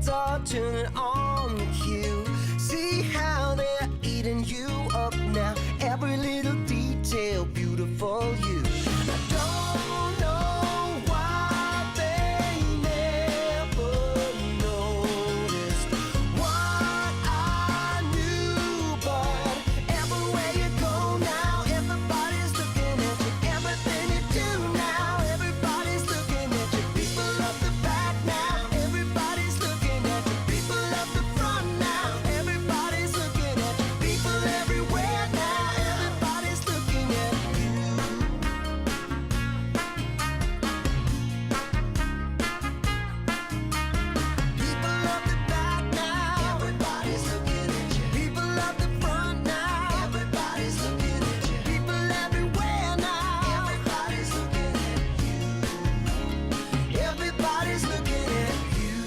door, turn it on cue. See how they're eating you up now. Every little detail, beautiful you. I don't know why they never noticed what I knew, but everywhere you go now, everybody's looking at you. Everything you do now, everybody's looking at you. People up the back now, everybody's looking at you. People up the front now, everybody's looking at you. People everywhere now, everybody's looking at you. People up the back now, everybody's looking at you. People up the front now, everybody's looking at you. People everywhere now, everybody's looking at you. Everybody's looking at you.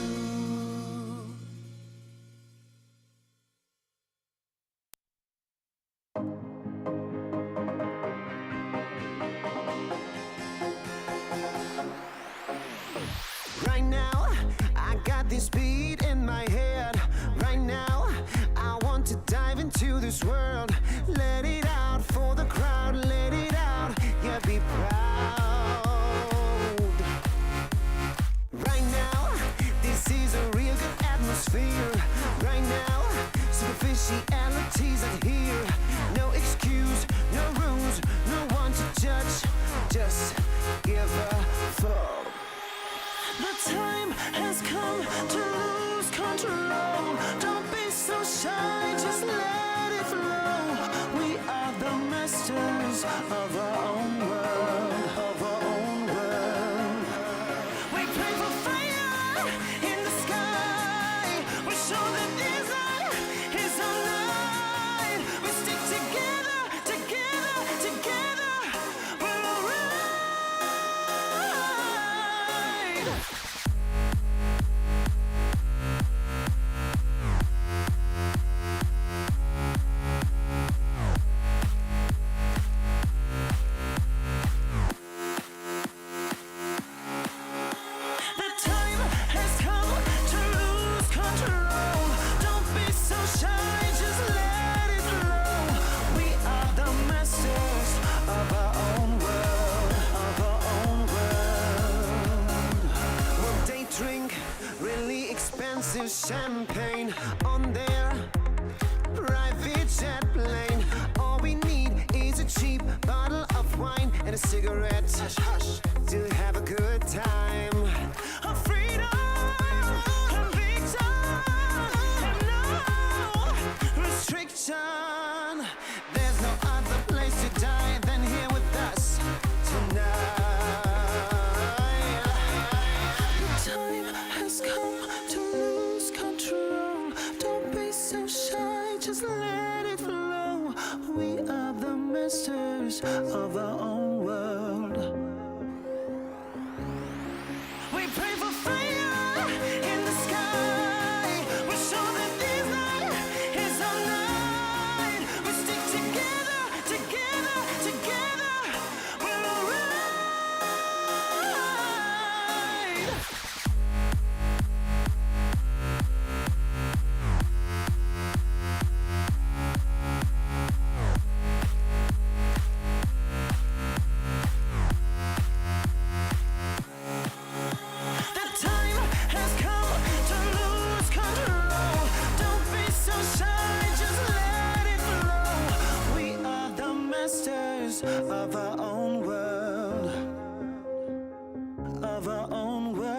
Right now, I got this beat in my head. Right now, I want to dive into this world. Let it out for the crowd, let it out, yeah, be proud. Right now, this is a real good atmosphere. Right now, superficialities are here. No excuse, no rules, no one to judge. Just give a fuck. The time has come to lose control. Don't be so shy, just let it flow. We are the masters of our own world, of our own world. We pray for fire in the sky. We show that this light is our light. We stick together, together, together. We're alright. The time has come to lose control. Don't be so shy, just let it flow. We are the masters of our own world, of our own world. One day drink really expensive champagne on their private jet plane. All we need is a cheap bottle of wine and a cigarette to have a good time. A freedom, a big time, and no restriction. There's no other place to die than here with us tonight. The time has come to lose control. Don't be so shy, just let it flow. We are the masters of our own world. We pray for fire in the sky. We show that this light is our light. We stick together, together, together. We're alright. The time has come to lose control. Don't be so shy, just let it flow. We are the masters of our own world, of our own world.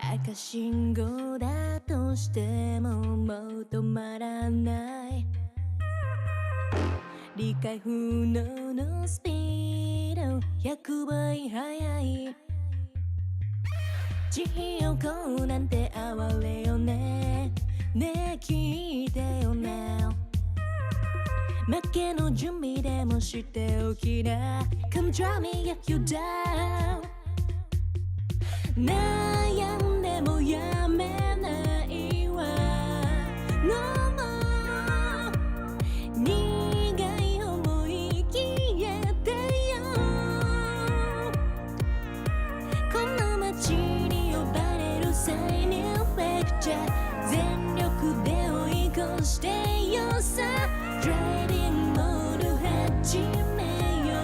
赤信号だとしてももう止まらない。理解不能のスピード100倍速い。地横なんて哀れよね。ねえ聞いてよ now。負けの準備でもしておきな Come try me get you down 悩んでもやめないわ No more 苦い思い消えてよこの街に呼ばれるサイニングレクチャー全力で追い越してよさドライビングモード始めよ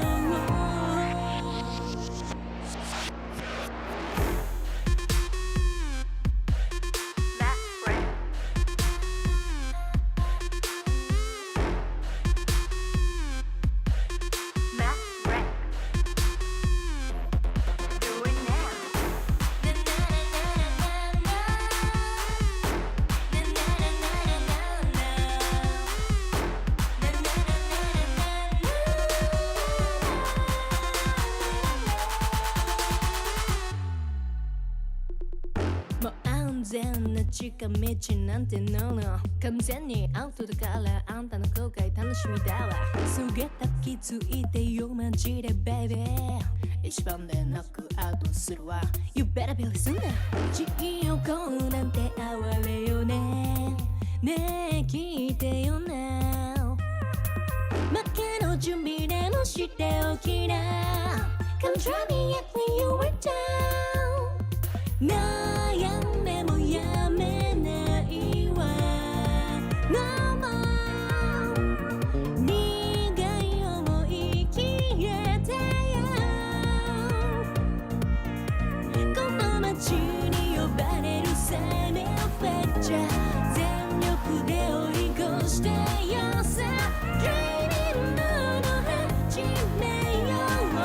うもう安全な近道なんてのの完全にアウトだからあんたの後悔楽しみだわすげた気づいてよマジでベイビー一番でノックアウトするわ You better be listening 地横なんて哀れよねねえ聞いてよな負けの準備でもしておきな Come try me yet when you were down 悩んでもやめないわ No more 苦い思い消えてよこの街に呼ばれるサイニングレクチャー全力で追い越してよさドライビングモード始めよう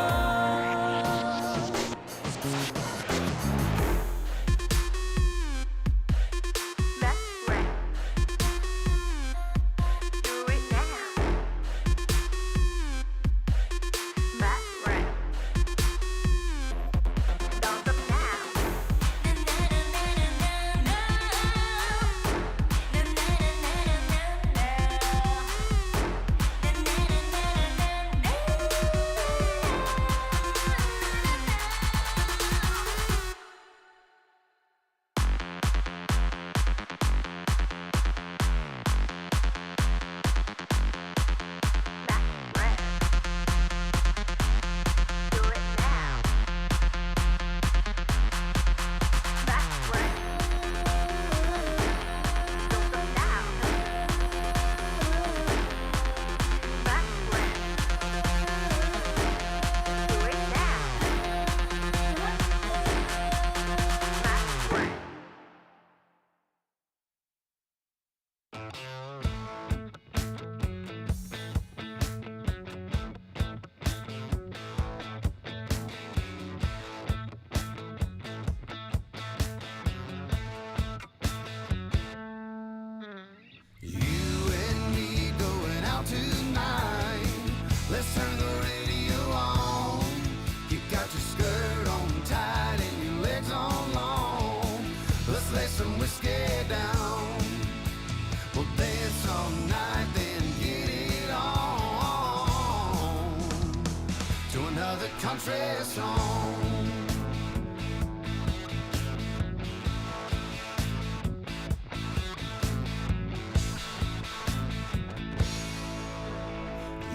country song.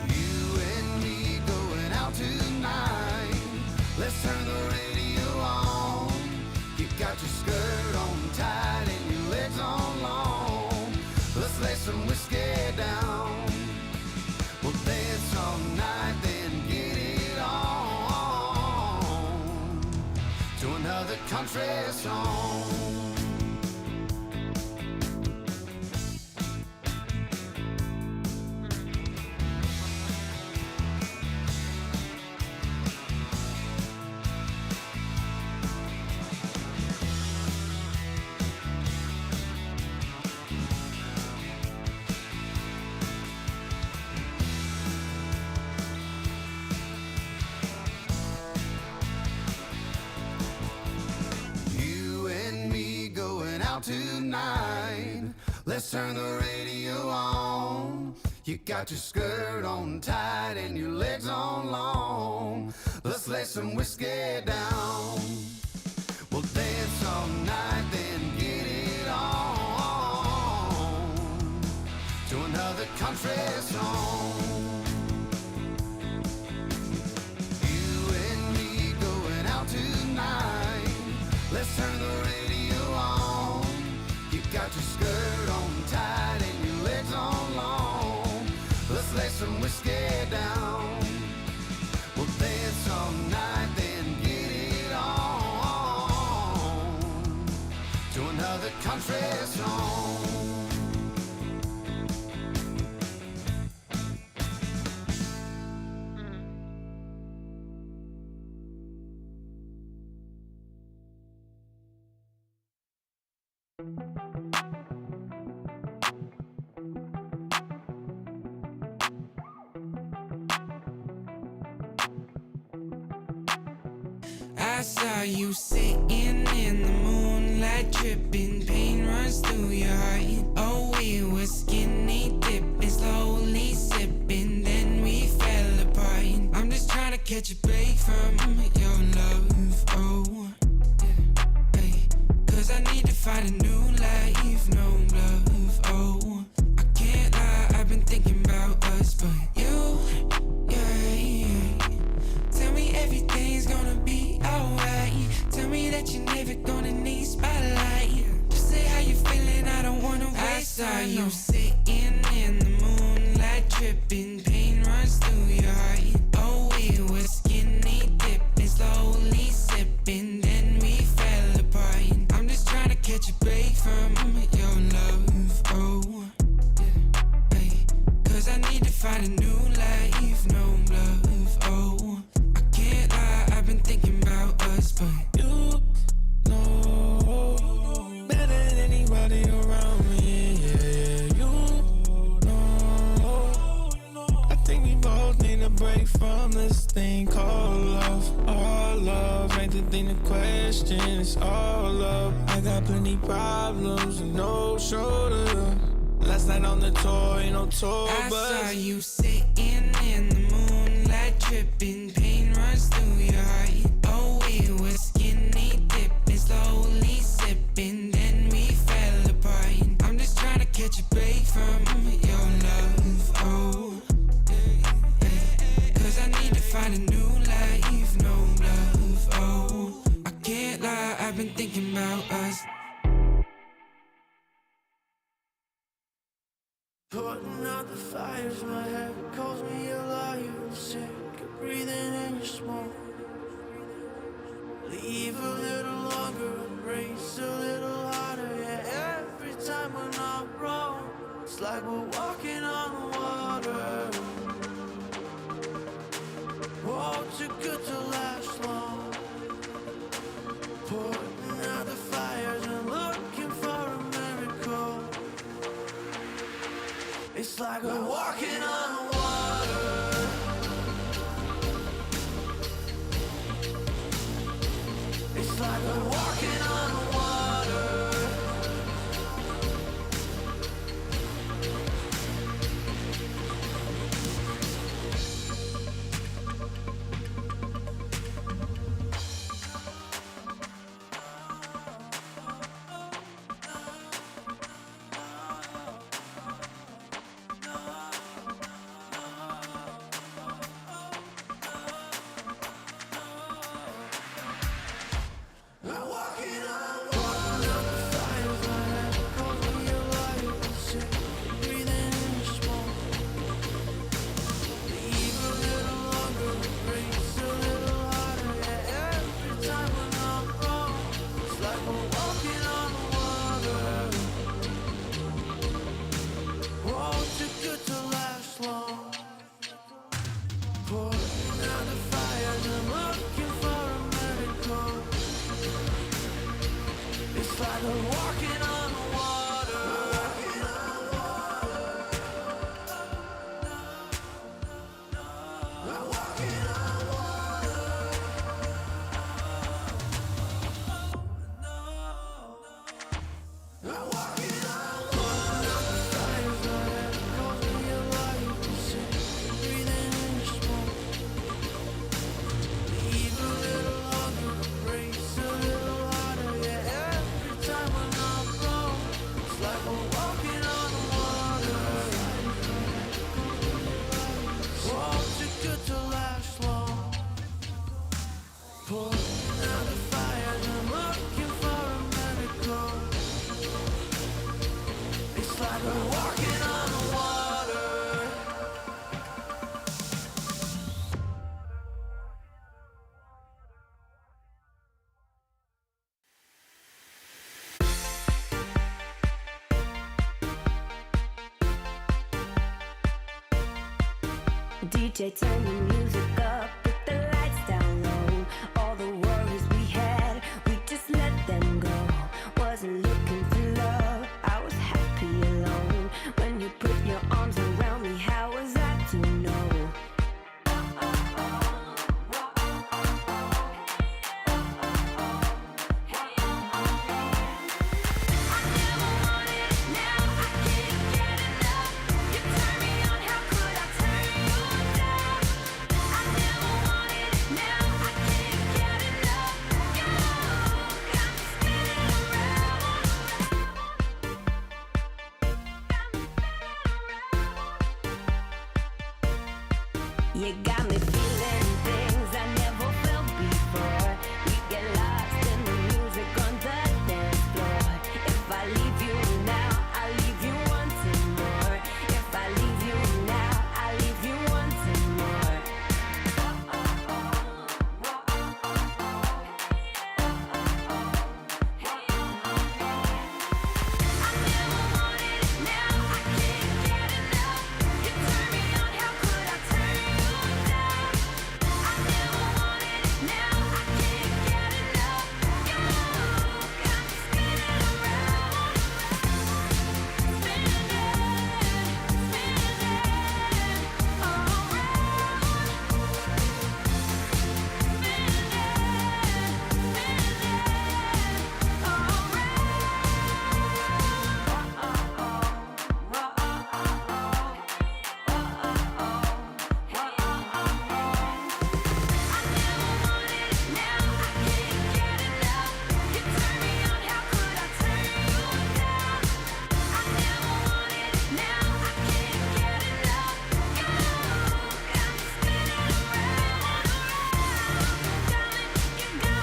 You and me going out tonight. Let's turn the radio on. You got your skirt on tight and your legs on long. Let's lay some whiskey down. We'll dance all night, then get it on to another country song. Tonight, let's turn the radio on. You got your skirt on tight and your legs on long. Let's lay some whiskey down. We'll dance all night, then get it on to another country song. You and me going out tonight. Let's turn the radio on. You got your skirt on tight and your legs on long. Let's lay some whiskey down. We'll dance all night, then get it on to another country song. I saw you sitting in the moonlight, tripping, pain runs through your heart. Oh, we were skinny dipping, slowly sipping, then we fell apart. I'm just trying to catch a break from your love, oh, hey. Cause I need to find a new life, no love, oh. I can't lie, I've been thinking about us, but you, yeah. Tell me everything's gonna be alright. Tell me that you're never gonna need spotlight. Just say how you feeling, I don't wanna waste time. I saw you sitting in the moonlight, tripping, pain runs through your heart. Oh, we were skinny dipping, slowly sipping, then we fell apart. I'm just trying to catch a break from your love, oh, hey. Cause I need to find a new life, no love, oh. I can't lie, I've been thinking about us, but you know better than anybody around me, yeah. You know I think we both need a break from this thing called love. All love ain't the thing to question, it's all love. I got plenty problems and no shoulder. Last night on the tour, ain't no tour bus. I saw you sitting in the moonlight, tripping, pain runs through your heart. Oh, we were skinny dipping, slowly sipping, then we fell apart. I'm just trying to catch a break from your love, oh, hey. Cause I need to find a new life, no love, oh. I can't lie, I've been thinking about us. Putting out the fires, my head calls me a liar. I'm sick of breathing in your smoke. Leave a little longer, embrace a little harder. Yeah, every time we're not wrong, it's like we're walking on water. Oh, too good to last long. Putting out the fires and looking for a miracle. It's like we're walking on water. It's like we're walking on water. DJ, turn the music up, put the lights down low. All the worries we had, we just let them go. Wasn't looking for love, I was happy alone. When you put your arms around me, how was I to know? You got me feeling things I never felt before. We get lost in the music on the dance floor. If I leave you now, I leave you wanting more. If I leave you now, I leave you wanting more. I never wanted it, now I can't get enough. You turn me on, how could I turn you down? I never wanted it, now I can't get enough. You got me spinning around, spinning,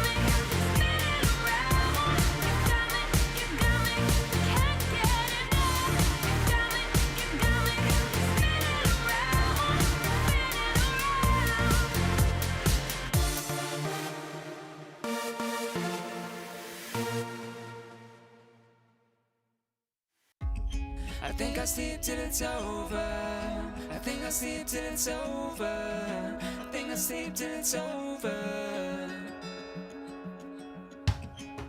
all I think I'll sleep till it's over. I think I'll sleep till it's over. I think I'll sleep till it's over.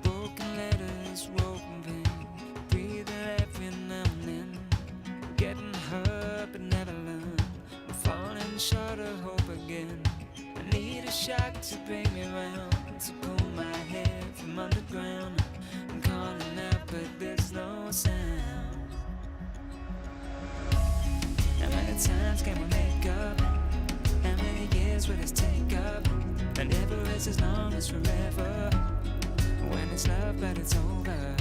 Broken letters, broken pen, breathing every now and then. Getting hurt but never learn. I'm falling short of hope again. I need a shock to bring me round, to pull my head from underground. I'm calling out but there's no sound. How many times can we make up? How many years will this take up? And never is as long as forever. When it's love but it's over.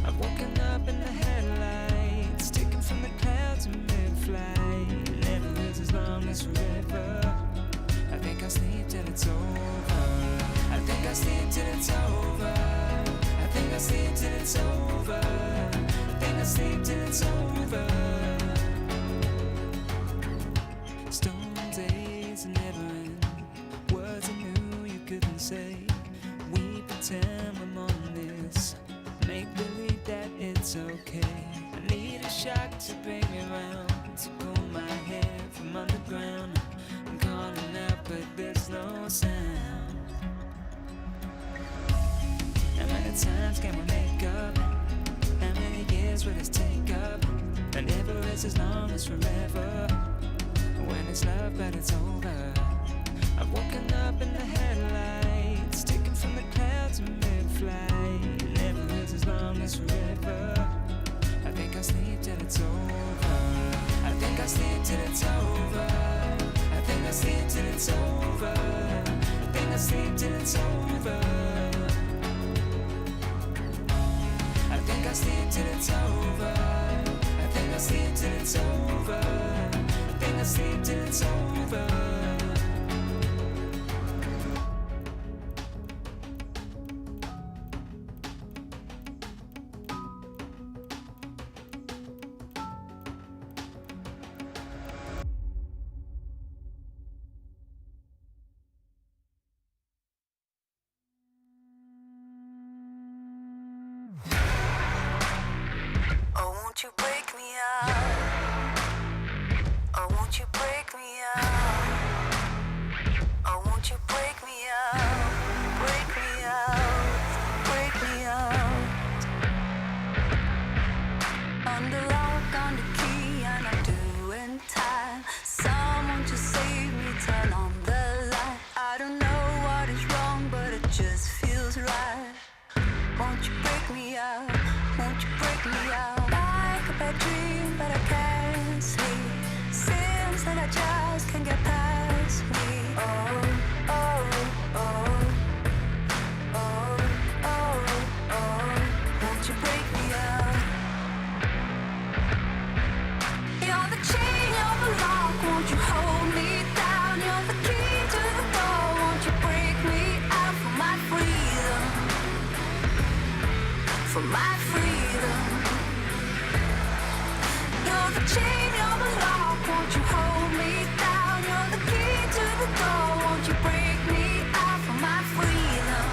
I've woken up in the headlights, taken from the clouds in mid-flight. Never is as long as forever. I think I'll sleep till it's over. I think I'll sleep till it's over. I think I'll sleep till it's over. I think I'll sleep till it's over. Stone days never end. Words I knew you couldn't say. We pretend we're more than this. Make believe that it's okay. I need a shock to bring me round, to pull my head from underground. I'm calling out but there's no sound. How many times can we make up? How many years will this take up? And never is as long as forever. When it's love but it's over. I've woken up in the headlights, taken from the clouds in mid-flight. Never is as long as forever. I think I'll sleep till it's over. I think I'll sleep till it's over. I think I'll sleep till it's over. I think I'll sleep till it's over. I think I'll sleep till it's over. I think I'll sleep till it's over. I think I'll sleep till it's over. Oh, won't you break me out? Oh, won't you break me out? can get past me. Oh, oh, oh, oh, oh, oh. Won't you break me out? You're the chain, you're the lock. Won't you hold me down? You're the key to the door. Won't you break me out for my freedom? For my freedom. You're the chain, you're the lock. Won't you hold me down? You're the key to the door. Won't you break me out for my freedom?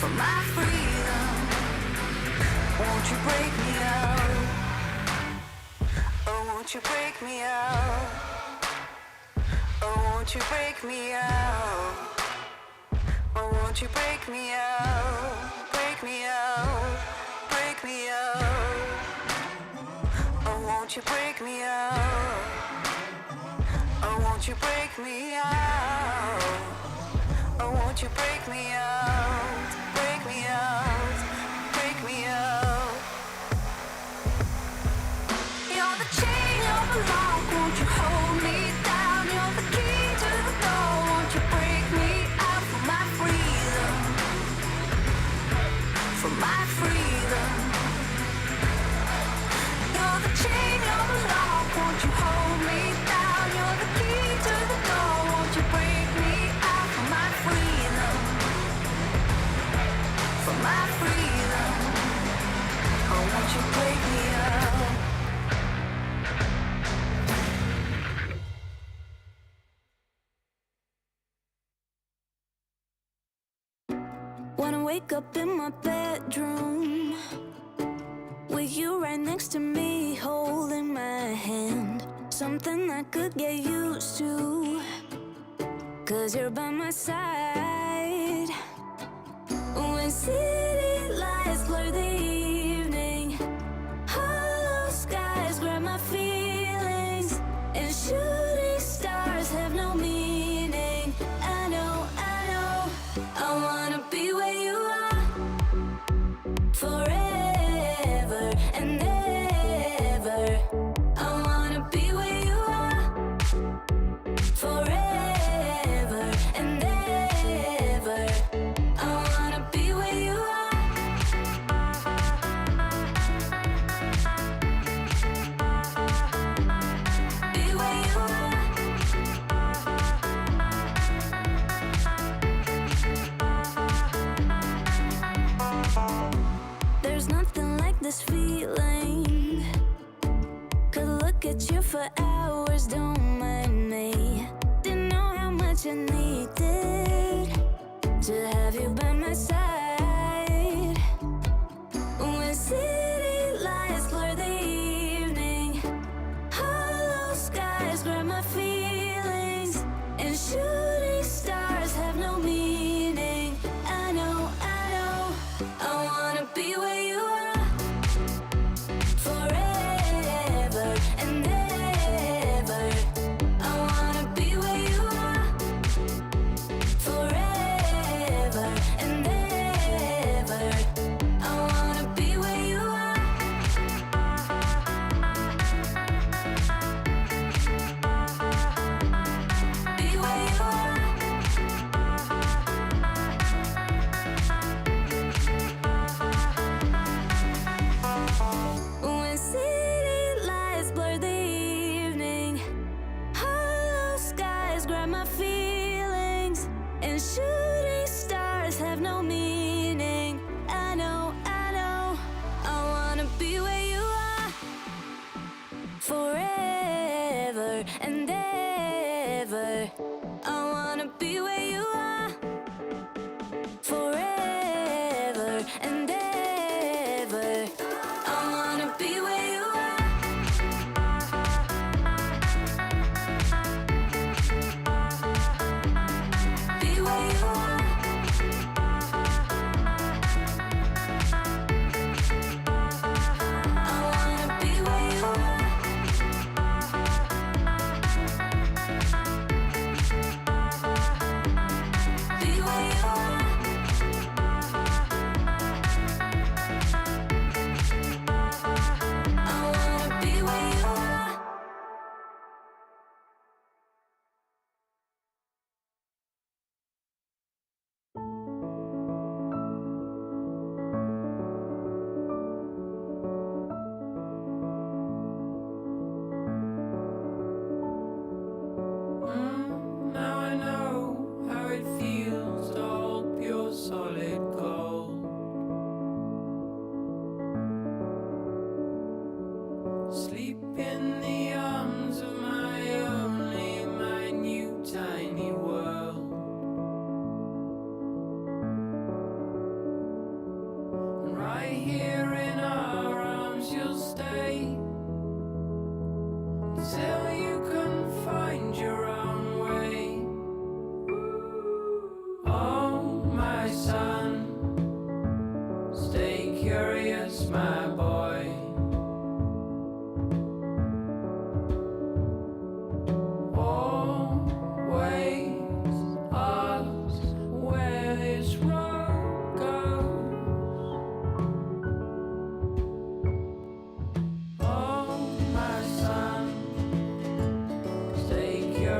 For my freedom. Won't you break me out? Oh, won't you break me out? Oh, won't you break me out? Oh, won't you break me out? Break me out, break me out. Oh, won't you break me out? Oh, won't you break me out? Oh, won't you break me out? Break me out, break me out. You're the chain, you're the lock. Won't you hold me down? You're the key to the door. Won't you break me out for my freedom? For my freedom. You're the chain, you're the lock. Won't you hold me down? You're the key to the door. Won't you break me out for my freedom? For my freedom. Oh, won't you break me out? When I wake up in my bedroom with you right next to me, holding my hand, something I could get used to, 'cause you're by my side. When city lights blur the evening, hollow skies grab my feelings, and shooting stars have no meaning. I know, I wanna be where you are forever and ever. I wanna be where you are forever and ever. I wanna be where you are. Be where you are. There's nothing like this feeling. Could look at you for hours, don't mind me. Didn't know how much I needed to have you by my side. When city lights blur the evening, hollow skies grab my feelings, and shooting stars have no meaning. I know, I wanna be where you are forever and ever. I wanna be where you are forever and ever. I wanna be where you are. Be where you are. When city lights blur the evening, hollow skies grab my feelings, and shooting stars have no meaning. I know, I wanna be where you are forever and ever. I wanna be where you are forever and ever. I wanna be where you are. Be where you are. I wanna be where you are.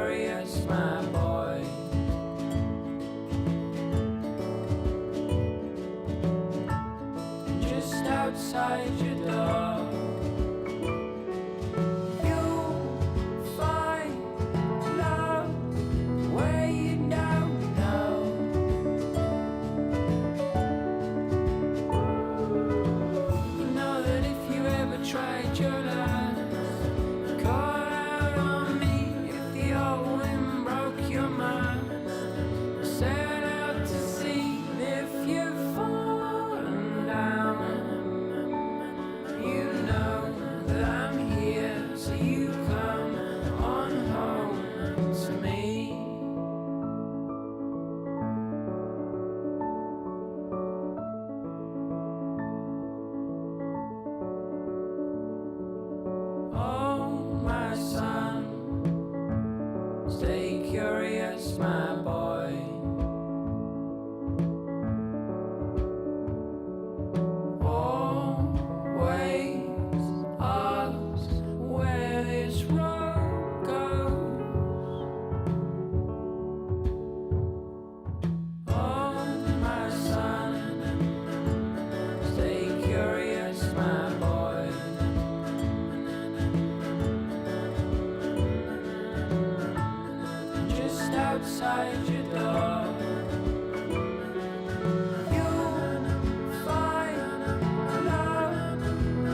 curious, my boy. Just outside your door, you'll find love where you don't know. You know that if you ever tried your last, call out on me if the old wind broke your mind. Set out to sea if you've fallen down. You know that I'm here, so you come on home to me. Oh, my son, stay curious, my boy. Always ask where this road goes. Oh, my son, stay curious, my boy. Just outside your door, you'll find love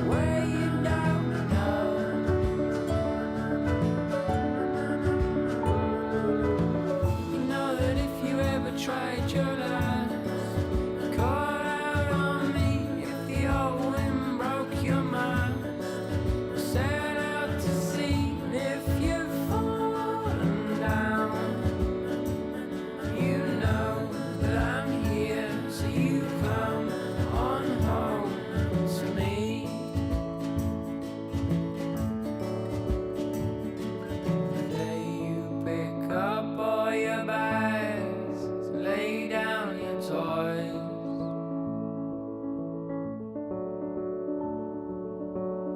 where you don't know. You know that if you ever tried your last, call out on me if the old wind broke your mind. Set out to sea if you've fallen down. You know that I'm here, so you come on home to me. The day you pick up all your bags, lay down your toys.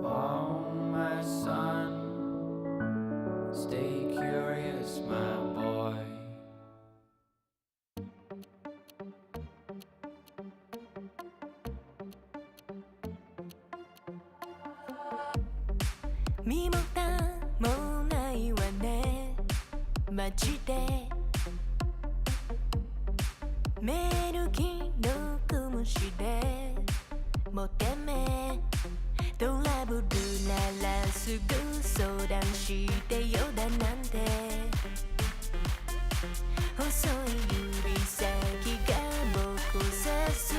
Oh, my son, stay curious, my boy.身も蓋もないわねマジでメール既読無視でもてめトラブルならすぐ相談してよだなんて細い指先が僕を指す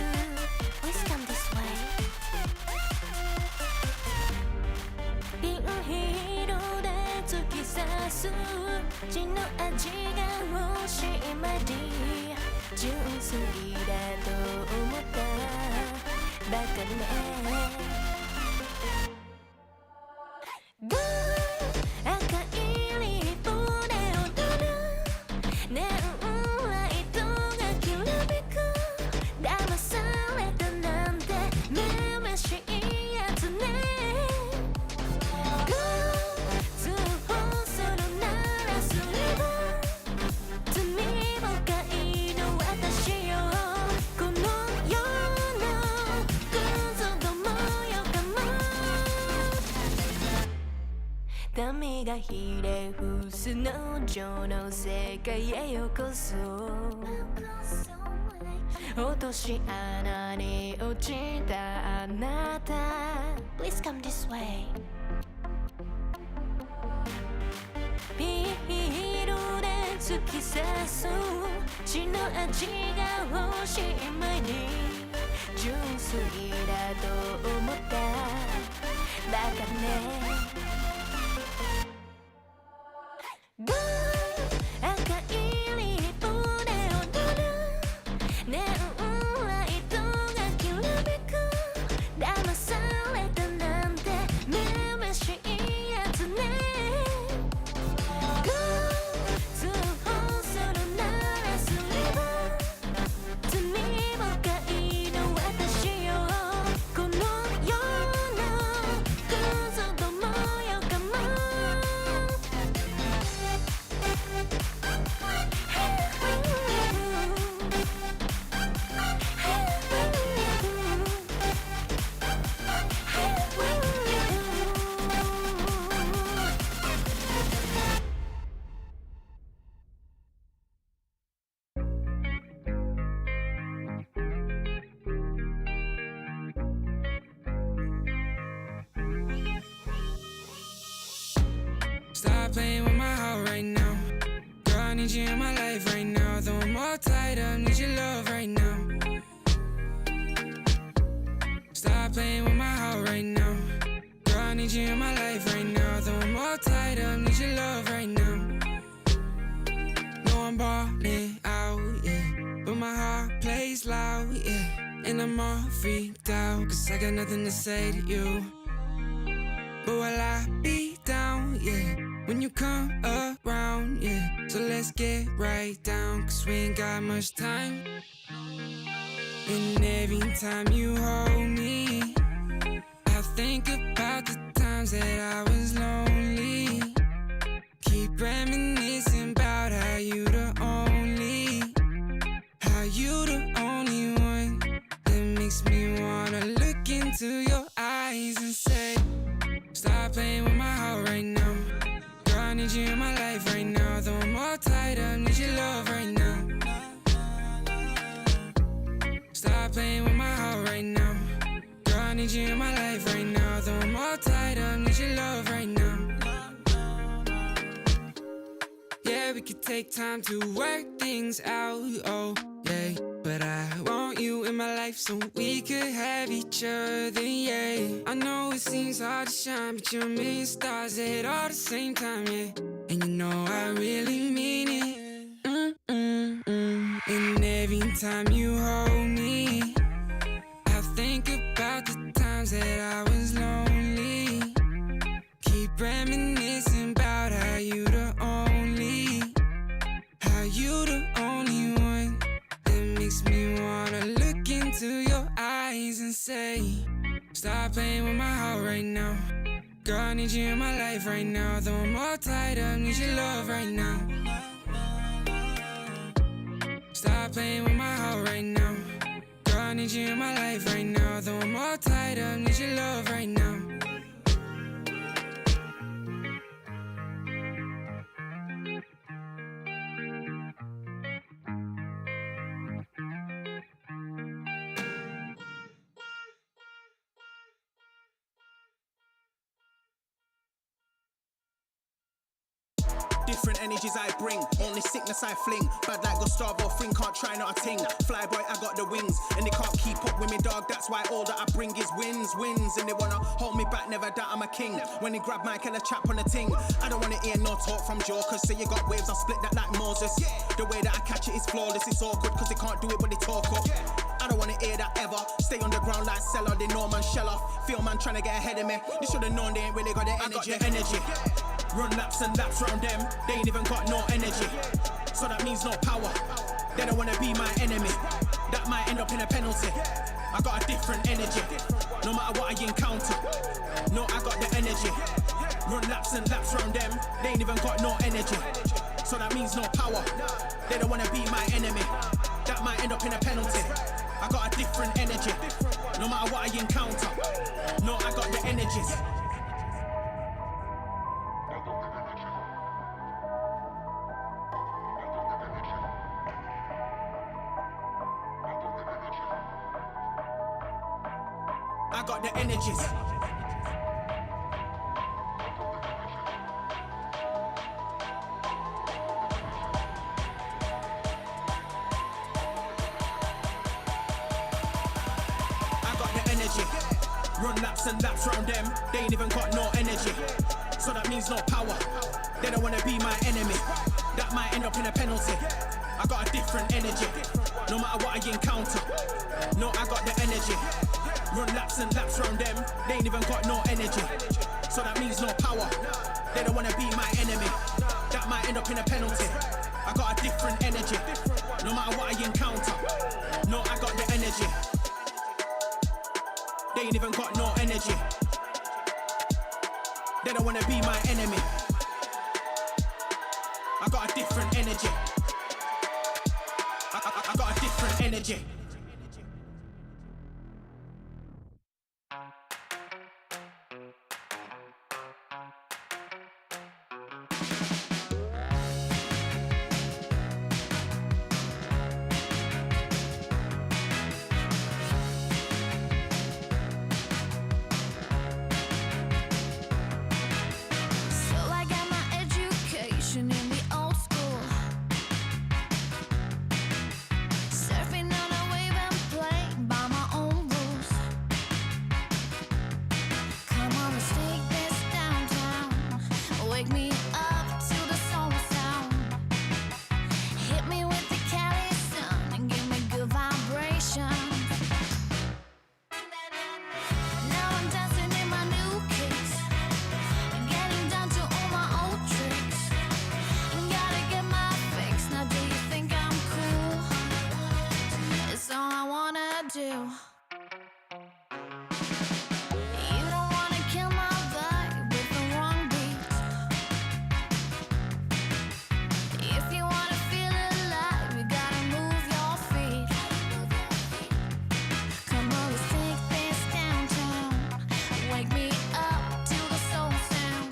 Please come this way ピンヒールで突き刺す血の味が欲しいまで純粋だと思ったバカね赤いリップで踊るネオンライトがきらめく騙されたなんてめめしいやつね通報するならすれば罪深いの私よこの世のクズどもよかも民がひれ伏す農場の世界へようこそ落とし穴に落ちたあなた Please come this way ピールで突き刺す血の味が欲しい前に純粋だと思ったバカね赤いリップで踊るネオンライトがきらめく騙されたなんてめめしいやつね通報するならすれば罪深いの私よこの世のクズどもよかも Stop playing with my heart right now. Girl, I need you in my life right now. Though I'm all tied up, need your love right now. Stop playing with my heart right now. Girl, I need you in my life right now. Though I'm all tied up, need your love right now. No, I'm balling out, yeah, but my heart plays loud, yeah. And I'm all freaked out, cause I got nothing to say to you. But will I be down, yeah, when you come around, yeah. So let's get right down, cause we ain't got much time. And every time you hold me, I think about the times that I was lonely. Keep reminiscing about how you the only one that makes me wanna look into your eyes and say, stop playing with my heart right now. Girl, I need you in my life right now. Though I'm all tied up, need your love right now. Stop playing with my heart right now. Girl, I need you in my life right now. Though I'm all tied up, need your love right now. Yeah, we could take time to work things out, oh, yeah. But I want you in my life so we could have each other, yeah. I know it seems hard to shine, but you're a million stars ahead all the same time, yeah. And you know I really mean it. And every time you hold me, I think about the times that I was lonely. Keep reminiscing about how you the only one that makes me wanna look into your eyes and say, stop playing with my heart right now. Girl, I need you in my life right now. Though I'm all tied up, need your love right now. Stop playing with my heart right now. Girl, I need you in my life right now. Though I'm all tied up, need your love right now. Different energies I bring, only sickness I fling. Bad like Gustavo Fring, can't try not a ting. Flyboy, I got the wings, and they can't keep up with me, dog. That's why all that I bring is wins. And they wanna hold me back, never doubt I'm a king. When they grab Mike and a chap on the ting, I don't wanna hear no talk from jokers. Say you got waves, I'll split that like Moses. The way that I catch it is flawless, it's awkward, cause they can't do it when they talk up. I don't wanna hear that ever. Stay on the ground like Cellar, they know man shell off. Feel man trying to get ahead of me. They should've known they ain't really got the energy. I got the energy. Run laps and laps round them, they ain't even got no energy. So that means no power, they don't wanna be my enemy. That might end up in a penalty. I got a different energy, no matter what I encounter. No, I got the energy. Run laps and laps round them, they ain't even got no energy. So that means no power, they don't wanna be my enemy. That might end up in a penalty. I got a different energy, no matter what I encounter. No, I got the energies. I got the energies. I got the energy. Run laps and laps round them, they ain't even got no energy. So that means no power, they don't wanna be my enemy. That might end up in a penalty. I got a different energy, no matter what I encounter. No, I got the energy. Run laps and laps round them, they ain't even got no energy. So that means no power, they don't wanna be my enemy. That might end up in a penalty. I got a different energy, no matter what I encounter. No, I got the energy. They ain't even got no energy. They don't wanna be my enemy. I got a different energy. I got a different energy. So I got my You don't wanna kill my vibe with the wrong beat. If you wanna feel alive, you gotta move your feet. Come on, let's take this downtown. Wake me up to the soul sound.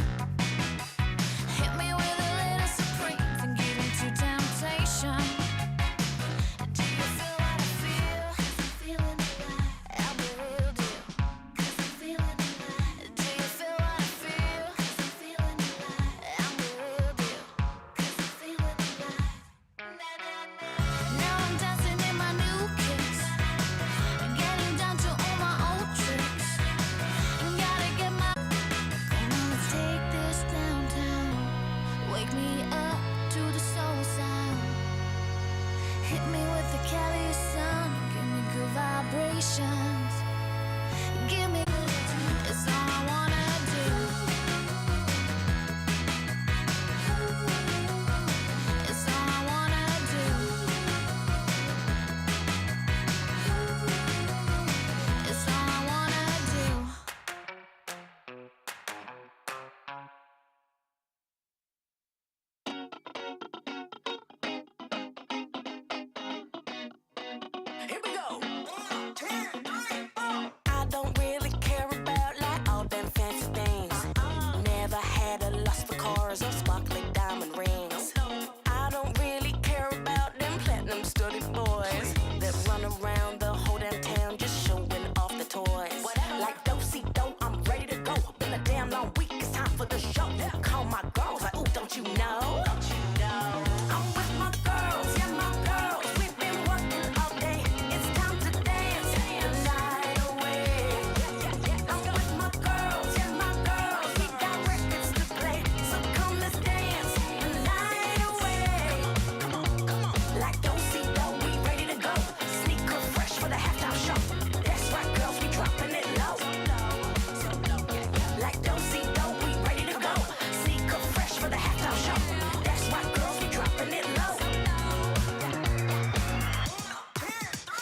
Hit me with a little surprise and give into temptation. Do you feel what I feel? 'Cause I'm feeling alive. I'll be real deal. 'Cause I'm feeling alive. Do you feel what I feel? 'Cause I'm feeling alive. I'll be real deal. 'Cause I'm feeling alive. Now I'm dancing in my new kicks. Getting down to all my old tricks. Gotta get my. Come on, let's take this downtown. Wake me up to the soul sound. Hit me with the Cali sun. Give me good vibrations. Give me. It's all I wanna do. It's all I wanna do. It's all I wanna do. Here we go. 1, 2, 3, 4. I don't really care about like all them fancy things. Never had a lust for cars or sparkly diamond rings. I don't really care about them platinum studded boys that run around the whole damn town just showing off the toys. Like do-si-do, I'm ready to go. Been a damn long week, it's time for the show. Call my girls like, ooh, don't you know? I'm with my girls, yeah, my girls. We've been working all day. It's time to dance the night away. I'm with my girls, yeah, my girls. We got records to play, so come let's dance the night away. Come on, come on. Like do-si-do, we ready to go. Sneaker fresh for the halftime show. That's right, girls, we dropping it low. Like do-si-do, we ready to go. Sneaker fresh for the halftime show. That's right, girls, we dropping it low.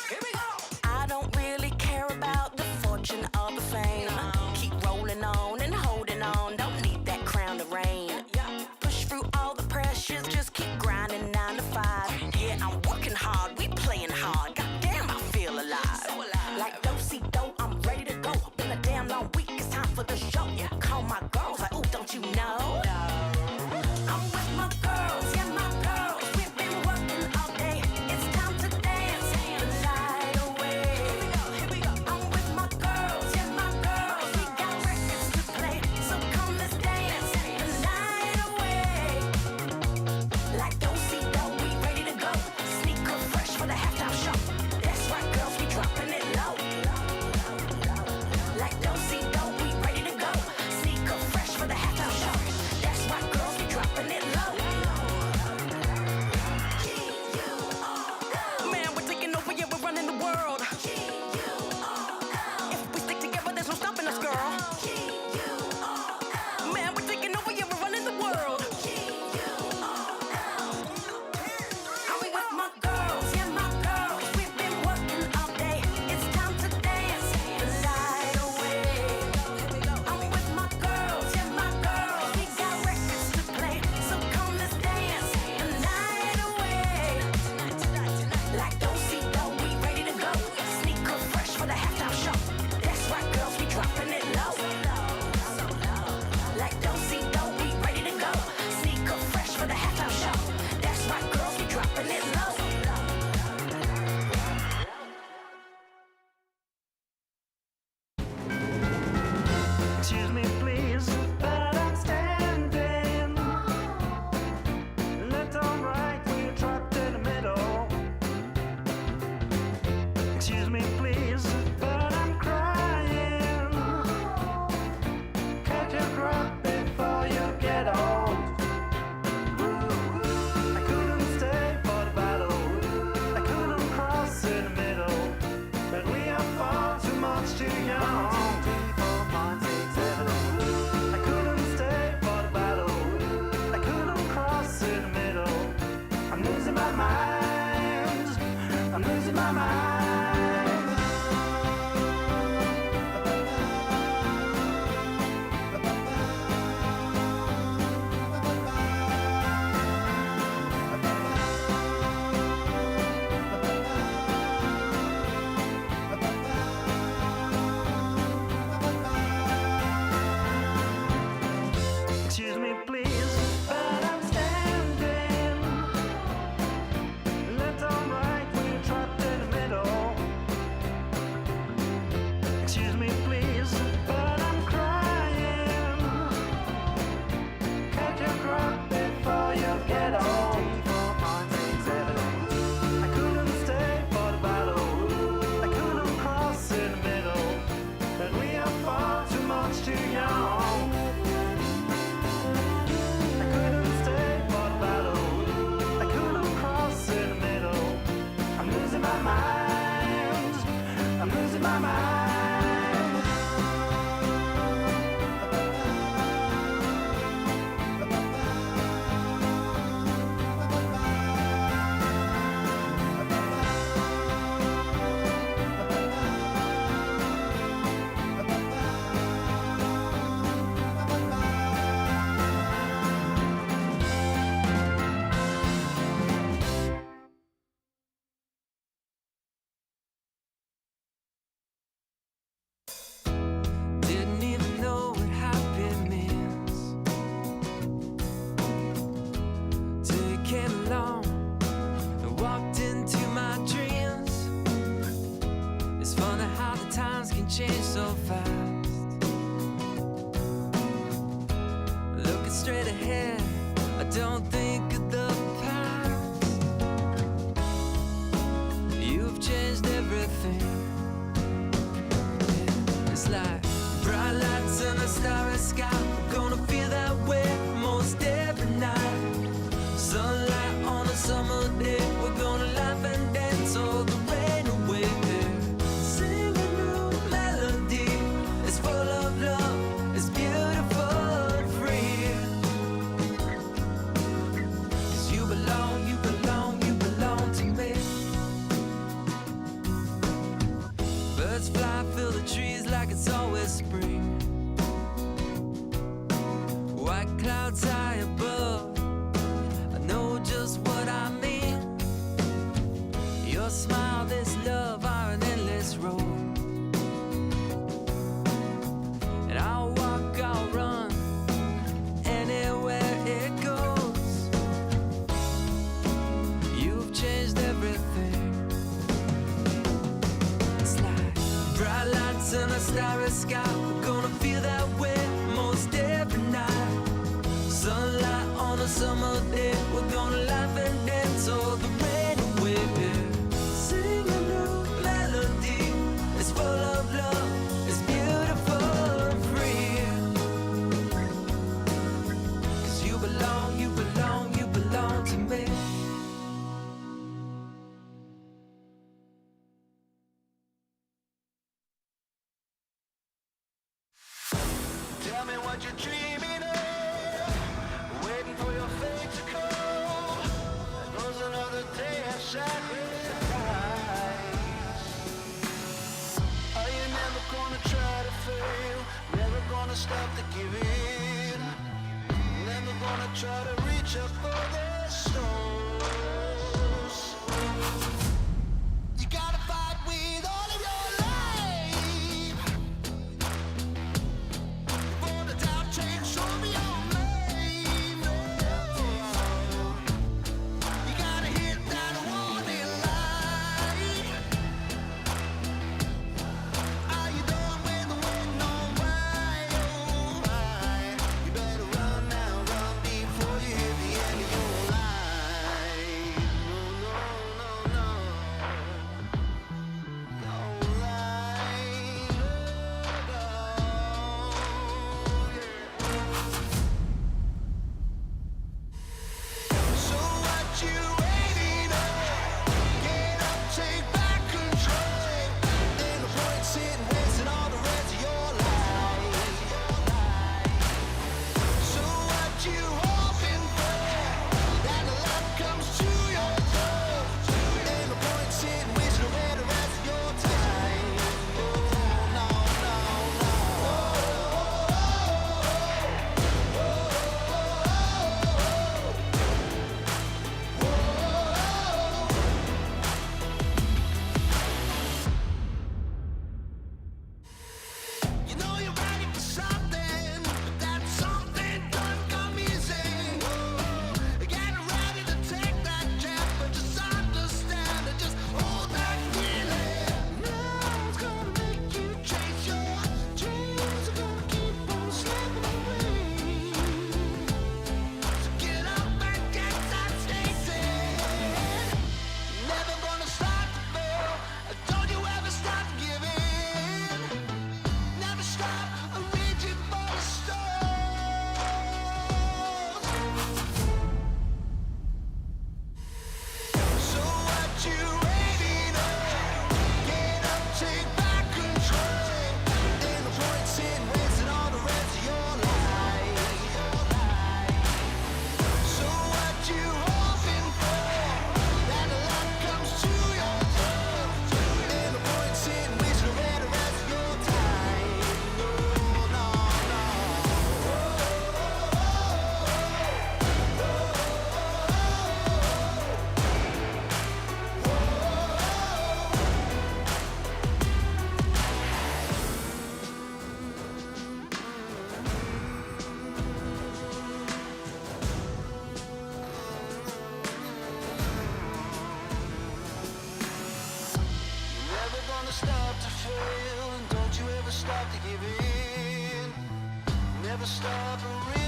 Here we go. I don't really care about the fortune or the fame. Keep rolling on and holding on. Don't need that crown to reign. Push through all the pressures. Just keep grinding 9 to 5. Yeah, I'm working hard. We playing hard. Goddamn, I feel alive. Like do-si-do, I'm ready to go. Been a damn long week. It's time for the show. Call my girls like, ooh, don't you know? I'm with my girls, yeah, my girls. We've been working all day. It's time to dance the night away. Here we go. I'm with my girls, yeah, my girls. We got records to play, so come let's dance the night away. Like do-si-do, we ready to go. Sneaker fresh for the halftime show. That's right, girls, we dropping it low. Like do-si-do, we ready to go. Sneaker fresh for the halftime show. That's right, girls, we dropping it low. Man, we're taking over, yeah, we're running the world. If we stick together, there's no stopping us, girl. Man, we're taking over, yeah, we're running the world. I'm with my girls, yeah, my girls. We've been working all day. It's time to dance the night away. I'm with my girls, yeah, my girls. We got records to play, so come let's dance the night away. Like do-si-do, we ready to go. Sneaker fresh for the halftime show. That's right, girls, we dropping it low. Like do-si-do, we ready to go. Sneaker fresh for the halftime show. That's right, girls, we dropping it low. Excuse me, please, but I'm standing. Left or right, we're trapped in the middle. Excuse me, please, but I'm crying. Catch your breath before you get old. I couldn't stay for the battle. I couldn't cross in the middle. But we are far too much too young. 1, 2, 3, 4, 5, 6, 7, 8. I couldn't stay for the battle. I couldn't cross in the middle. I'm losing my mind. I'm losing my mind. change so fast. Looking straight ahead, I don't think of the past. You've changed everything. It's like bright lights and a starry sky. We're gonna feel that way most every night. Sunlight on a summer day. We're gonna laugh and dance all the rain away. Sing a new melody. It's full of love. It's beautiful and free. 'Cause you belong, you belong, you belong to me. Birds fly, fill the trees like it's always spring. White clouds high above, I know just what I mean. Your smile, this love are an endless road. And I'll walk, I'll run, anywhere it goes. You've changed everything. It's like bright lights and a starry sky. We're gonna feel that way most every night. Sunlight on a summer day. We're gonna laugh and dance all the rain away. Sing a new melody. It's full of love. It's beautiful and free. 'Cause you belong, you belong, you belong to me.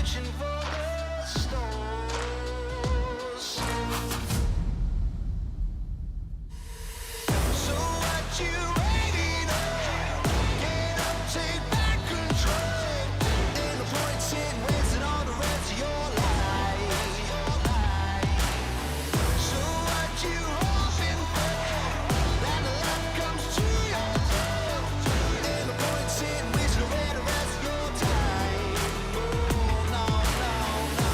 searching for the stars. So what you waiting on? Get up, take back control. Ain't no point in wasting all the rest of your life. So what you hoping for? That the luck comes to your door. Ain't no point in wasting away the rest of your time. Oh no, no, no.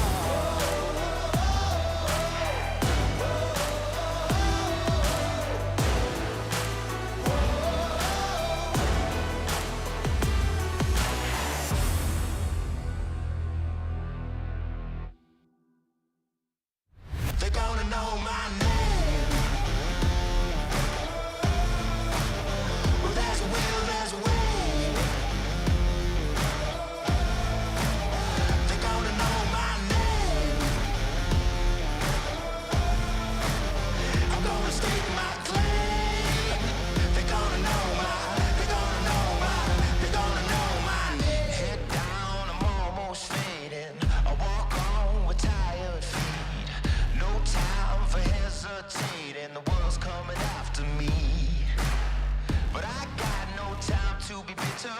They're gonna know my name. Well, there's a will, there's a way. They're gonna know my name. I'm gonna stake my claim. They're gonna know my, they're gonna know my, they're gonna know my name. Head down, I'm almost fading. I walk on with tired feet. No time for hesitating. The world's coming after me. But I got no time to be bitter.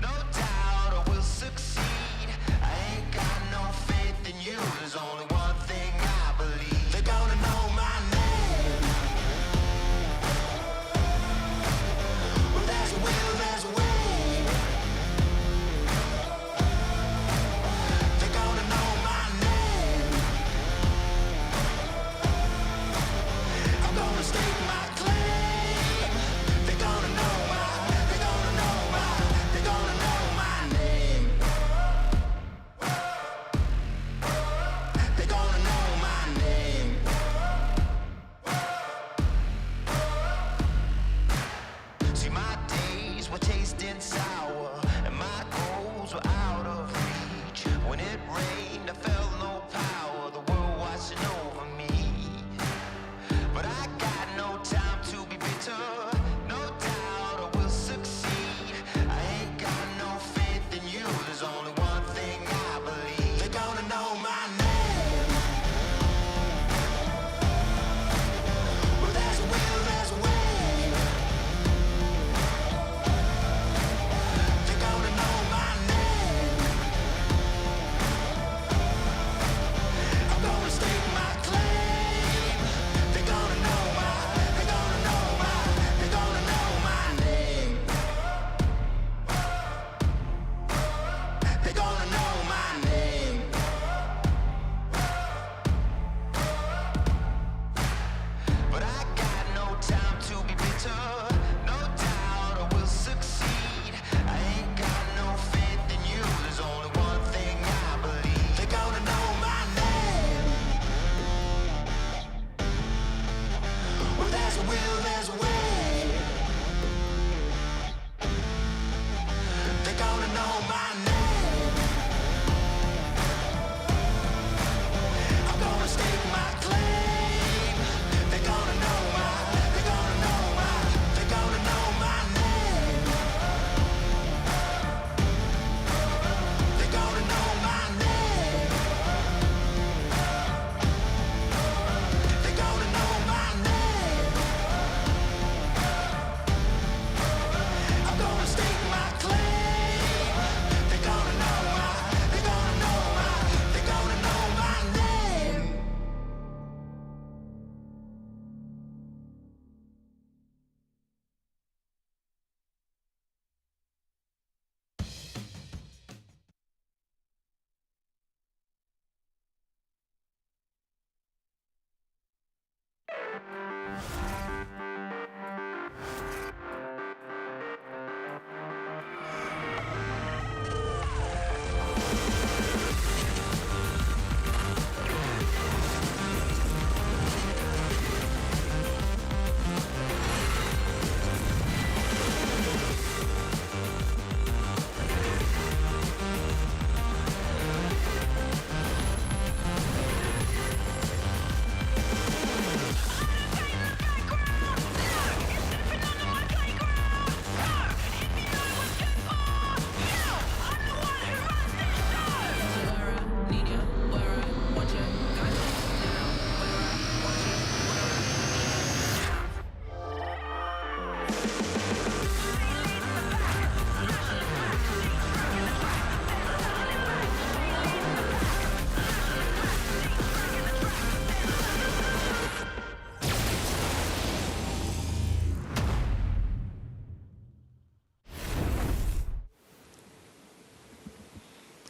No doubt I will succeed. I ain't got no faith in you. There's only one thing I believe. They're gonna know my name. Well, there's a will, there's a way. They're gonna know my name. I'm gonna stake my claim. They're gonna know my, they're gonna know my,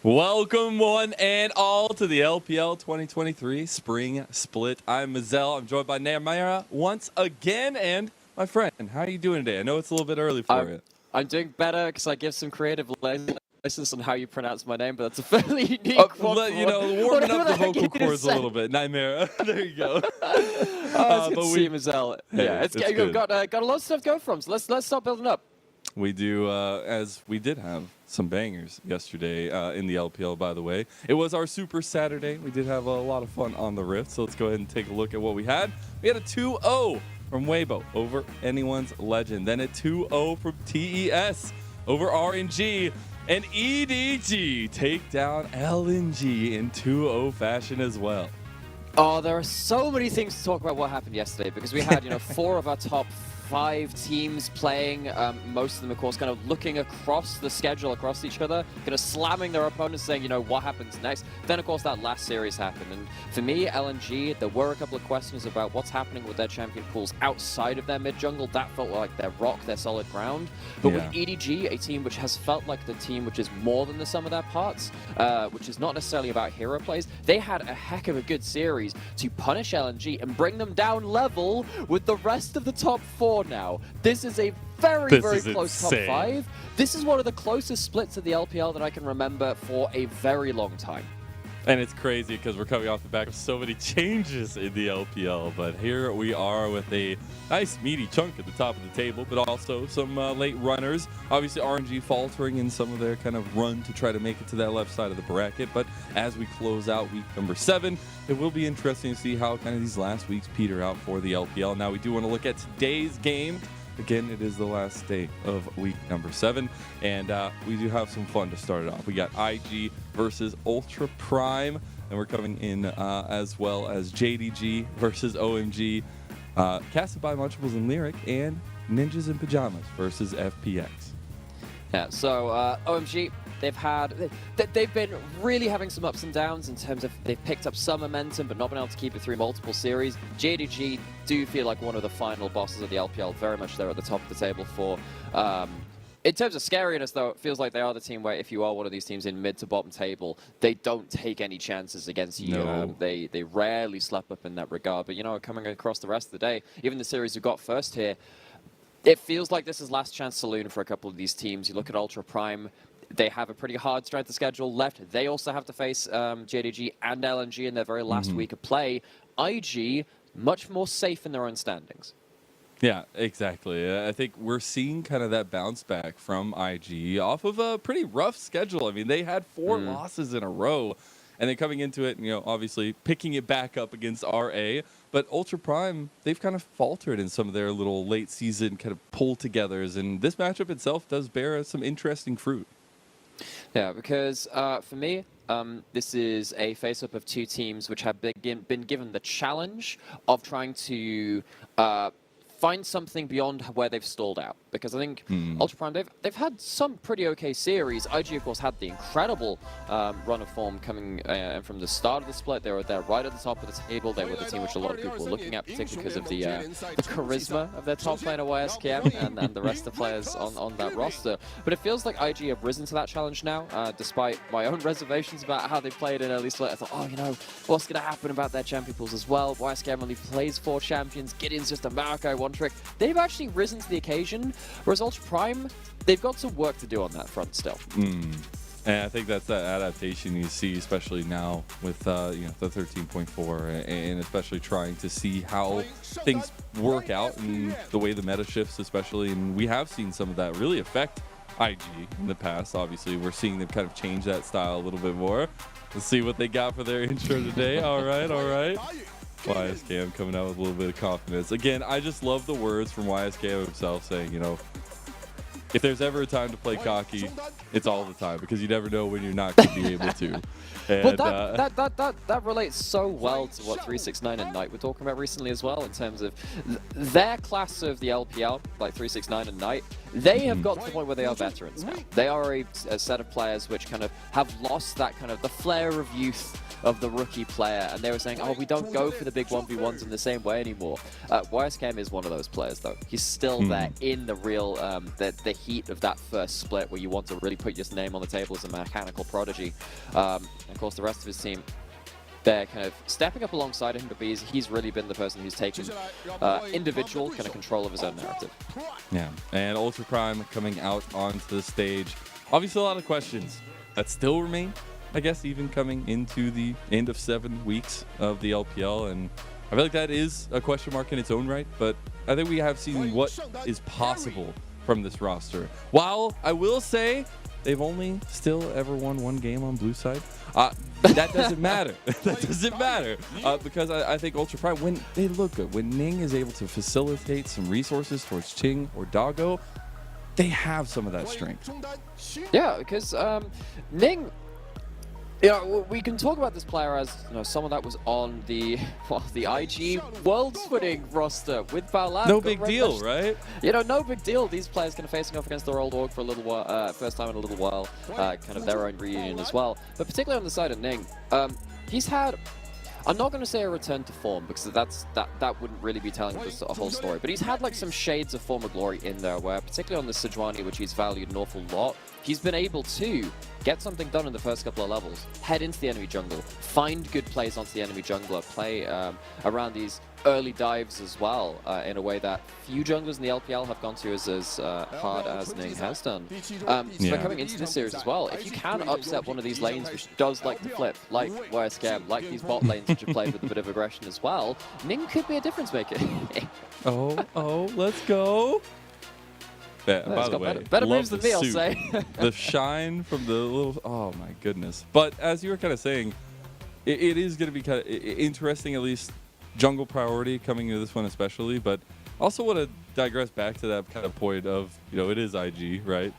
Welcome one and all to the LPL 2023 Spring Split. I'm Mazel. I'm joined by Nair once again, and my friend. How are you doing today? I know it's a little bit early for you. I'm doing better because I give some creative license on how you pronounce my name, but that's a fairly unique one. You know, warming up the vocal cords a little bit. Naimera. There you go. It's good to see you, Mazel. Hey, Yeah, it's we've good. got a lot of stuff to go from, so let's start building up. We do, as we did have some bangers yesterday in the LPL, by the way. It was our Super Saturday. We did have a lot of fun on the Rift, so let's go ahead and take a look at what we had. We had a 2-0 from Weibo over Anyone's Legend. Then a 2-0 from TES over RNG. And EDG take down LNG in 2-0 fashion as well. Oh, there are so many things to talk about what happened yesterday because we had, 4 of our top 5 teams playing, most of them, of course, kind of looking across the schedule, across each other, kind of slamming their opponents, saying, what happens next? Then, of course, that last series happened. And for me, LNG, there were a couple of questions about what's happening with their champion pools outside of their mid-jungle. That felt like their rock, their solid ground. But with EDG, a team which has felt like the team which is more than the sum of their parts, which is not necessarily about hero plays, they had a heck of a good series to punish LNG and bring them down level with the rest of the top 4 now. This is a very close insane. top 5. This is one of the closest splits of the LPL that I can remember for a very long time. And it's crazy because we're coming off the back of so many changes in the LPL, but here we are with a nice meaty chunk at the top of the table, but also some late runners. Obviously RNG faltering in some of their kind of run to try to make it to that left side of the bracket, but as we close out week number 7, it will be interesting to see how kind of these last weeks peter out for the LPL. Now we do want to look at today's game. Again, it is the last day of week number 7, and we do have some fun to start it off. We got IG versus Ultra Prime, and we're coming in as well as JDG versus OMG, Casted by Munchables and Lyric, and Ninjas in Pajamas versus FPX. Yeah, so OMG, they've been really having some ups and downs in terms of they've picked up some momentum but not been able to keep it through multiple series. JDG do feel like one of the final bosses of the LPL, very much there at the top of the table for. In terms of scariness, though, it feels like they are the team where if you are one of these teams in mid to bottom table, they don't take any chances against you. No. They rarely slap up in that regard. But, coming across the rest of the day, even the series we've got first here, it feels like this is last chance saloon for a couple of these teams. You look at Ultra Prime, they have a pretty hard strength of schedule left. They also have to face JDG and LNG in their very last week of play. IG, much more safe in their own standings. Yeah, exactly. I think we're seeing kind of that bounce back from IG off of a pretty rough schedule. I mean, they had 4 losses in a row, and then coming into it, obviously picking it back up against RA. But Ultra Prime, they've kind of faltered in some of their little late season kind of pull-togethers, and this matchup itself does bear some interesting fruit. Yeah, because for me, this is a face-up of 2 teams which have been given the challenge of trying to find something beyond where they've stalled out. Because I think Ultra Prime, they've had some pretty okay series. IG, of course, had the incredible run of form coming from the start of the split. They were there right at the top of the table. They were the team which a lot of people were looking at, particularly because of the charisma of their top laner YSKM and the rest of the players on that roster. But it feels like IG have risen to that challenge now, despite my own reservations about how they played in early split. I thought, what's going to happen about their champion pools as well? YSKM only plays 4 champions. Gideon's just a Marco one trick. They've actually risen to the occasion. Whereas Ultra Prime, they've got some work to do on that front still. And I think that's that adaptation you see, especially now with the 13.4, and especially trying to see how things work out and the way the meta shifts, especially. And we have seen some of that really affect IG in the past. Obviously, we're seeing them kind of change that style a little bit more. Let's see what they got for their intro today. All right. YSKM coming out with a little bit of confidence. Again, I just love the words from YSKM himself saying, if there's ever a time to play cocky, it's all the time, because you never know when you're not going to be able to. And, that relates so well to what 369 and Knight were talking about recently as well, in terms of their class of the LPL, like 369 and Knight. They have got to the point where they are veterans now. They are a set of players which kind of have lost that kind of the flair of youth of the rookie player, and they were saying, we don't go for the big 1v1s in the same way anymore. YSKM is one of those players, though. He's still there in the real, the heat of that first split, where you want to really put your name on the table as a mechanical prodigy. Of course, the rest of his team, they're kind of stepping up alongside him, but he's really been the person who's taken individual kind of control of his own narrative. Yeah, and Ultra Prime coming out onto the stage. Obviously, a lot of questions that still remain, I guess, even coming into the end of 7 weeks of the LPL, and I feel like that is a question mark in its own right, but I think we have seen what is possible from this roster. While I will say they've only still ever won 1 game on blue side, that doesn't matter. That doesn't matter because I think Ultra Prime, when they look good, when Ning is able to facilitate some resources towards Ching or Doggo, they have some of that strength. Yeah, because Ning, we can talk about this player as someone that was on the IG World's Footing roster with Balan. No big deal, right? No big deal. These players kind of facing off against their old org for a little while, first time in a little while, kind of their own reunion as well. But particularly on the side of Ning, he's had, I'm not going to say a return to form because that wouldn't really be telling us a whole story, but he's had like some shades of former glory in there where, particularly on the Sejuani, which he's valued an awful lot, he's been able to get something done in the first couple of levels, head into the enemy jungle, find good plays onto the enemy jungler, play around these early dives as well in a way that few junglers in the LPL have gone to as hard as Ning has done. So coming into this series as well, if you can upset one of these lanes which does like to flip, like YSCam, like these bot lanes which have played with a bit of aggression as well, Ning could be a difference maker. oh, let's go. Yeah, by the way, better moves than me, I'll say. The shine from the little, oh my goodness. But as you were kind of saying, it is going to be kind of interesting, at least jungle priority coming into this one especially, but also want to digress back to that kind of point of, it is IG, right?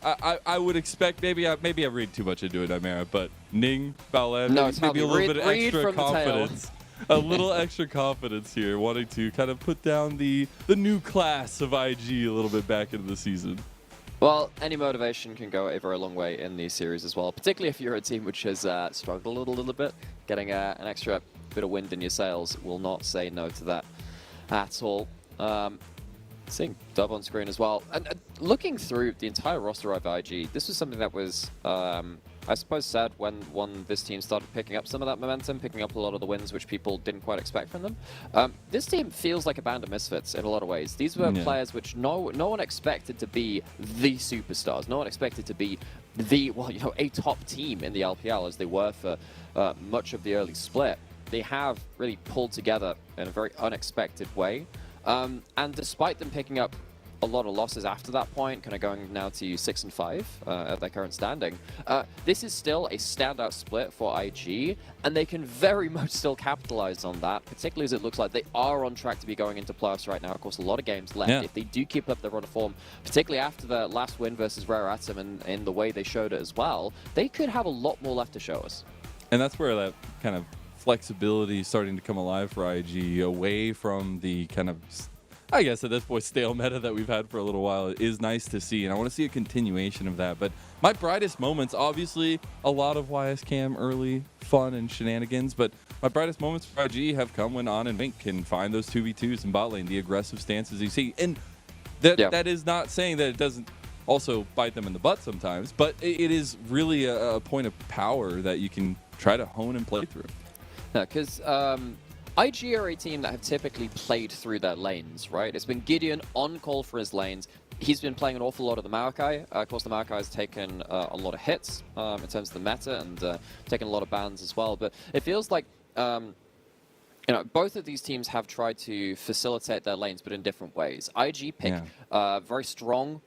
I would expect, maybe I read too much into it, Imera, but Ning, Balan, maybe a little bit of extra confidence. A little extra confidence here, wanting to kind of put down the new class of IG a little bit back into the season. Well, any motivation can go a very long way in these series as well, particularly if you're a team which has struggled a little bit. Getting an extra bit of wind in your sails will not say no to that at all. Seeing Dub on screen as well. And looking through the entire roster of IG, this was something that was, I suppose, sad when this team started picking up some of that momentum, picking up a lot of the wins which people didn't quite expect from them. This team feels like a band of misfits in a lot of ways. These were players which no one expected to be the superstars. No one expected to be a top team in the LPL as they were for much of the early split. They have really pulled together in a very unexpected way. And despite them picking up a lot of losses after that point, kind of going now to 6 and 5 at their current standing, this is still a standout split for IG, and they can very much still capitalize on that, particularly as it looks like they are on track to be going into playoffs right now. Of course, a lot of games left. If they do keep up their run of form, particularly after the last win versus Rare Atom and in the way they showed it as well, they could have a lot more left to show us. And that's where that kind of flexibility is starting to come alive for IG, away from the kind of, I guess at this point, stale meta that we've had for a little while. It is nice to see, and I want to see a continuation of that. But my brightest moments, obviously, a lot of YSCam early fun and shenanigans, but my brightest moments for IG have come when On and Vink can find those 2v2s in bot lane, the aggressive stances you see. And that is not saying that it doesn't also bite them in the butt sometimes, but it is really a point of power that you can try to hone and play through. Yeah, because IG are a team that have typically played through their lanes, right? It's been Gideon on call for his lanes. He's been playing an awful lot of the Maokai. Of course, the Maokai has taken a lot of hits in terms of the meta and taken a lot of bans as well. But it feels like both of these teams have tried to facilitate their lanes, but in different ways. IG pick very strong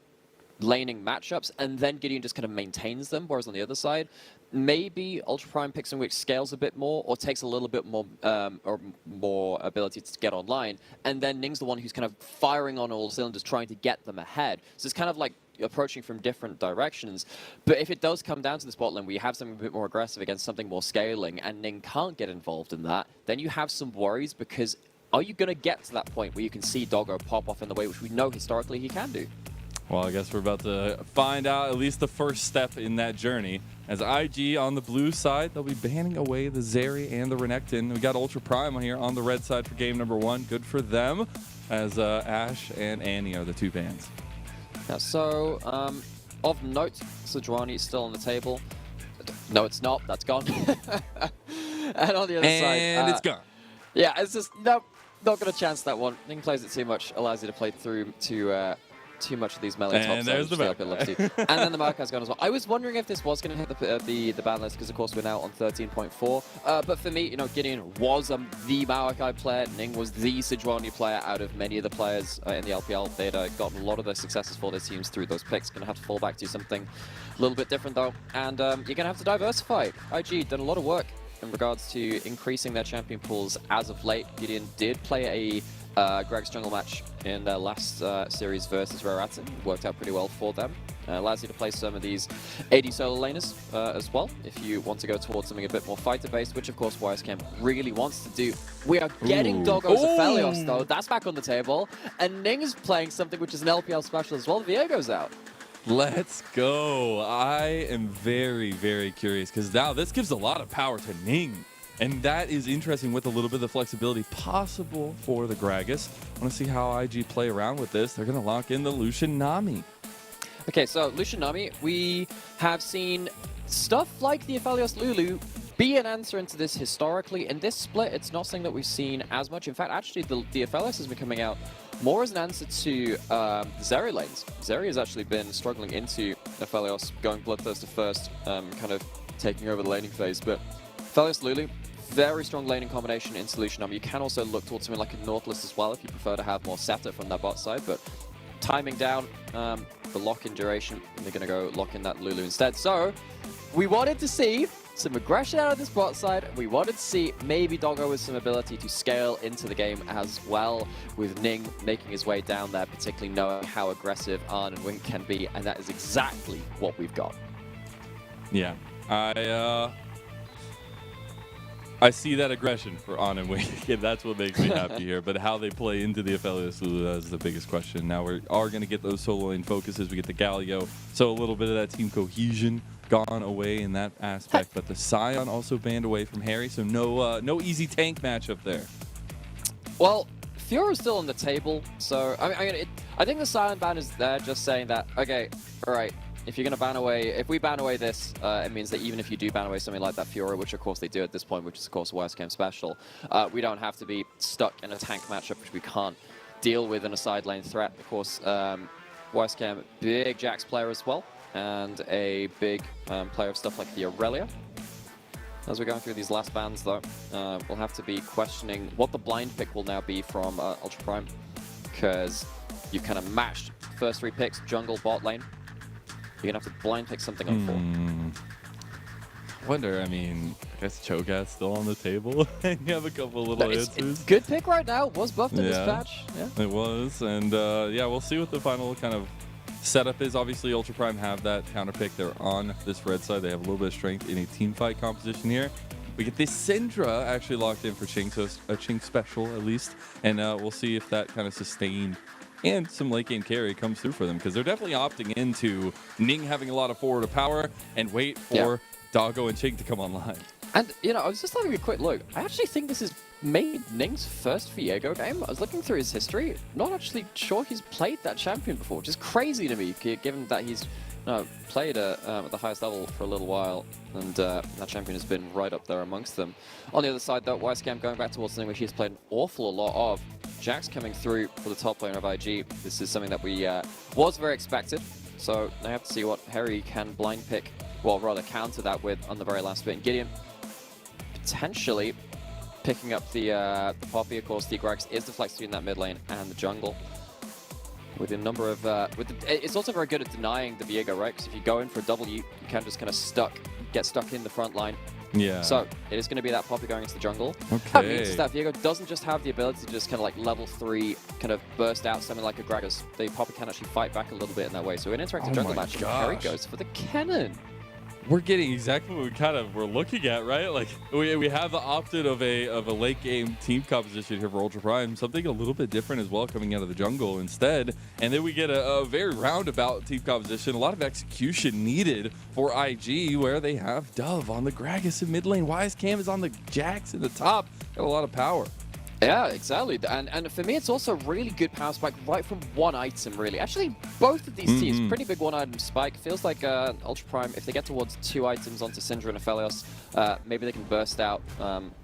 laning matchups, and then Gideon just kind of maintains them, whereas on the other side, maybe Ultra Prime picks in which scales a bit more or takes a little bit more or more ability to get online, and then Ning's the one who's kind of firing on all cylinders, trying to get them ahead. So it's kind of like approaching from different directions. But if it does come down to the spot lane where you have something a bit more aggressive against something more scaling, and Ning can't get involved in that, then you have some worries, because are you going to get to that point where you can see Doggo pop off in the way which we know historically he can do? Well, I guess we're about to find out at least the first step in that journey. As IG on the blue side, they'll be banning away the Zeri and the Renekton. We got Ultra Prime on here on the red side for game number 1. Good for them, as Ash and Annie are the 2 bans. Yeah, so Of note, Sejuani is still on the table. No, it's not. That's gone. And on the other side... And it's gone. Yeah, it's just... Nope, not going to chance that one. Ning plays it too much, allows you to play through too much of these melee top And there's the zones, which the LPL loves to. And then the Mark has gone as well. I was wondering if this was going to hit the ban list, because of course we're now on 13.4. But for me, you know, Gideon was the Maokai player. Ning was the Sejuani player out of many of the players in the LPL. They'd gotten a lot of their successes for their teams through those picks. Going to have to fall back to something a little bit different though. And you're going to have to diversify. IG done a lot of work in regards to increasing their champion pools as of late. Gideon did play a Greg's jungle match in their last series versus Raratin. Worked out pretty well for them. Allows you to play some of these AD solo laners as well, if you want to go towards something a bit more fighter-based, which of course YSCam really wants to do. We are getting Doggo's Aphelios though, that's back on the table, and Ning is playing something which is an LPL special as well. Viego's out. Let's go. I am very, very curious, because now this gives a lot of power to Ning. And that is interesting, with a little bit of the flexibility possible for the Gragas. I want to see how IG play around with this. They're going to lock in the Lucian Nami. Okay, so Lucian Nami, we have seen stuff like the Aphelios Lulu be an answer into this historically. In this split, it's not something that we've seen as much. In fact, actually, the Aphelios has been coming out more as an answer to Zeri lanes. Zeri has actually been struggling into Aphelios, going Bloodthirster first, kind of taking over the laning phase. But Aphelios Lulu, very strong laning combination into Lucian Nami. You can also look towards something like a Nautilus as well if you prefer to have more setup from that bot side. But timing down, the lock-in duration, and they're going to go lock in that Lulu instead. So we wanted to see some aggression out of this bot side. We wanted to see maybe Doggo with some ability to scale into the game as well, with Ning making his way down there, particularly knowing how aggressive Arn and Wink can be, and that is exactly what we've got. Yeah, I see that aggression for On and Wink, and that's what makes me happy here. But how they play into the Aphelios Lulu is the biggest question. Now we are going to get those solo lane focuses. We get the Galio, so a little bit of that team cohesion gone away in that aspect. But the Scion also banned away from Harry, so no easy tank matchup there. Well, Fiora's still on the table, so I think the Scion ban is there just saying that, okay, all right, if you're going to ban away, if we ban away this, it means that even if you do ban away something like that Fiora, which of course they do at this point, which is of course a YSCam special, we don't have to be stuck in a tank matchup, which we can't deal with in a side lane threat. Of course, YSCam, big Jax player as well, and a big player of stuff like the Aurelia. As we're going through these last bans though, we'll have to be questioning what the blind pick will now be from Ultra Prime, because you've kind of matched first 3 picks, jungle, bot lane. You're going to have to blind pick something on 4. I wonder, I mean, I guess Cho'Gath's still on the table. You have a couple little answers. Good pick right now. Was buffed in this patch. Yeah, it was. And yeah, we'll see what the final kind of setup is. Obviously, Ultra Prime have that counter pick. They're on this red side. They have a little bit of strength in a team fight composition here. We get this Syndra actually locked in for Ching, so a Ching special at least. And we'll see if that kind of sustained and some late game carry comes through for them, because they're definitely opting into Ning having a lot of forward power and wait for Doggo and Ching to come online. And, you know, I was just having a quick look. I actually think this is maybe Ning's first Viego game. I was looking through his history. Not actually sure he's played that champion before, which is crazy to me, given that he's played at the highest level for a little while, and that champion has been right up there amongst them. On the other side, though, YSCam going back towards something which he's played an awful lot of. Jax coming through for the top laner of IG. This is something that we was very expected. So I have to see what Harry can blind pick, well, rather counter that with on the very last bit. And Gideon potentially picking up the Poppy. Of course, the Grax is the flex between that mid lane and the jungle. With a number of, it's also very good at denying the Viego, right? Because if you go in for a W, you can just kind of get stuck in the front line. Yeah. So it is going to be that Poppy going into the jungle. Okay. That means that Viego doesn't just have the ability to just kind of like level 3 kind of burst out something like a Gragas. The Poppy can actually fight back a little bit in that way. So an interactive jungle match, and Harry goes for the cannon. We're getting exactly what we kind of were looking at, right? Like we have the opted of a late game team composition here for Ultra Prime, something a little bit different as well coming out of the jungle instead. And then we get a very roundabout team composition, a lot of execution needed for IG, where they have Dove on the Gragas in mid lane. YSCam is on the Jax in the top. Got a lot of power. Yeah, exactly. And for me, it's also a really good power spike right from one item, really. Actually, both of these teams, pretty big one-item spike. Feels like Ultra Prime, if they get towards 2 items onto Syndra and Aphelios, maybe they can burst out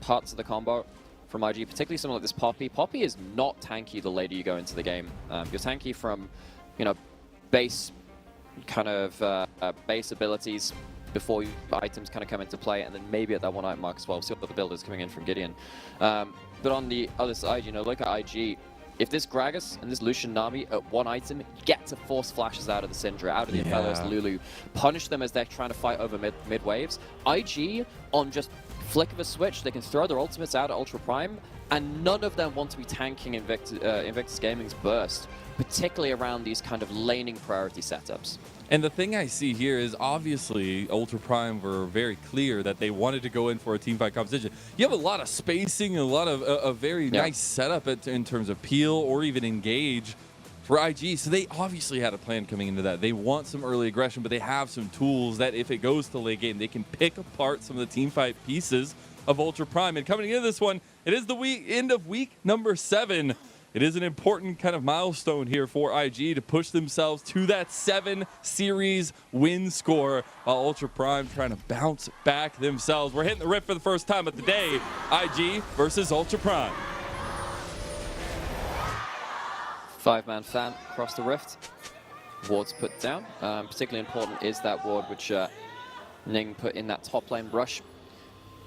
parts of the combo from IG, particularly something like this Poppy. Poppy is not tanky the later you go into the game. You're tanky from, you know, base kind of base abilities before items kind of come into play, and then maybe at that one item mark as well. We'll see what the build is coming in from Gideon. But on the other side, you know, look at IG. If this Gragas and this Lucian Nami at one item get to force flashes out of the Syndra, out of the Aphelios, Lulu, punish them as they're trying to fight over mid waves, IG, on just flick of a switch, they can throw their ultimates out at Ultra Prime, and none of them want to be tanking Invictus Gaming's burst, particularly around these kind of laning priority setups. And the thing I see here is obviously Ultra Prime were very clear that they wanted to go in for a teamfight competition. You have a lot of spacing and a lot of a very nice setup in terms of peel or even engage for IG. So they obviously had a plan coming into that. They want some early aggression, but they have some tools that if it goes to late game, they can pick apart some of the teamfight pieces of Ultra Prime. And coming into this one, it is the end of week number 7. It is an important kind of milestone here for IG to push themselves to that 7 series win score, while Ultra Prime trying to bounce back themselves. We're hitting the rift for the first time of the day. IG versus Ultra Prime. 5-man fan across the rift. Wards put down. Particularly important is that ward which Ning put in that top lane brush.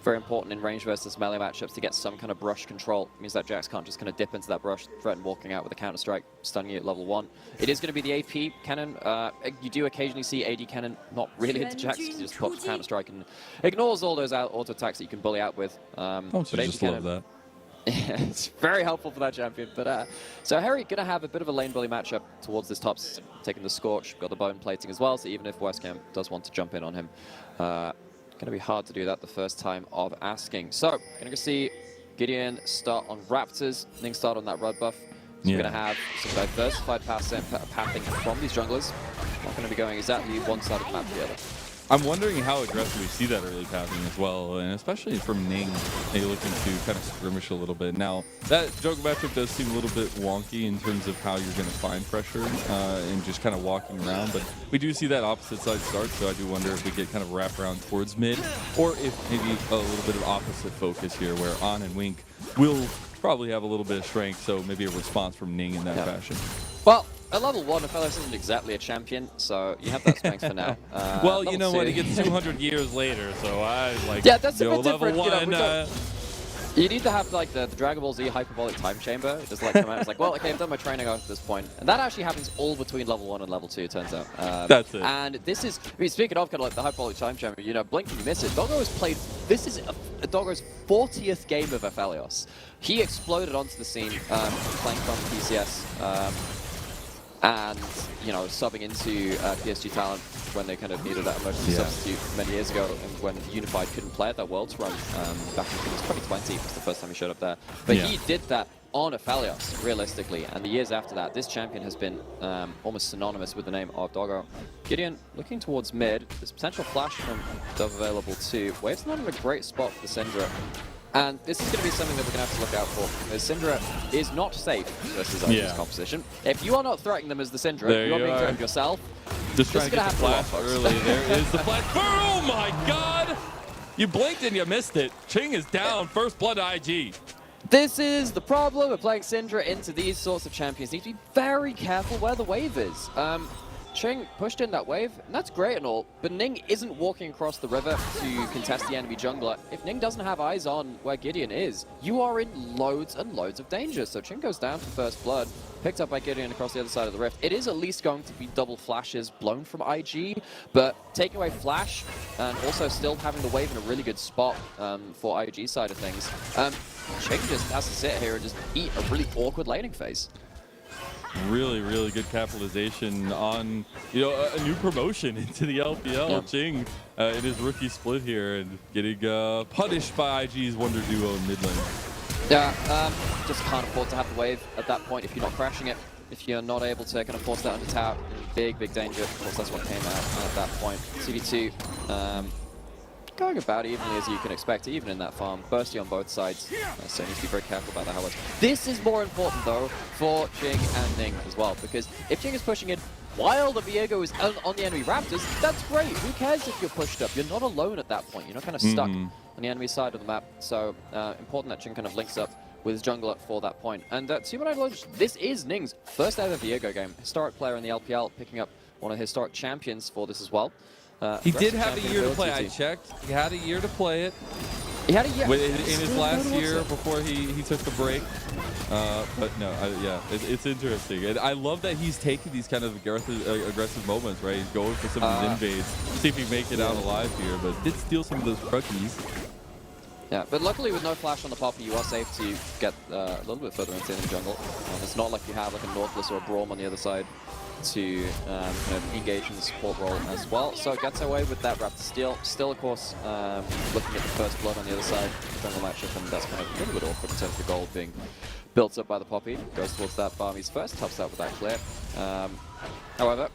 Very important in range versus melee matchups to get some kind of brush control. It means that Jax can't just kind of dip into that brush, threaten walking out with a counter-strike, stunning you at level 1. It is going to be the AP cannon. You do occasionally see AD cannon not really into Jax because he just pops counter-strike and ignores all those auto-attacks that you can bully out with. Don't you just love that? Yeah, it's very helpful for that champion. But so Harry going to have a bit of a lane bully matchup towards this top, taking the Scorch, got the bone plating as well, so even if Westcam does want to jump in on him, going to be hard to do that the first time of asking. So, going to see Gideon start on Raptors, Ning start on that Rud buff. So we're going to have some diversified pathing from these junglers. Not going to be going exactly one side of the map to the other. I'm wondering how aggressive we see that early pathing as well, and especially from Ning, looking to kind of skirmish a little bit. Now, that jungle matchup does seem a little bit wonky in terms of how you're going to find pressure and just kind of walking around, but we do see that opposite side start, so I do wonder if we get kind of wrap around towards mid, or if maybe a little bit of opposite focus here, where On and Wink will probably have a little bit of strength, so maybe a response from Ning in that fashion. Well, at level 1, Aphelios isn't exactly a champion, so you have that strength for now. Well, you know what? He gets 200 years later, so I like. Yeah, that's a bit level different. 1. You need to have like the Dragon Ball Z hyperbolic time chamber. Just like come out. It's like, well, okay, I've done my training up to this point, and that actually happens all between level 1 and level 2. It turns out. That's it. And this is, I mean, speaking of kind of like the hyperbolic time chamber, you know, blink and you miss it. Doggo has played. This is Doggo's 40th game of Aphelios. He exploded onto the scene playing from PCS. And, you know, subbing into PSG Talent when they kind of needed that emergency substitute many years ago, and when Unified couldn't play at that Worlds run back in 2020 was the first time he showed up there. But he did that on Aphelios, realistically, and the years after that, this champion has been almost synonymous with the name of Doggo. Gideon looking towards mid. There's potential flash from Dove available too. Wave's not in a great spot for the Syndra. And this is going to be something that we're going to have to look out for, because Syndra is not safe versus IG's composition. If you are not threatening them as the Syndra, you are being threatened yourself. Just trying to get the flash early. There is the flash. Oh my god! You blinked and you missed it. Ching is down. First blood to IG. This is the problem with playing Syndra into these sorts of champions. You need to be very careful where the wave is. Ching pushed in that wave, and that's great and all, but Ning isn't walking across the river to contest the enemy jungler. If Ning doesn't have eyes on where Gideon is, you are in loads and loads of danger. So Ching goes down for first blood, picked up by Gideon across the other side of the rift. It is at least going to be double flashes blown from IG, but taking away flash and also still having the wave in a really good spot for IG side of things. Ching just has to sit here and just eat a really awkward laning phase. Really, really good capitalization on, you know, a new promotion into the LPL. Ching in his rookie split here and getting punished by IG's Wonder Duo in mid lane. Yeah, just can't afford to have the wave at that point if you're not crashing it. If you're not able to kind of force that under tower, in big, big danger. Of course, that's what came out at that point. CV2 going going about evenly as you can expect, even in that farm. Bursty on both sides, so needs to be very careful about the Howlers. This is more important, though, for Jing and Ning as well, because if Jing is pushing in while the Viego is on the enemy Raptors, that's great. Who cares if you're pushed up? You're not alone at that point. You're not kind of stuck on the enemy side of the map. So important that Jing kind of links up with his jungler for that point. And to my knowledge, this is Ning's first ever Viego game. Historic player in the LPL, picking up one of the historic champions for this as well. He did have a year to play. I checked. He had a year to play it. He had a year. In his last year before he took the break. But no, yeah, it's interesting. And I love that he's taking these kind of aggressive moments, right? He's going for some of these invades, see if he make it out alive here, but did steal some of those crutchies. Yeah, but luckily with no flash on the Poppy, you are safe to get a little bit further into the jungle. It's not like you have like a Nautilus or a Braum on the other side to kind of engage in the support role as well. So it gets away with that Raptor steal. Still, of course, looking at the first blood on the other side, jungle matchup, and that's kind of a little bit awkward in terms of the gold being built up by the Poppy. Goes towards that Barmies first, tops out with that clear. However,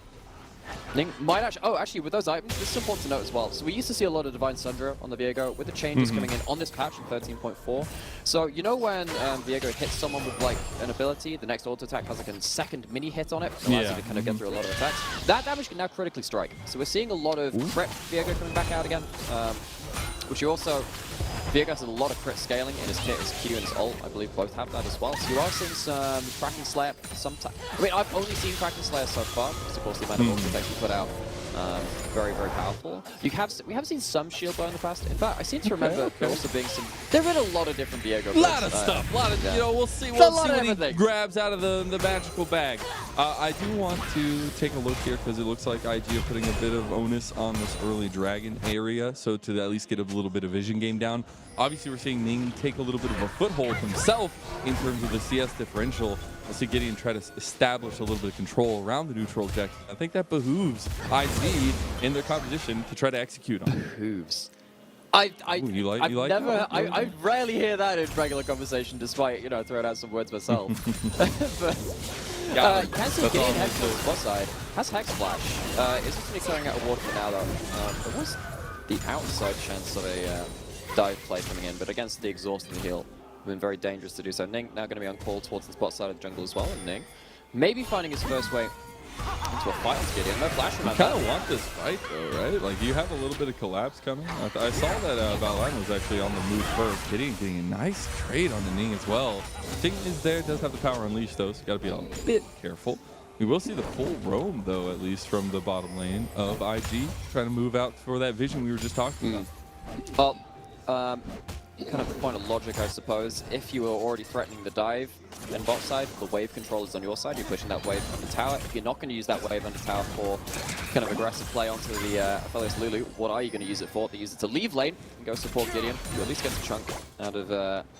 Ning might actually, with those items, this is important to note as well. So we used to see a lot of Divine Sundra on the Viego, with the changes coming in on this patch in 13.4. So you know when Viego hits someone with like an ability, the next auto attack has like a second mini hit on it, allows you to kind of get through a lot of attacks. That damage can now critically strike. So we're seeing a lot of crit Viego coming back out again, which you also... Viego has a lot of crit scaling in his kit, his Q and his ult. I believe both have that as well. So you are seeing some Kraken Slayer sometimes. I mean, I've only seen Kraken Slayer so far, because of course the amount of ult effects you put out, very, very powerful. We have seen some shield bow in the past. In fact, I seem to remember there also being some... There have been a lot of different Viego. A lot of stuff. A lot of, you know, we'll see what he grabs out of the magical bag. I do want to take a look here, because it looks like IG are putting a bit of onus on this early dragon area, so to at least get a little bit of vision game down. Obviously, we're seeing Ning take a little bit of a foothold himself in terms of the CS differential. We'll see Gideon try to establish a little bit of control around the neutral objective. I think that behooves IG in their competition to try to execute on. Behooves. I rarely hear that in regular conversation, despite, you know, throwing out some words myself. But you can see Gideon head to the spot side. Has Hex Flash. Is just going to be clearing out a ward for now, though. There was the outside chance of a dive play coming in, but against the exhaust and the heal, been very dangerous to do so. Ning now going to be on call towards the spot side of the jungle as well, and Ning maybe finding his first way into a fight on Gideon. No flash from that. You kind of want this fight, though, right? Like, you have a little bit of collapse coming. I saw that Balan was actually on the move first. Gideon getting a nice trade on the Ning as well. Ting is there, does have the power unleashed, though, so got to be a bit careful. We will see the full roam, though, at least from the bottom lane of IG, trying to move out for that vision we were just talking about. Well, kind of point of logic, I suppose. If you were already threatening the dive in bot side, the wave control is on your side. You're pushing that wave under tower. If you're not going to use that wave under tower for kind of aggressive play onto the FPX Lulu, what are you going to use it for? They use it to leave lane and go support Gideon. You at least get a chunk out of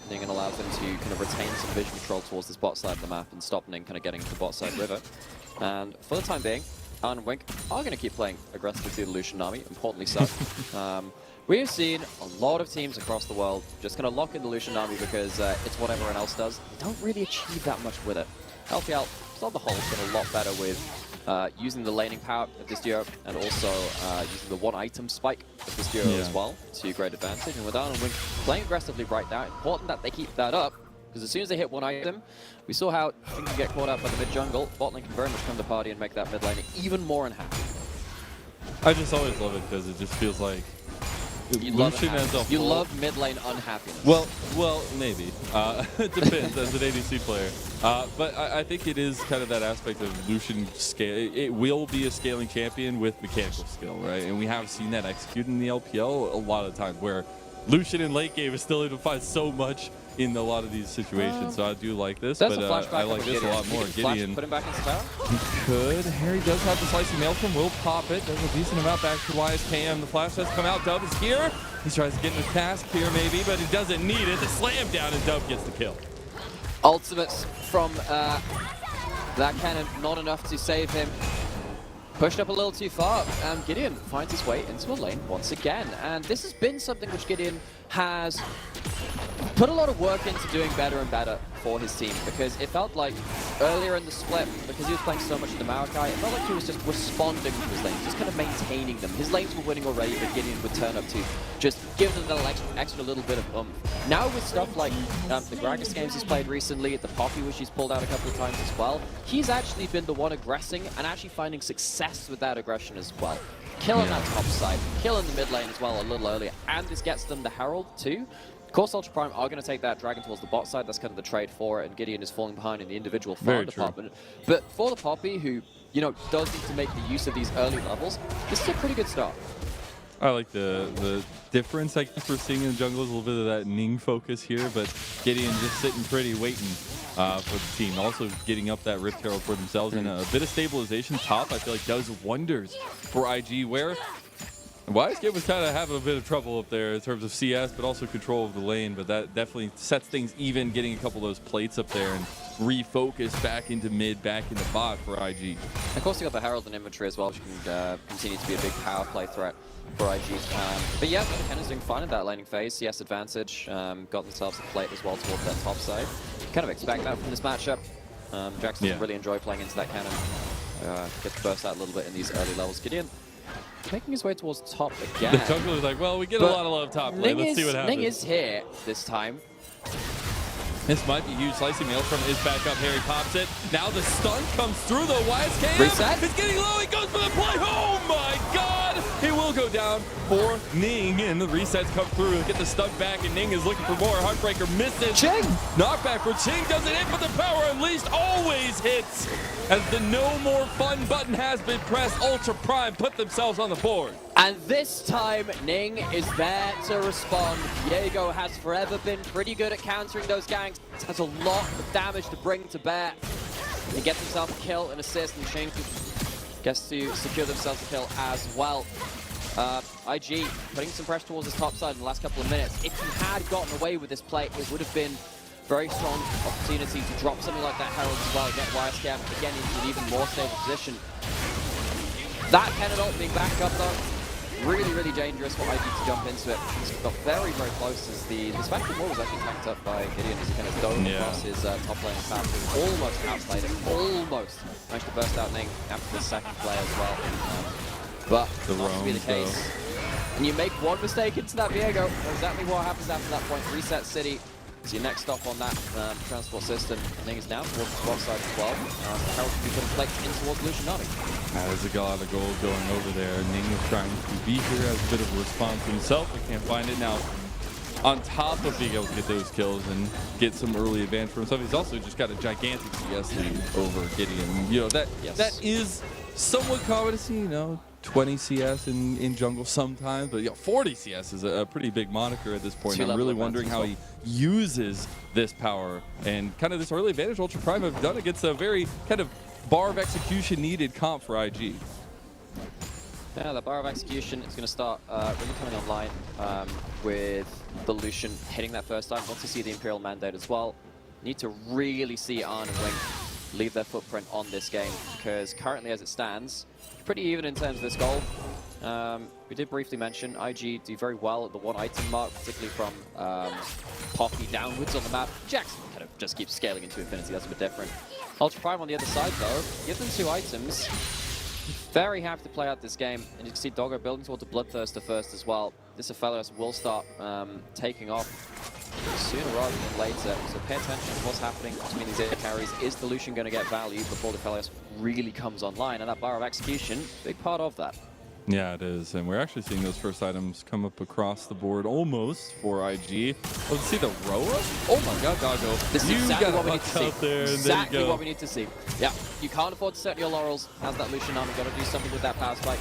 Ning and allows them to kind of retain some vision control towards this bot side of the map and stop Ning kind of getting into the bot side river. And for the time being, Arn and Wink are going to keep playing aggressively through the Lucian army, importantly so. We have seen a lot of teams across the world just kind of lock in the Lucian army because it's what everyone else does. They don't really achieve that much with it. LPL, on the whole, has been a lot better with using the laning power of this duo and also using the one item spike of this duo as well to great advantage. And with Arn and Wink playing aggressively right now, important that they keep that up, because as soon as they hit one item, we saw how things can get caught out by the mid jungle. Bot lane can very much come to party and make that mid lane even more unhappy. I just always love it because it just feels like Lucian as a whole. You love mid lane unhappiness. Well, maybe. It depends as an ADC player. But I think it is kind of that aspect of Lucian scale. It will be a scaling champion with mechanical skill, right? And we have seen that executed in the LPL a lot of times where Lucian in late game is still able to find so much in a lot of these situations. So I do like this, but I like this a lot more. Gideon, put him back into tower? He could. Harry does have the slicing maelstrom, will pop it. There's a decent amount back to YSKM. The flash has come out. Dub is here. He tries to get in the task here maybe, but he doesn't need it. The slam down and Dub gets the kill. Ultimates from that cannon, not enough to save him. Pushed up a little too far, and Gideon finds his way into a lane once again. And this has been something which Gideon has put a lot of work into doing better and better for his team, because it felt like earlier in the split, because he was playing so much in the Maokai, it felt like he was just responding to his lanes, just kind of maintaining them. His lanes were winning already, but Gideon would turn up to just give them an extra little bit of oomph. Now with stuff like the Gragas games he's played recently, the Poppy, which he's pulled out a couple of times as well, he's actually been the one aggressing and actually finding success with that aggression as well. Killing that top side, killing the mid lane as well a little earlier, and this gets them the Herald too. Of course, Ultra Prime are going to take that Dragon towards the bot side. That's kind of the trade for it, and Gideon is falling behind in the individual farm department. But for the Poppy, who, you know, does need to make the use of these early levels, this is a pretty good start. I like the difference I guess we're seeing in the jungle is a little bit of that Ning focus here, but Gideon just sitting pretty, waiting for the team. Also getting up that Rift Herald for themselves, and a bit of stabilization top, I feel like does wonders for IG, where WiseKid was kind of having a bit of trouble up there in terms of CS, but also control of the lane, but that definitely sets things even, getting a couple of those plates up there and refocus back into mid, back into bot for IG. Of course, you got the Herald and inventory as well, which can continue to be a big power play threat for IG. But yeah, Kenna's doing fine in that laning phase. CS advantage, got themselves a plate as well towards that top side. You kind of expect that from this matchup. Jax doesn't really enjoy playing into that cannon. Gets to burst out a little bit in these early levels. Gideon making his way towards top again. The jungler's like, well, we get a lot of love top lane. Let's see what happens. Ning is here this time. This might be huge. Slicing Maelstrom is back up. Harry pops it. Now the stun comes through. The YSKM Reset. It's getting low. He goes for the play. Oh my God! He will go down for Ning, and the resets come through. Get the stun back, and Ning is looking for more. Heartbreaker misses. Ching! Knockback for Ching doesn't hit, but the power unleashed always hits. As the no more fun button has been pressed, Ultra Prime put themselves on the board. And this time, Ning is there to respond. Diego has forever been pretty good at countering those ganks. Has a lot of damage to bring to bear. He gets himself a kill, an assist, and Ching gets to secure themselves a kill as well. IG putting some pressure towards his top side in the last couple of minutes. If he had gotten away with this play, it would have been very strong opportunity to drop something like that Herald as well, get YSKM again into an even more stable position. That cannon ult being back up though, really, really dangerous for IG to jump into it. He's got very, very close as the Spectrum wall was actually tanked up by Gideon as he kind of dove across his top lane path and almost outplayed it, almost managed to burst out Ning after the second play as well. But not to be the case. And you make one mistake into that Viego, exactly what happens after that point. Reset City is your next stop on that transport system. Ning is down towards the bot side as well. Herald can be putting plates in towards Lucian Army. There's a lot of gold going over there. Ning is trying to be here, has a bit of a response himself, but can't find it now. On top of being able to get those kills and get some early advantage for himself, he's also just got a gigantic CS lead over Gideon. You know, that is somewhat common to see, you know, 20 CS in jungle sometimes, but 40 CS is a pretty big moniker at this point. I'm really wondering how he uses this power and kind of this early advantage Ultra Prime have done against a very kind of bar of execution needed comp for IG. Yeah, the bar of execution is going to start really coming online with the Lucian hitting that first time. Once you see the Imperial Mandate as well, need to really see Arn and Wing leave their footprint on this game, because currently as it stands, pretty even in terms of this goal. We did briefly mention IG do very well at the one item mark, particularly from Poppy downwards on the map. Jackson kind of just keeps scaling into infinity, that's a bit different. Ultra Prime on the other side though, give them 2 items. Very happy to play out this game, and you can see Doggo building towards the Bloodthirster first as well. This Aphelios will start taking off sooner rather than later, so pay attention to what's happening between these air carries. Is the Lucian going to get value before the Aphelios really comes online? And that bar of execution, big part of that. Yeah, it is, and we're actually seeing those first items come up across the board almost for IG. Let's see the Roa. Oh my God, Doggo! This is exactly what we need to see. There, exactly what we need to see. Yeah, you can't afford to set your laurels. How's that Lucian army? Got to do something with that power spike.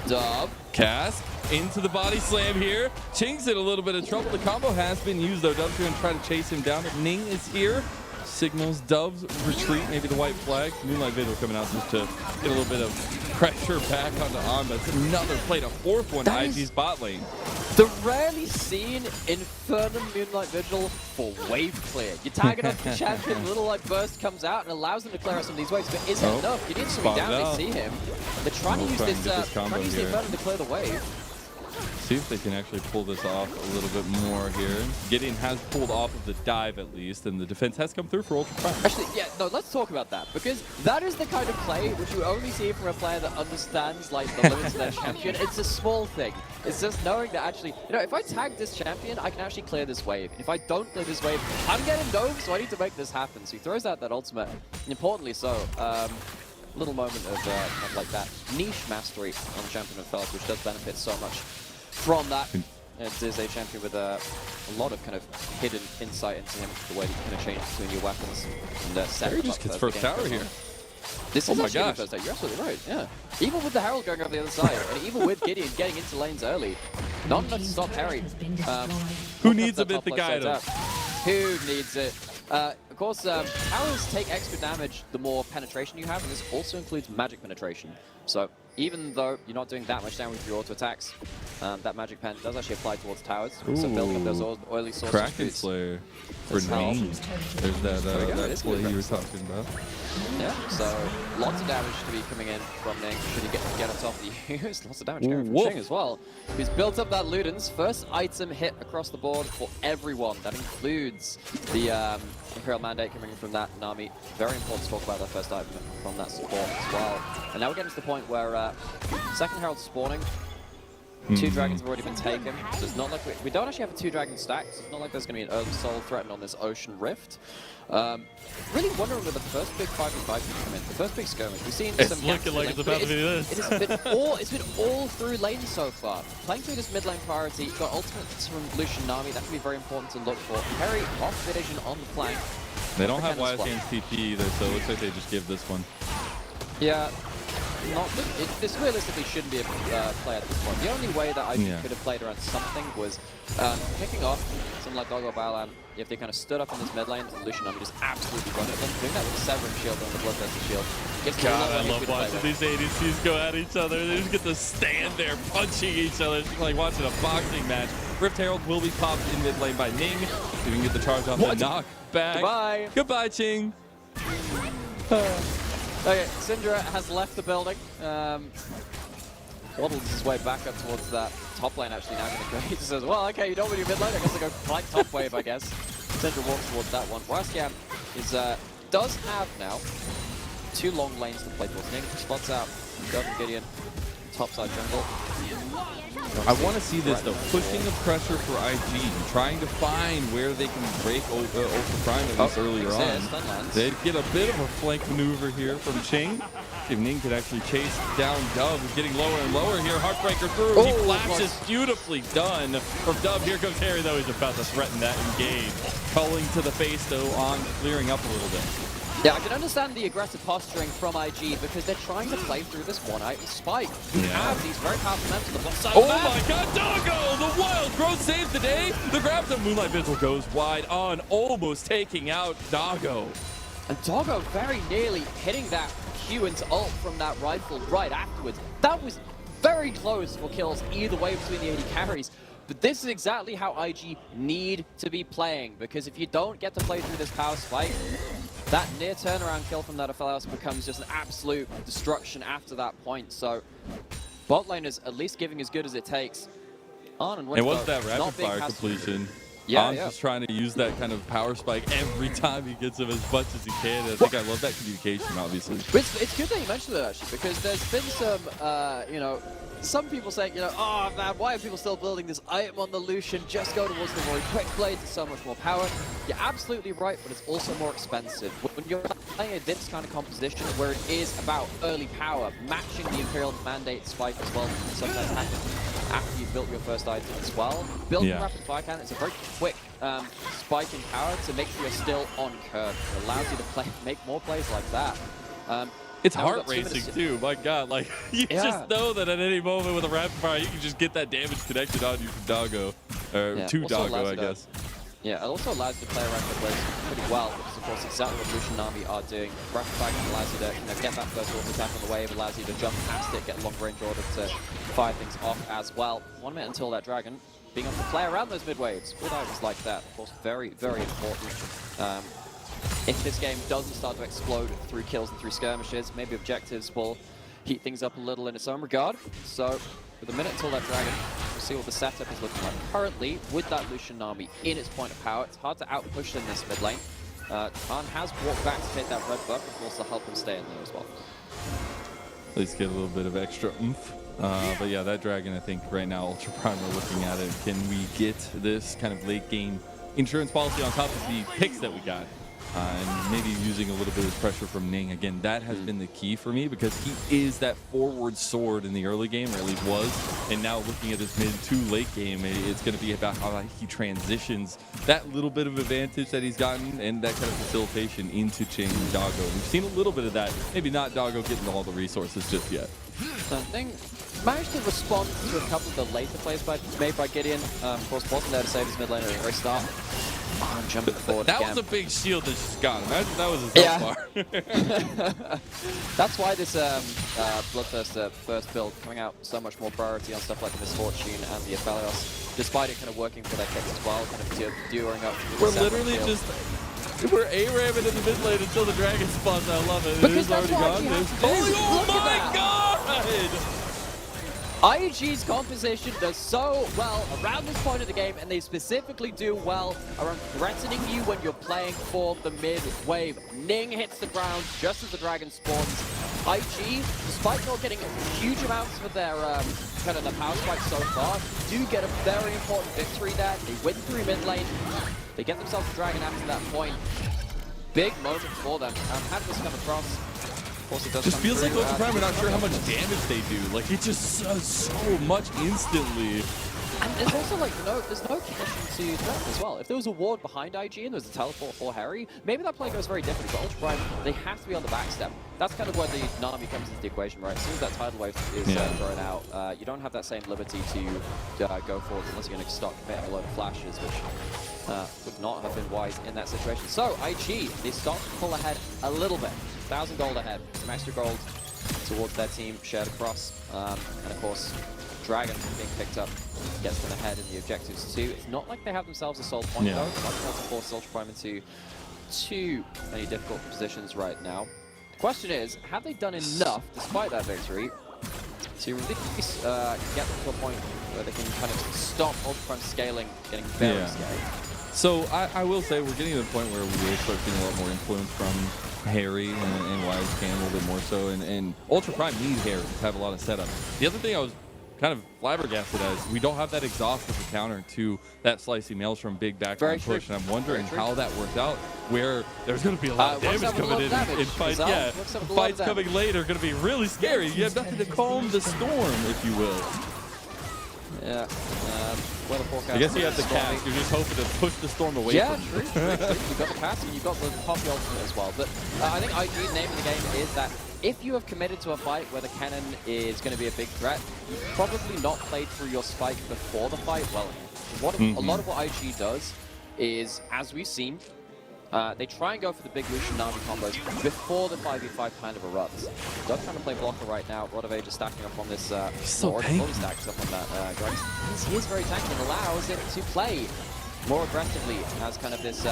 Dub. Cast into the body slam here. Ching's in a little bit of trouble. The combo has been used though. Dub's going to try to chase him down. Ning is here. Signals Dub's retreat, maybe the white flag. Moonlight Vigil coming out just to get a little bit of pressure back onto Arm. That's another play, a fourth one, IG's bot lane. The rarely seen Infernum Moonlight Vigil for wave clear. You tag it up the champion, little like burst comes out and allows them to clear out some of these waves, but isn't enough. You need somebody down, they see him. They're trying to use this Infernum to clear the wave. See if they can actually pull this off a little bit more here. Gideon has pulled off of the dive at least, and the defense has come through for Ultra Prime. Actually, yeah, no, let's talk about that, because that is the kind of play which you only see from a player that understands like the limits of their champion. It's a small thing. It's just knowing that actually, you know, if I tag this champion, I can actually clear this wave. And if I don't clear this wave, I'm getting domed, so I need to make this happen. So he throws out that ultimate, and importantly so, little moment of kind of like that niche mastery on the champion of Felix, which does benefit so much from that. It is a champion with a lot of kind of hidden insight into him, the way he kind of changes between your weapons and set He just gets first tower here. This Oh is my actually the gosh. first tower. You're absolutely right. Yeah, even with the Herald going over the other side, and even with Gideon getting into lanes early, not enough to stop Harry. Who needs a mythic item? Who needs it? Of course, towers take extra damage the more penetration you have, and this also includes magic penetration. So even though you're not doing that much damage with your auto attacks, that magic pen does actually apply towards towers. So building up those oily sources. Kraken Slayer for Ning. There's that play you were talking about. Yeah, so lots of damage to be coming in from Ning. Should he get on top of the use? Lots of damage coming from Ching as well. He's built up that Ludens. First item hit across the board for everyone. That includes the Imperial Mandate coming in from that Nami. Very important to talk about that first item from that support as well. And now we're getting to the point where second Herald spawning. 2 dragons have already been taken, so it's not like we don't actually have a 2 dragon stack, so it's not like there's going to be an early soul threatened on this ocean rift. Really wondering where the first big 5v5 can come in, the first big skirmish. We've seen It's some looking like it's about to be this. It's been all through lane so far. Playing through this mid lane priority, you've got ultimates from Lucian Nami, that can be very important to look for. Harry off vision on the flank. They don't have YSK's TP either, so it looks like they just give this one. Yeah. This realistically shouldn't be a play at this point. The only way that I could have played around something was picking off something like Doggo Baolan. If they kind of stood up in this mid lane, and Lucian Nami just absolutely run at them. Doing that with the Severing Shield and the Bloodthirster Shield. God, I love watching these ADCs go at each other. They just get to stand there punching each other. It's like watching a boxing match. Rift Herald will be popped in mid lane by Ning. So we can get the charge off the knock back. Goodbye. Goodbye, Ching. Okay, Syndra has left the building. Waddles his way back up towards that top lane actually now. He just says, well, okay, you don't want to do mid lane, I guess I'll go flank top wave, I guess. Syndra walks towards that one. Rascam is, does have now 2 long lanes to play towards. Ning spots out Dove and Gideon, topside jungle. I want to see this though, pushing the pressure for IG, trying to find where they can break Ultra Prime at least earlier on. They get a bit of a flank maneuver here from Ching. If Ning could actually chase down Dove, who's getting lower and lower here. Heartbreaker through, he flashes, beautifully done from Dove. Here comes Harry though, he's about to threaten that engage. Culling to the face though on clearing up a little bit. Yeah, I can understand the aggressive posturing from IG because they're trying to play through this one-item spike. You have these very powerful members on the block side. Oh my god, Doggo! The wild growth saves the day. The grab to Moonlight Vigil goes wide on, almost taking out Doggo. And Doggo very nearly hitting that Q into ult from that rifle right afterwards. That was very close for kills either way between the AD carries. But this is exactly how IG need to be playing, because if you don't get to play through this power spike, that near turnaround kill from that FPX becomes just an absolute destruction after that point. So bot lane is at least giving as good as it takes. And what's that rapid fire completion? Yeah, just trying to use that kind of power spike every time he gets him as much as he can. I think I love that communication, obviously. But it's good that you mentioned that, actually, because there's been some, you know, some people saying, you know, oh man, why are people still building this item on the Lucian? Just go towards the Void Quick Blades, it's so much more power. You're absolutely right, but it's also more expensive. When you're playing this kind of composition where it is about early power, matching the Imperial Mandate spike as well, sometimes happens after you've built your first item as well. Building rapid fire cannon, it's a very quick spike in power to make sure you're still on curve. It allows you to make more plays like that. It's heart racing too, my god, like you just know that at any moment with a rapid fire you can just get that damage connected on you from Doggo, or to Doggo, I guess. Yeah, it also allows you to play around the place pretty well, because of course exactly what Lucian Nami are doing. Rapid fire allows you to get that first order attack on the wave, allows you to jump past it, get a long range order to fire things off as well. 1 minute until that dragon, being able to play around those mid waves with items like that, of course, very, very important. If this game doesn't start to explode through kills and through skirmishes, maybe objectives will heat things up a little in its own regard. So, with a minute until that dragon, we'll see what the setup is looking like. Currently, with that Lucian Nami in its point of power, it's hard to outpush in this mid lane. Khan has walked back to take that red buff, but also help him stay in there as well. At least get a little bit of extra oomph. But yeah, that dragon, I think right now, Ultra Prime, we're looking at it. Can we get this kind of late game insurance policy on top of the picks that we got? And maybe using a little bit of pressure from Ning. Again, that has been the key for me because he is that forward sword in the early game, or at least was. And now looking at this mid to late game, it's going to be about how he transitions that little bit of advantage that he's gotten and that kind of facilitation into chaining Doggo. We've seen a little bit of that. Maybe not Doggo getting all the resources just yet. Ning managed to respond to a couple of the later plays made by Gideon. Of course, wasn't there to save his mid lane at the very start. Oh, I'm jumping forward that again. Was a big shield that she's got. Imagine that was his health bar. That's why this Bloodthirster first build coming out so much more priority on stuff like the Misfortune and the Aphelios, despite it kind of working for their kicks as well, kind of during up. We're literally just... We're A-ramming in the mid lane until the dragon spawns. I love it. Because it is already gone. Oh my god! IEG's composition does so well around this point of the game, and they specifically do well around threatening you when you're playing for the mid wave. Ning hits the ground just as the dragon spawns. IG, despite not getting huge amounts for their kind of the power spike so far, do get a very important victory there. They win through mid lane. They get themselves a dragon after that point. Big moment for them. How did this come across? It just feels like Ultra Prime, we're not sure how much damage they do. Like, it just does so much instantly. And there's also, like, there's no connection to threat as well. If there was a ward behind IG and there was a teleport for Harry, maybe that play goes very different. But Ultra Prime, they have to be on the backstep. That's kind of where the Nami comes into the equation, right? As soon as that tidal wave is thrown out, you don't have that same liberty to go forward unless you're going to start committing a load of flashes, which would not have been wise in that situation. So, IG, they start to pull ahead a little bit. 1,000 gold ahead, some extra gold towards their team, shared across, and of course, Dragon being picked up gets them ahead in the objectives too. It's not like they have themselves a sole point though. Not going to force Ultra Prime into too many difficult positions right now. The question is, have they done enough, despite that victory, to really get them to a point where they can kind of stop Ultra Prime scaling, getting very scary? So I will say we're getting to the point where we will start seeing a lot more influence from Harry and Wise Cam a little bit more so, and Ultra Prime need Harry to have a lot of setup. The other thing I was kind of flabbergasted as we don't have that exhaust as a counter to that slicing Maelstrom big backline push, and I'm wondering how that worked out, where there's going to be a lot of damage coming in fights. Yeah, fights coming late are going to be really scary. You have nothing to calm the storm, if you will. Yeah. I guess you have the cast. You're just hoping to push the storm away from you. True. You've got the cast and you've got the Poppy ultimate as well. But I think IG's name of the game is that if you have committed to a fight where the cannon is going to be a big threat, you've probably not played through your spike before the fight well enough. A lot of what IG does is, as we've seen, they try and go for the big Lucian Nami combos before the 5v5 kind of erupts. Doug trying to play blocker right now. Rod of Age is stacking up on this. So fully stacks up on that Dragon. He is very tanky and allows it to play more aggressively as kind of this.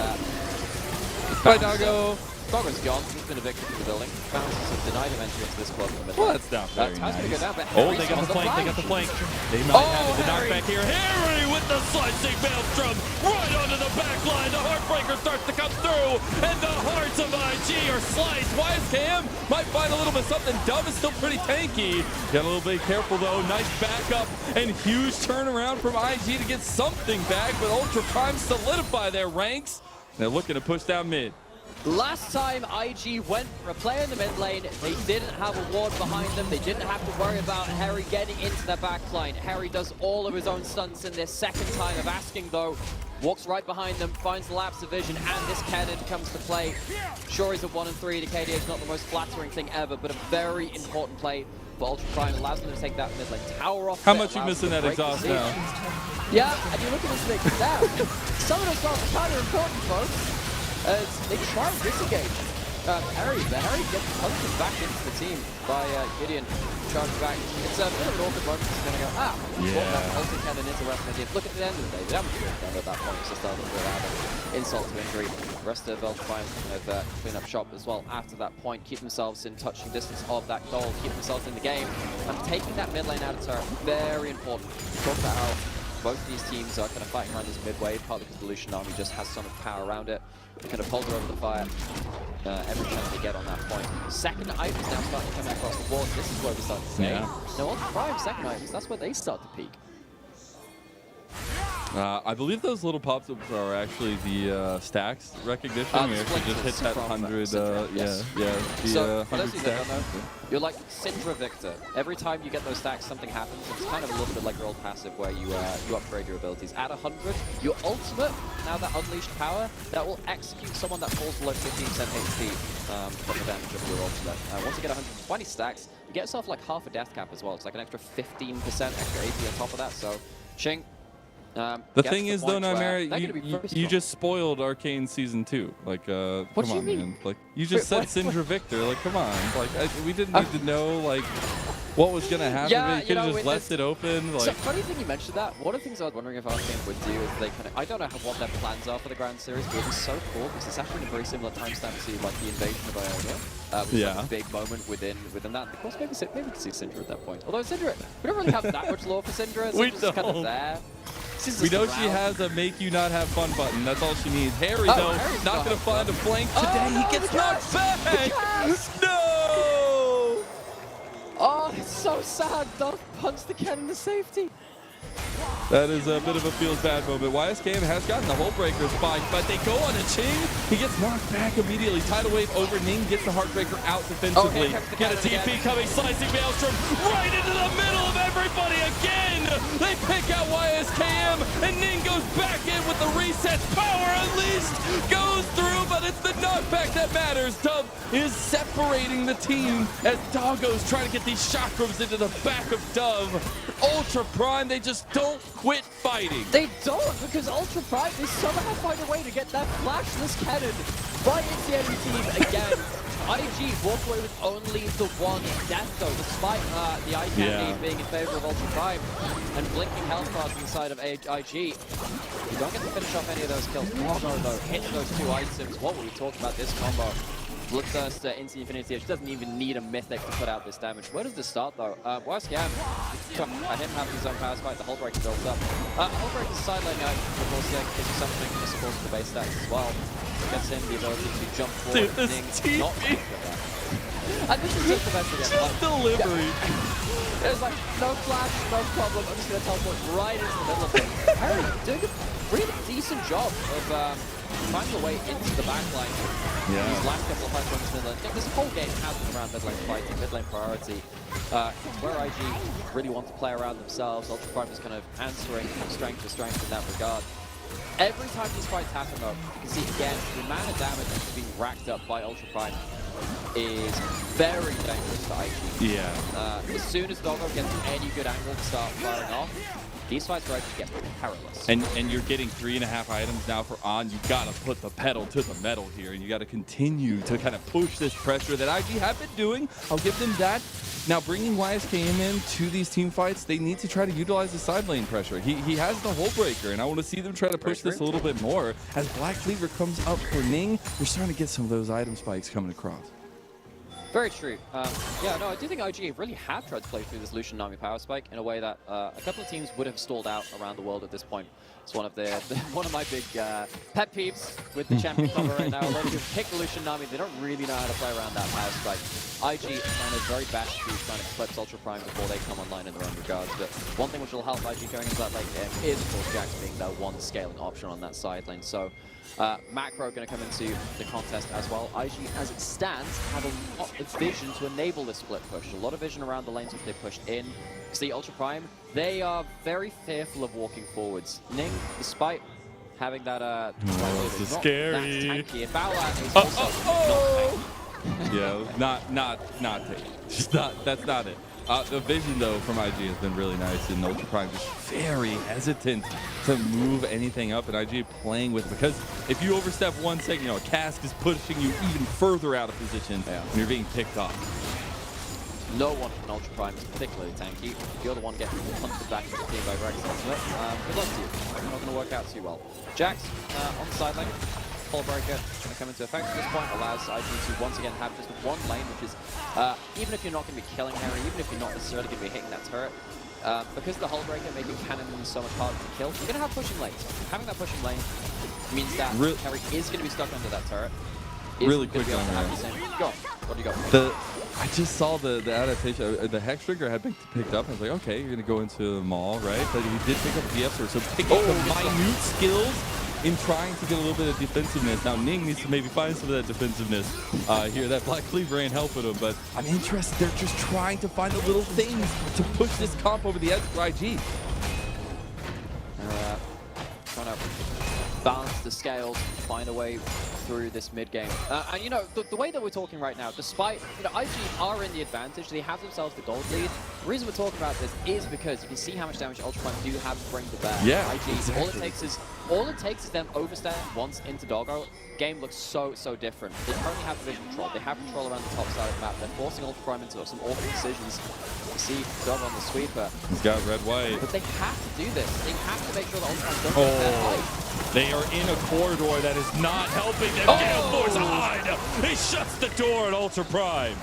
Bye, Doggo. Doggo's gone. He's been evicted from the building. Bounces have denied him entry into this club in the middle. Well, that's not very nice. Go down, but oh, they got the flank. They got the flank. They might have the knockback here. Harry with the slicing Maelstrom right onto the back line. The Heartbreaker starts to come through, and the hearts of IG are sliced. Wise Cam might find a little bit something. Dove is still pretty tanky. Got a little bit careful though. Nice backup and huge turnaround from IG to get something back, but Ultra Prime solidify their ranks. They're looking to push down mid. Last time IG went for a play in the mid lane, they didn't have a ward behind them. They didn't have to worry about Harry getting into their back line. Harry does all of his own stunts in this second time of asking though. Walks right behind them, finds the lapse of vision, and this cannon comes to play. Sure, he's a 1 and 3 to KDH, not the most flattering thing ever, but a very important play for Ultra Prime. Allows them to take that mid lane tower off. How much you missing that exhaust now? Yeah, and you look at this thing down. Some of those shots are kind of important, folks. As they try and disengage. Harry gets punted back into the team by Gideon. Charge back. It's a bit of an awkward moment. He's going to go, Yeah. ulti cannon into the rest of the team. Look, at the end of the day, the damage was done at that point. It's just a little bit of insult to injury. The rest of Ultrafine kind of clean up shop as well after that point. Keep themselves in touching distance of that goal. Keep themselves in the game. And taking that mid lane out of turret, very important. Talk about how both of these teams are kind of fighting around this mid wave, partly because the Lucian army just has so much power around it. They kind of hold her over the fire every chance they get on that point. Second items now starting to come across the board. This is where we start to see. Yeah. Now, Ultra Prime second items, that's where they start to peak. I believe those little pops-ups are actually the stacks recognition. We actually just hit that 100, So, for those of you that don't know, stacks. you're like Syndra Victor. Every time you get those stacks, something happens. It's kind of a little bit like your old passive where you upgrade your abilities. At 100, your ultimate, now that unleashed power, that will execute someone that falls below 15% HP from the damage of your ultimate. Once you get 120 stacks, you get yourself like half a death cap as well. It's like an extra 15% extra AP on top of that. So, Ching. The thing is, though, Nightmare, you you just spoiled Arcane Season 2. Like, come do you on, mean? man. Like, you just said Syndra Victor. Like, come on. Like, we didn't need to know, like, what was going to happen. Yeah, You could have just left it open. So, Like, funny thing you mentioned that. One of the things I was wondering if Arcane would do is they kind of, I don't know what their plans are for the Grand Series, but it was so cool because it's actually a very similar timestamp to like the invasion of Ionia, which is like a big moment within that. Of course, maybe we could see Syndra at that point. Although Syndra, we don't really have that much lore for Syndra. We Syndra's kind of don't. there. we know she has a make you not have fun button. That's all she needs. Harry, though, Harry's not going to find a flank today. no, He gets the knocked cast! back. No! Oh, it's so sad. Don't punch the cannon to safety. That is a bit of a feels bad moment. YSKM has gotten the Hull Breaker spike, but they go on a Ching. He gets knocked back immediately. Tidal Wave over Ning, gets the Heartbreaker out defensively. Get a TP coming, slicing Maelstrom right into the middle of everybody again. They pick out YSKM, and Ning goes back in with the resets. Power Unleashed goes through, but it's the knockback that matters. Dub is separating the team as Doggo's trying to get these chakrams into the back of Dove. Ultra Prime, they just don't quit fighting. They don't, because Ultra Prime, they somehow find a way to get that flashless cannon right into the enemy team again. IG walked away with only the one death though, despite the eye candy being in favor of Ultra Prime and blinking health bars on the side of IG. You don't get to finish off any of those kills. Bravo though, hitting those two items. What were we talking about this combo? Bloodthirst into Infinity. She doesn't even need a Mythic to put out this damage. Where does this start though? YSKM, I didn't have his own power spike, the Hull Breaker built up. Hull Breaker's sideline out, of course, gives you something missible to the base stats as well. Gets in the ability to jump forward. Dude, this Ning, not and this is just the best again. Just delivery. There's like no flash, no problem. I'm just gonna teleport right into the middle of it. Harry doing a really decent job of finding a way into the backline. These last couple of fights on mid lane. This whole game has been around mid lane fighting, mid lane priority. It's where IG really want to play around themselves. Ultra Prime is kind of answering strength to strength in that regard. Every time these fights happen though, you can see again the amount of damage that's being racked up by Ultra Prime is very dangerous for IG. Yeah. As soon as Doggo gets any good angle to start firing off, these fights are actually get perilous. And you're getting 3.5 items now for On. You got to put the pedal to the metal here, and you got to continue to kind of push this pressure that IG have been doing. I'll give them that. Now, bringing YSKM in to these team fights, they need to try to utilize the side lane pressure. He has the Hull Breaker, and I want to see them try to push this a little bit more. As Black Cleaver comes up for Ning, you're starting to get some of those item spikes coming across. Very true. Yeah, no, I do think IG really have tried to play through this Lucian Nami power spike in a way that a couple of teams would have stalled out around the world at this point. It's one of one of my big pet peeves with the champion cover right now. A lot of people pick Lucian Nami, they don't really know how to play around that power spike. IG trying to very best trying to eclipse Ultra Prime before they come online in their own regards. But one thing which will help IG going into that late game is, of course, Jax being their one scaling option on that side lane. So Macro going to come into the contest as well. IG, as it stands, have a lot of vision to enable this split push. A lot of vision around the lanes which they pushed in. See, Ultra Prime, they are very fearful of walking forwards. Ning, despite having that, this is scary. That tanky. Fowler is also not tanky. Yeah, not tanky. Just not. That's not it. The vision, though, from IG has been really nice, and Ultra Prime just very hesitant to move anything up, and IG playing with it. Because if you overstep 1 second, a cask is pushing you even further out of position, and you're being picked off. No one from Ultra Prime is particularly tanky. If you're the one getting punted back into the team by Dragon's Ultimate, good luck to you. It's not going to work out too well. Jax on the side lane. Hull Breaker going to come into effect at this point, allows IG to once again have just one lane, which is, even if you're not going to be killing Harry, even if you're not necessarily going to be hitting that turret, because the Hull Breaker making cannon so much harder to kill, you're going to have pushing lanes. Having that pushing lane means that Harry is going to be stuck under that turret. Really quick on that. Go on. What do you got? I just saw the adaptation. The Hex Trigger had been picked up. I was like, okay, you're going to go into the Maul, right? But he did pick up the F-Sword, so pick up the minute skills in trying to get a little bit of defensiveness. Now, Ning needs to maybe find some of that defensiveness here. That Black Cleaver ain't helping him, but I'm interested. They're just trying to find the little things to push this comp over the edge for IG. Trying to balance the scales, find a way through this mid game. And the way that we're talking right now, despite IG are in the advantage, they have themselves the gold lead. The reason we're talking about this is because you can see how much damage Ultra Prime do have to bring to bear. Yeah, IG, exactly. all it takes is them overstep once into Doggo. Game looks so different. They currently have vision control. They have control around the top side of the map. They're forcing Ultra Prime into some awful decisions. You see Doggo on the sweeper. He's got red-white. But they have to do this. They have to make sure that Ultra Prime don't get that fight. They are in a corridor that is not helping them. Gale Force hide! He shuts the door at Ultra Prime.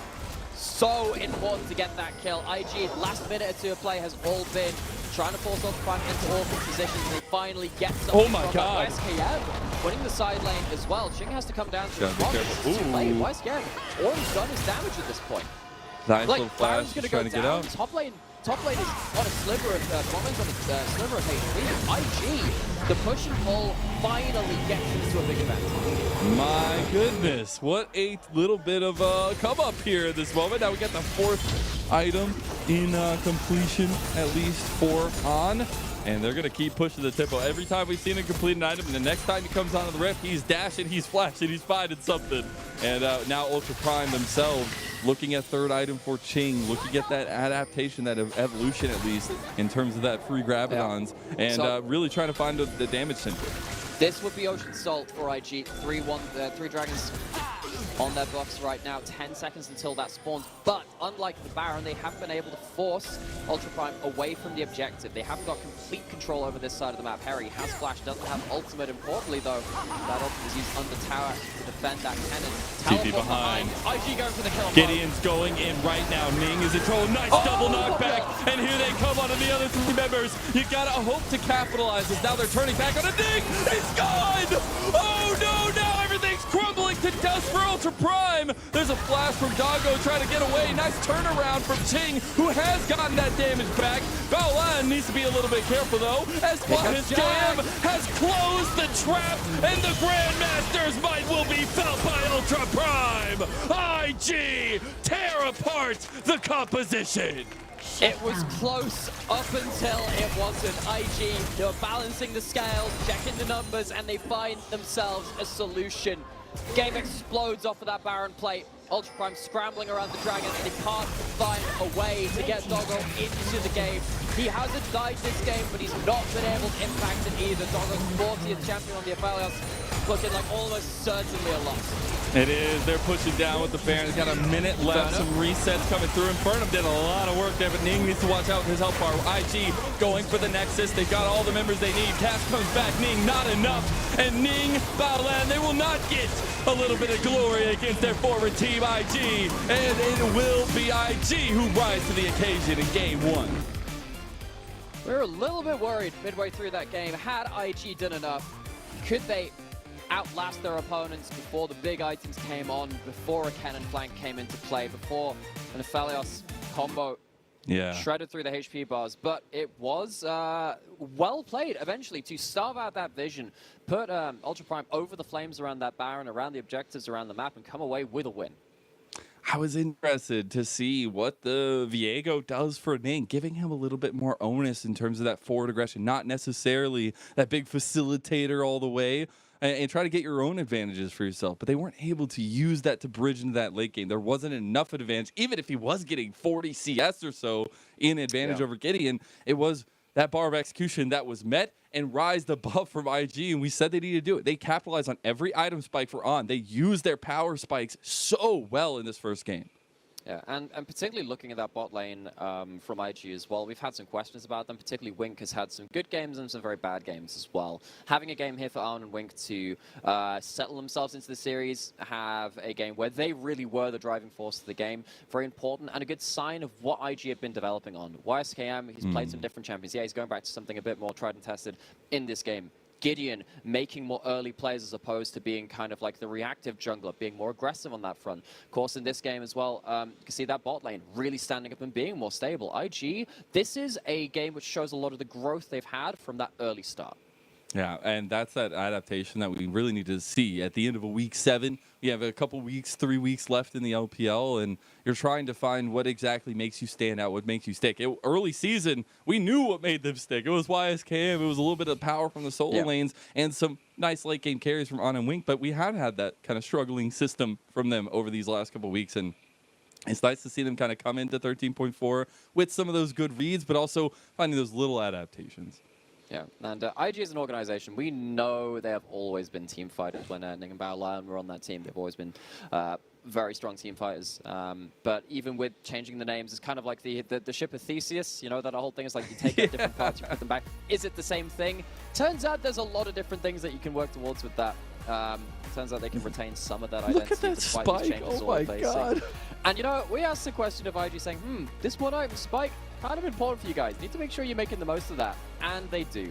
So important to get that kill. IG, last minute or two of play has all been trying to force Ultra Prime into awful positions. They finally get something. Oh my God. YSKM winning the side lane as well. Ching has to come down to Gotta be careful. too late. YSKM already done his damage at this point. Nice Like, little flash, Baron's gonna trying go to get down. out. Top lane is on a sliver of bot lane's on a sliver of HP. IG, the push and pull finally gets into a big advantage. My goodness, what a little bit of a come up here at this moment. Now we got the 4th item in completion, at least for Han. And they're going to keep pushing the tempo. Every time we've seen him complete an item, and the next time he comes onto the rift, he's dashing, he's flashing, he's finding something. And now Ultra Prime themselves looking at 3rd item for Ching, looking at that adaptation, that evolution at least, in terms of that free Gravidons, and really trying to find the damage center. This would be Ocean Salt for IG. 3 dragons on their buffs right now. 10 seconds until that spawns. But unlike the Baron, they have been able to force Ultra Prime away from the objective. They haven't got complete control over this side of the map. Harry has flash, doesn't have ultimate. Importantly, though, that ultimate is used under tower to defend that cannon. TP behind. IG going for the kill. Gideon's going in right now. Ning is in trouble. Nice double knockback. And here they come onto the other 3 members. You gotta hope to capitalize as now they're turning back on a Ning. It's gone! Oh no, now everything's crumbling to dust for Ultra Prime. There's a flash from Doggo trying to get away. Nice turnaround from Ching, who has gotten that damage back. Baolan needs to be a little bit careful though, as YSKM has closed the trap, and the Grandmaster's might will be felt by Ultra Prime. IG tear apart the composition. It was close up until it wasn't. IG, they're balancing the scales, checking the numbers, and they find themselves a solution. Game explodes off of that Baron plate. Ultra Prime scrambling around the dragon, and they can't find a way to get Doggo into the game. He hasn't died this game, but he's not been able to impact it either. Doggo's 40th champion on the FPX, looking like almost certainly a loss. It is. They're pushing down with the Baron. He's got a minute left. Some resets coming through. Infernum did a lot of work there, but Ning needs to watch out with his health bar. IG going for the Nexus. They've got all the members they need. Cass comes back. Ning, not enough. And Ning, Baolan, they will not get a little bit of glory against their forward team, IG. And it will be IG who rise to the occasion in game 1. We were a little bit worried midway through that game. Had IG done enough? Could they outlast their opponents before the big items came on, before a cannon flank came into play, before an Aphelios combo shredded through the HP bars? But it was well played eventually to starve out that vision, put Ultra Prime over the flames around that Baron, around the objectives around the map, and come away with a win. I was interested to see what the Viego does for Ning, giving him a little bit more onus in terms of that forward aggression, not necessarily that big facilitator all the way. and try to get your own advantages for yourself. But they weren't able to use that to bridge into that late game. There wasn't enough advantage. Even if he was getting 40 CS or so in advantage over Gideon, it was that bar of execution that was met and rised above from IG, and we said they needed to do it. They capitalized on every item spike for On. They used their power spikes so well in this first game. Yeah, and particularly looking at that bot lane from IG as well, we've had some questions about them. Particularly Wink has had some good games and some very bad games as well. Having a game here for Arn and Wink to settle themselves into the series, have a game where they really were the driving force of the game, very important and a good sign of what IG have been developing on. YSKM, he's played some different champions. Yeah, he's going back to something a bit more tried and tested in this game. Gideon making more early plays as opposed to being kind of like the reactive jungler, being more aggressive on that front. Of course, in this game as well, you can see that bot lane really standing up and being more stable. IG, this is a game which shows a lot of the growth they've had from that early start. Yeah, and that's that adaptation that we really need to see. At the end of a week 7, you have a couple weeks, 3 weeks left in the LPL, and you're trying to find what exactly makes you stand out, what makes you stick. Early season, we knew what made them stick. It was YSKM. It was a little bit of power from the solo lanes and some nice late game carries from On and Wink, but we have had that kind of struggling system from them over these last couple weeks, and it's nice to see them kind of come into 13.4 with some of those good reads, but also finding those little adaptations. Yeah, and IG as an organization, we know they have always been team fighters. When Ning and Bao Lion were on that team, they've always been very strong team fighters. But even with changing the names, it's kind of like the ship of Theseus. You know, that whole thing is like you take different parts, you put them back. Is it the same thing? Turns out there's a lot of different things that you can work towards with that. Turns out they can retain some of that identity. Look at that despite spike. these changes Oh my God. And you know, we asked the question of IG saying, this one item spike, kind of important for you guys. Need to make sure you're making the most of that. And they do.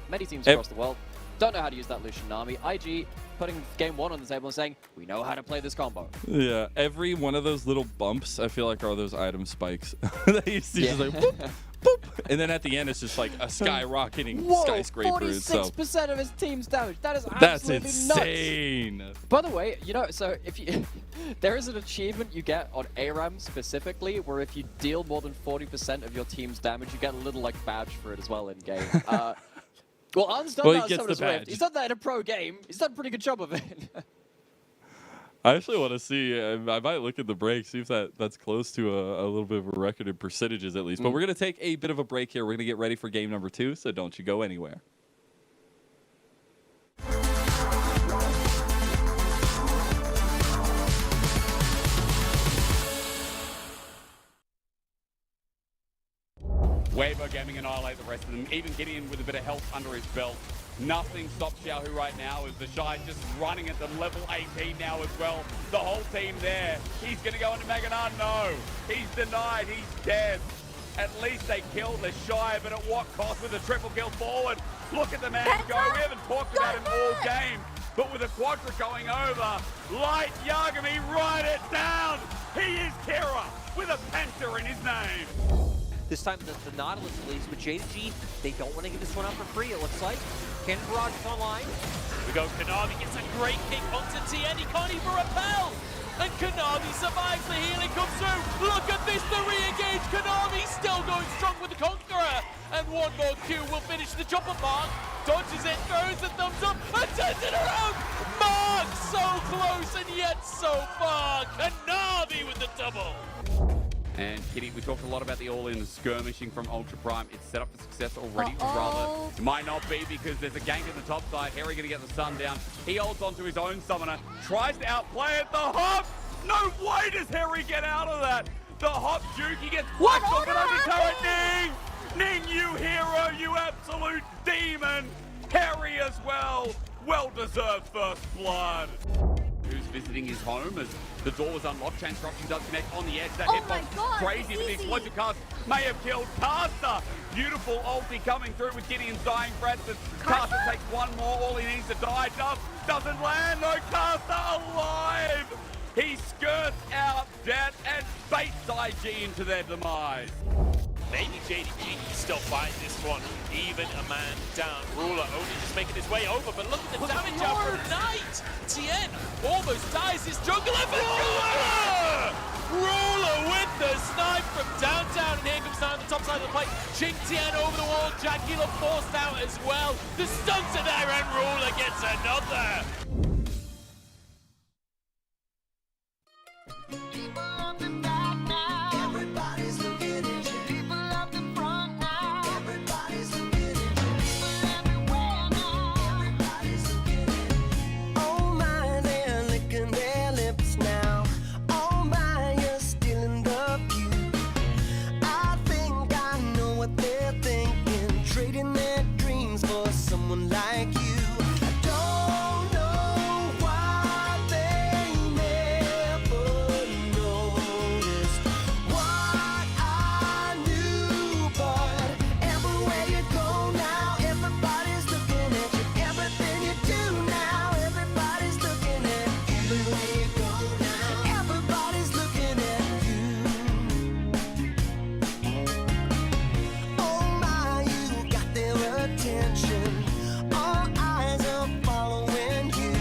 Many teams across the world don't know how to use that Lucian Nami. IG putting game 1 on the table and saying, we know how to play this combo. Yeah, every one of those little bumps, I feel like are those item spikes. That you see just like, boop, boop. And then at the end, it's just like a skyrocketing skyscraper. 46% of his team's damage. That is absolutely That's insane. Nuts. By the way, you know, so if you... there is an achievement you get on ARAM specifically, where if you deal more than 40% of your team's damage, you get a little like badge for it as well in game. Well, Arn's done that on Summoner's Rift. He's done that in a pro game. He's done a pretty good job of it. I actually want to see, I might look at the break, see if that's close to a little bit of a record in percentages at least. But we're going to take a bit of a break here. We're going to get ready for game number 2, so don't you go anywhere. Weibo Gaming annihilate the rest of them, even Gideon with a bit of health under his belt. Nothing stops Xiaohu right now as the Shy just running at the level 18 now as well. The whole team there. He's going to go into Maganar. No, he's denied. He's dead. At least they killed the Shy, but at what cost with a triple kill forward? Look at the man go. We haven't talked about him all game, but with a quadra going over, Light Yagami, write it down. He is Kira with a penta in his name. This time the Nautilus leads with JDG. They don't want to give this one up for free, it looks like. Cannon Barrage is online. We go, Kanavi gets a great kick onto TN. He can't even repel. And Kanavi survives, the healing comes through. Look at this, the re-engage. Kanavi still going strong with the Conqueror. And one more Q will finish the chopper mark. Dodges it, throws the thumbs up, and turns it around. Mark, so close and yet so far. Kanavi with the double. And Kitty, we talked a lot about the all-in skirmishing from Ultra Prime. It's set up for success already, rather. It might not be because there's a gank at the top side. Harry going to get the stun down. He holds onto his own summoner, tries to outplay it. The hop! No way does Harry get out of that. The hop juke, he gets whacked off an undercurrent. Ning, you hero, you absolute demon. Harry as well. Well-deserved first blood. Who's visiting his home as the door was unlocked. Chain Corruption does connect on the edge. That hitbox crazy with the explosive cast. May have killed Caster. Beautiful ulti coming through with Gideon's dying breath. Caster takes one more. All he needs to die. Doesn't land. No, Caster alive. He skirts out death and baits IG into their demise. Maybe JDG can still fight this one. Even a man down. Ruler only just making his way over, but look at the damage out from Knight. TN almost dies his jungle effort. Ruler with the snipe from downtown, and here comes down the top side of the plate. Jingtian over the wall, Jagular forced out as well. The stunts are there and Ruler gets another. Everybody's looking at you. People up the front now. Everybody's looking at you. People everywhere now. Everybody's looking at you. Oh my, they're licking their lips now. Oh my, you're stealing the view. I think I know what they're thinking, trading their dreams for someone like you. I don't know why they never noticed what I knew, but everywhere you go now, everybody's looking at you. Everything you do now, everybody's looking at you. Everywhere you go now, everybody's looking at you. Oh my, you got their attention. All eyes are following you.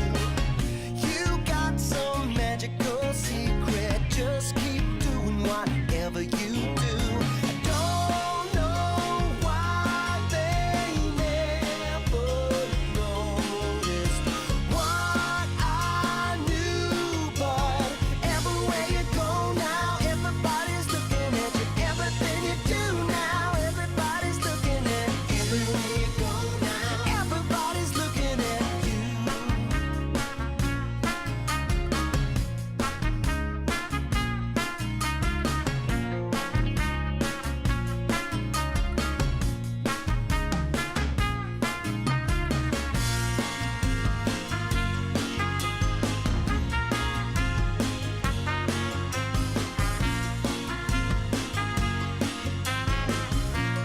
You got some magical secret. Just keep doing whatever you do. I don't know why they never noticed what I knew, but everywhere you go now, everybody's looking at you. Everything you do now, everybody's looking at you. Everywhere you go now, everybody's looking at you.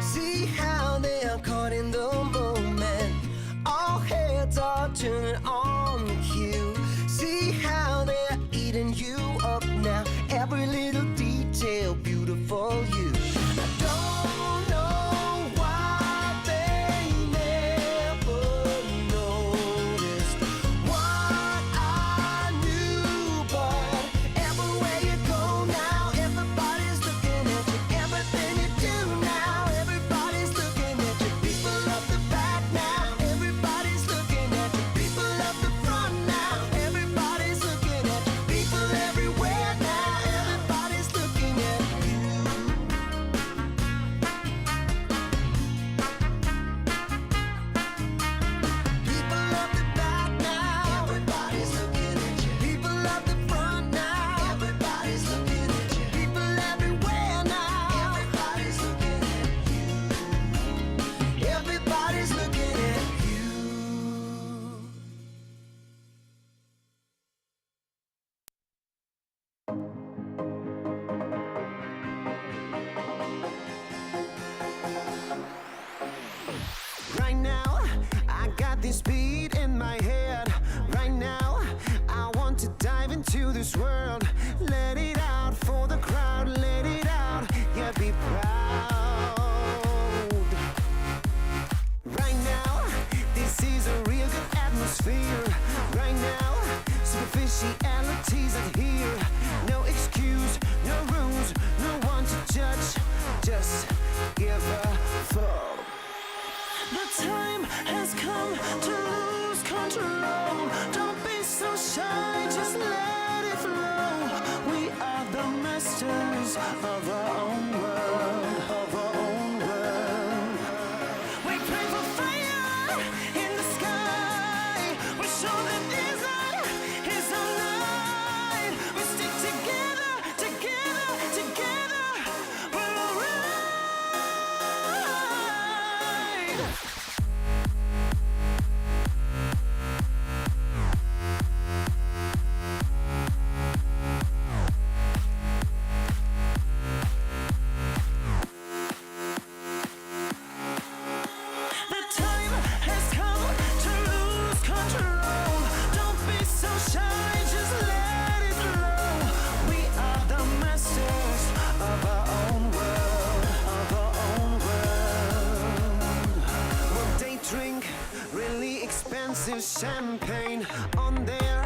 See how they are caught in the moment. All heads are turning on you. See how they're eating you up now. Every little detail, beautiful you. I don't know why they never noticed what I knew, but everywhere you go now, everybody's looking at you. Everything you do now, everybody's looking at you. People up the back now, everybody's looking at you. People up the front now, everybody's looking at you. People everywhere now, everybody's looking at you. People up the back now, everybody's looking at you. People up the front now, everybody's looking at you. People everywhere now, everybody's looking at you. Everybody's looking at you. Right now, I got this beat in my head. Right now, I want to dive into this world. Let it out for the crowd, let it out, yeah, be proud. Right now, this is a real good atmosphere. Right now, superficialities are here. No excuse, no rules, no one to judge. Just give a fuck. The time has come to lose control. Don't be so shy, just let it flow. We are the masters of our own world, of our own world. We pray for fire in the sky. We show that desert is our light. We stick together, together, together. We're alright. The time has come to lose control. Don't be so shy, just let it flow. We are the masters of our own world, of our own world. Well, they drink really expensive champagne on their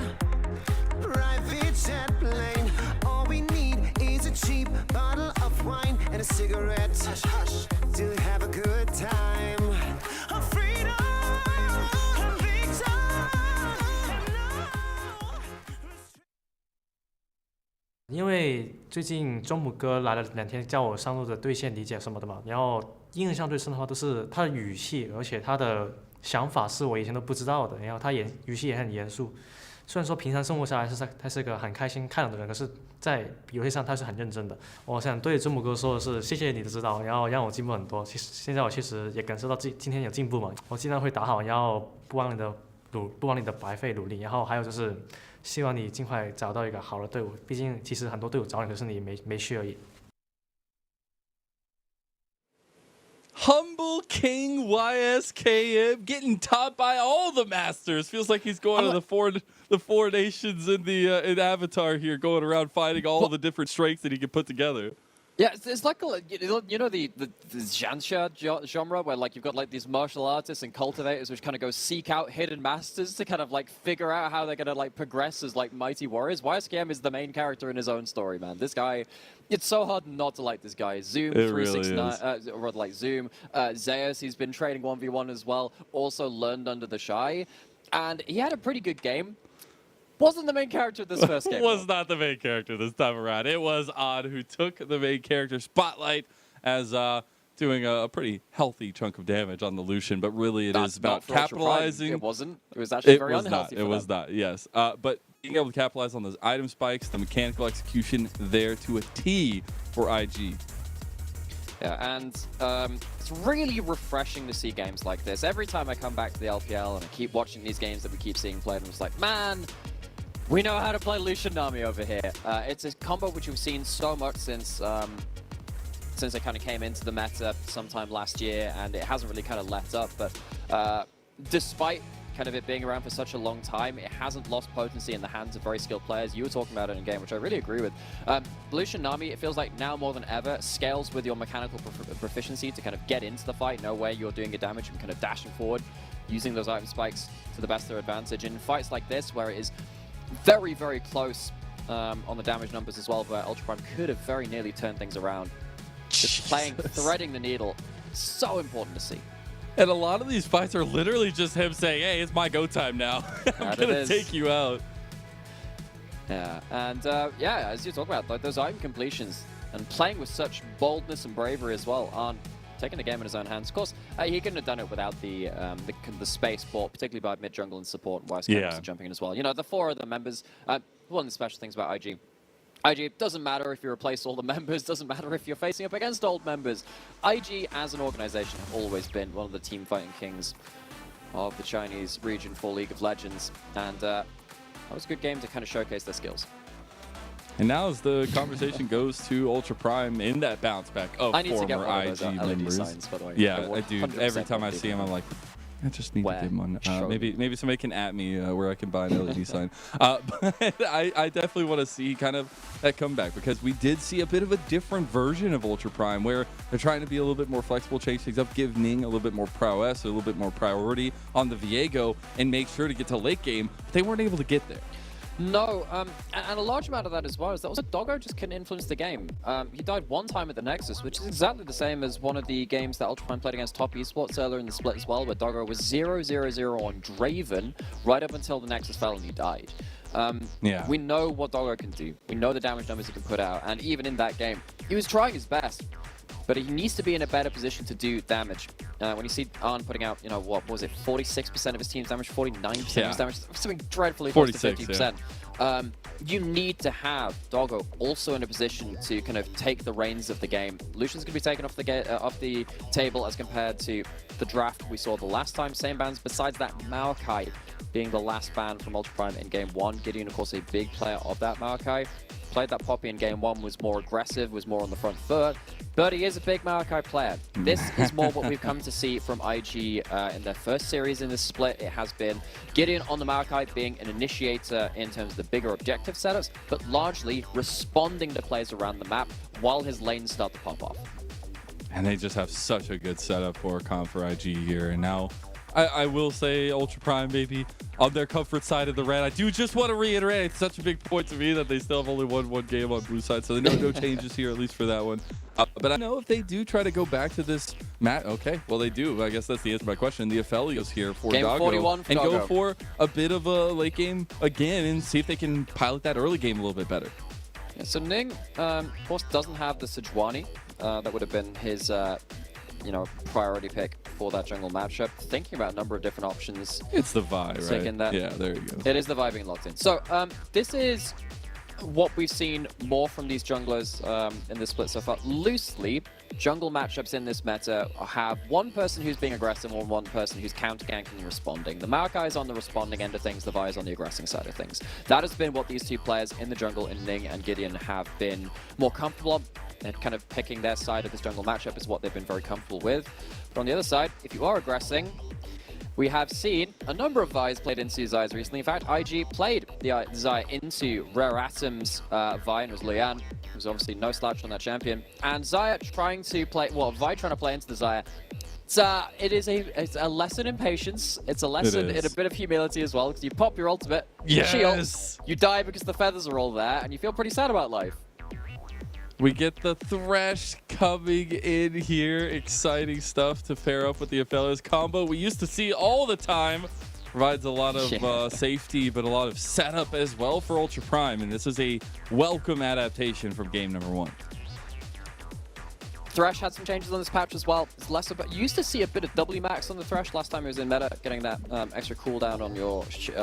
private jet plane. All we need is a cheap bottle of wine and a cigarette. Hush, hush. to have a good time. Of freedom and victory. And 因为最近中姆哥来了2天，叫我上路的对线理解什么的嘛，然后印象最深的话都是他的语气，而且他的想法是我以前都不知道的，然后他语气也很严肃。虽然说平常生活下来他是个很开心开朗的人，可是在游戏上他是很认真的。我想对中姆哥说的是，谢谢你的指导，然后让我进步很多。现在我确实也感受到今天有进步嘛，我尽量会打好，然后不枉你的白费努力。然后还有就是，希望你尽快找到一个好的队伍，毕竟其实很多队伍找你，可是你没去而已。Humble King YSKM getting taught by all the masters. Feels like he's going to the four nations in Avatar here, going around fighting all the different strengths that he can put together. Yeah, it's like the Xianxia genre where like you've got like these martial artists and cultivators which kind of go seek out hidden masters to kind of like figure out how they're gonna like progress as like mighty warriors. YSKM is the main character in his own story, man. This guy, it's so hard not to like this guy. Zoom 369, or like Zoom, Zeus, he's been training 1v1 as well. Also learned under the Shy, and he had a pretty good game. Wasn't the main character of this first game. Was not the main character this time around. It was Odd who took the main character spotlight as doing a pretty healthy chunk of damage on the Lucian, but really it is about capitalizing. It wasn't. It was actually very unhealthy. It was not, yes. But being able to capitalize on those item spikes, the mechanical execution there to a T for IG. Yeah, and it's really refreshing to see games like this. Every time I come back to the LPL and I keep watching these games that we keep seeing played, I'm just like, man, we know how to play Lucian Nami over here. It's a combo which we've seen so much since it kind of came into the meta sometime last year, and it hasn't really kind of let up. But despite kind of it being around for such a long time, it hasn't lost potency in the hands of very skilled players. You were talking about it in game, which I really agree with. Lucian Nami, it feels like now more than ever, scales with your mechanical proficiency to kind of get into the fight, know where you're doing your damage, and kind of dashing forward, using those item spikes to the best of their advantage. In fights like this, where it is very, very close on the damage numbers as well, where Ultra Prime could have very nearly turned things around. Just threading the needle, so important to see. And a lot of these fights are literally just him saying, hey, it's my go time now. I'm going to take you out. Yeah, and yeah, as you talk about, like those item completions and playing with such boldness and bravery as well, on taking the game in his own hands. Of course, he couldn't have done it without the space bought, particularly by mid jungle and support, and YSKM jumping in as well. You know, the 4 of the members, one of the special things about IG, it doesn't matter if you replace all the members, doesn't matter if you're facing up against old members. IG as an organization have always been one of the team fighting kings of the Chinese region for League of Legends, and that was a good game to kind of showcase their skills. And now as the conversation goes to Ultra Prime in that bounce back of former IG members. Signs, by the way. Yeah, I do. Every time I see him, I'm like, I just need to get one. Maybe somebody can at me where I can buy an LED sign. But I definitely want to see kind of that comeback, because we did see a bit of a different version of Ultra Prime where they're trying to be a little bit more flexible, change things up, give Ning a little bit more prowess, a little bit more priority on the Viego, and make sure to get to late game. But they weren't able to get there. No, and a large amount of that as well is that also Doggo just couldn't influence the game. He died one time at the Nexus, which is exactly the same as one of the games that Ultra Prime played against Top Esports earlier in the split as well, where Doggo was 0-0-0 on Draven right up until the Nexus fell and he died. We know what Doggo can do. We know the damage numbers he can put out, and even in that game, he was trying his best. But he needs to be in a better position to do damage. When you see Arn putting out, you know, what was it, 46% of his team's damage, 49% of his damage, something dreadfully close to 50%. You need to have Doggo also in a position to kind of take the reins of the game. Lucian's going to be taken off the table as compared to the draft we saw the last time. Same bans, besides that, Maokai being the last ban from Ultra Prime in Game 1. Gideon, of course, a big player of that Maokai. Played that Poppy in Game 1, was more aggressive, was more on the front foot. But he is a big Maokai player. This is more what we've come to see from IG in their first series in this split. It has been Gideon on the Maokai being an initiator in terms of the bigger objective setups, but largely responding to plays around the map while his lanes start to pop off. And they just have such a good setup for IG here. And now I will say Ultra Prime maybe on their comfort side of the red. I do just want to reiterate, it's such a big point to me that they still have only won one game on blue side, so no changes here, at least for that one. But I know if they do try to go back to this match, okay, well they do. I guess that's the answer to my question. The Aphelios here for Game Doggo 41 for and Doggo. go for a bit of a late game again and see if they can pilot that early game a little bit better. Yeah, so Ning, of course, doesn't have the Sejuani. That would have been his, priority pick for that jungle matchup. Thinking about a number of different options. It's the Vi, right? Taking that. Yeah, there you go. It is the Vi being locked in. So this is what we've seen more from these junglers in this split so far. Loosely, jungle matchups in this meta have one person who's being aggressive and one person who's counter-ganking and responding. The Maokai is on the responding end of things, the Vi is on the aggressing side of things. That has been what these two players in the jungle, in Ning and Gideon, have been more comfortable on. And kind of picking their side of this jungle matchup is what they've been very comfortable with. But on the other side, if you are aggressing, we have seen a number of Vi's played into Xayahs recently. In fact, IG played the Xayah into Rare Atom's Vi, and it was Lian. There was obviously no slouch on that champion. And Xayah trying to play, well, Vi trying to play into the Xayah. It's a lesson in patience. It's a lesson in a bit of humility as well, because you pop your ultimate, shield, you die because the feathers are all there, and you feel pretty sad about life. We get the Thresh coming in here. Exciting stuff to pair up with the Aphelios combo we used to see all the time. Provides a lot of safety, but a lot of setup as well for Ultra Prime. And this is a welcome adaptation from game number 1. Thresh had some changes on this patch as well. It's less about, you used to see a bit of W max on the Thresh last time it was in meta, getting that extra cooldown on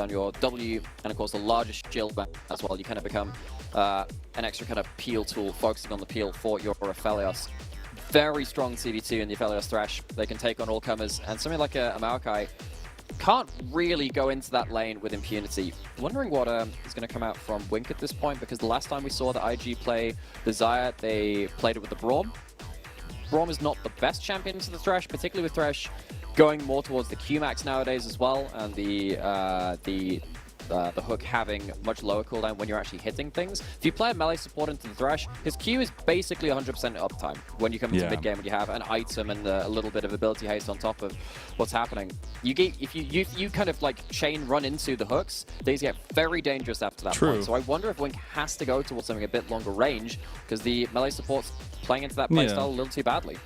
your W, and of course the largest shield as well. You kind of become an extra kind of peel tool, focusing on the peel for your Aphelios. Very strong CD2 in the Aphelios Thresh. They can take on all comers, and something like a Maokai can't really go into that lane with impunity. Wondering what is going to come out from Wink at this point, because the last time we saw the IG play the Xayah, they played it with the Braum. Braum is not the best champion to the Thresh, particularly with Thresh going more towards the Q-Max nowadays as well, and the hook having much lower cooldown when you're actually hitting things. If you play a melee support into the Thresh, his Q is basically 100% uptime when you come into mid-game and you have an item and a little bit of ability haste on top of what's happening. If you kind of like chain run into the hooks, these get very dangerous after that point. So I wonder if Wink has to go towards something a bit longer range, because the melee support's playing into that playstyle a little too badly.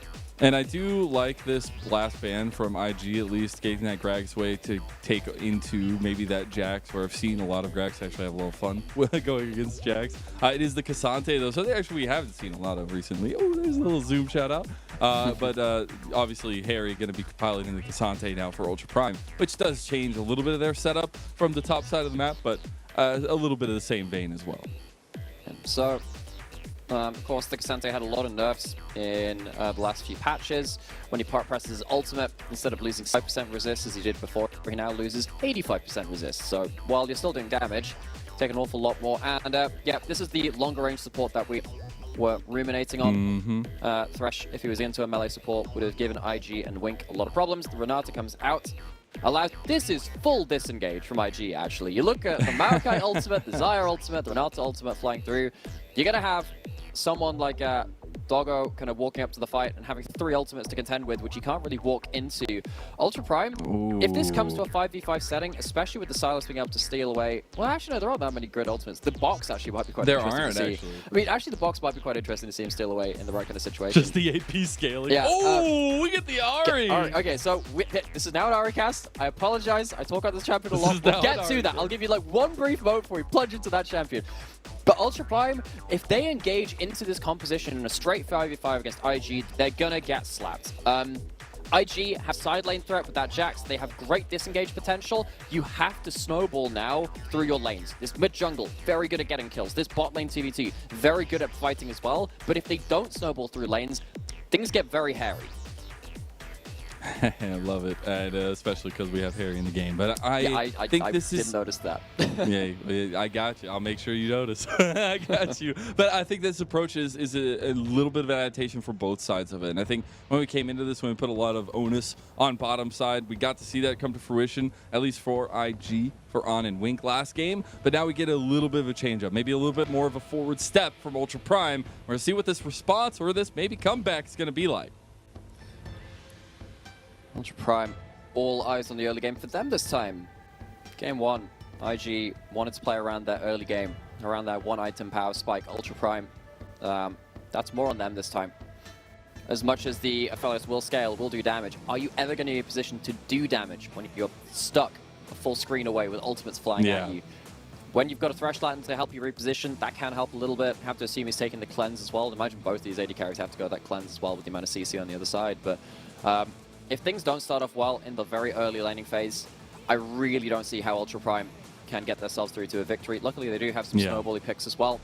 And I do like this blast ban from IG, at least getting that Grag's way to take into maybe that Jax, where I've seen a lot of Grags actually have a little fun going against Jax. It is the Cassante though, so we haven't seen a lot of recently. Oh, there's a little Zoom shout out. But obviously Harry going to be piloting the Cassante now for Ultra Prime, which does change a little bit of their setup from the top side of the map, but a little bit of the same vein as well. So of course, the Cassante had a lot of nerfs in the last few patches. When he part presses his ultimate, instead of losing 5% resist as he did before, he now loses 85% resist. So while you're still doing damage, take an awful lot more. And yeah, this is the longer range support that we were ruminating on. Thresh, if he was into a melee support, would have given IG and Wink a lot of problems. The Renata comes out. This is full disengage from IG, actually. You look at the Maokai ultimate, the Xayah ultimate, the Renata ultimate flying through. You're going to have someone like Doggo kind of walking up to the fight and having 3 ultimates to contend with, which you can't really walk into. Ultra Prime, if this comes to a 5v5 setting, especially with the Silas being able to steal away, well, actually, no, there aren't that many grid ultimates. The box actually might be quite interesting to see. Actually. I mean, actually, the box might be quite interesting to see him steal away in the right kind of situation. Just the AP scaling. Yeah, we get the Ari! Okay, so this is now an Ari cast. I apologize. I talk about this champion a lot. We'll get to that. I'll give you like one brief moment before we plunge into that champion. But Ultra Prime, if they engage into this composition in a straight 5v5 against IG, they're gonna get slapped. IG have side lane threat with that Jax. They have great disengage potential. You have to snowball now through your lanes. This mid jungle, very good at getting kills. This bot lane TVT, very good at fighting as well. But if they don't snowball through lanes, things get very hairy. I love it, and especially because we have Harry in the game. But I think this is... didn't notice that. Yeah, I got you. I'll make sure you notice. I got you. But I think this approach is a little bit of adaptation for both sides of it. And I think when we came into this, when we put a lot of onus on bottom side, we got to see that come to fruition, at least for IG, for On and Wink last game. But now we get a little bit of a change up, maybe a little bit more of a forward step from Ultra Prime. We're going to see what this response or this maybe comeback is going to be like. Ultra Prime all eyes on the early game for them this time. Game 1, IG wanted to play around that early game, around that one item power spike, Ultra Prime. That's more on them this time. As much as the Aphelios will scale, will do damage, are you ever going to be in a position to do damage when you're stuck a full screen away with ultimates flying at you? When you've got a Thresh Latin to help you reposition, that can help a little bit. Have to assume he's taking the cleanse as well. Imagine both these AD carries have to go that cleanse as well with the amount of CC on the other side. But if things don't start off well in the very early laning phase, I really don't see how Ultra Prime can get themselves through to a victory. Luckily, they do have some snowbally picks as well.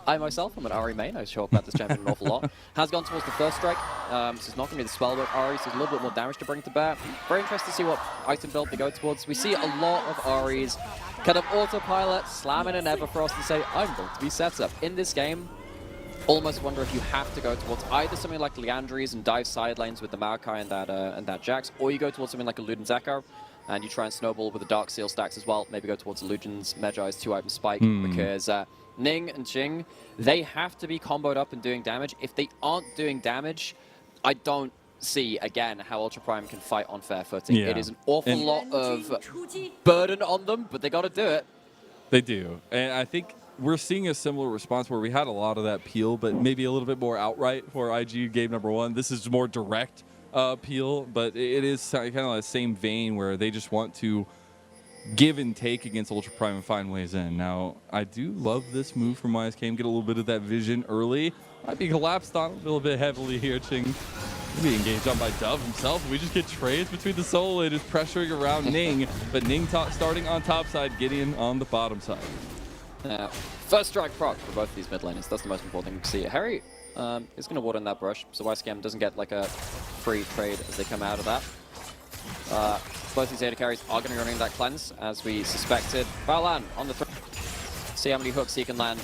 I myself, I'm an Ahri main. I show up at this champion an awful lot. Has gone towards the first strike. So it's not going to be the spellbook Ahri, so there's a little bit more damage to bring to bear. Very interested to see what item build they go towards. We see a lot of Ahris kind of autopilot, slamming an Everfrost and say, I'm going to be set up. In this game, almost wonder if you have to go towards either something like Liandry's and dive side lanes with the Maokai and that Jax, or you go towards something like a Luden's Echo, and you try and snowball with the Dark Seal stacks as well. Maybe go towards Luden's Medjai's 2-item spike, because Ning and Jing, they have to be comboed up and doing damage. If they aren't doing damage, I don't see, again, how Ultra Prime can fight on fair footing. It is an awful lot of burden on them, but they got to do it. They do. And I think we're seeing a similar response where we had a lot of that peel, but maybe a little bit more outright for IG game number 1. This is more direct peel, but it is kind of the same vein where they just want to give and take against Ultra Prime and find ways in. Now, I do love this move from YSKM. Get a little bit of that vision early. Might be collapsed on a little bit heavily here, Ching. Maybe engaged on by Dove himself. We just get trades between the solo and is pressuring around Ning, but Ning starting on top side, Gideon on the bottom side. First strike proc for both of these mid laners. That's the most important thing to see. Harry is going to ward on that brush, so YSKM doesn't get like a free trade as they come out of that. Both these AD carries are going to be running that cleanse, as we suspected. Baolan on the see how many hooks he can land.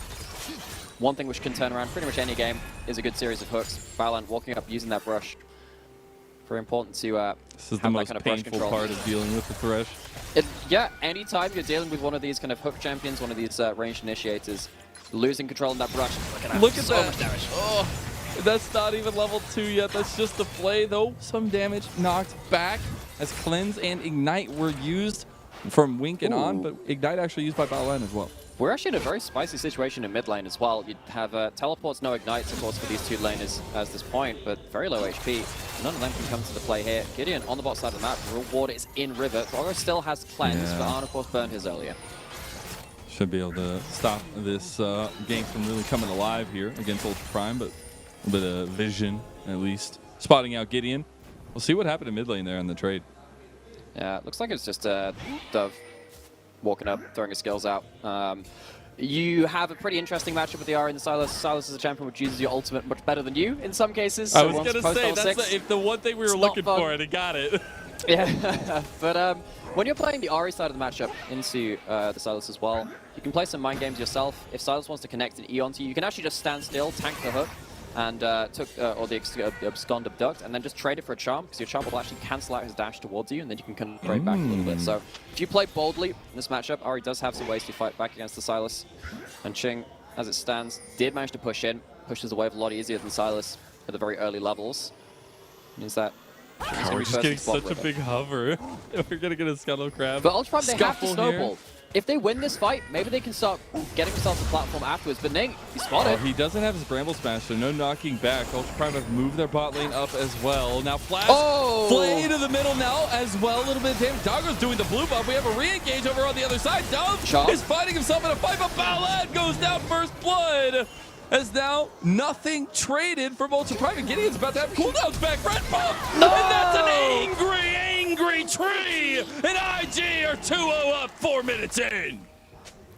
One thing which can turn around pretty much any game is a good series of hooks. Baolan walking up using that brush. Very important to this is the most kind of painful part of dealing with the Thresh. Yeah, anytime you're dealing with one of these kind of hook champions, one of these ranged initiators, losing control in that brush. Look at that. Much damage. Oh, that's not even level 2 yet. That's just the play, though. Some damage knocked back as Cleanse and Ignite were used from Wink and on, but Ignite actually used by Baolan as well. We're actually in a very spicy situation in mid lane as well. You'd have teleports, no ignites, of course, for these two laners at this point, but very low HP. None of them can come to the play here. Gideon on the bot side of the map. Reward is in river. Doggo still has cleanse, but Arn, of course, burned his earlier. Should be able to stop this game from really coming alive here against Ultra Prime, but a bit of vision, at least. Spotting out Gideon. We'll see what happened in mid lane there in the trade. Yeah, it looks like it's just Dove walking up, throwing his skills out. You have a pretty interesting matchup with the Ahri and the Sylas. Sylas is a champion which uses your ultimate much better than you in some cases. I was going to say, that's the one thing we were looking for, and it got it. Yeah, but when you're playing the Ahri side of the matchup into the Sylas as well, you can play some mind games yourself. If Sylas wants to connect an E onto you, you can actually just stand still, tank the hook, and or the abscond abduct, and then just trade it for a charm, because your charm will actually cancel out his dash towards you, and then you can kind of trade back a little bit. So if you play boldly in this matchup, Ahri does have some ways to fight back against the Sylas. And Ching, as it stands, did manage to push in, pushes the wave a lot easier than Sylas at the very early levels. Means that we're just getting such a big hover. We're going to get a Scuttle Crab. But Ultra Prime, they have to snowball. If they win this fight, maybe they can start getting themselves a platform afterwards. But Ning, he's spotted. He doesn't have his Bramble Smash, so no knocking back. Ultra Prime have moved their bot lane up as well. Now Flash, play into the middle now as well. A little bit of damage. Doggo's doing the blue buff. We have a re-engage over on the other side. Dove is fighting himself in a fight, but Baolan goes down first blood. As now, nothing traded from Ultra Prime. And Gideon's about to have cooldowns back. Red pump! No! And that's an angry tree! And IG are 2-0 up 4 minutes in.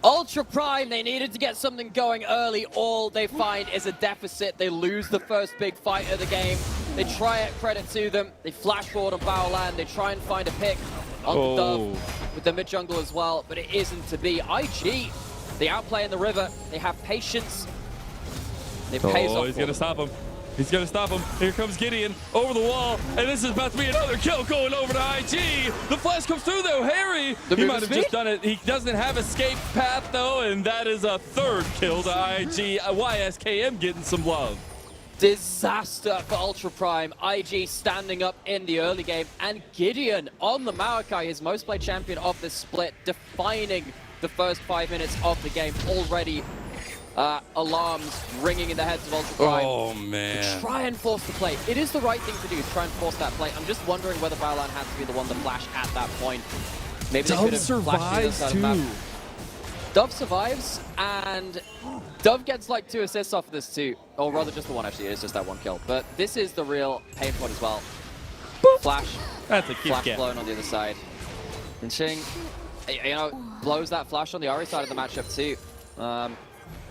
Ultra Prime, they needed to get something going early. All they find is a deficit. They lose the first big fight of the game. They try it, credit to them. They flash forward on Baolan. They try and find a pick on the Dove with the mid jungle as well, but it isn't to be. IG, they outplay in the river. They have patience. He's going to stop him. He's going to stop him. Here comes Gideon over the wall, and this is about to be another kill going over to IG. The flash comes through, though. Harry, he might have just done it. He doesn't have escape path, though, and that is a third kill to IG. YSKM getting some love. Disaster for Ultra Prime. IG standing up in the early game, and Gideon on the Maokai, his most played champion of this split, defining the first 5 minutes of the game already. Alarms ringing in the heads of Ultra Prime. Oh, man. Try and force the play. It is the right thing to do, try and force that play. I'm just wondering whether Balan had to be the one to flash at that point. Maybe they could have survives flashed the other side of the too. map. Dove survives, and Dove gets like 2 assists off of this too. Or rather just the one, actually. It's just that 1 kill. But this is the real pain point as well. Flash. That's a cute Flash cat. blown on the other side. And Ching, you know, blows that flash on the Ori side of the matchup too.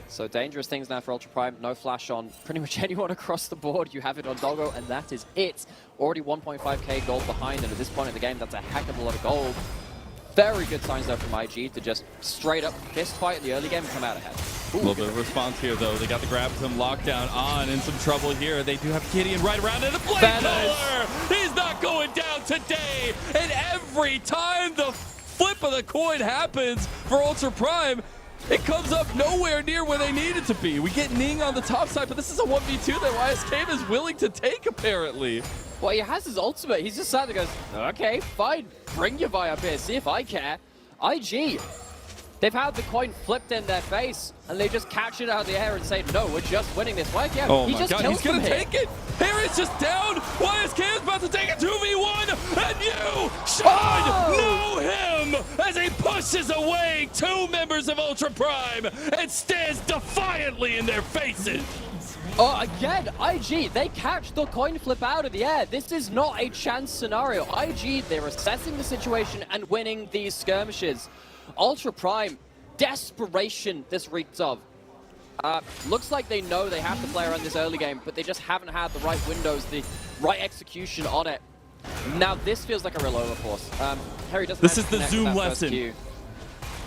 So dangerous things now for Ultra Prime. No flash on pretty much anyone across the board. You have it on Doggo, and that is it. Already 1.5k gold behind, and at this point in the game, that's a heck of a lot of gold. Very good signs though from IG to just straight up fist fight in the early game and come out ahead. A little bit of response here, though. They got the grab him lockdown on, in some trouble here. They do have Gideon right around in the play color. He's not going down today. And every time the flip of the coin happens for Ultra Prime, it comes up nowhere near where they need it to be. We get Ning on the top side, but this is a 1v2 that YSK is willing to take, apparently. Well, he has his ultimate. He's just sat there and goes, okay, fine. Bring your Vi up here. See if I care. IG. They've had the coin flipped in their face, and they just catch it out of the air and say, no, we're just winning this. YSK, Oh he my just god, kills he's gonna them here. take it! Here it's just down! YSK is about to take a 2v1, and you should know him as he pushes away 2 members of Ultra Prime and stands defiantly in their faces! Oh, again, IG, they catch the coin flip out of the air. This is not a chance scenario. IG, they're assessing the situation and winning these skirmishes. Ultra Prime, desperation this reeks of. Looks like they know they have to play around this early game, but they just haven't had the right windows, the right execution on it. Now this feels like a real overforce. Harry doesn't This have is to the connect with Zoom that first lesson. cue.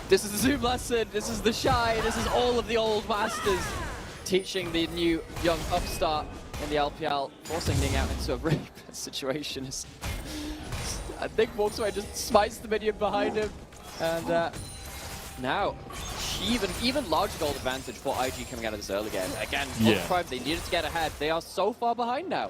This is the Zoom lesson. This is the Shy. This is all of the old masters teaching the new young upstart in the LPL, forcing Ning out into a really bad situation. I think walks away, just smites the minion behind him, and now even larger gold advantage for IG coming out of this early game. Again, Ultra Prime, they needed to get ahead. They are so far behind now.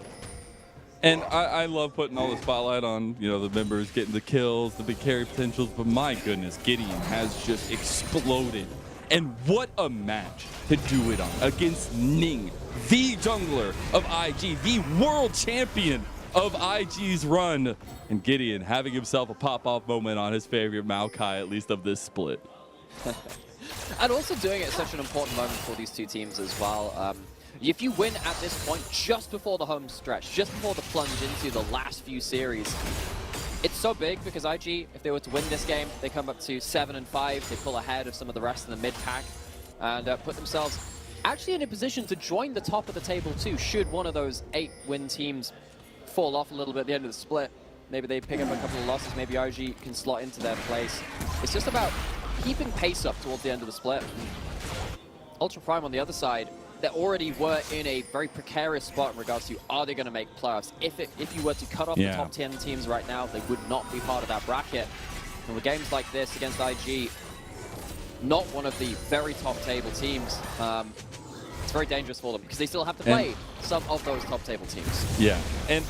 And I love putting all the spotlight on, you know, the members getting the kills, the big carry potentials, but my goodness, Gideon has just exploded. And what a match to do it on against Ning, the jungler of IG, the world champion of IG's run. And Gideon having himself a pop-off moment on his favorite Maokai, at least of this split. And also doing it at such an important moment for these 2 teams as well. If you win at this point, just before the home stretch, just before the plunge into the last few series, it's so big because IG, if they were to win this game, they come up to 7-5, they pull ahead of some of the rest of the mid-pack, and put themselves actually in a position to join the top of the table too, should one of those 8-win teams fall off a little bit at the end of the split. Maybe they pick up a couple of losses, maybe IG can slot into their place. It's just about keeping pace up towards the end of the split. Ultra Prime on the other side, they already were in a very precarious spot in regards to, are they going to make playoffs? If you were to cut off the top 10 teams right now, they would not be part of that bracket. And with games like this against IG, not one of the very top table teams, it's very dangerous for them because they still have to play some of those top table teams. Yeah, and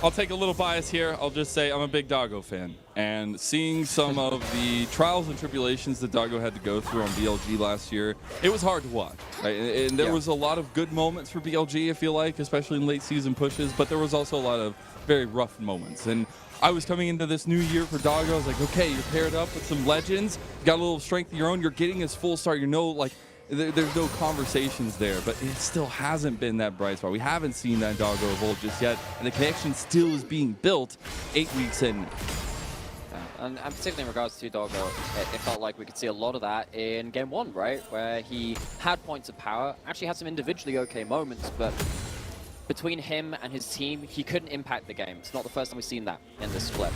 I'll take a little bias here. I'll just say I'm a big Doggo fan. And seeing some of the trials and tribulations that Doggo had to go through on BLG last year, it was hard to watch. Right? And there was a lot of good moments for BLG, I feel like, especially in late season pushes, but there was also a lot of very rough moments. And I was coming into this new year for Doggo. I was like, okay, you're paired up with some legends, you got a little strength of your own, you're getting his full start, you know, like, there's no conversations there, but it still hasn't been that bright spot. We haven't seen that Doggo evolve just yet, and the connection still is being built 8 weeks in. And particularly in regards to Doggo, it felt like we could see a lot of that in Game 1, right? Where he had points of power, actually had some individually okay moments, but between him and his team, he couldn't impact the game. It's not the first time we've seen that in this split.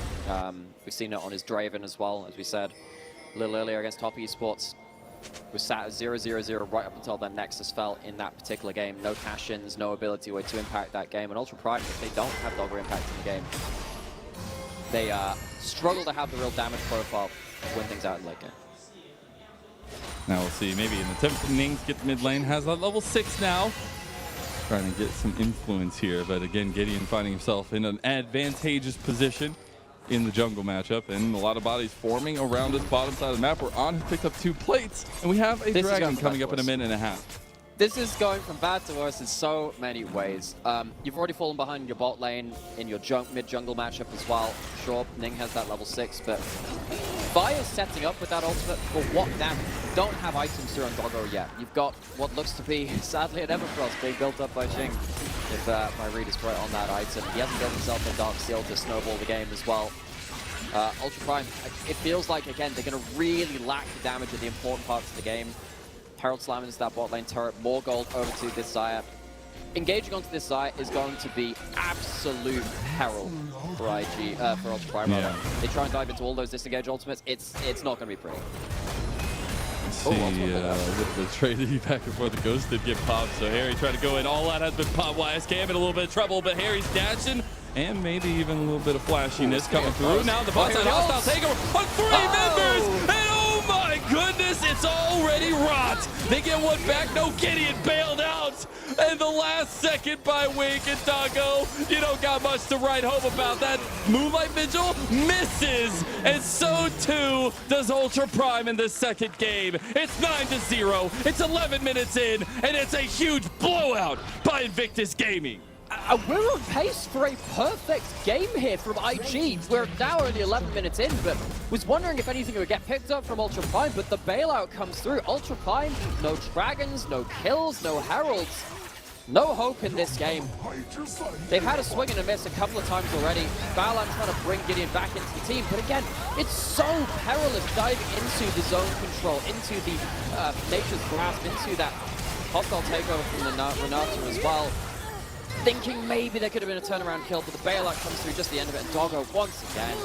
We've seen it on his Draven as well, as we said a little earlier against Top Esports. Was sat at 0-0-0 right up until their Nexus fell in that particular game. No cash-ins, no ability to impact that game. And Ultra Prime, if they don't have Doggo impact in the game, they struggle to have the real damage profile to win things out in late game. Now we'll see, maybe an attempt from Ning to get mid lane. Has that level 6 now. trying to get some influence here. But again, Gideon finding himself in an advantageous position in the jungle matchup, and a lot of bodies forming around this bottom side of the map. Where On has picked up 2 plates, and we have a dragon coming up in a minute and a half. This is going from bad to worse in so many ways. You've already fallen behind in your bot lane, in your mid-jungle matchup as well. Sure, Ning has that level 6, but Fire's setting up with that ultimate for what damage. You don't have items through on Doggo yet. You've got what looks to be, sadly, an Everfrost being built up by Jing. If my read is correct on that item. He hasn't built himself a Dark Seal to snowball the game as well. Ultra Prime, it feels like, again, they're going to really lack the damage in the important parts of the game. Herald Slam into that bot lane turret, more gold over to this Xayah. Engaging onto this Xayah is going to be absolute peril for IG, for Ultra Prime. Yeah. They try and dive into all those disengage ultimates, it's not going to be pretty. Let's see, with the trade back and forth, the Ghost did get popped, so Harry tried to go in. All out has been popped. YSK in a little bit of trouble, but Harry's dashing, and maybe even a little bit of flashiness coming through. Now the bot side hostile takeover on 3 members, and oh my goodness, it's already rot. They get one back, no Gideon bailed out, and the last second by Wink and Doggo. You don't got much to write home about. That Moonlight Vigil misses, and so too does Ultra Prime in the second game. It's 9-0, it's 11 minutes in, and it's a huge blowout by Invictus Gaming. We're on pace for a perfect game here from IG. We're now only 11 minutes in, but was wondering if anything would get picked up from Ultra Prime, but the bailout comes through. Ultra Prime, no dragons, no kills, no heralds. No hope in this game. They've had a swing and a miss a couple of times already. Balan trying to bring Gideon back into the team, but again, it's so perilous diving into the zone control, into the Nature's Grasp, into that hostile takeover from the Renata as well. Thinking maybe there could have been a turnaround kill, but the bailout comes through just the end of it, and Doggo once again.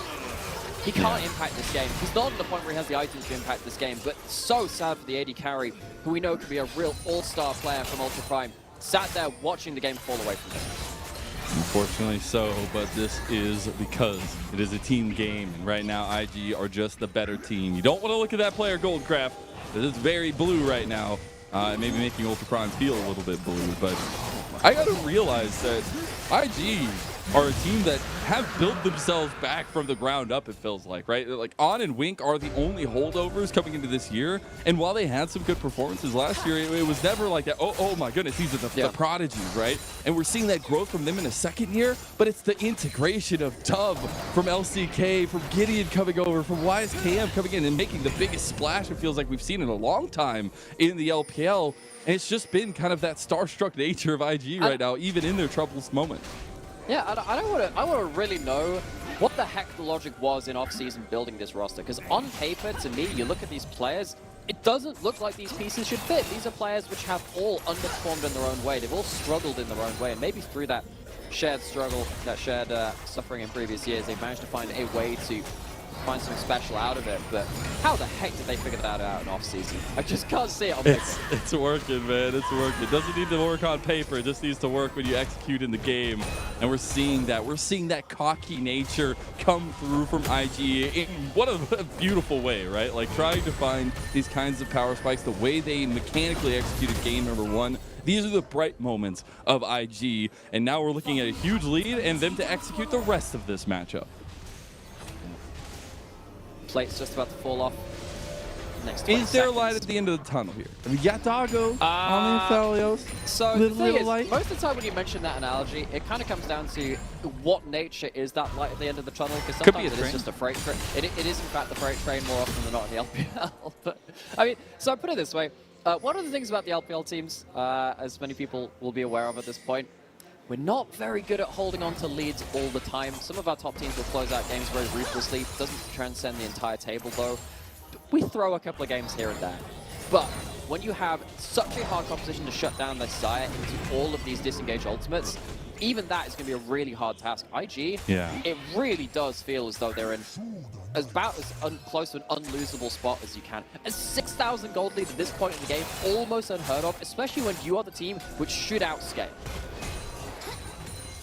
He can't impact this game. He's not at the point where he has the items to impact this game, but so sad for the AD carry, who we know could be a real all-star player from Ultra Prime. Sat there watching the game fall away from him. Unfortunately so, but this is because it is a team game, and right now IG are just the better team. You don't want to look at that player Goldcraft. It is very blue right now, maybe making Ultra Prime feel a little bit blue, but I gotta realize that IG are a team that have built themselves back from the ground up, it feels like, right? Like, On and Wink are the only holdovers coming into this year, and while they had some good performances last year, it was never like that, oh my goodness, these are the prodigies, right? And we're seeing that growth from them in a second year, but it's the integration of Tub from LCK, from Gideon coming over, from YSKM coming in and making the biggest splash it feels like we've seen in a long time in the LPL, and it's just been kind of that starstruck nature of IG right now, even in their troublous moment. Yeah, I want to really know what the heck the logic was in off-season building this roster, because on paper, to me, you look at these players, it doesn't look like these pieces should fit. These are players which have all underperformed in their own way. They've all struggled in their own way, and maybe through that shared struggle, that shared suffering in previous years, they've managed to find a way to find something special out of it, but how the heck did they figure that out in off-season? I just can't see it on paper. It's working, man. It's working. It doesn't need to work on paper. It just needs to work when you execute in the game. And we're seeing that. We're seeing that cocky nature come through from IG in what a beautiful way, right? Like, trying to find these kinds of power spikes, the way they mechanically executed game number 1. These are the bright moments of IG. And now we're looking at a huge lead and them to execute the rest of this matchup. Plate's just about to fall off. Next is there light at the end of the tunnel here? I mean, yeah, Doggo, on the Thalios. So the thing is, most of the time when you mention that analogy, it kind of comes down to what nature is that light at the end of the tunnel, because sometimes it is just a freight train. It is in fact the freight train more often than not in the LPL. But I mean, so I put it this way. One of the things about the LPL teams, as many people will be aware of at this point, we're not very good at holding on to leads all the time. Some of our top teams will close out games very ruthlessly. Doesn't transcend the entire table though. We throw a couple of games here and there. But when you have such a hard composition to shut down this Xayah into all of these disengaged ultimates, even that is going to be a really hard task. IG, it really does feel as though they're in about as close to an unlosable spot as you can. A 6,000 gold lead at this point in the game, almost unheard of, especially when you are the team which should outscale.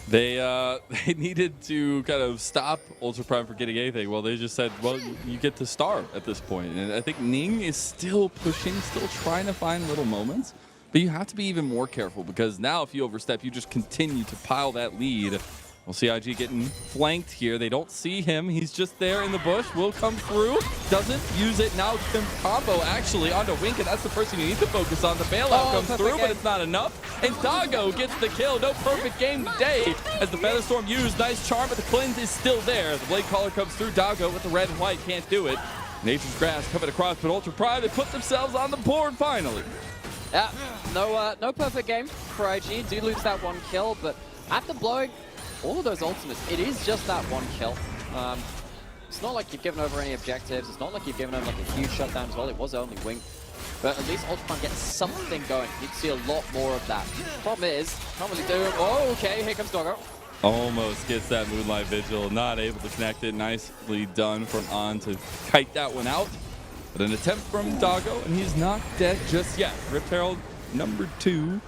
They needed to kind of stop Ultra Prime from getting anything. Well, they just said, well, you get to starve at this point. And I think Ning is still pushing, still trying to find little moments. But you have to be even more careful because now if you overstep, you just continue to pile that lead. We'll see IG getting flanked here. They don't see him. He's just there in the bush. Will come through. Doesn't use it. Now combo actually onto Wink, and that's the person you need to focus on. The bailout comes through, but it's not enough. And Doggo gets the kill. No perfect game today as the Featherstorm used. Nice charm, but the cleanse is still there. The Blade Caller comes through. Doggo with the red and white can't do it. Nature's Grass coming across, but Ultra Prime, they put themselves on the board finally. Yeah, no perfect game for IG. Do lose that one kill, but after blowing all of those ultimates, it is just that one kill. It's not like you've given over any objectives. It's not like you've given over like a huge shutdown as well. It was only Wing. But at least Ultron gets something going. You'd see a lot more of that. Problem is, can't really do it. Oh, okay, here comes Doggo. Almost gets that Moonlight Vigil. Not able to connect it. Nicely done from On to kite that one out. But an attempt from Doggo, and he's not dead just yet. Rift Herald number 2.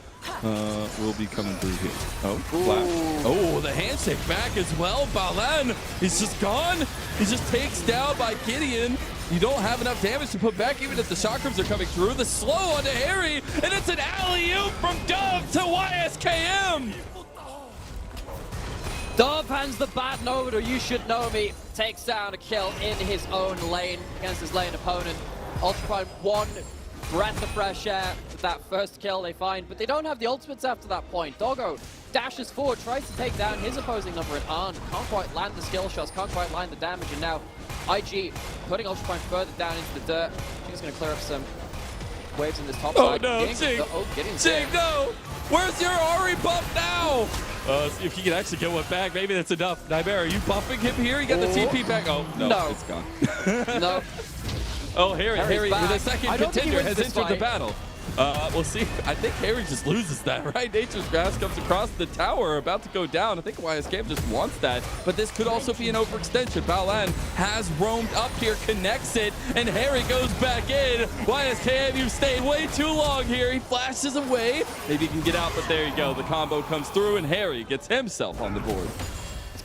Will be coming through here. Oh, flash. Oh, the handshake back as well. Balen, he's just gone. He just takes down by Gideon. You don't have enough damage to put back even if the chakrams are coming through. The slow onto Harry, and it's an alley-oop from Dove to YSKM. Dove hands the baton over to You Should Know Me. Takes down a kill in his own lane against his lane opponent. Ultra Prime one breath of fresh air with that first kill they find, but they don't have the ultimates after that point. Doggo dashes forward, tries to take down his opposing number in Arn. Can't quite land the skill shots, can't quite land the damage, and now IG putting Ultra Prime further down into the dirt. She's going to clear up some waves in this top side. No, Jing! Jing, no! Where's your Ari buff now? See if he can actually get one back. Maybe that's enough. Nightmare, are you buffing him here? You got the TP back? Oh, no. It's gone. No. Oh, Harry with a second contender has entered the fight. battle. We'll see. I think Harry just loses that, right? Nature's Grass comes across the tower, about to go down. I think YSKM just wants that, but this could also be an overextension. Balan has roamed up here, connects it, and Harry goes back in. YSKM, you've stayed way too long here. He flashes away. Maybe he can get out, but there you go. The combo comes through, and Harry gets himself on the board.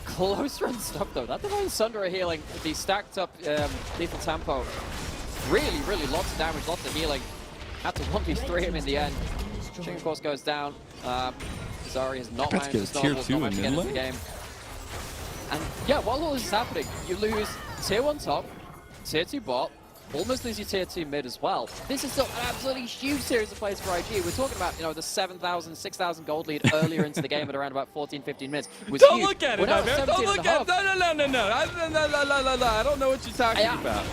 Close run stuff though. That Divine Sundera healing, the stacked up lethal tempo. Really lots of damage, lots of healing. Had to 1v3 him in the end. Ching, of course, goes down. Zari has not managed to snowball, not managed to get into the game. And yeah, while all this is happening, you lose tier 1 top, tier 2 bot, almost lose your tier 2 mid as well. This is still an absolutely huge series of plays for IG. We're talking about, you know, the 7,000, 6,000 gold lead earlier into the game at around about 14, 15 minutes. Don't look at it, Nightmare. Don't look at it. No. I don't know what you're talking about.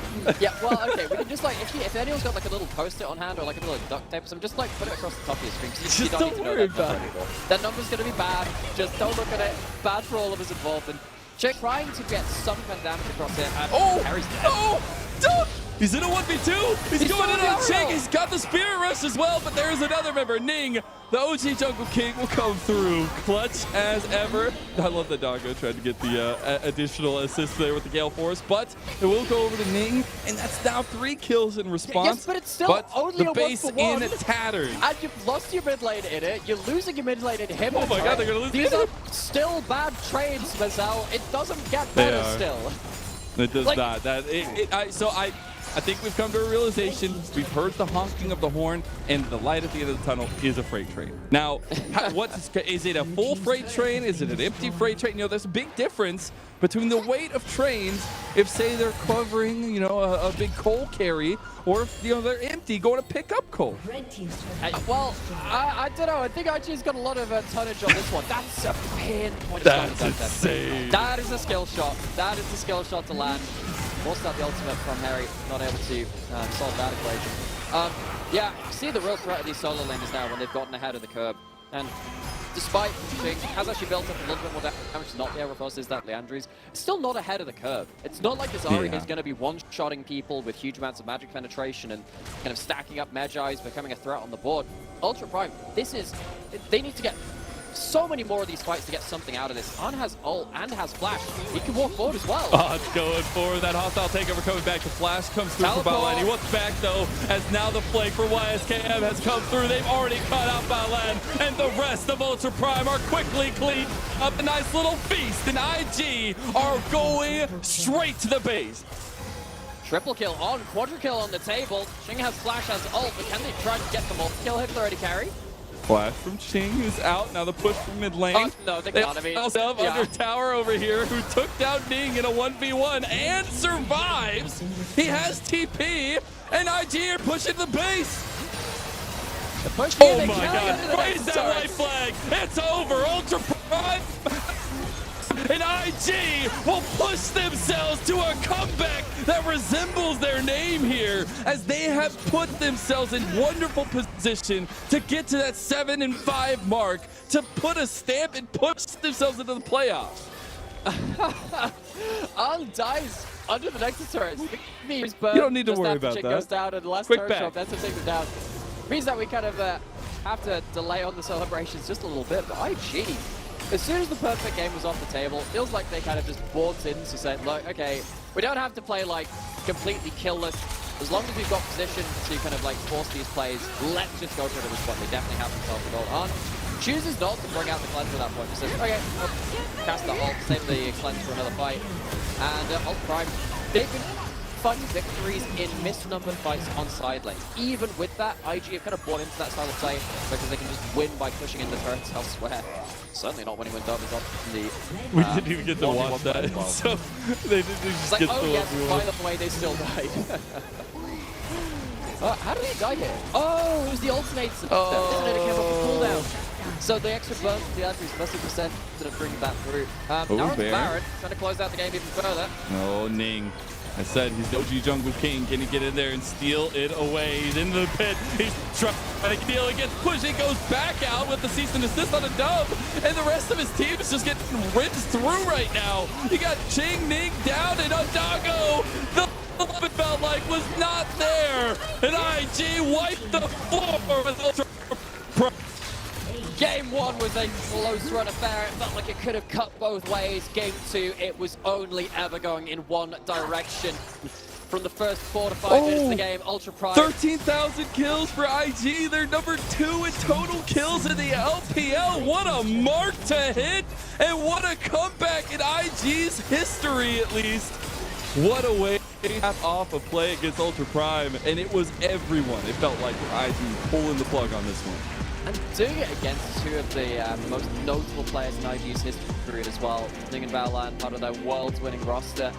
Yeah, well, okay. We can just like, if anyone's got like a little post-it on hand or like a little duct tape or something, just like put it across the top of your screen. You don't need to know that number anymore. That number's going to be bad. Just don't look at it. Bad for all of us involved. And Jake trying to get some kind of damage across here. And Harry's dead. He's in a 1v2. He's going in on Ching. He's got the Spirit Rush as well, but there's another member. Ning, the OG Jungle King, will come through. Clutch as ever. I love that Doggo tried to get the additional assist there with the Gale Force, but it will go over to Ning, and that's now 3 kills in response. Yes, but it's still only the a base 1-for-1. in tatters. And you've lost your mid lane in it. You're losing your mid lane in him. Oh my god, they're going to lose These are still bad trades, Mazel. It doesn't get better still. It does not. I think we've come to a realization. We've heard the honking of the horn, and the light at the end of the tunnel is a freight train. Now, is it a full freight train? Is it an empty freight train? You know, there's a big difference between the weight of trains if, say, they're covering, you know, a big coal carry, or if, you know, they're empty going to pick up coal. Well, I don't know. I think IG's got a lot of tonnage on this one. That's a pinpoint. That's insane. That is a skill shot. That is the skill shot to land. Forced out the ultimate from Harry, not able to solve that equation. Yeah, see the real threat of these solo laners now when they've gotten ahead of the curve. And despite Ching has actually built up a little bit more damage, not the Aerophos is that Leandri's, it's still not ahead of the curve. It's not like this Ari is going to be one-shotting people with huge amounts of magic penetration and kind of stacking up Magi's, becoming a threat on the board. Ultra Prime, they need to get so many more of these fights to get something out of this. An has ult and has flash. He can walk forward as well. It's going for that hostile takeover coming back. The flash comes through for Balan. He wants back though, as now the flank for YSKM has come through. They've already cut out Balan, and the rest of Ultra Prime are quickly cleaned up. A nice little feast, and IG are going straight to the base. Triple kill on, quadra kill on the table. Xing has flash, has ult, but can they try to get the multi-kill hit with already carry? Flash from Ching, who's out. Now the push from mid lane. No, they can't. I mean, also have yeah. Under Tower over here, who took down Ning in a 1v1 and survives. He has TP, and IG are pushing the base. Oh my god, raise that white flag. It's over. Ultra Prime and IG will push themselves to a comeback that resembles their name here, as they have put themselves in wonderful position to get to that 7-5 mark, to put a stamp and push themselves into the playoffs. On dies under the Nexus turret. You don't need to worry about that. Goes down and the last Quick turret back. shot, that's to take them down. Means that we kind of have to delay on the celebrations just a little bit, but IG, as soon as the perfect game was off the table, it feels like they kind of just bought in to say, look, okay, we don't have to play like completely killless. As long as we've got position to kind of like force these plays, let's just go for it at this point. They definitely have themselves a goal on. Chooses not to bring out the cleanse at that point. Just says, okay, I'll cast the ult, save the cleanse for another fight. And ult prime. They've been finding victories in misnumbered fights on side lanes. Even with that, IG have kind of bought into that style of play because they can just win by pushing in the turrets elsewhere. Certainly not winning when Dove is on the. We didn't even get to watch that. So they just like, get oh the yes, by the way, they still died. How did they die here? Oh, it was the alternates. Isn't it? It came up with cooldown. So the extra burn from the Andrews must have percent to bring that through. Now on Baron, trying to close out the game even further. Oh, Ning. I said he's the OG Jungle King. Can he get in there and steal it away? He's in the pit. He's trying to deal. He gets pushed. He goes back out with the cease and desist on a dub. And the rest of his team is just getting rinsed through right now. You got Ching, Ning down, and Ondago. The it felt like was not there. And IG wiped the floor with Ultra Pro. Game 1 was a close run affair. It felt like it could have cut both ways. Game 2, it was only ever going in one direction. From the first 4 to 5 minutes of the game, Ultra Prime. 13,000 kills for IG. They're number 2 in total kills in the LPL. What a mark to hit, and what a comeback in IG's history, at least. What a way to have off a play against Ultra Prime, and it was everyone. It felt like IG pulling the plug on this one. And doing it against 2 of the most notable players in IG's history as well. Ning and Baolan, part of their world's winning roster.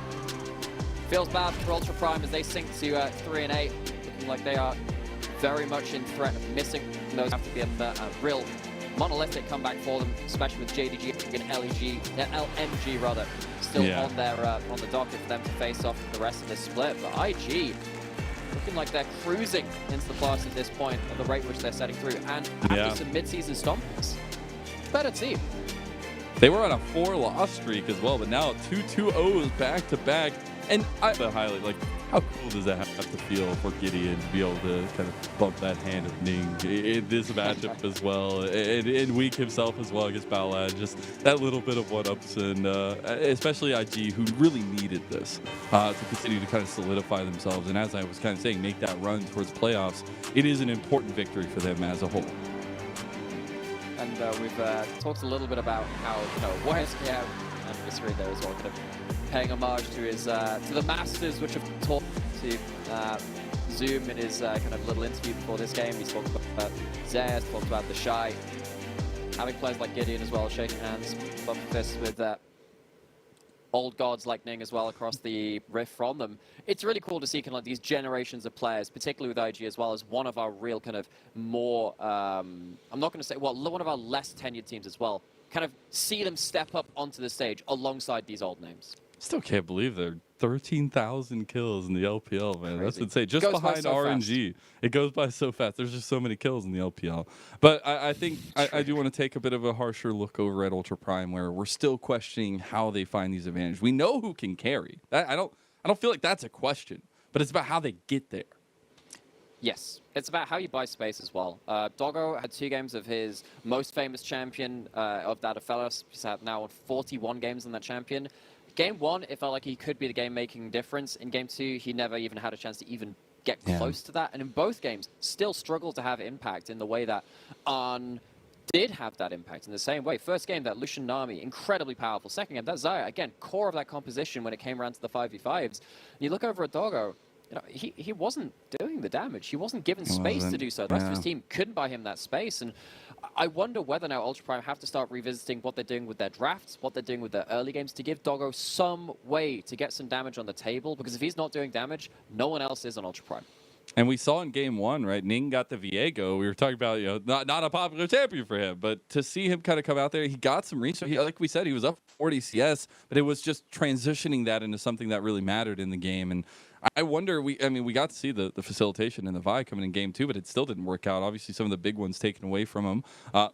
Feels bad for Ultra Prime as they sink to 3-8. Looking like they are very much in threat of missing. Those have to be a real monolithic comeback for them, especially with JDG and LMG rather, still on the docket for them to face off the rest of this split. But IG looking like they're cruising into the playoffs at this point at the rate which they're setting through, and after some mid-season stomps, better team. They were on a 4-loss streak as well, but now 2 2-0s back-to-back. And I highlight, like, how cool does that have to feel for Gideon to be able to kind of bump that hand of Ning in this matchup as well, and Weak himself as well against Baolan. Just that little bit of one-ups, and especially IG, who really needed this to continue to kind of solidify themselves. And as I was kind of saying, make that run towards playoffs. It is an important victory for them as a whole. And we've talked a little bit about how, YSK and history there as well, kind of paying homage to his to the Masters, which have talked to Zoom in his kind of little interview before this game. He's talked about Zayas, talked about the Shy, having players like Gideon as well, shaking hands, bump fists with old gods like Ning as well across the rift from them. It's really cool to see kind of like these generations of players, particularly with IG as well as one of our real kind of more, I'm not going to say, well, one of our less tenured teams as well, kind of see them step up onto the stage alongside these old names. Still can't believe they're 13,000 kills in the LPL, man. That's insane. Just behind so RNG. Fast. It goes by so fast. There's just so many kills in the LPL. But I think I do want to take a bit of a harsher look over at Ultra Prime, where we're still questioning how they find these advantages. We know who can carry. I don't feel like that's a question, but it's about how they get there. Yes, it's about how you buy space as well. Doggo had 2 games of his most famous champion of that Afelos. He's now on 41 games on that champion. Game 1, it felt like he could be the game-making difference. In Game 2, he never even had a chance to even get close to that. And in both games, still struggled to have impact in the way that did have that impact in the same way. First game, that Lucian Nami, incredibly powerful. Second game, that Xayah, again, core of that composition when it came around to the 5v5s. And you look over at Doggo, he wasn't doing the damage. He wasn't given space to do so. The rest of his team couldn't buy him that space. And I wonder whether now Ultra Prime have to start revisiting what they're doing with their drafts, what they're doing with their early games to give Doggo some way to get some damage on the table. Because if he's not doing damage, no one else is on Ultra Prime. And we saw in game one, right? Ning got the Viego. We were talking about, not a popular champion for him, but to see him kind of come out there, he got some research. Like we said, he was up 40 CS, but it was just transitioning that into something that really mattered in the game. And I wonder, we got to see the facilitation and the Vi coming in game two, but it still didn't work out. Obviously, some of the big ones taken away from him.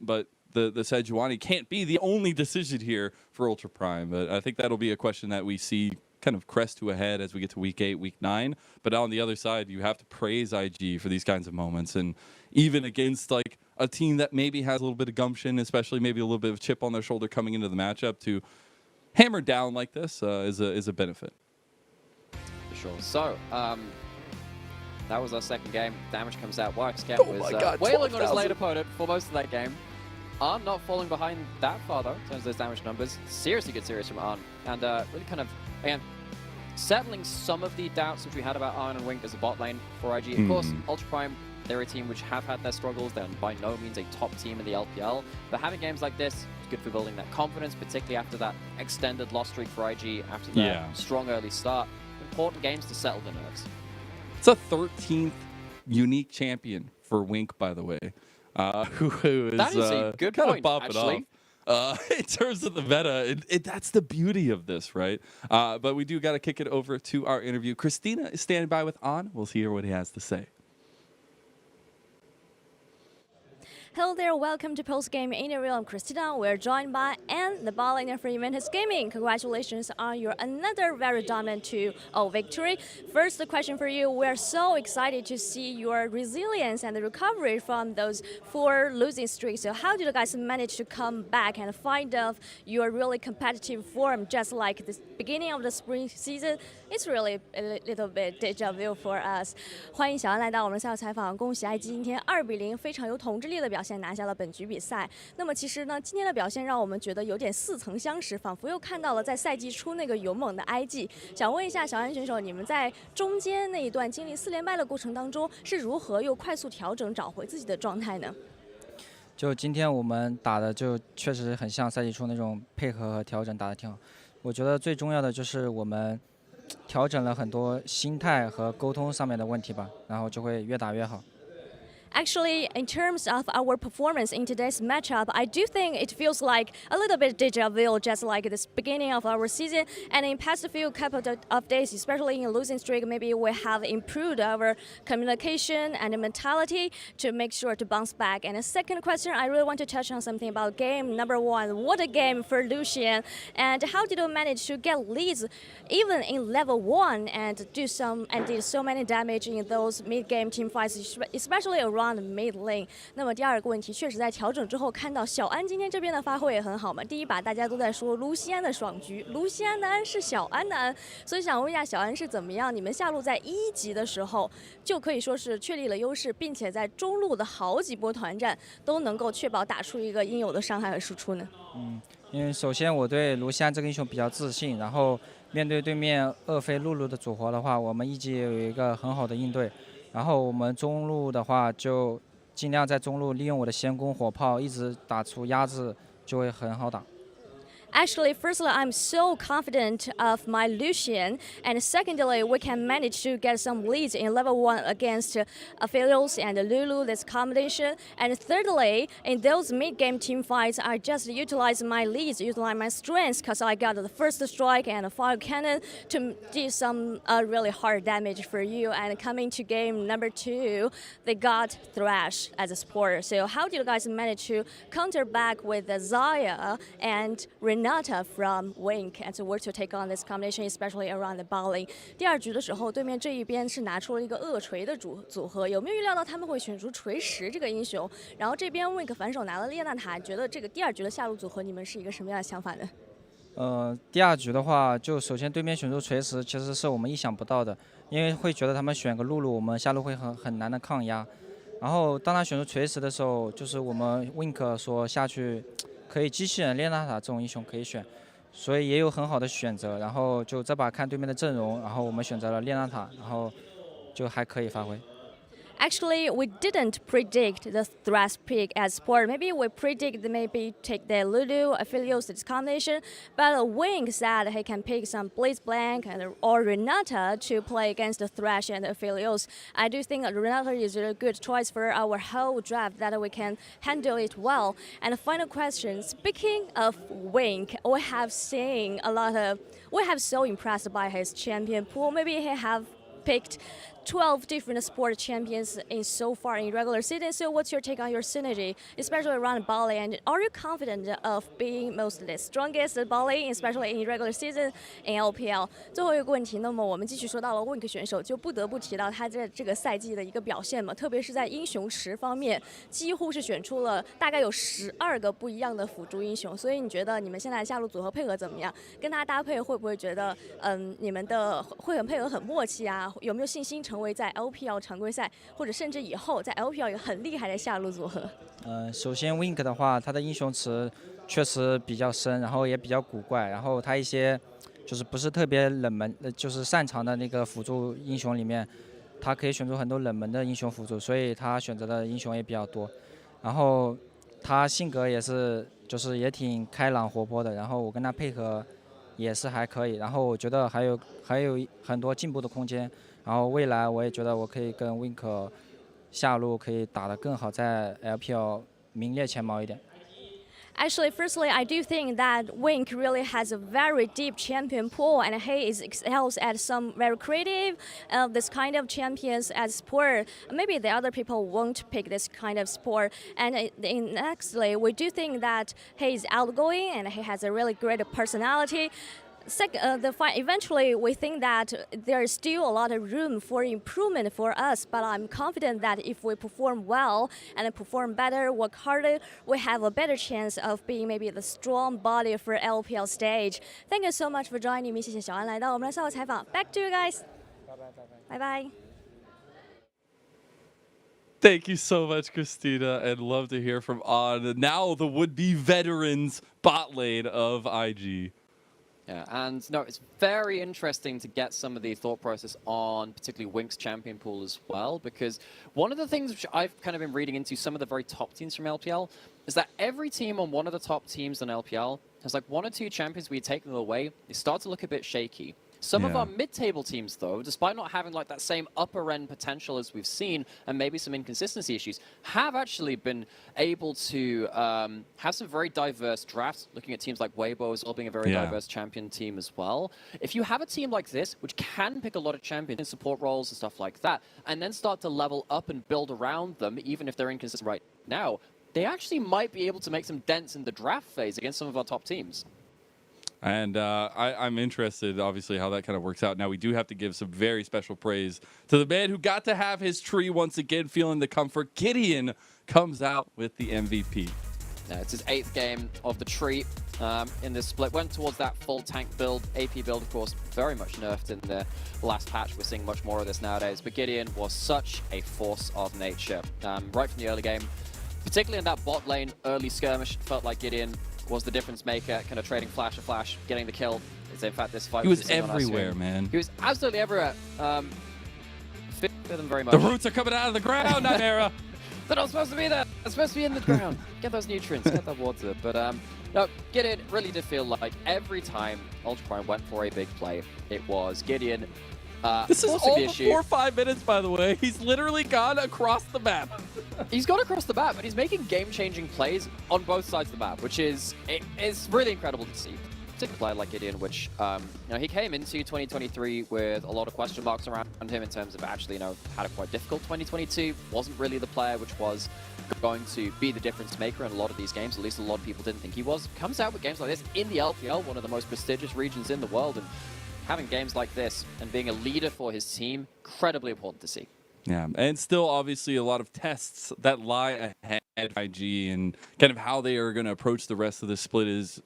But the Sejuani can't be the only decision here for Ultra Prime. But I think that'll be a question that we see kind of crest to a head as we get to week 8, week 9. But on the other side, you have to praise IG for these kinds of moments. And even against like a team that maybe has a little bit of gumption, especially maybe a little bit of chip on their shoulder coming into the matchup, to hammer down like this is a benefit. For sure. So, that was our second game. Damage comes out. Warwick's was wailing on his late opponent for most of that game. Arn not falling behind that far, though, in terms of those damage numbers. Seriously good series from Arn. And really kind of, again, settling some of the doubts which we had about Arn and Wink as a bot lane for IG. Of course, Ultra Prime, they're a team which have had their struggles. They're by no means a top team in the LPL. But having games like this is good for building that confidence, particularly after that extended loss streak for IG, after their strong early start. Important games to settle the nerves. It's a 13th unique champion for Wink, by the way. Who is that is a good kind point, of popping actually. off. In terms of the meta, that's the beauty of this, right? But we do got to kick it over to our interview. Christina is standing by with An. We'll hear what he has to say. Hello there, welcome to Post Game Interview. I'm Christina. We're joined by Anne, the ball laner for Juventus Gaming. Congratulations on your another very dominant 2-0 victory. First, the question for you: we're so excited to see your resilience and the recovery from those 4 losing streaks. So, how did you guys manage to come back and find your really competitive form, just like the beginning of the spring season? It's really a little bit deja vu for us. 欢迎小安来到我们赛后采访，恭喜 IG 今天2比0非常有统治力的表现拿下了本局比赛。那么其实呢，今天的表现让我们觉得有点似曾相识，仿佛又看到了在赛季初那个勇猛的 IG。想问一下小安选手，你们在中间那一段经历4连败的过程当中，是如何又快速调整找回自己的状态呢？就今天我们打的就确实很像赛季初那种配合和调整打得挺好。我觉得最重要的就是我们调整了很多心态和沟通上面的问题吧，然后就会越打越好。Actually, in terms of our performance in today's matchup, I do think it feels like a little bit deja vu, just like this beginning of our season. And in past few couple of days, especially in a losing streak, maybe we have improved our communication and mentality to make sure to bounce back. And the second question, I really want to touch on something about game number 1. What a game for Lucian! And how did you manage to get leads even in level 1 and did so many damage in those mid-game team fights, especially around mid lane。那么第二个问题，确实在调整之后，看到小安今天这边的发挥也很好嘛。第一把大家都在说卢锡安的爽局，卢锡安的安是小安的安，所以想问一下小安是怎么样？你们下路在1级的时候就可以说是确立了优势，并且在中路的好几波团战都能够确保打出一个应有的伤害和输出呢？因为首先我对卢锡安这个英雄比较自信，然后面对对面厄飞露露的组合的话，我们1级也有一个很好的应对。然后我们中路的话，就尽量在中路利用我的先攻火炮，一直打出压制，就会很好打。Actually, firstly, I'm so confident of my Lucian, and secondly, we can manage to get some leads in level 1 against Aphelios and Lulu, this combination. And thirdly, in those mid-game team fights, I just utilize my leads, utilize my strengths, because I got the first strike and a fire cannon to do some really hard damage for you. And coming to game number 2, they got Thrash as a support. So how did you guys manage to counter back with Zaya and Renata from Wink and to work to take on this combination, especially around the bot lane? 第二局的时候，对面这一边是拿出了一个恶锤的组合，有没有预料到他们会选出锤石这个英雄？然后这边 Wink 反手拿了列娜塔，觉得这个第二局的下路组合，你们是一个什么样的想法呢？第二局的话，就首先对面选出锤石，其实是我们意想不到的，因为会觉得他们选个露露，我们下路会很难的抗压。然后当他选出锤石的时候，就是我们 Wink 说下去。可以机器人列娜塔这种英雄可以选，所以也有很好的选择。然后就这把看对面的阵容，然后我们选择了列娜塔，然后就还可以发挥。Actually, we didn't predict the Thresh pick as sport. Maybe we predict maybe take the Lulu affiliates this combination, but Wink said he can pick some Blitzblank or Renata to play against the Thresh and the affiliates. I do think Renata is a good choice for our whole draft that we can handle it well. And the final question, speaking of Wink, we have so impressed by his champion pool. Maybe he have picked 12 different sport champions in so far in regular season. So what's your take on your synergy, especially around Bali? And are you confident of being most the strongest Bali, especially in regular season in LPL? 最后一个问题，那么我们继续说到了 Wink 选手，就不得不提到他在这个赛季的一个表现嘛，特别是在英雄池方面，几乎是选出了大概有12个不一样的辅助英雄。所以你觉得你们现在下路组合配合怎么样？跟他搭配会不会觉得你们的会很配合很默契啊？有没有信心成为在 LPL 常规赛或者甚至以后在 LPL 一个很厉害的下路组合？首先 Wink 的话，他的英雄池确实比较深，然后也比较古怪，然后他一些就是不是特别冷门，就是擅长的那个辅助英雄里面，他可以选出很多冷门的英雄辅助，所以他选择的英雄也比较多。然后他性格也是，就是也挺开朗活泼的，然后我跟他配合也是还可以，然后我觉得还有很多进步的空间。然后未来我也觉得我可以跟 Wink 下路可以打得更好，在 LPL 名列前茅一点。Actually, firstly, I do think that Wink really has a very deep champion pool, and he excels at some very creative, this kind of champions as sport. Maybe the other people won't pick this kind of sport. And nextly, we do think that he is outgoing and he has a really great personality. Eventually, we think that there is still a lot of room for improvement for us, but I'm confident that if we perform well and perform better, work harder, we have a better chance of being maybe the strong body for LPL stage. Thank you so much for joining me. 谢谢小安来到我们的赛后采访。Back to you guys. Bye bye. Thank you so much, Christina, and love to hear from On. Now the would-be veterans bot lane of IG. Yeah, and no, it's very interesting to get some of the thought process on particularly Wink's champion pool as well, because one of the things which I've kind of been reading into some of the very top teams from LPL is that every team on one of the top teams in LPL has like 1 or 2 champions where you take them away, they start to look a bit shaky. Some of our mid-table teams, though, despite not having like that same upper-end potential as we've seen, and maybe some inconsistency issues, have actually been able to have some very diverse drafts, looking at teams like Weibo as well being a very diverse champion team as well. If you have a team like this, which can pick a lot of champions in support roles and stuff like that, and then start to level up and build around them, even if they're inconsistent right now, they actually might be able to make some dents in the draft phase against some of our top teams. And I'm interested, obviously, how that kind of works out. Now, we do have to give some very special praise to the man who got to have his tree once again, feeling the comfort. Gideon comes out with the MVP. Yeah, it's his 8th game of the tree in this split. Went towards that full tank build. AP build, of course, very much nerfed in the last patch. We're seeing much more of this nowadays. But Gideon was such a force of nature. Right from the early game, particularly in that bot lane early skirmish, felt like Gideon was the difference maker, kind of trading flash to flash, getting the kill. In fact, this fight he was everywhere, man. He was absolutely everywhere. Fit them very much. The roots are coming out of the ground, Nightmare. They're not supposed to be there. They're supposed to be in the ground. Get those nutrients, get that water. But no, Gideon really did feel like every time Ultra Prime went for a big play, it was Gideon. This is all before 5 minutes, by the way. He's literally gone across the map. He's gone across the map, but he's making game-changing plays on both sides of the map, which is really incredible to see. Particularly a player like Gideon, which he came into 2023 with a lot of question marks around him in terms of actually had a quite difficult 2022. Wasn't really the player which was going to be the difference maker in a lot of these games. At least a lot of people didn't think he was. Comes out with games like this in the LPL, one of the most prestigious regions in the world, and having games like this and being a leader for his team, incredibly important to see. Yeah, and still obviously a lot of tests that lie ahead of IG, and kind of how they are going to approach the rest of the split is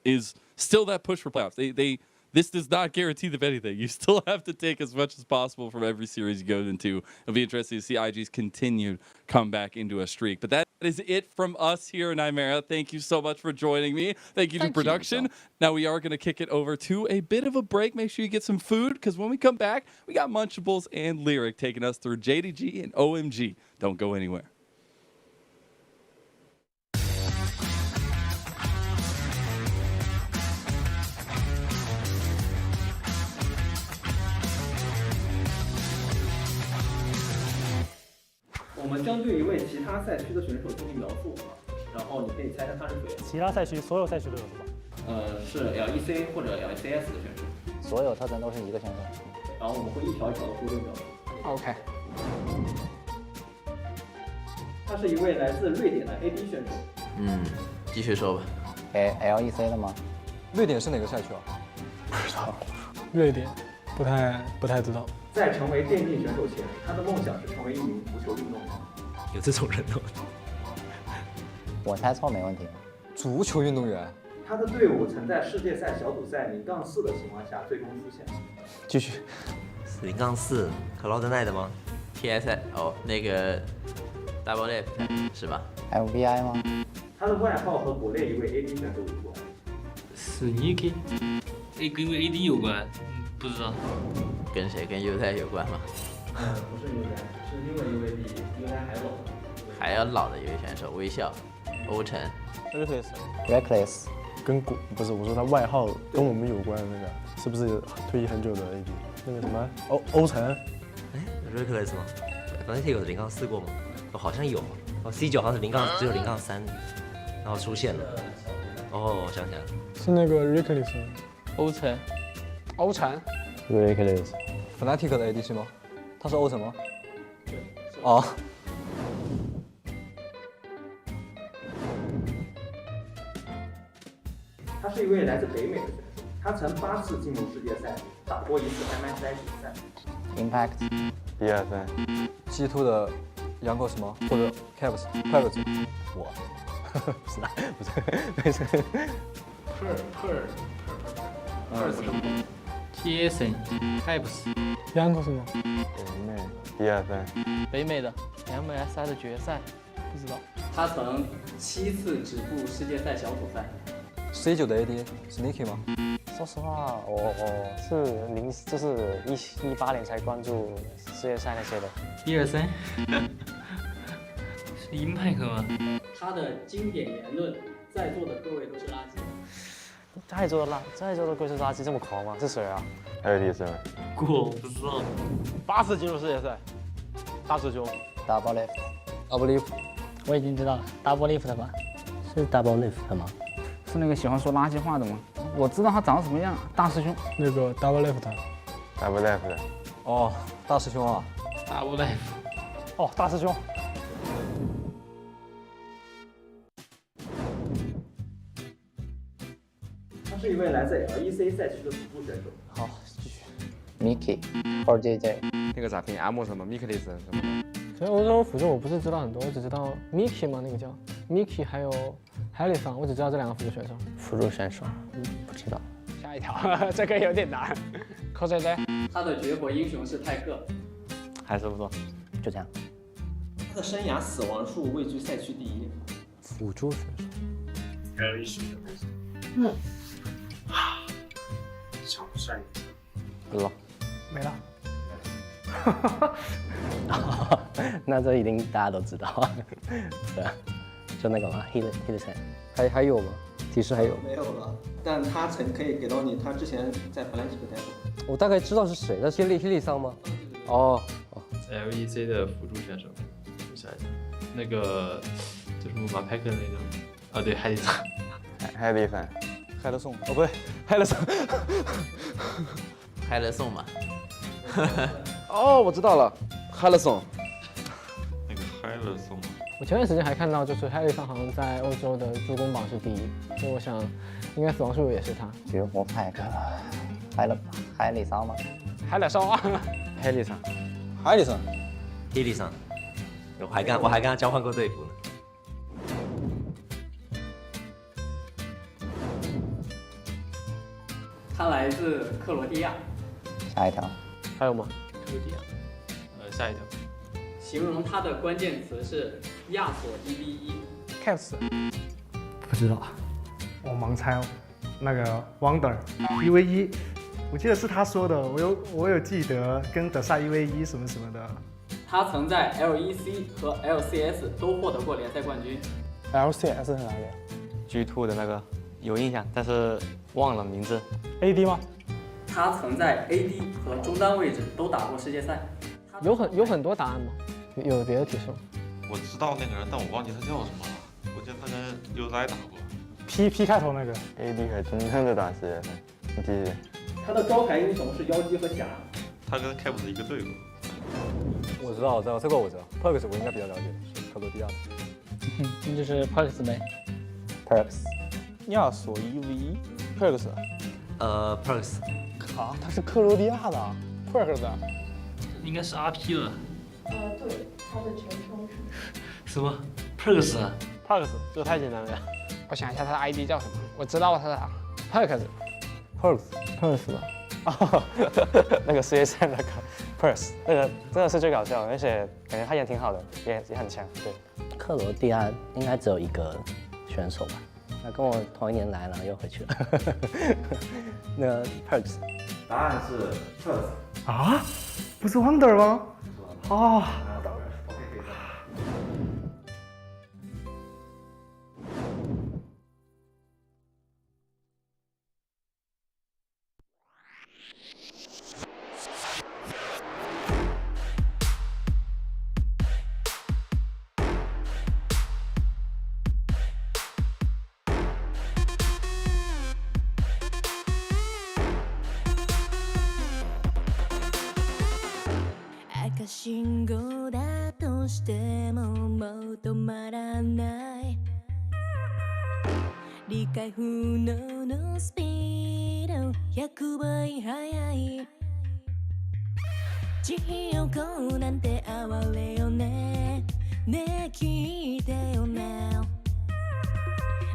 still that push for playoffs. this does not guarantee them anything. You still have to take as much as possible from every series you go into. It'll be interesting to see IG's continued comeback into a streak. But that is it from us here in Imera. Thank you so much for joining me. Thank you to production. Now we are going to kick it over to a bit of a break. Make sure you get some food, because when we come back, we got Munchables and Lyric taking us through JDG and OMG. Don't go anywhere.我们将对一位其他赛区的选手进行描述，然后你可以猜猜他是谁。其他赛区所有赛区都有是吧？是 LEC 或者 LCS 的选手。所有特征都是一个选手。然后我们会一条一条的忽略掉。OK。他是一位来自瑞典的 AD 选手。继续说吧。LEC 的吗？瑞典是哪个赛区啊？不知道。瑞典，不太知道。在成为电竞选手前，他的梦想是成为一名足球运动员。有这种人的？我猜错没问题。足球运动员。他的队伍曾在世界赛小组赛0-4的情况下最终出现。继续。0-4 ，Cloud Night 吗 ？TS 那个 Double Lift 是吧 ？FBI 吗？他的外号和国内一位 AD 选手有关。Sneaky， 跟 AD 有关，不知道。跟谁？跟 U 太有关吗？不是 U 太，是另外一位比 U 太还要老的一位选手，微笑，欧晨 ，Reckless， 跟不是我说他外号跟我们有关的那个，是不是退役很久的 AD？ 那个什么欧晨，Reckless 吗？反正有0-4过吗？好像有。C9好像是只有0-3，然后出现了。我想起来了，是那个 Reckless， 欧晨 ，Reckless。Fnatic 的 AD 是吗？他是欧晨吗？对。他是一位来自北美的选手，他曾8次进入世界赛，打过1次 MSI 决赛。Impact。1-2-3。G2 的杨狗什么？或者 Cavs？我。不是，没事。TSN、Hypes， 杨狗什么？北美1-2-3。北美的 MSI 的决赛，不知道。他曾7次止步世界赛小组赛。C9 的 AD Sneaky 吗？说实话，我是就是18年才关注世界赛那些的。1-2-3，是 Impact 吗？他的经典言论，在座的各位都是垃圾。在座的各位是垃圾，这么狂吗？是谁啊？还有第三位。我不知道。8次进入世界赛，大师兄。Double Lift。我已经知道了 ，Double Lift 吧？是 Double Lift 吗？是那个喜欢说垃圾话的吗？我知道他长什么样，大师兄。那个 Double Lift。大师兄啊。Double Lift。大师兄。他是一位来自 LEC 赛区的辅助选手。好，继续。Mickey 或者 JJ。那个咋拼 ？M 什么 ？Mickey 什么？所以欧洲辅助我不是知道很多，我只知道 Mickey 嘛，那个叫 Mickey， 还有 Harry 我只知道这2个辅助选手。辅助选手，不知道。下一条，这个有点难。cos 他的绝活英雄是泰克。还是不错，就这样。他的生涯死亡数位居赛区第1。辅助选手。想不上。没了。那这一定大家都知道。对啊，就那个嘛 ，Healer 还有吗？提示还有？没有了，但他曾可以给到你，他之前在荷兰几个待过。我大概知道是谁，那是Healy桑吗？LEC 的辅助选手，我想一下，那个叫什么马派克的那个，对，海利桑，海勒颂，不对，海勒颂，海勒颂嘛。我知道了，海勒颂。那个海勒颂。我前段时间还看到，就是海利桑好像在欧洲的助攻榜是第1，所以我想应该死亡数也是他。绝活派克，海利桑吗？海勒颂啊，海利桑。我还跟他交换过队服呢。他来自克罗地亚。下一条。还有吗？克罗地亚。下一条。形容他的关键词是亚索1v1。Caps。不知道，我盲猜哦。那个 Wonder 1v1，我记得是他说的，我有记得跟德赛1v1什么什么的。他曾在 LEC 和 LCS 都获得过联赛冠军。LCS 是哪里？G2 的那个有印象，但是忘了名字。AD 吗？他曾在 AD 和中单位置都打过世界赛。有很多答案吗？有别的提示吗？我知道那个人，但我忘记他叫什么了。我记得他跟优哉打过。P 开头那个。AD 和中单的打世界赛，你继续。他的招牌英雄是妖姬和霞。他跟 Caps 一个队伍。我知道，这个我知道。Perks 我应该比较了解，是克罗地亚的。那就是 Perks 呗。Perks。亚索1v1。Perks。Perks。啊，他是克罗地亚的。Perks。应该是 RP 了。对，他的全称是什么 ？Perks。Perks 这个太简单了呀。我想一下他的 ID 叫什么？我知道他的 Perks 吧？哦，那个世界赛那个 Perks， 那个真的是最搞笑的，而且感觉他演挺好的，也很强。对，克罗地亚应该只有一个选手吧？他跟我同一年来，然后又回去了。那个 Perks， 答案是 Perks 啊？不是 Wonder 吗？哦。赤信号だとしてももう止まらない理解不能のスピード100倍速い地獄なんて哀れよねねえ聞いてよな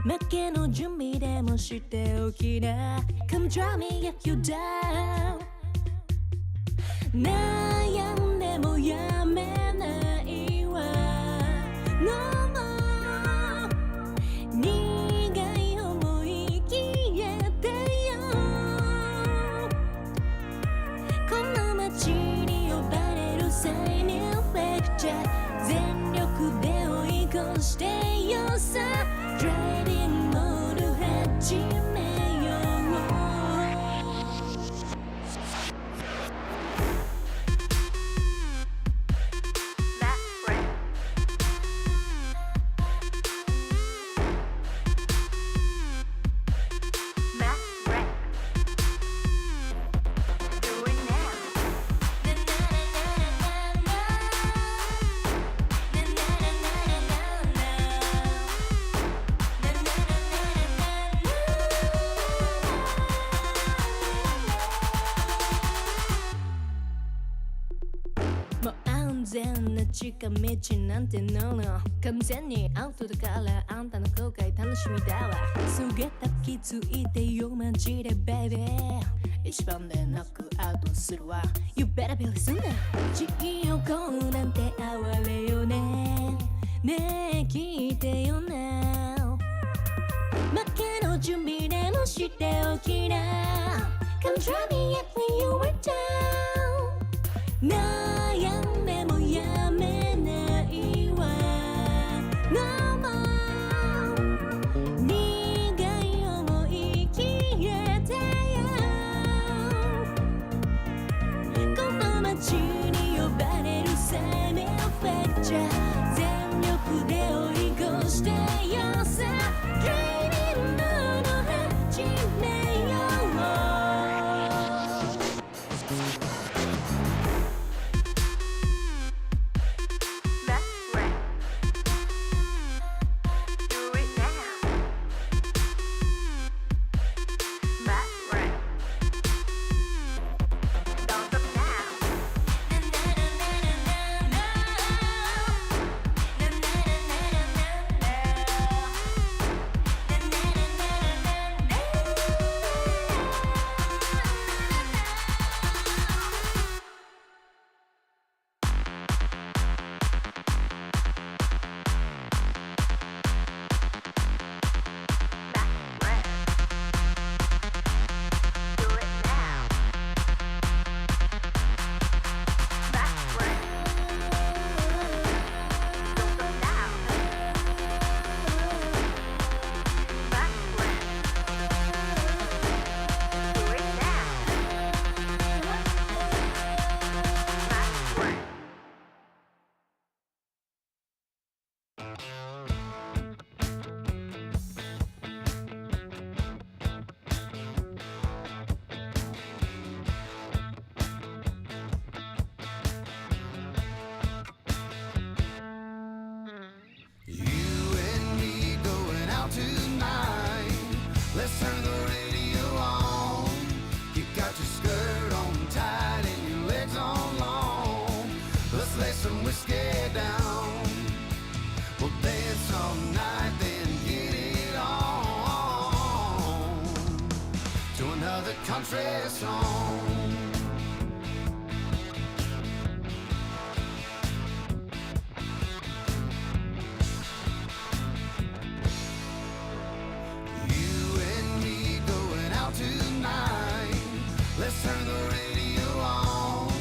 負けの準備でもしておきな Come try me if you down 悩んでもやめないわ No more 苦い思い消えてよこの街に呼ばれる際にレクチャー全力で追い越してよさ Driving モード始めようもう安全な近道なんての完全にアウトだからあんたの後悔楽しみだわすげた気づいてよマジでベイビー一番でノックアウトするわ You better be listen 地獄なんて哀れよねねえ聞いてよな負けの準備でもしておきな Come try me if you were down 悩んでもやめないわ No more 苦い思い消えてよこの街に呼ばれる際にフェクチャー全力で追い越してよさ Driving モード始めよう country song. You and me going out tonight. Let's turn the radio on.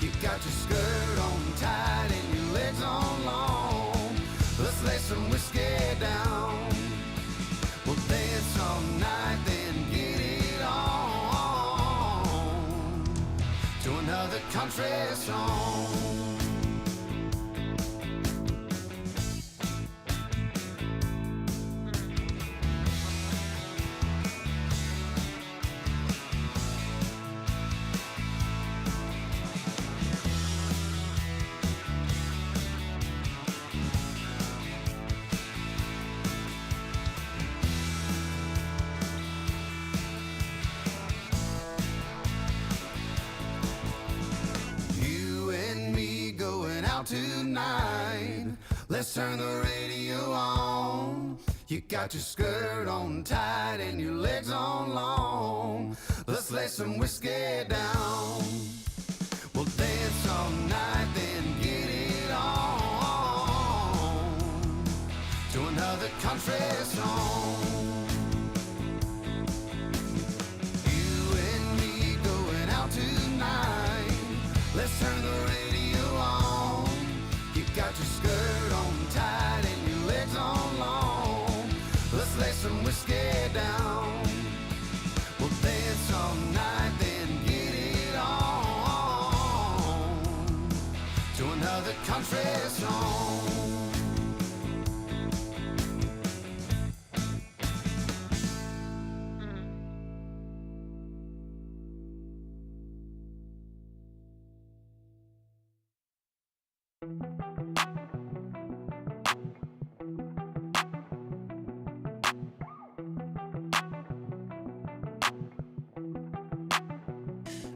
You got your skirt on tight and your legs on long. Let's lay some whiskey down. We'll dance all night, then get it on to another country song. You and me going out tonight. Let's turn the radio on. You got your skirt on tight and your legs on long. Let's lay some whiskey down. We'll dance all night, then get it on to another country song. You and me going out tonight. Let's turn the radio on. You got your skirt on tight and your legs on long. Let's lay some whiskey down. We'll dance all night, then get it on to another country song.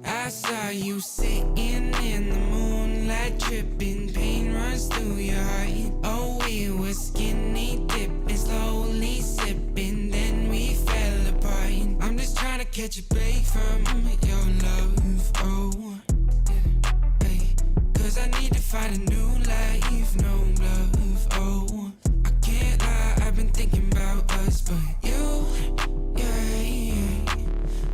I saw you sitting in the moonlight, tripping, pain runs through your heart. Oh, we were skinny dipping, slowly sipping, then we fell apart. I'm just trying to catch a break from your love, oh, hey. Cause I need to find a new life, no love, oh. I can't lie, I've been thinking about us, but you, yeah.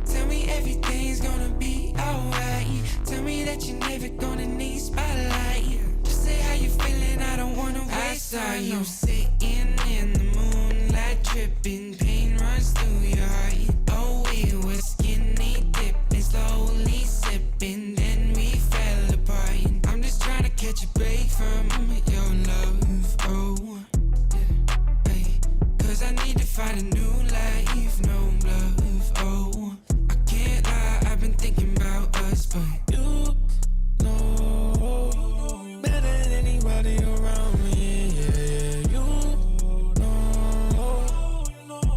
Tell me everything's gonna be alright. Tell me that you're never gonna need spotlight. Just say how you feeling, I don't wanna waste time. I saw you sitting in the moonlight, tripping, pain runs through your heart. Oh, we were skinny dipping, slowly sipping, then we fell apart. I'm just trying to catch a break from your love, oh, hey. Cause I need to find a new life, no love, oh. I can't lie, I've been thinking about us, but you know better than anybody around me, yeah, you know.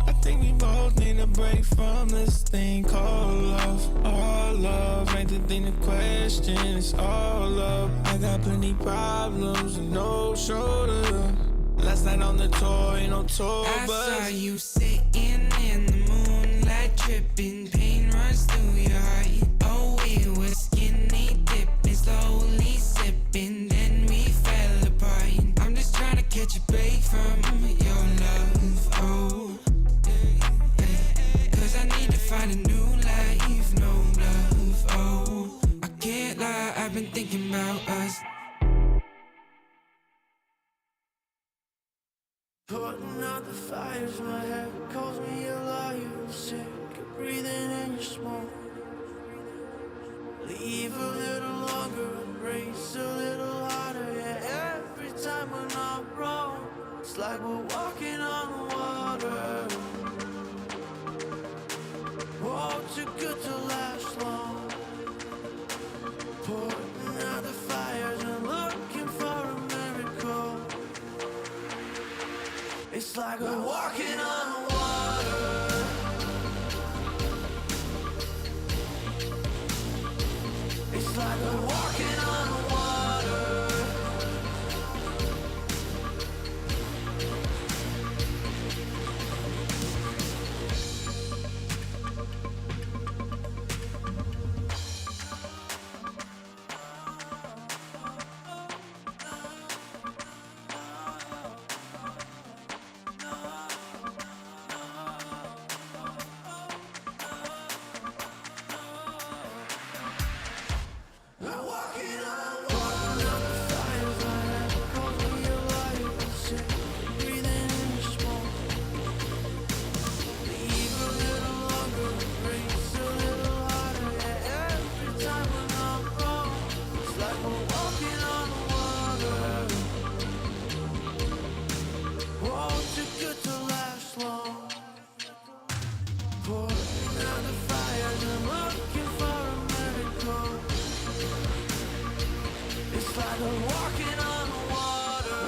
I think we both need a break from this thing called love. All love ain't the thing to question, it's all love. I got plenty problems and no shoulder. Last night on the tour, ain't no tour bus. I saw you sitting in the moonlight, tripping, pain runs through your heart. Oh, we were skinny dipping, slowly sipping, then we fell apart. I'm just trying to catch a break from your love, oh, hey. Cause I need to find a new life, no love, oh. I can't lie, I've been thinking about us. Putting out the fires, my head calls me a liar. I'm sick of breathing in your smoke. Leave a little longer, embrace a little harder. Yeah, every time we're not wrong, it's like we're walking on water. Oh, too good to last long. Putting out the fires and looking for a miracle. It's like we're walking on water. It's like we're walking on water. Pour out the fire, I'm looking for a miracle. It's like I'm walking on water.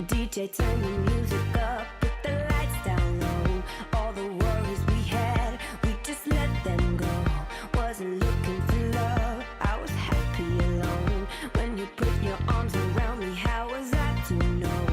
DJ, turn the music up, put the lights down low. All the worries we had, we just let them go. Wasn't looking for love, I was happy alone. When you put your arms around me, how was I to know?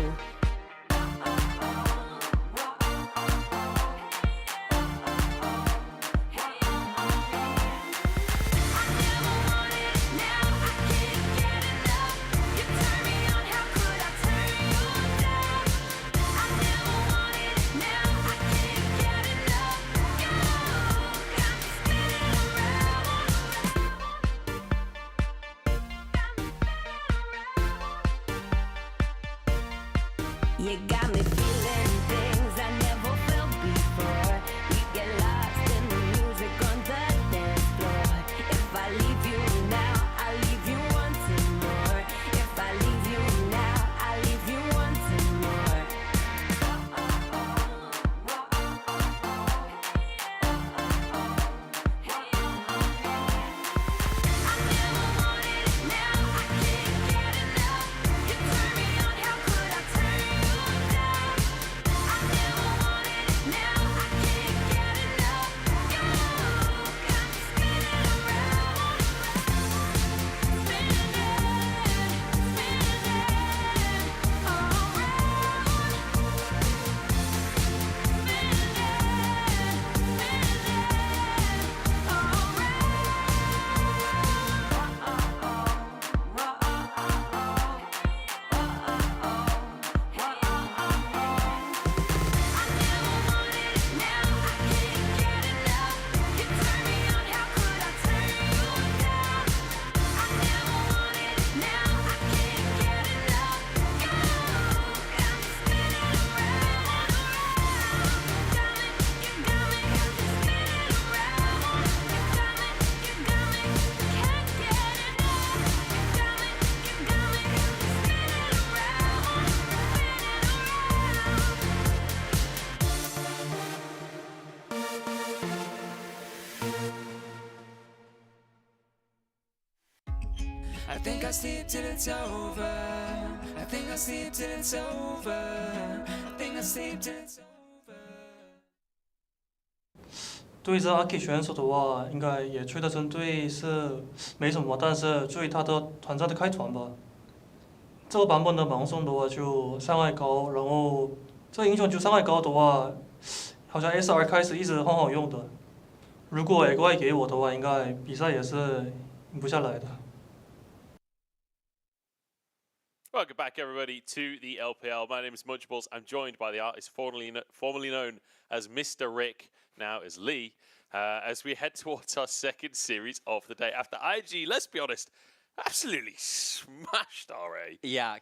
You got me feeling things I never felt before. We get lost in the music on the dance floor. If I leave you now, I leave you wanting more. If I leave you now, I leave you wanting more. I think I sleep till it's over. I think I sleep till it's over. I think I sleep till it's over. 对这阿 K 选手的话，应该也吹的成队是没什么，但是注意他的团战的开团吧。这个版本的盲送的话就伤害高，然后这个英雄就伤害高的话，好像 SR 开始一直很好用的。如果 A 怪给我的话，应该比赛也是赢不下来的。 Welcome back, everybody, to the LPL. My name is Munchables. I'm joined by the artist formerly known as Mr. Rick, now as Lee, as we head towards our second series of the day. After IG, let's be honest, absolutely smashed RA. Yeah,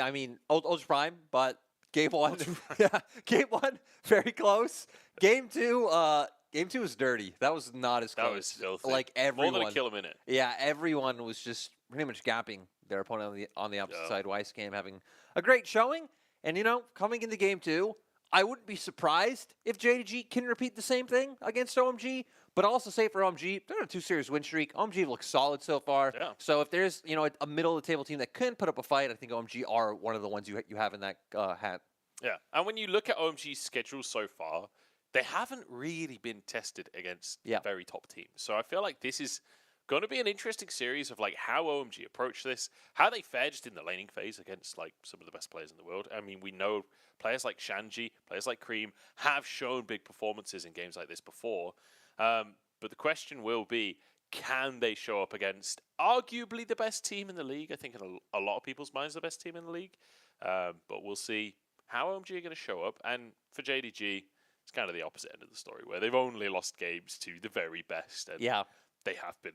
I mean, Ultra Prime, but game one, yeah, game one, very close. Game two was dirty. That was not as close. That was filthy. Like everyone. More than a kill a minute. Yeah, everyone was just pretty much gapping their opponent on the opposite side. Wisecam having a great showing. And, you know, coming into game two, I wouldn't be surprised if JDG can repeat the same thing against OMG. But I'll also say for OMG, they're on a 2-series win streak. OMG looks solid so far. Yeah. So if there's, you know, a middle-of-the-table team that can put up a fight, I think OMG are one of the ones you have in that hat. Yeah, and when you look at OMG's schedule so far, they haven't really been tested against very top teams. So I feel like this is going to be an interesting series of like how OMG approach this, how they fared just in the laning phase against like some of the best players in the world. I mean, we know players like Shanji, players like Cream have shown big performances in games like this before. But the question will be, can they show up against arguably the best team in the league? I think in a lot of people's minds, the best team in the league. But we'll see how OMG are going to show up. And for JDG, it's kind of the opposite end of the story, where they've only lost games to the very best. And they have been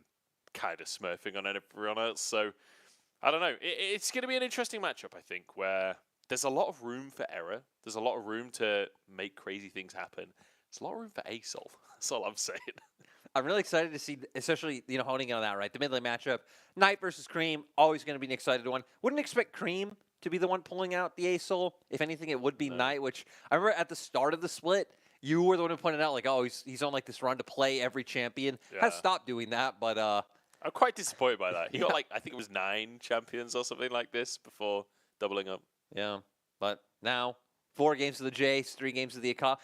kind of smurfing on everyone else. So, I don't know. It's going to be an interesting matchup, I think, where there's a lot of room for error. There's a lot of room to make crazy things happen. There's a lot of room for ASOL. That's all I'm saying. I'm really excited to see, especially, honing in on that, right? The mid lane matchup. Knight versus Cream, always going to be an excited one. Wouldn't expect Cream to be the one pulling out the ASOL. If anything, it would be Knight, which I remember at the start of the split, you were the one who pointed out, like, oh, he's on like this run to play every champion. Has stopped doing that, but I'm quite disappointed by that. He got like, I think it was 9 champions or something like this before doubling up. Yeah, but now 4 games of the Jace, 3 games of the Aka.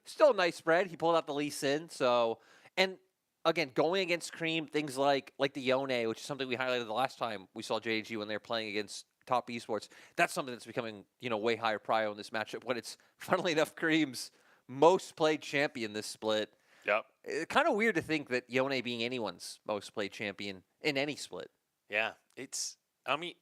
Still a nice spread. He pulled out the Lee Sin, so, and again, going against Cream, things like the Yone, which is something we highlighted the last time we saw JDG when they were playing against top esports. That's something that's becoming, way higher prio in this matchup when it's, funnily enough, Cream's most played champion this split. Yep. It's kind of weird to think that Yone being anyone's most played champion in any split. Yeah,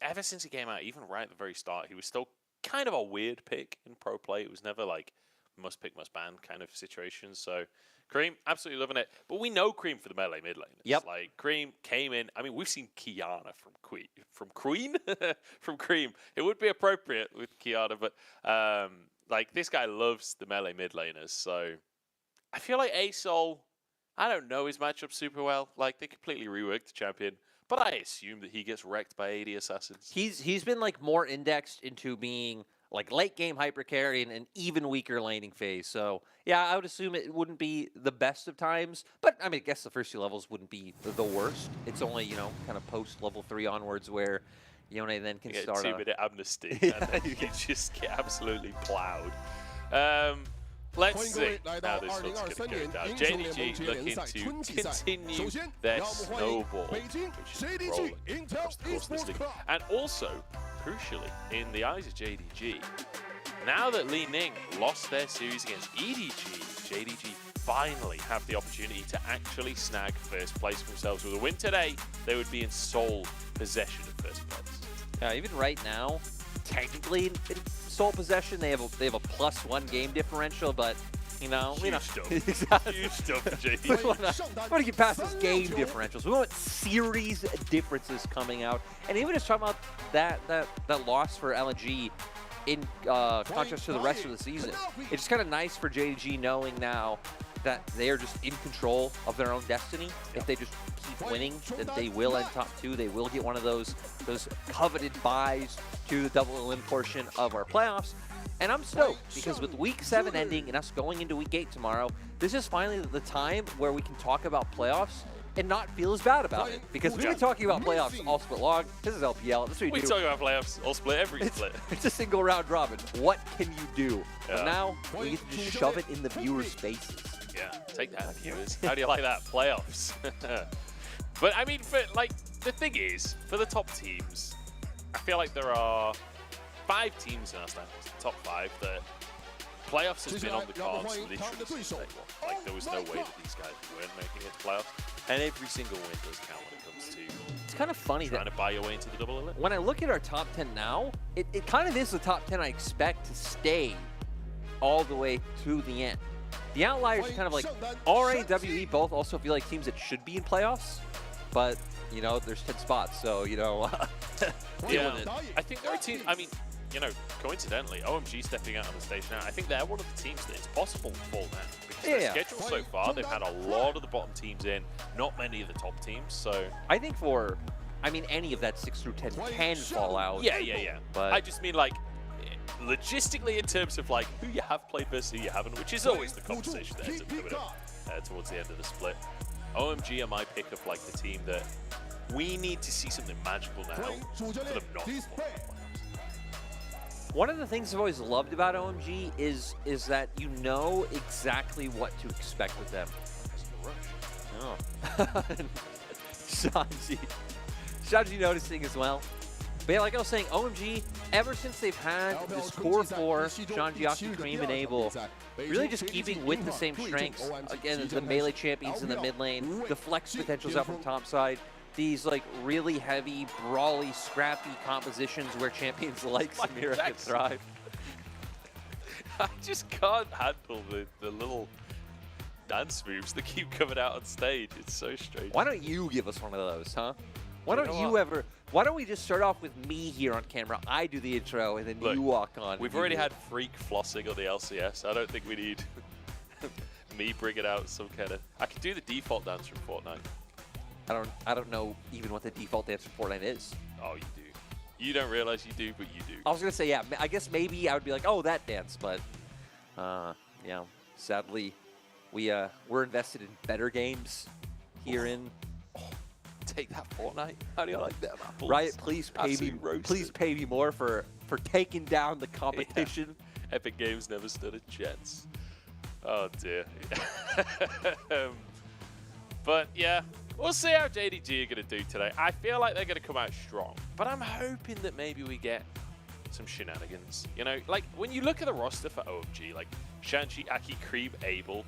ever since he came out, even right at the very start, he was still kind of a weird pick in pro play. It was never like must pick, must ban kind of situation. So Cream, absolutely loving it. But we know Cream for the melee mid laners. Yep. Like Cream came in. We've seen Kiana from Queen, from Cream. It would be appropriate with Kiana, but this guy loves the melee mid laners. So I feel like ASOL, I don't know his matchup super well. Like, they completely reworked the champion, but I assume that he gets wrecked by AD assassins. He's been like more indexed into being like late game hyper carry and an even weaker laning phase. So yeah, I would assume it wouldn't be the best of times, but I guess the first 2 levels wouldn't be the worst. It's only kind of post level 3 onwards where Yone then can start a 2-minute amnesty, and then you just get absolutely plowed. Let's see how this one's going to go down. JDG looking to continue their snowball, which is rolling across the course of this league. And also, crucially, in the eyes of JDG, now that Li Ning lost their series against EDG, JDG finally have the opportunity to actually snag first place for themselves. With a win today, they would be in sole possession of first place. Yeah, even right now, technically in sole possession, they have a +1 game differential, but huge stuff. Exactly. Huge stuff for JDG. We want to get past this game differentials. We want series differences coming out, and even just talking about that loss for LNG in contrast to the rest of the season, it's just kind of nice for JDG knowing now that they are just in control of their own destiny. If they just keep winning, then they will end top 2. They will get one of those coveted buys to the double elim portion of our playoffs. And I'm stoked because with Week 7 ending and us going into Week 8 tomorrow, this is finally the time where we can talk about playoffs and not feel as bad about it. Because we've been talking about playoffs all split long. This is LPL. This is what we do. talk about playoffs all split every split. It's a single round robin. What can you do? But now we get to just shove it in the viewers' faces. Yeah, take that, viewers. How do you like that? Playoffs. But the thing is, for the top teams, I feel like there are 5 teams in our standings, the top 5, that playoffs has been on the cards literally since day 1. Like, there was no way that these guys weren't making it to playoffs. And every single win does count when it comes to it's kind of funny trying to buy your way into the double elim. When I look at our top 10 now, it kind of is the top 10 I expect to stay all the way to the end. The outliers are kind of like RA and WE both also feel like teams that should be in playoffs, but there's 10 spots, so yeah, I think there are teams. Coincidentally, OMG stepping out on the stage now. I think they're one of the teams that it's possible to fall down because their schedule so far, they've had a lot of the bottom teams in, not many of the top teams. So I think any of that 6 through 10 can fall out. Yeah. But I just mean logistically in terms of who you have played versus who you haven't, which is always the conversation that ends up coming up towards the end of the split. OMG are my pick of the team that we need to see something magical now for them not to fall. One of the things I've always loved about OMG is that you know exactly what to expect with them. Oh. Shanji noticing as well. But yeah, like I was saying, OMG, ever since they've had this core four, Shanji, Aki, Cream, and Abel, really just keeping with the same strengths. Again, the melee champions in the mid lane, the flex potentials out from top side, these like really heavy, brawly, scrappy compositions where champions like Samira can thrive. I just can't handle the little dance moves that keep coming out on stage. It's so strange. Why don't you give us one of those, huh? Why don't we just start off with me here on camera? I do the intro and then you walk on. We've already had freak flossing on the LCS. I don't think we need me bringing out some kind of... I can do the default dance from Fortnite. I don't know even what the default dance from Fortnite is. Oh, you do. You don't realize you do, but you do. I was gonna say, yeah. I guess maybe I would be like, oh, that dance, but yeah. Sadly, we're invested in better games here in. Take that Fortnite. How do you like them apples? Riot, please pay me more for taking down the competition. Yeah. Epic Games never stood a chance. Oh dear. But yeah, we'll see how JDG are going to do today. I feel like they're going to come out strong, but I'm hoping that maybe we get some shenanigans. You know, like when you look at the roster for OMG, like Shanji, Aki, Cream, Abel,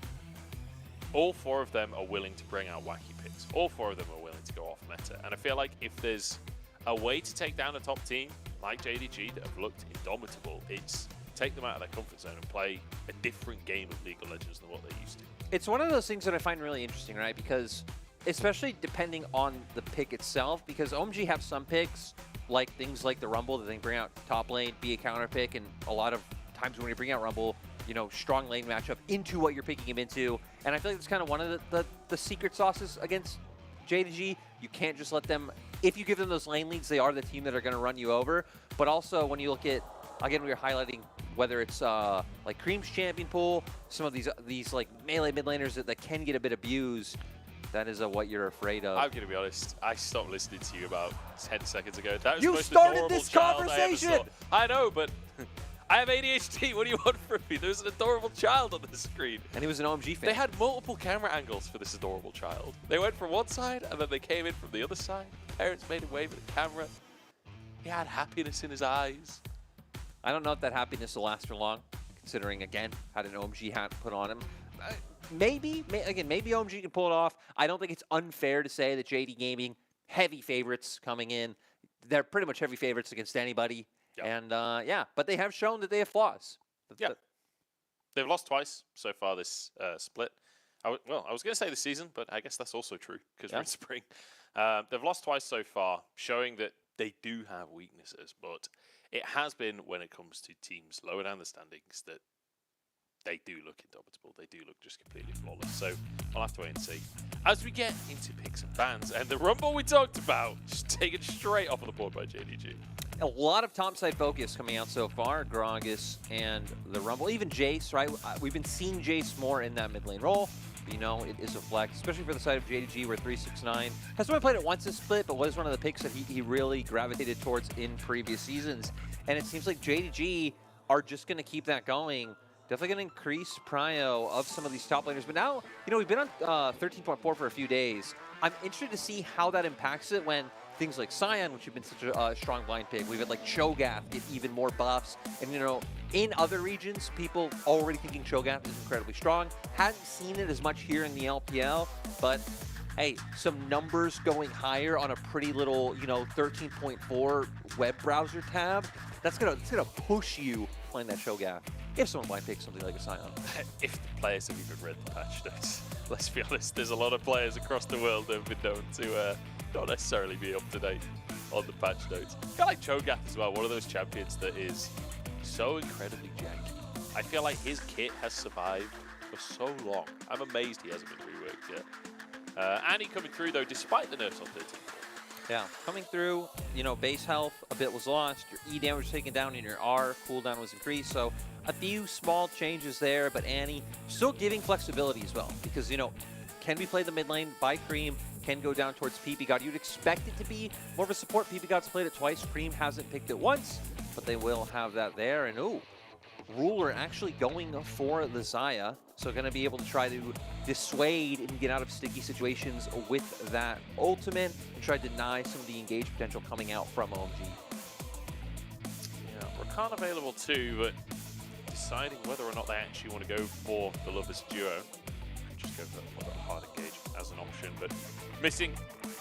all four of them are willing to bring out wacky picks. All four of them are willing to go off meta. And I feel like if there's a way to take down a top team like JDG that have looked indomitable, it's take them out of their comfort zone and play a different game of League of Legends than what they used to. It's one of those things that I find really interesting, right? Because especially depending on the pick itself, because OMG have some picks, like things like the Rumble that they bring out top lane, be a counter pick, and a lot of times when you bring out Rumble, you know, strong lane matchup into what you're picking him into. And I feel like it's kind of one of the secret sauces against JDG. You can't just let them, if you give them those lane leads, they are the team that are going to run you over. But also when you look at, again, we were highlighting whether it's like Cream's champion pool, some of these like melee mid laners that can get a bit abused. That is what you're afraid of. I'm going to be honest. I stopped listening to you about 10 seconds ago. That was you the most started adorable this child conversation. I know, but I have ADHD. What do you want from me? There's an adorable child on the screen. And he was an OMG fan. They had multiple camera angles for this adorable child. They went from one side, and then they came in from the other side. Parents made him wave at the camera. He had happiness in his eyes. I don't know if that happiness will last for long, considering, again, had an OMG hat put on him. Maybe OMG can pull it off. I don't think it's unfair to say that JD Gaming, heavy favorites coming in. They're pretty much heavy favorites against anybody. Yep. And yeah, but they have shown that they have flaws. Yeah. They've lost twice so far this split. Well, I was going to say this season, but I guess that's also true because we're in spring. They've lost twice so far, showing that they do have weaknesses, but it has been when it comes to teams lower down the standings that they do look indomitable. They do look just completely flawless. So I'll have to wait and see. As we get into picks and bans, and the Rumble we talked about, just taken straight off of the board by JDG. A lot of topside focus coming out so far. Gragas and the Rumble, even Jace, right? We've been seeing Jace more in that mid lane role. But, you know, it is a flex, especially for the side of JDG, where 369 has only played it once this split, but was one of the picks that he really gravitated towards in previous seasons. And it seems like JDG are just going to keep that going. Definitely going to increase prio of some of these top laners. But now, you know, we've been on 13.4 for a few days. I'm interested to see how that impacts it when things like Sion, which have been such a strong blind pick. We've had like Cho'Gath get even more buffs. And, you know, in other regions, people already thinking Cho'Gath is incredibly strong. Hadn't seen it as much here in the LPL, but hey, some numbers going higher on a pretty little, you know, 13.4 web browser tab. That's gonna push you playing that Cho'Gath. If someone might pick something like a Sion. If the players have even read the patch notes. Let's be honest, there's a lot of players across the world that have been known to not necessarily be up to date on the patch notes. Kind of like Cho'Gath as well, one of those champions that is so incredibly janky. I feel like his kit has survived for so long. I'm amazed he hasn't been reworked yet. Annie coming through though, despite the nerfs on 13. Yeah, coming through, you know, base health a bit was lost, your E damage was taken down, and your R cooldown was increased, so a few small changes there, but Annie still giving flexibility as well, because, you know, can we play the mid lane by Cream, can go down towards PP God. You'd expect it to be more of a support. PP God's played it twice, Cream hasn't picked it once, but they will have that there. And ooh, Ruler actually going for the Xayah, so going to be able to try to dissuade and get out of sticky situations with that ultimate and try to deny some of the engage potential coming out from OMG. Yeah, Rakan available too, but deciding whether or not they actually want to go for the Lovers duo. Just go for a hard engage as an option, but missing,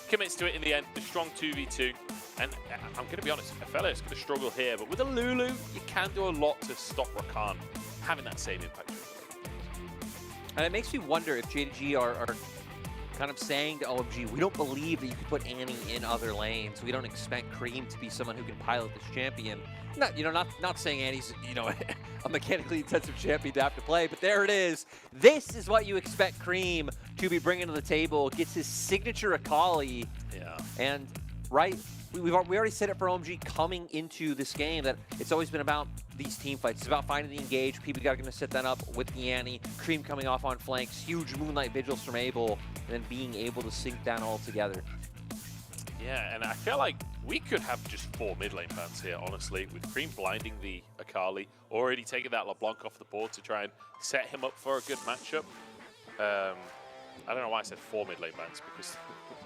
commits to it in the end. The strong 2v2. And I'm going to be honest, FPX is going to struggle here, but with a Lulu, you can do a lot to stop Rakan having that same impact. And it makes me wonder if JDG are kind of saying to OMG, we don't believe that you could put Annie in other lanes. We don't expect Cream to be someone who can pilot this champion. Not saying Annie's, a mechanically intensive champion to have to play, but there it is. This is what you expect Cream to be bringing to the table. Gets his signature Akali. Yeah. And, right, we already said it for OMG coming into this game that it's always been about these team fights. It's about finding the engage. People are going to set that up with the Annie. Cream coming off on flanks. Huge Moonlight Vigils from Abel. And then being able to sync that all together. Yeah, and I feel like we could have just 4 mid lane bans here, honestly, with Cream blinding the Akali, already taking that LeBlanc off the board to try and set him up for a good matchup. I don't know why I said 4 mid lane bans, because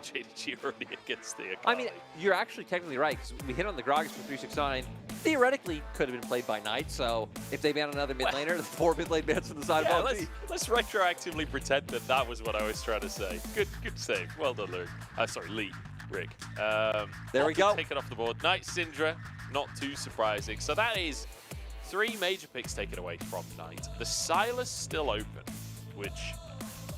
JDG already against the Akali. I mean, you're actually technically right, because we hit on the Gragas for 369. Theoretically, could have been played by Knight, so if they ban another mid laner, the 4 mid lane bans on the side of OMG. Let's retroactively pretend that that was what I was trying to say. Good save. Well done, Luke. Sorry, Lee. Rick. There we go. Take it off the board. Knight Syndra, not too surprising. So that is 3 major picks taken away from Knight. The Sylas still open, which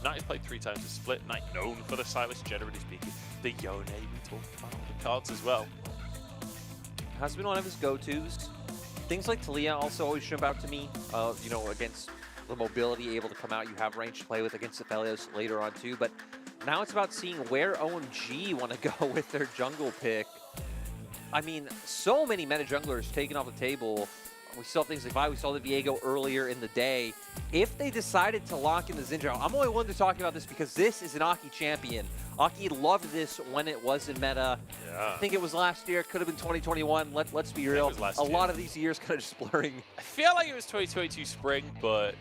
Knight has played 3 times a split. Knight known for the Sylas, generally speaking. The Yone we talked about on the cards as well. Has been one of his go-tos. Things like Talia also always jump out to me, against the mobility, able to come out. You have range to play with against Aphelios later on too, but now it's about seeing where OMG want to go with their jungle pick. I mean, so many meta junglers taken off the table. We saw things like Vi, we saw the Viego earlier in the day. If they decided to lock in the Zinja, I'm only one to talk about this because this is an Aki champion. Aki loved this when it was in meta. Yeah. I think it was last year, could have been 2021. Let's be real. A lot of these years kind of just blurring. I feel like it was 2022 spring, but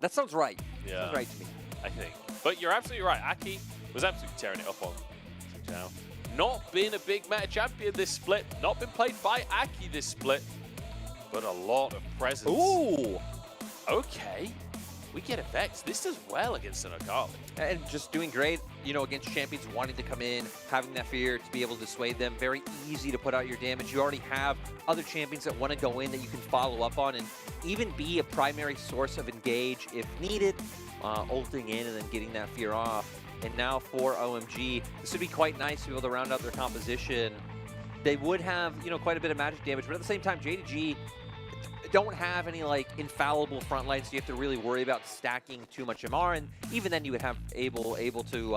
that sounds right. Yeah, sounds right to me. I think. But you're absolutely right. Aki was absolutely tearing it up on now. Not been a big meta champion this split. Not been played by Aki this split. But a lot of presence. Ooh! Okay. We get effects. This does well against an Akali. And just doing great, against champions wanting to come in, having that fear to be able to dissuade them. Very easy to put out your damage. You already have other champions that want to go in that you can follow up on and even be a primary source of engage if needed. Ulting in and then getting that fear off. And now for OMG, this would be quite nice to be able to round out their composition. They would have, quite a bit of magic damage, but at the same time, JDG don't have any infallible front lines, so you have to really worry about stacking too much MR, and even then you would have able to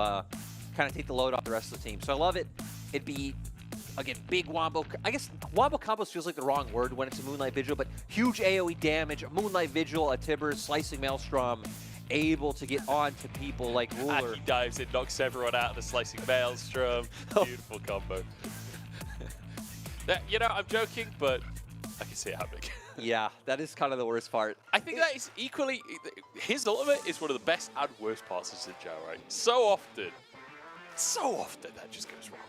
kind of take the load off the rest of the team. So I love it. It'd be, again, big wombo. I guess wombo combos feels like the wrong word when it's a Moonlight Vigil, but huge AoE damage, a Moonlight Vigil, a Tibbers, Slicing Maelstrom, able to get on to people like Ruler. Aki dives in, knocks everyone out of the Slicing Maelstrom. Beautiful combo. I'm joking, but I can see it happening. Yeah, that is kind of the worst part. I think that is equally... His ultimate is one of the best and worst parts of Zinjao, right? So often that just goes wrong.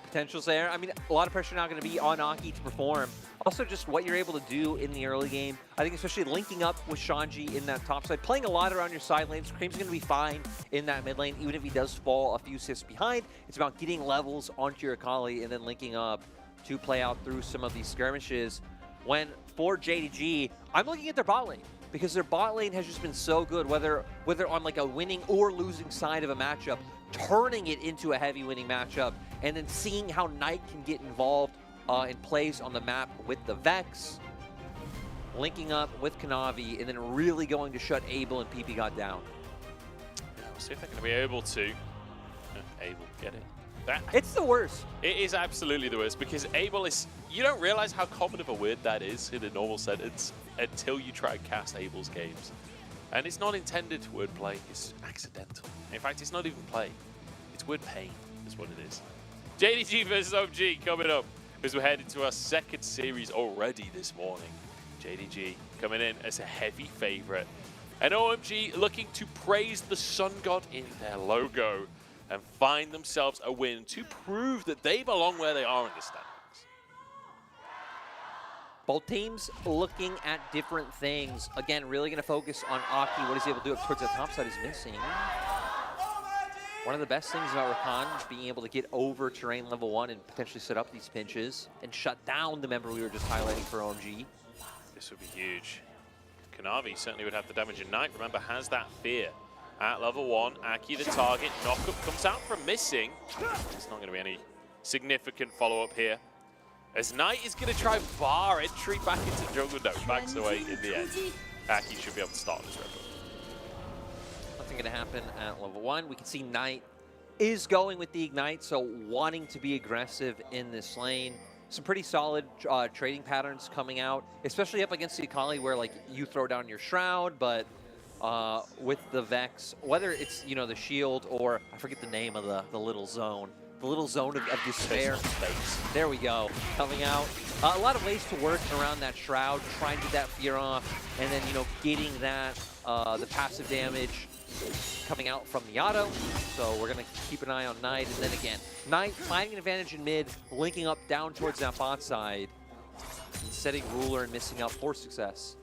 Potential's there. I mean, a lot of pressure now going to be on Aki to perform. Also, just what you're able to do in the early game. I think especially linking up with Shanji in that top side, playing a lot around your side lanes. Cream's going to be fine in that mid lane, even if he does fall a few assists behind. It's about getting levels onto your Akali and then linking up to play out through some of these skirmishes. When for JDG, I'm looking at their bot lane because their bot lane has just been so good, whether on a winning or losing side of a matchup, turning it into a heavy winning matchup, and then seeing how Knight can get involved in plays on the map with the Vex, linking up with Kanavi, and then really going to shut Abel and PP got down. We'll see if they're going to be able to. Abel, get it? It's the worst. It is absolutely the worst because Abel is... You don't realize how common of a word that is in a normal sentence until you try and cast Abel's games. And it's not intended to wordplay, it's accidental. In fact, it's not even play. It's word pain is what it is. JDG versus OMG coming up. as we're heading to our second series already this morning. JDG coming in as a heavy favorite. And OMG looking to praise the sun god in their logo and find themselves a win to prove that they belong where they are in the standings. Both teams looking at different things. Again, really going to focus on Aki. What he's able to do up towards the top side is missing. One of the best things about Rakan is being able to get over terrain level 1 and potentially set up these pinches and shut down the member we were just highlighting for OMG. This would be huge. Kanavi certainly would have the damage, and Knight, remember, has that fear. At level 1, Aki the target, knockup comes out from missing. There's not going to be any significant follow-up here. As Knight is going to try bar entry back into jungle, no, backs away in the end. Aki should be able to start this red buff. Nothing going to happen at level 1. We can see Knight is going with the Ignite, so wanting to be aggressive in this lane. Some pretty solid trading patterns coming out, especially up against the Akali where like you throw down your Shroud, but with the Vex, whether it's, you know, the shield or I forget the name of the little zone. The little zone of despair. There we go, coming out. A lot of ways to work around that Shroud, trying to get that fear off, and then, you know, getting that, the passive damage coming out from the auto. So we're going to keep an eye on Knight. And then again, Knight finding an advantage in mid, linking up down towards that bot side, and setting Ruler and missing out for success.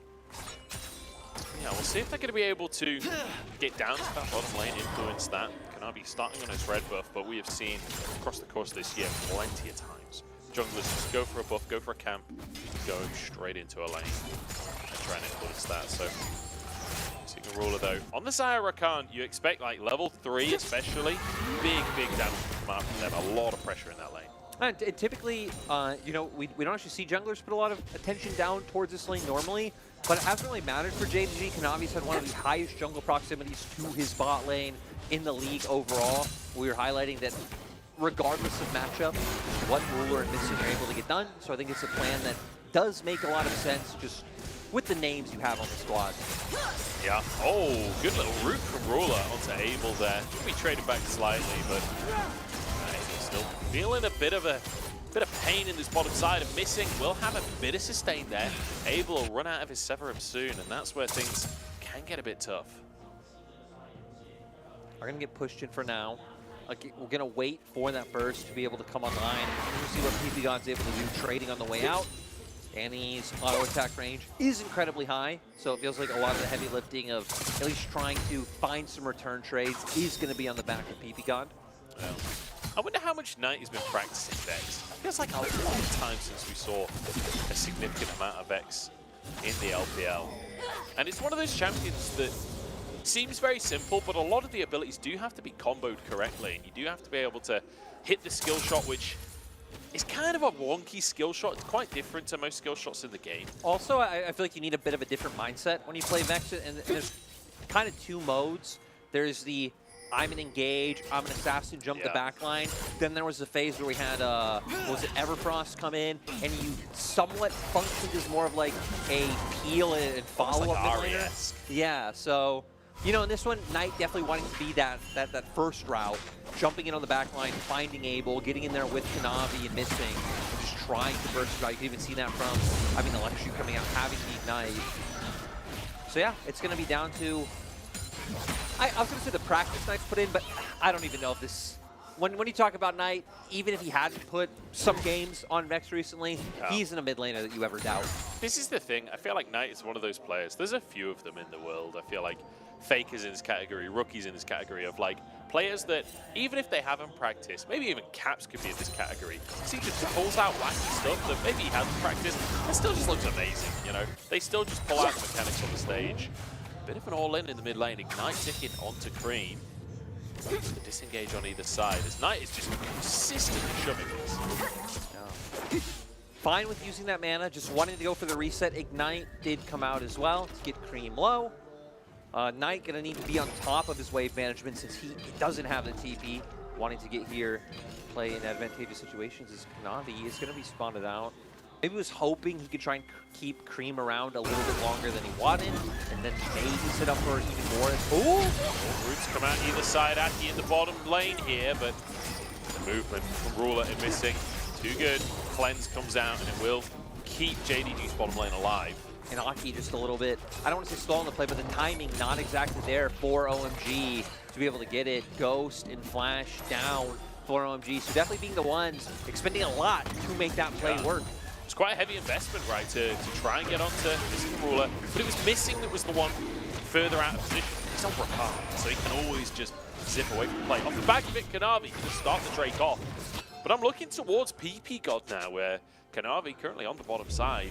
Yeah, we'll see if they're going to be able to get down to that bottom lane, influence that. Kanavi starting on his red buff, but we have seen across the course of this year plenty of times junglers just go for a buff, go for a camp, go straight into a lane and try and influence that. So seeing a Ruler though. On the Xayah Rakan, you expect like level 3 especially, big damage to come out from them. A lot of pressure in that lane. And typically, you know, we don't actually see junglers put a lot of attention down towards this lane normally, but it hasn't really mattered for JDG. Kanavi's had one of the highest jungle proximities to his bot lane in the league overall. We were highlighting that regardless of matchup, what Ruler and Missing are able to get done. So I think it's a plan that does make a lot of sense just with the names you have on the squad. Yeah. Oh, good little root from Ruler onto Abel there. Could be traded back slightly, but Abel's still feeling a bit of pain in this bottom side, and Missing will have a bit of sustain there. Abel will run out of his Severum soon, and that's where things can get a bit tough. Are going to get pushed in for now. We're going to wait for that burst to be able to come online. We'll see what PP God's able to do trading on the way out. Danny's auto attack range is incredibly high, so it feels like a lot of the heavy lifting of at least trying to find some return trades is going to be on the back of PP God. Yeah. I wonder how much Knight has been practicing Vex. It feels like a long time since we saw a significant amount of Vex in the LPL. And it's one of those champions that seems very simple, but a lot of the abilities do have to be comboed correctly, and you do have to be able to hit the skill shot, which is kind of a wonky skill shot. It's quite different to most skill shots in the game. Also, I feel like you need a bit of a different mindset when you play Vex, and there's kind of two modes. There's the I'm an engage, I'm an assassin, jump the backline. Then there was a phase where we had, was it Everfrost come in, and you somewhat functioned as more of like a peel and follow-up mid laner. Yeah, so, you know, in this one, Knight definitely wanting to be that first route, jumping in on the backline, finding Abel, getting in there with Kanavi and Missing, and just trying to burst it out. You can even see that from having the Electro coming out, having the Ignite. So yeah, it's going to be down to, I was going to say the practice Knight's put in, but I don't even know if this, when you talk about Knight, even if he hadn't put some games on Vex recently, he's in a mid laner that you ever doubt. This is the thing, I feel like Knight is one of those players, there's a few of them in the world. I feel like Faker's in this category, Rookie's in this category of like players that even if they haven't practiced, maybe even Caps could be in this category. He just pulls out wacky stuff that maybe he hasn't practiced, it still just looks amazing, you know? They still just pull out the mechanics on the stage. Bit of an all-in in the mid lane, Ignite ticking onto Cream. The disengage on either side, as Knight is just consistently shoving this. Fine with using that mana, just wanting to go for the reset. Ignite did come out as well to get Cream low. Knight gonna need to be on top of his wave management since he doesn't have the TP. Wanting to get here, play in advantageous situations as Kanavi is gonna be spawned out. Maybe was hoping he could try and keep Cream around a little bit longer than he wanted, and then maybe set up for even more. Ooh! Roots come out either side, Aki in the bottom lane here, but the movement from Ruler and Missing, too good. cleanse comes out, and it will keep JDG's bottom lane alive. And Aki just a little bit, I don't want to say slow on the play, but the timing not exactly there for OMG to be able to get it. Ghost and Flash down for OMG. So definitely being the ones expending a lot to make that play work. It's quite a heavy investment, right, to try and get onto Missing Ruler, but it was Missing that was the one further out of position. He's on Rakan, so he can always just zip away from the play. Off the back of it, Kanavi can just start the Drake off. But I'm looking towards PP God now, where Kanavi currently on the bottom side.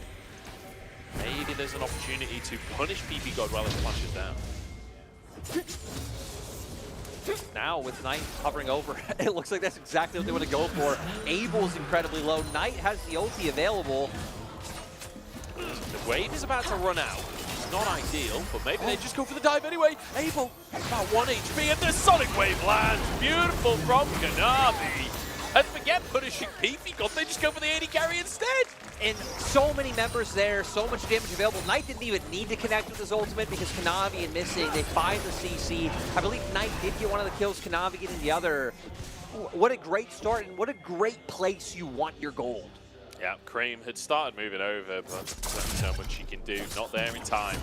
Maybe there's an opportunity to punish PP God while it flashes down. Now with Knight hovering over, it looks like that's exactly what they want to go for. Abel's incredibly low. Knight has the ulti available. The wave is about to run out. It's not ideal, but maybe they just go for the dive anyway. Abel, about 1 HP, and the Sonic Wave lands. Beautiful from Kanavi. And forget punishing PP God, they just go for the AD carry instead. And so many members there, so much damage available. Knight didn't even need to connect with his ultimate because Kanavi and Missing, they find the CC. I believe Knight did get one of the kills, Kanavi getting the other. What a great start, and what a great place you want your gold. Yeah, Cream had started moving over, but there's not much she can do. Not there in time.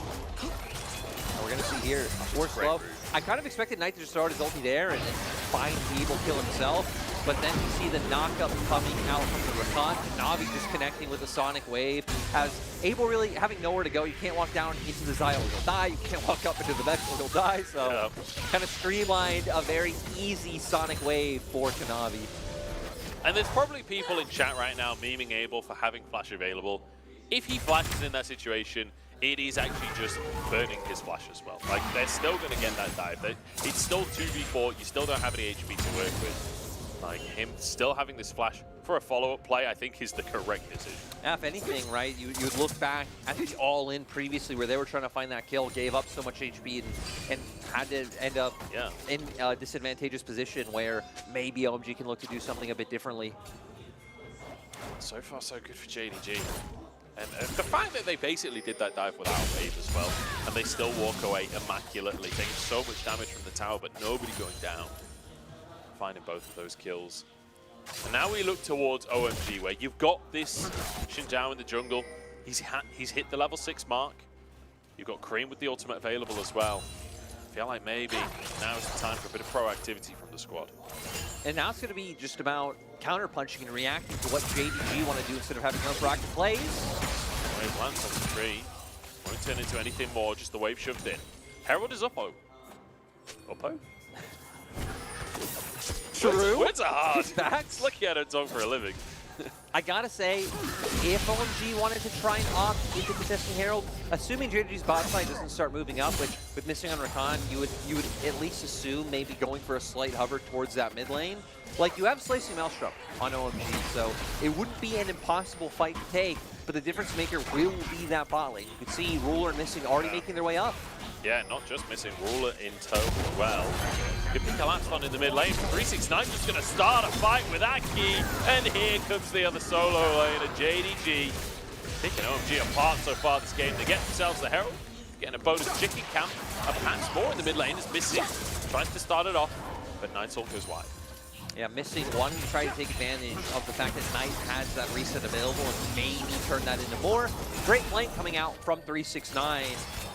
We're going to see here, Force Love. I kind of expected Knight to just start his ulti there and then find the Abel kill himself. But then you see the knockup coming out from the Rakan. Navi just connecting with the Sonic Wave. As Abel really having nowhere to go, you can't walk down into the Xayah or he'll die. You can't walk up into the Vex or he'll die. So kind of streamlined a very easy Sonic Wave for Kanavi. And there's probably people in chat right now memeing Abel for having Flash available. If he flashes in that situation, it is actually just burning his Flash as well. Like, they're still going to get that dive. It's still 2v4. You still don't have any HP to work with. Like, him still having this Flash for a follow-up play, I think, is the correct decision. Yeah, if anything, right, you would look back at the all-in previously where they were trying to find that kill, gave up so much HP, and had to end up in a disadvantageous position where maybe OMG can look to do something a bit differently. So far, so good for JDG. And the fact that they basically did that dive without wave as well, and they still walk away immaculately, taking so much damage from the tower, but nobody going down. Finding both of those kills. And now we look towards OMG, where you've got this Xin Zhao in the jungle. He's hit the level 6 mark. You've got Cream with the ultimate available as well. I feel like maybe now is the time for a bit of proactivity from the squad. And now it's going to be just about counter-punching and reacting to what JDG want to do instead of having no proactive plays. Wave lands on the tree. Won't turn into anything more, just the wave shoved in. Herald is Uppo. Uppo? True. Words are hard. Facts. Lucky I don't talk for a living. I gotta say, if OMG wanted to try and opt into contesting Herald, assuming JDG's bot side doesn't start moving up, which with Missing on Rakan, you would at least assume maybe going for a slight hover towards that mid lane. Like, you have Slicing Maelstrom on OMG, so it wouldn't be an impossible fight to take, but the difference maker will be that bot lane. You can see Ruler and Missing already making their way up. Yeah, not just Missing, Ruler in tow as well. Good pick collapsed on in the mid lane. 369 just going to start a fight with Aki. And here comes the other solo laner, JDG. Picking OMG apart so far this game. They get themselves the Herald. Getting a bonus chicken camp. Perhaps more in the mid lane is Missing. Tries to start it off, but Nightsoul goes wide. Yeah, Missing one to try to take advantage of the fact that Knight has that reset available and maybe turn that into more. Great flank coming out from 369.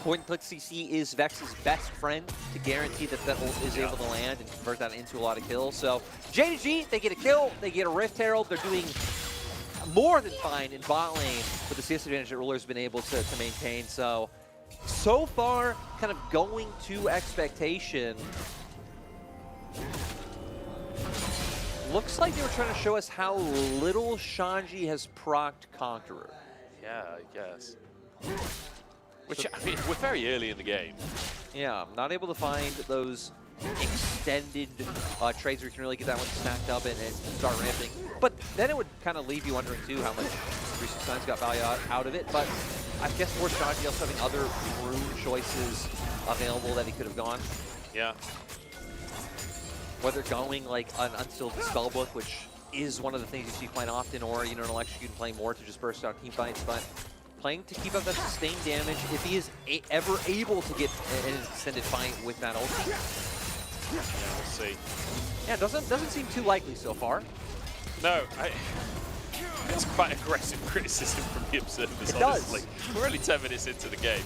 Point-and-click CC is Vex's best friend to guarantee that that ult is able to land and convert that into a lot of kills. So JDG, they get a kill, they get a Rift Herald. They're doing more than fine in bot lane with the CS advantage that Ruler's been able to maintain. So far, kind of going to expectation. Looks like they were trying to show us how little Shanji has procced Conqueror. Yeah, I guess. Which, I mean, we're very early in the game. Yeah, I'm not able to find those extended trades where you can really get that one snacked up and start ramping. But then it would kind of leave you wondering, too, how much 369's got value out of it. But I guess for Shanji also having other rune choices available that he could have gone. Yeah. Whether going like an Unsealed Spellbook, which is one of the things you see quite often, or, you know, an Electrocute and playing more to just burst out team fights. But playing to keep up that sustained damage, if he is ever able to get an extended fight with that ulti. Yeah, we'll see. Yeah, doesn't seem too likely so far. No, It's quite aggressive criticism from the observers, honestly. We're only 10 minutes into the game.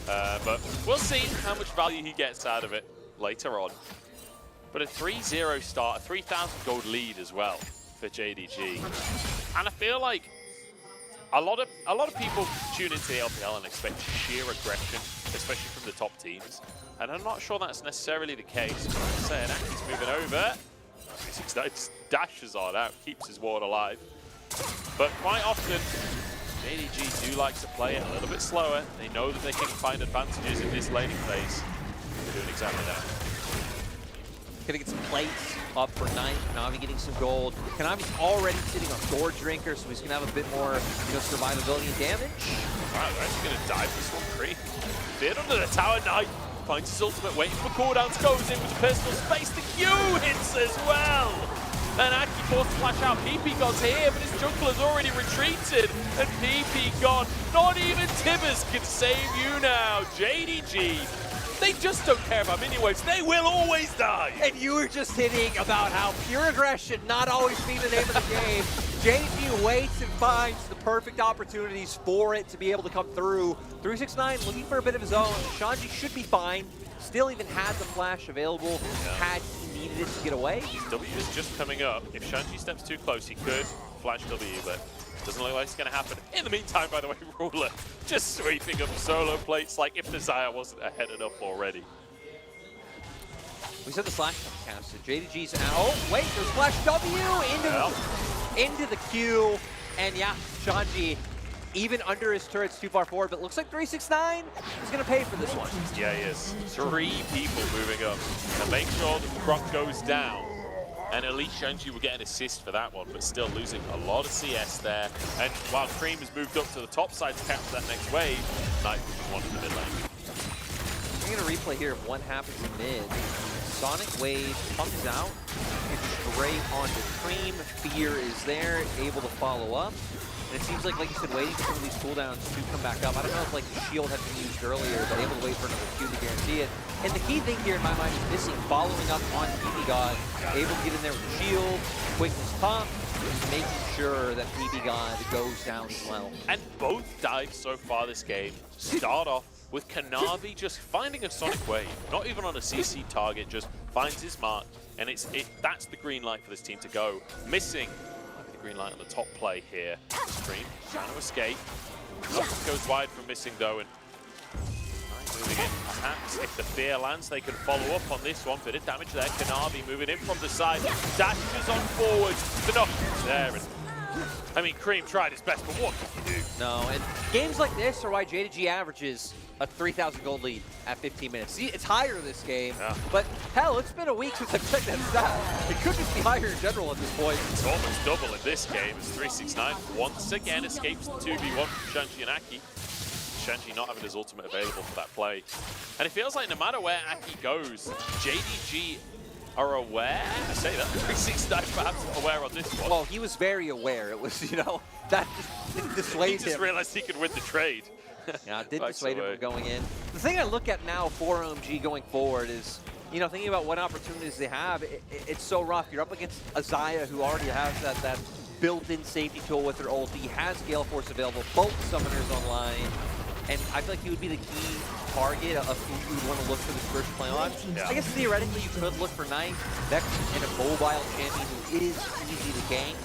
But we'll see how much value he gets out of it later on. But a 3-0 start, a 3,000 gold lead as well for JDG. And I feel like a lot of people tune into the LPL and expect sheer aggression, especially from the top teams. And I'm not sure that's necessarily the case. But like I said, Aki's moving over. 369 dashes on out, keeps his ward alive. But quite often, JDG do like to play it a little bit slower. They know that they can find advantages in this laning phase. They're doing exactly that. Gonna get some plates up for Knight. Kanavi getting some gold. Kanavi's already sitting on Sword Drinker, so he's gonna have a bit more, survivability and damage. Wow, they're actually gonna dive this one free. Bit under the tower, Knight finds his ultimate, waiting for cooldowns, goes in with the personal space. The Q hits as well. And Aki forced to flash out. PP God's here, but his jungler's already retreated. And PP God, not even Tibbers can save you now. JDG. They just don't care about minion waves. They will always die. And you were just hitting about how pure aggression not always be the name of the game. JDG waits and finds the perfect opportunities for it to be able to come through. 369 looking for a bit of his own. Shanji should be fine. Still even had the flash available had he needed it to get away. His W is just coming up. If Shanji steps too close, he could flash W, but doesn't look like it's going to happen. In the meantime, by the way, Ruler just sweeping up solo plates like if the Xayah wasn't ahead enough already. We said the slash counts. JDG's out. Oh, wait, there's flash W into the Q. And yeah, Shanji, even under his turret's too far forward, but looks like 369 is going to pay for this one. Yeah, he is. 3 people moving up. And make sure the Croc goes down. And at least Shanji will get an assist for that one, but still losing a lot of CS there. And while Cream has moved up to the top side to capture that next wave, Knight moving one to the mid lane. I'm going to replay here of what happens in mid. Sonic Wave comes out, it's straight onto Cream. Fear is there, able to follow up. And it seems like you said, waiting for some of these cooldowns to come back up. I don't know if the shield had been used earlier, but able to wait for another Q to guarantee it. And the key thing here in my mind is missing, following up on PP God, able to get in there with the shield, quickness pop, just making sure that PP God goes down as well. And both dives so far this game start off with Kanavi just finding a Sonic Wave, not even on a CC target, just finds his mark, and that's the green light for this team to go. Missing green light on the top play here. Stream trying to escape. Goes wide from missing though, and moving in. Perhaps if the fear lands, they can follow up on this one. Bit of damage there. Kanavi moving in from the side. Dashes on forward. The knock there. And, I mean, Cream tried his best, but what can you do? No, and games like this are why JDG averages a 3,000 gold lead at 15 minutes. See, it's higher this game, but hell, it's been a week since I've checked that stat. It could just be higher in general at this point. It's almost double in this game as 369 once again escapes the 2v1 from Shanji and Aki. Shanji not having his ultimate available for that play. And it feels like no matter where Aki goes, JDG are aware. I say that 369 perhaps aware on this one. Well, he was very aware. It was, that just dissuaded him. He just realized he could win the trade. Yeah, it did dissuade him from going in. The thing I look at now for OMG going forward is, thinking about what opportunities they have, it's so rough. You're up against a Xayah who already has that built-in safety tool with her ulti, has Gale Force available, both summoners online, and I feel like he would be the key target of who you would want to look for this first play on. Yeah. I guess theoretically you could look for Knight, Vex, and a mobile champion who is easy to gank.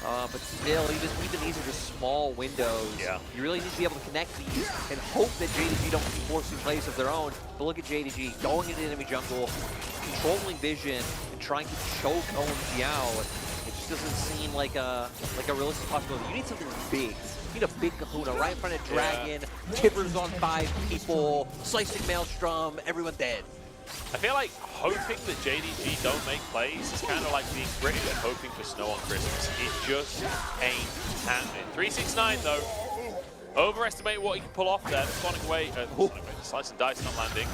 But still, even these are just small windows. Yeah. You really need to be able to connect these and hope that JDG don't keep forcing plays of their own. But look at JDG going into enemy jungle, controlling vision, and trying to choke OMG out. It just doesn't seem like a realistic possibility. You need something big. You need a big kahuna right in front of Dragon, Tibbers on 5 people, slicing Maelstrom, everyone dead. I feel like hoping that JDG don't make plays is kind of like being British and hoping for snow on Christmas. It just ain't happening. 369 though, overestimate what he can pull off there. The Sonic Wave, slice and dice not landing.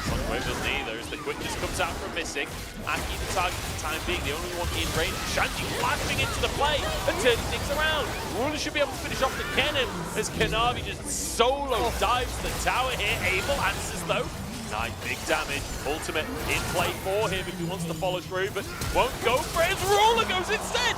Sonic Wave doesn't either as the quickness comes out from missing. Aki the target for the time being, the only one in range. Shanji flashing into the play and turning things around. Ruler should be able to finish off the cannon as Kanavi just solo dives the tower here. Abel answers though. Knight, big damage, ultimate in play for him if he wants to follow through, but won't go for it. Ruler goes instead!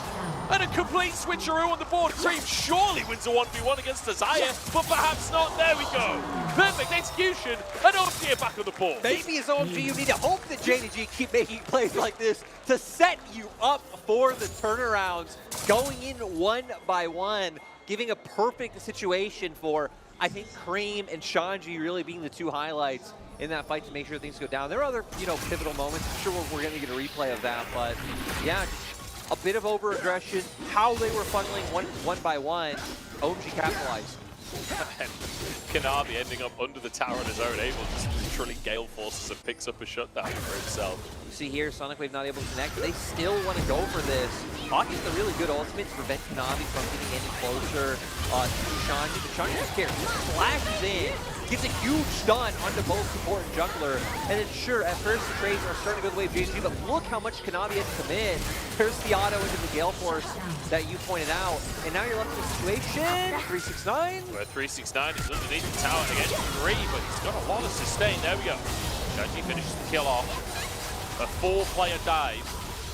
And a complete switcheroo on the board. Cream surely wins a 1v1 against Desire, but perhaps not. There we go. Perfect execution, and OMG are back on the board. Maybe as OMG, you need to hope that JDG keep making plays like this to set you up for the turnarounds, going in 1 by 1, giving a perfect situation for, I think, Cream and Shanji really being the two highlights in that fight to make sure things go down. There are other, pivotal moments. I'm sure we're going to get a replay of that, but yeah, a bit of over-aggression, how they were funneling one by one, OMG capitalized. And Kanavi ending up under the tower on his own, able to just literally gale forces and picks up a shutdown for himself. You see here, Sonic Wave not able to connect. They still want to go for this. Hockey's a really good ultimate to prevent Kanavi from getting any closer to Shanji. But Shanji just cares. He splashes in, gets a huge stun onto both support and jungler. And then sure, at first the trades are starting to go the way of JDG, but look how much Kanavi has to come in. There's the auto into the Gale Force that you pointed out. And now you're left in a situation, 369. Where 369 is underneath the tower against 3, but he's got a lot of sustain. There we go. Shanji finishes the kill off. A 4-player dive.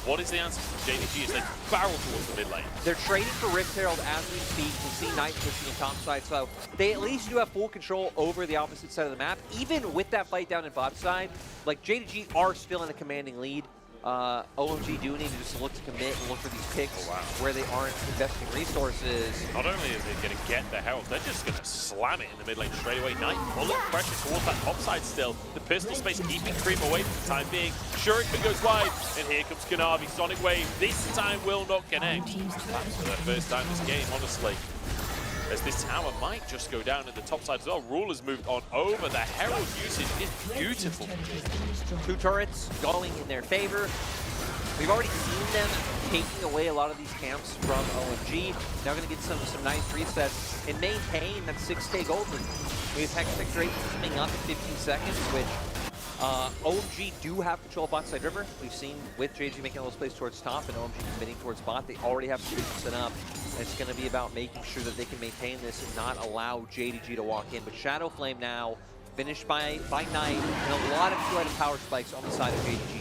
What is the answer from JDG as they barrel towards the mid lane? They're trading for Rift Herald as we speak. We see Knight pushing the top side, so they at least do have full control over the opposite side of the map. Even with that fight down in bot side, like JDG are still in a commanding lead. OMG do need to just look to commit and look for these picks where they aren't investing resources. Not only is it going to get the Herald, they're just going to slam it in the mid lane straight away. Knight pulling pressure towards that top side still. The pistol space keeping Cream away for the time being. Shuriken goes wide, and here comes Kanavi. Sonic Wave this time will not connect. That's for their first time this game, honestly. As this tower might just go down at the top side as well. Ruler's moved on over. The Herald usage is beautiful. 2 turrets going in their favor. We've already seen them taking away a lot of these camps from OMG. Now going to get some nice resets and maintain that 6K gold lead. We have Hex Victor rate coming up in 15 seconds, which OMG do have control of bot side river. We've seen with JDG making all those plays towards top and OMG committing towards bot. They already have solutions set up. And it's going to be about making sure that they can maintain this and not allow JDG to walk in. But Shadow Flame now finished by Knight, and a lot of 2-item power spikes on the side of JDG.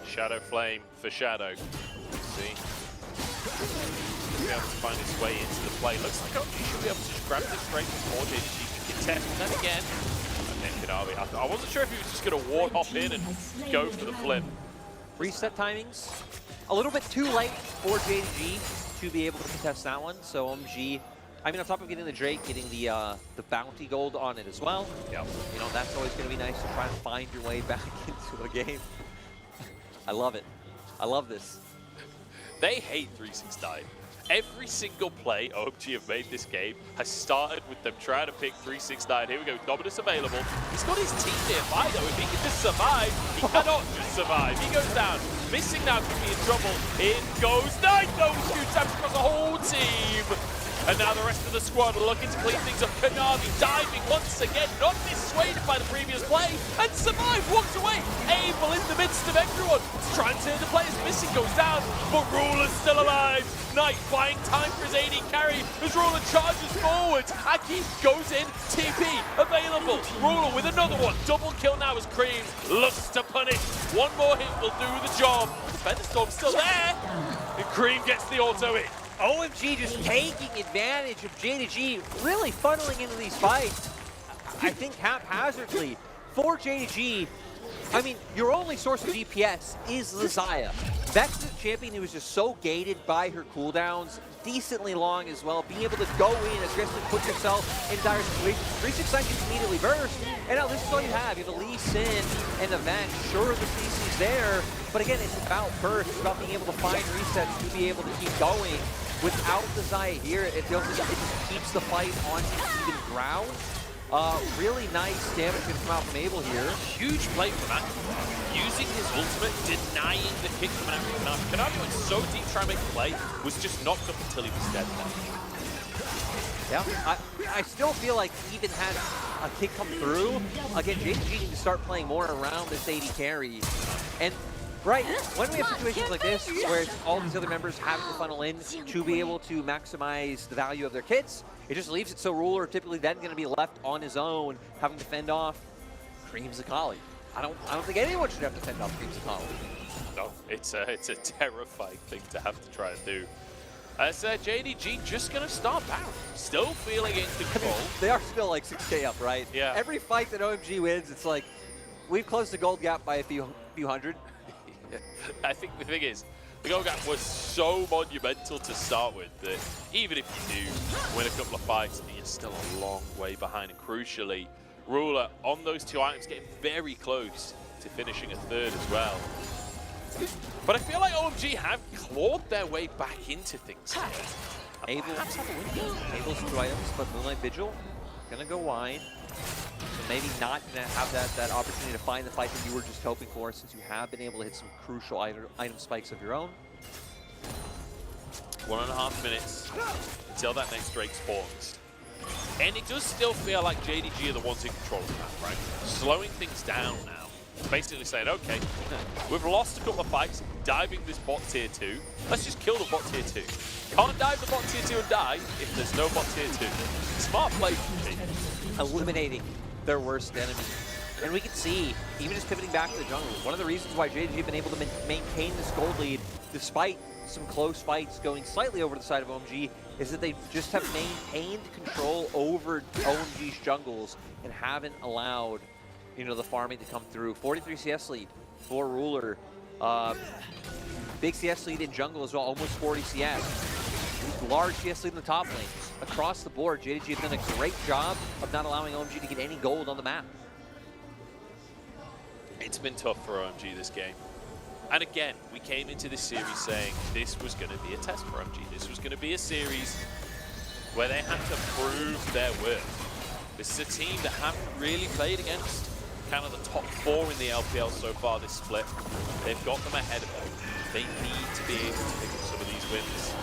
Shadow Flame for Shadow. See? Should be able to find his way into the play. Looks like OMG should be able to just grab this straight before JDG can contest. And then again, Kanavi. I wasn't sure if he was just going to ward hop in and go for the flip. Reset timings. A little bit too late for JDG to be able to contest that one. So OMG, I mean, on top of getting the Drake, getting the bounty gold on it as well. Yep. That's always going to be nice to try and find your way back into a game. I love it. I love this. They hate 369. Every single play OMG have made this game has started with them trying to pick 369. Here we go, Dominus available. He's got his team nearby though. If he can just survive, he cannot just survive. He goes down. Missing now could be in trouble. In goes Knight. No, huge damage across the whole team. And now the rest of the squad are looking to clean things up. Kanavi diving once again, not dissuaded by the previous play, and survived, walks away, able in the midst of everyone to try and turn the players. Missing goes down, but Ruler's still alive. Knight buying time for his AD carry as Ruler charges forward. Aki goes in, TP available. Ruler with another one, double kill now as Cream looks to punish. One more hit will do the job. Featherstorm's still there, and Cream gets the auto hit. OMG just taking advantage of JDG, really funneling into these fights. I think haphazardly for JDG. I mean, your only source of DPS is Lizaya. Vex is a champion who is just so gated by her cooldowns, decently long as well. Being able to go in, aggressively put yourself in dire situations. 369 can immediately burst, and now this is all you have. You have a Lee Sin and a Vex. Sure, the CC's there, but again, it's about burst. It's about being able to find resets to be able to keep going. Without the Zaya here, it feels like it just keeps the fight on even ground. Really nice damage going to come out from Abel here. Huge play from that. Using his ultimate, denying the kick coming out from Kanavi. Kanavi went so deep trying to make the play, was just knocked up until he was dead now. Yeah, I still feel like even had a kick come through, again, JDG needs to start playing more around this AD carry. And right, when we have situations like this, where it's all these other members having to funnel in to be able to maximize the value of their kits, it just leaves it so Ruler typically then going to be left on his own, having to fend off Cream Zakali. I don't think anyone should have to fend off Cream Zakali. No, it's a terrifying thing to have to try and do. As JDG just going to start Baron. Still feeling in control. They are still like 6K up, right? Yeah. Every fight that OMG wins, it's like, we've closed the gold gap by a few hundred. I think the thing is, the gold gap was so monumental to start with that even if you do win a couple of fights, you're still a long way behind. And crucially, Ruler on those 2 items getting very close to finishing a 3rd as well. But I feel like OMG have clawed their way back into things here. Abel's 2 items, but Moonlight Vigil gonna go wide. So maybe not gonna have that opportunity to find the fight that you were just hoping for, since you have been able to hit some crucial item spikes of your own. 1.5 minutes until that next Drake spawns. And it does still feel like JDG are the ones in control of the map, right? Slowing things down now. Basically saying, okay, we've lost a couple of fights, diving this bot tier 2. Let's just kill the bot tier 2. Can't dive the bot tier 2 and die if there's no bot tier 2. Smart play from me. Eliminating their worst enemy. And we can see, even just pivoting back to the jungle, one of the reasons why JDG have been able to maintain this gold lead, despite some close fights going slightly over to the side of OMG, is that they just have maintained control over OMG's jungles and haven't allowed, you know, the farming to come through. 43 CS lead for Ruler. Big CS lead in jungle as well, almost 40 CS. Large CS lead in the top lane. Across the board, JDG have done a great job of not allowing OMG to get any gold on the map. It's been tough for OMG this game. And again, we came into this series saying this was going to be a test for OMG. This was going to be a series where they had to prove their worth. This is a team that haven't really played against kind of the top 4 in the LPL so far this split. They've got them ahead of them. They need to be able to pick up some of these wins.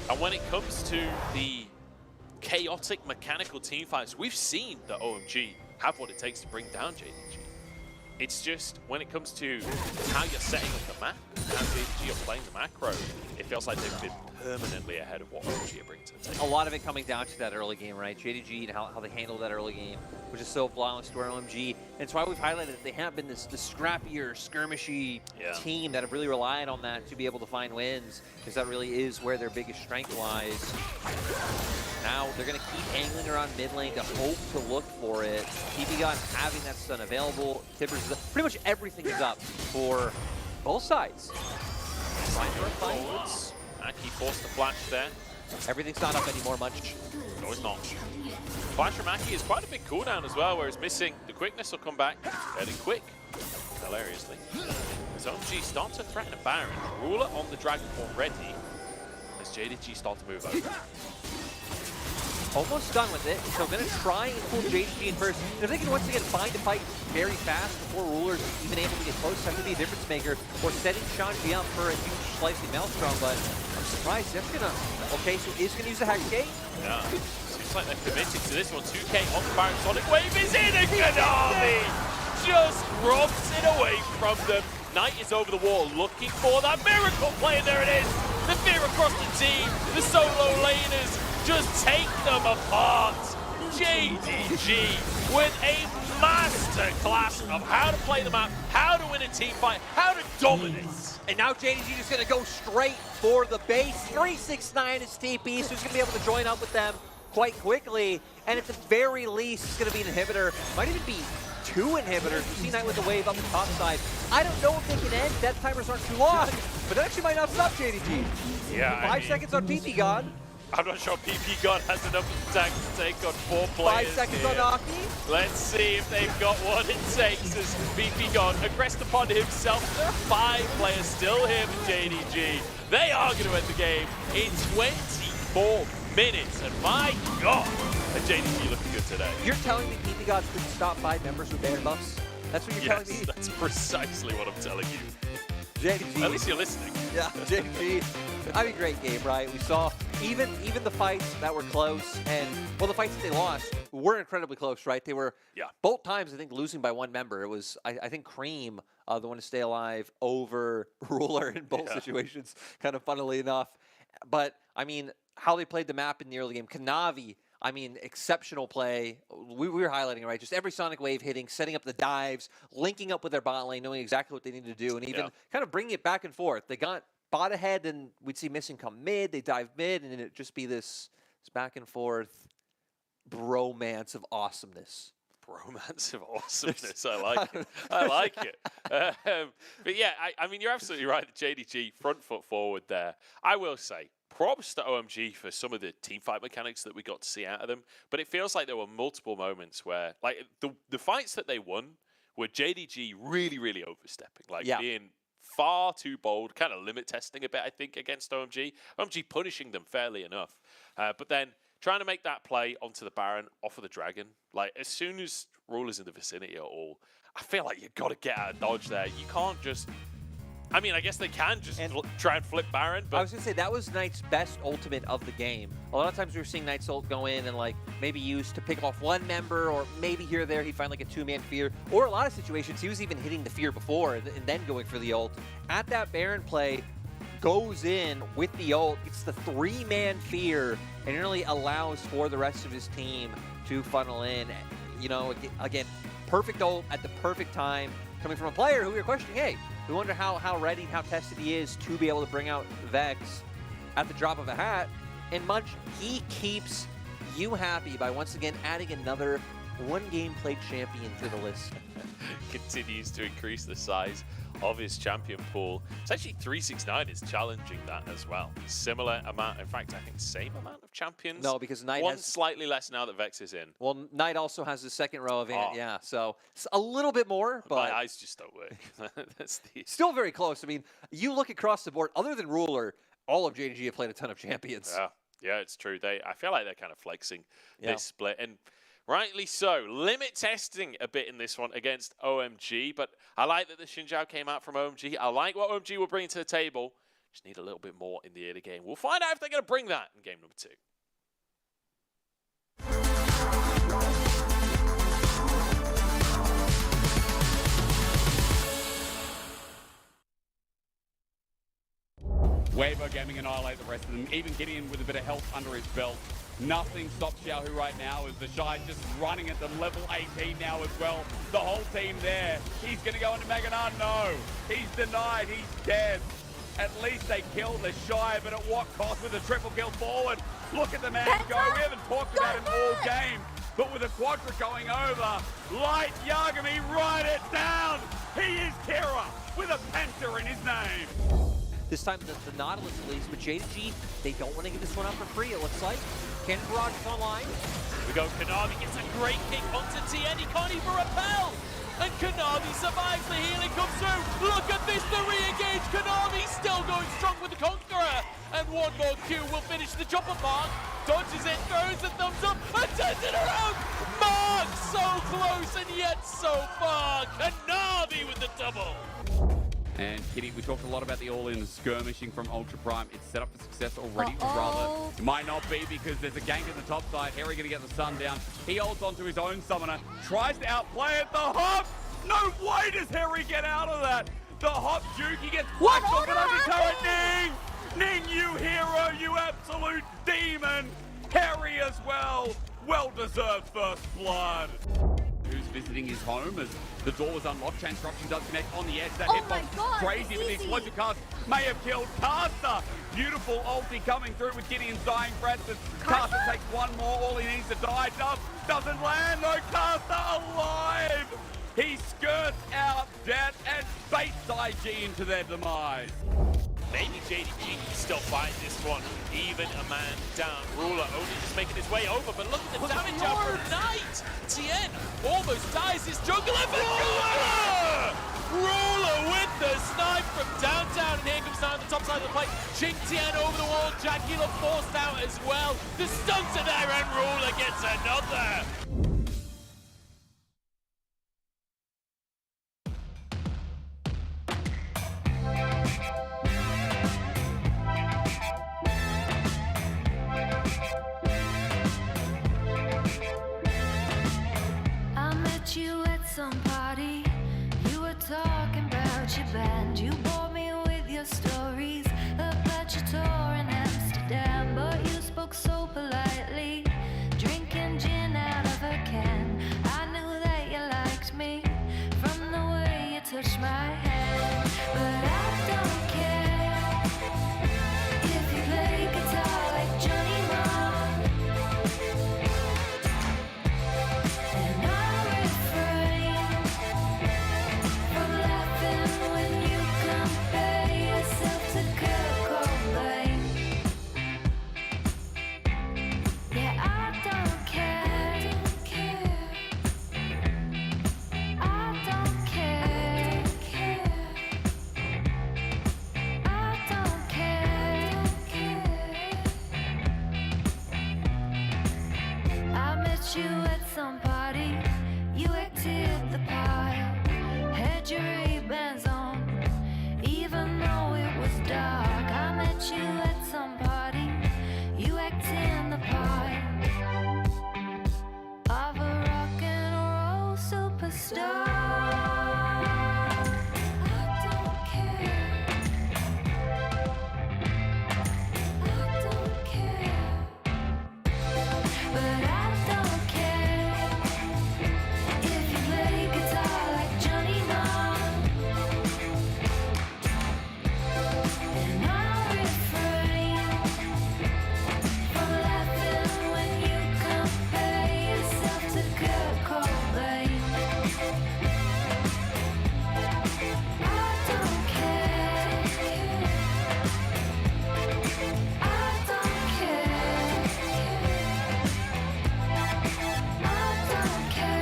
And when it comes to the chaotic mechanical team fights, we've seen that OMG have what it takes to bring down JDG. It's just when it comes to how you're setting up the map, how JDG are playing the macro, it feels like they've been permanently ahead of what OMG are bringing to the table. A lot of it coming down to that early game, right? JDG and how they handle that early game, which is so flawless to our OMG. And it's why we've highlighted that they have been this scrappier, skirmishy team that have really relied on that to be able to find wins, because that really is where their biggest strength lies. Now they're going to keep angling around mid lane to hope to look for it. PP Gun having that stun available. Tibbers is up. Pretty much everything is up for both sides. Trying for a fight. Aki forced the flash there. Everything's not up anymore much. No, it's not. Flash from Aki is quite a big cooldown as well, whereas missing the quickness will come back fairly quick, hilariously. As OMG start to threaten a Baron. Ruler on the Dragon already, as JDG start to move over. Almost done with it, so going to try and pull JDG in first. If they can once again find a fight very fast before Ruler's even able to get close, that could be a difference maker, or setting Shanji up for a huge slicing Maelstrom, but I'm surprised that's going to... Okay, so is going to use the Hexgate? Yeah, seems like they're committed to this one. 2K on the Baron, Sonic Wave is in, and Konami just robs it away from them. Knight is over the wall looking for that miracle play, and there it is! The fear across the team, the solo laners, just take them apart. JDG with a masterclass of how to play the map, how to win a team fight, how to dominate. And now JDG is going to go straight for the base. 369 is TP, so he's going to be able to join up with them quite quickly. And at the very least, it's going to be an inhibitor. Might even be 2 inhibitors. We see Knight with the wave up the top side. I don't know if they can end. Death timers aren't too long, but that actually might not stop JDG. Yeah, 5 seconds on PP God. I'm not sure PP God has enough attack to take on 4 players 5 seconds here. on Aki. Let's see if they've got what it takes as PP God aggressed upon himself. There are 5 players still here for JDG. They are going to end the game in 24 minutes. And my God, are JDG looking good today. You're telling me PP God couldn't stop 5 members with Baron buffs? That's what you're telling me? That's precisely what I'm telling you. JDG. At least you're listening. Yeah, JDG. I mean, great game, right? We saw even the fights that were close, and well, the fights that they lost were incredibly close, right? They were both times, I think, losing by 1 member. It was, I think, Cream, the one to stay alive over Ruler in both situations, kind of funnily enough. But I mean, how they played the map in the early game. Kanavi, I mean, exceptional play. We were highlighting it, right? Just every Sonic Wave hitting, setting up the dives, linking up with their bot lane, knowing exactly what they need to do, and even kind of bringing it back and forth. They got bot ahead, and we'd see Missing come mid. They dive mid, and it'd just be this back and forth bromance of awesomeness. Bromance of awesomeness. I like it. I like it. But yeah, I mean, you're absolutely right. JDG, front foot forward there. I will say, props to OMG for some of the team fight mechanics that we got to see out of them. But it feels like there were multiple moments where, like, the fights that they won were JDG really, really overstepping. Like, being far too bold, kind of limit testing a bit, I think, against OMG. OMG punishing them fairly enough. But then trying to make that play onto the Baron, off of the Dragon. Like, as soon as Ruler's in the vicinity at all, I feel like you've got to get out of dodge there. You can't just... I mean, I guess they can just try and flip Baron, but... I was going to say, that was Knight's best ultimate of the game. A lot of times we were seeing Knight's ult go in and, like, maybe used to pick off one member, or maybe here or there he'd find, like, a two-man fear. Or a lot of situations, he was even hitting the fear before and then going for the ult. At that Baron play, goes in with the ult. It's the three-man fear, and it really allows for the rest of his team to funnel in. You know, again, perfect ult at the perfect time, coming from a player who we were questioning, hey, we wonder how ready and how tested he is to be able to bring out Vex at the drop of a hat. And Munch, he keeps you happy by once again adding another one-game played champion to the list. Continues to increase the size of his champion pool. It's actually 369 is challenging that as well. Similar amount, in fact, I think same amount of champions. No, because Knight one has slightly less now that Vex is in. Well, Knight also has the second row of yeah, so it's a little bit more, but my eyes just don't work. That's still very close. I mean, you look across the board, other than Ruler, all of JDG have played a ton of champions. Yeah, it's true. I feel like they're kind of flexing this split, and rightly so. Limit testing a bit in this one against OMG, but I like that the Xinjiao came out from OMG. I like what OMG will bring to the table. Just need a little bit more in the early game. We'll find out if they're going to bring that in game number 2. Weibo Gaming annihilate the rest of them, even getting in with a bit of health under his belt. Nothing stops Xiaohu right now as the Shy just running at them, level 18 now as well. The whole team there. He's going to go into Maganar. No, he's denied. He's dead. At least they kill the Shy, but at what cost with a triple kill forward? Look at the man go. We haven't talked about him all game, but with a Quadra going over, Light Yagami, write it down. He is Kira with a Penta in his name. This time the Nautilus leads, but JDG, they don't want to give this one up for free, it looks like. Cannon Barrage is online. We go, Kanavi gets a great kick onto TN, he can't even repel! And Kanavi survives, the healing comes through! Look at this, the re-engage, Kanavi still going strong with the Conqueror! And one more Q will finish the jumper mark, dodges it, throws the thumbs up, and turns it around! Mark, so close and yet so far! Kanavi with the double! And Kitty, we talked a lot about the all-in skirmishing from Ultra Prime. It's set up for success already, or rather, it might not be because there's a gank at the top side. Harry gonna get the sun down. He holds onto his own summoner, tries to outplay it. The hop! No way does Harry get out of that. The hop juke, he gets whacked off an under turret. Ning, you hero, you absolute demon. Harry as well. Well-deserved first blood. Who's visiting his home as the door was unlocked. Chain Disruption does connect on the edge. That hitbox crazy, but the explosive cast may have killed Caster. Beautiful ulti coming through with Gideon's dying breath. Caster takes one more. All he needs to die. Doesn't land. No, Caster alive. He skirts out death and baits IG into their demise. Maybe JDG can still fight this one, even a man down. Ruler only just making his way over, but look at the damage out from Knight! Tien almost dies his jungler, but Ruler with the snipe from downtown, and here comes down the top side of the plate. Ching Tien over the wall, Jackula forced out as well. The stunts are there, and Ruler gets another! Some party, you were talking about your band. You bore me with your stories about your tour in Amsterdam, but you spoke so politely. Drink stop. I don't care. I don't care. But I don't care if you play guitar like Johnny Marr. And I'll refrain from laughing when you compare yourself to Kurt Cobain. I don't care. I don't care. I don't care.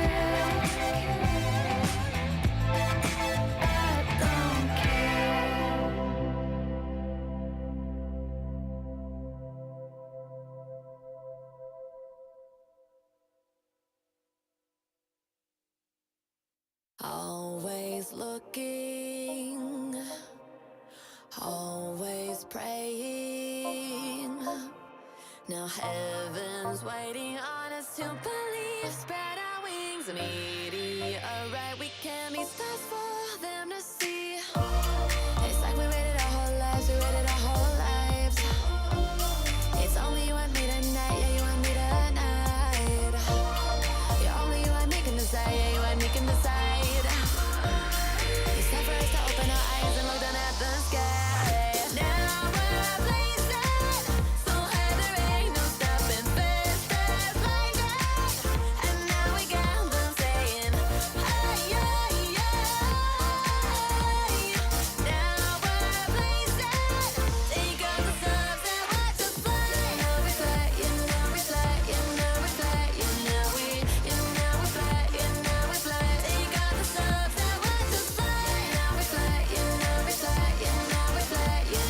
I don't care. Always looking, always praying. Now heaven's waiting on us to believe. Spread our wings, meteorite. We can be stars for them to see. It's like we waited our whole lives, we waited our whole lives. It's only you and me tonight, yeah, you and me tonight. You're only you and me can decide, yeah, you and me can decide. It's time for us to open our eyes and look down at the sky. Now we're blazing, so high there ain't no stopping. Fast, fast like that. And now we got them saying, hey, yeah, yeah. Now we're blazing, take off the subs and watch us fly. You know we fly, you know we fly, you know we fly, you know we fly, you know we fly. Take off the subs and watch us fly. You know we fly, you know we fly, you know we fly, you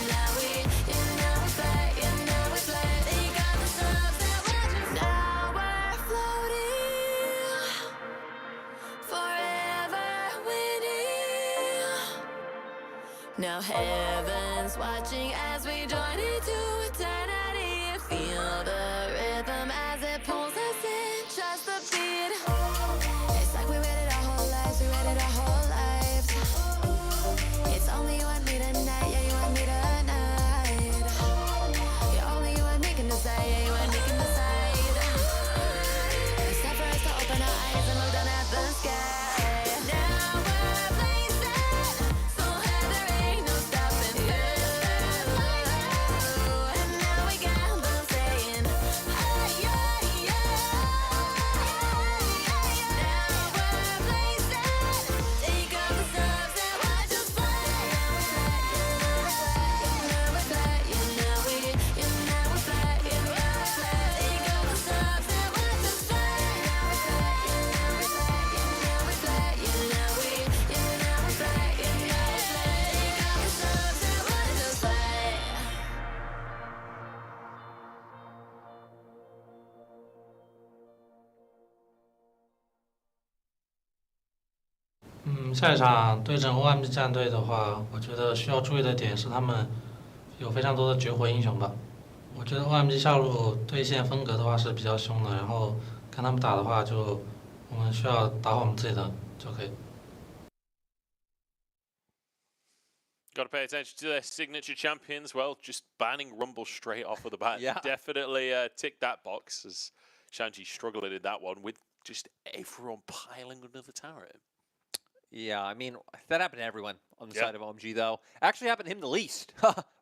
know we fly, you know we fly. Take off the subs and watch us. Now we're floating, forever winning. Now heaven's watching as we join into eternity. Feel the rhythm as it pulls us in. Trust the beat. It's like we waited our whole lives, we waited our whole lives. It's only you and me tonight, yeah, you and me tonight. You're only you and me can decide, yeah, you and me can decide. It's time for us to open our eyes and look down at the sky. Now we're blazing, so high there ain't no stopping. And now we got them saying, hey, yeah, yeah. Now we're blazing, take off the subs and watch us fly. You know we fly, you know we fly, you know we fly. Take off the subs and watch us fly. You know we fly, you know we fly, you know we fly, you know we fly. Take off the subs and watch us fly. 下一场对阵 OMG 战队的话，我觉得需要注意的点是他们有非常多的绝活英雄吧。我觉得 OMG 下路对线风格的话是比较凶的，然后跟他们打的话就我们需要打好我们自己的就可以。Got to pay attention to their signature champions. Well, just banning Rumble straight off of the bat. Yeah. Definitely ticked that box as Shanji struggled in that one with just everyone piling under the tower. Yeah, I mean, that happened to everyone on the Yeah. side of OMG, though. Actually happened to him the least.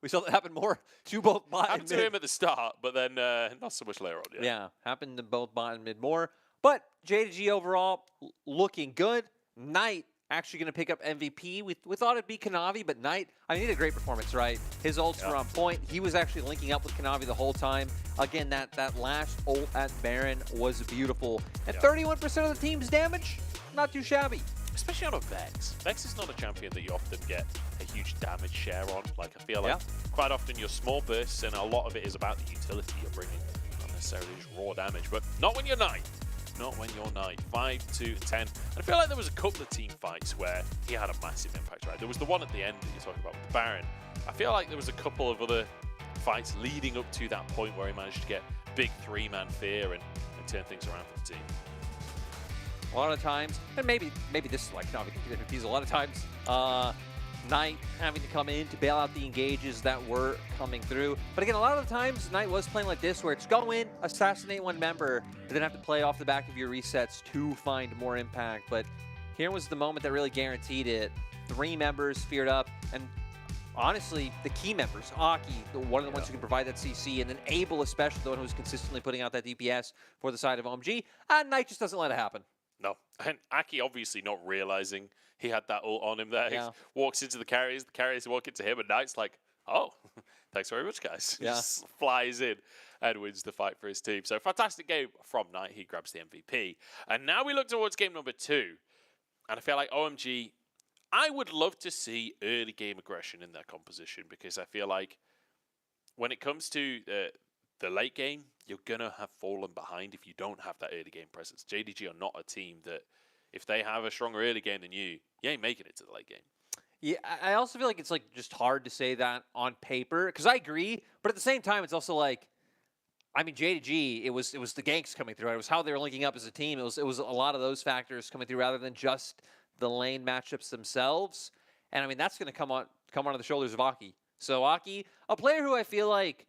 We saw that happen more to both bot and Happened to mid. him at the start, but then not so much later on. Yeah, happened to both bot and mid more. But JDG overall looking good. Knight actually going to pick up MVP. We thought it'd be Kanavi, but Knight, I mean, he did a great performance, right? His ults were on point. He was actually linking up with Kanavi the whole time. Again, that last ult at Baron was beautiful. And 31% of the team's damage, not too shabby. Especially on a Vex. Vex is not a champion that you often get a huge damage share on. Like, I feel like quite often you're small bursts, and a lot of it is about the utility you're bringing, not necessarily just raw damage. But not when you're Knight. Not when you're Knight. 5, 2, 10. And I feel like there was a couple of team fights where he had a massive impact, right? There was the one at the end that you're talking about with the Baron. I feel like there was a couple of other fights leading up to that point where he managed to get big three-man fear and turn things around for the team. A lot of times, and maybe this is like not because a lot of times, Knight having to come in to bail out the engages that were coming through. But again, a lot of the times, Knight was playing like this, where it's go in, assassinate one member, and then have to play off the back of your resets to find more impact. But here was the moment that really guaranteed it. 3 members feared up, and honestly, the key members, Aki, one of the ones who can provide that CC, and then Abel especially, the one who's consistently putting out that DPS for the side of OMG, and Knight just doesn't let it happen. No, and Aki obviously not realizing he had that ult on him there. Yeah. He walks into the carriers walk into him, and Knight's like, oh, thanks very much, guys. Yeah. Just flies in and wins the fight for his team. So fantastic game from Knight. He grabs the MVP. And now we look towards game number 2. And I feel like OMG, I would love to see early game aggression in their composition, because I feel like when it comes to the late game, you're going to have fallen behind if you don't have that early game presence. JDG are not a team that, if they have a stronger early game than you ain't making it to the late game. Yeah, I also feel like it's like just hard to say that on paper, because I agree, but at the same time, it's also like, I mean, JDG, it was the ganks coming through. It was how they were linking up as a team. It was a lot of those factors coming through rather than just the lane matchups themselves. And I mean, that's going to come on the shoulders of Aki. So Aki, a player who I feel like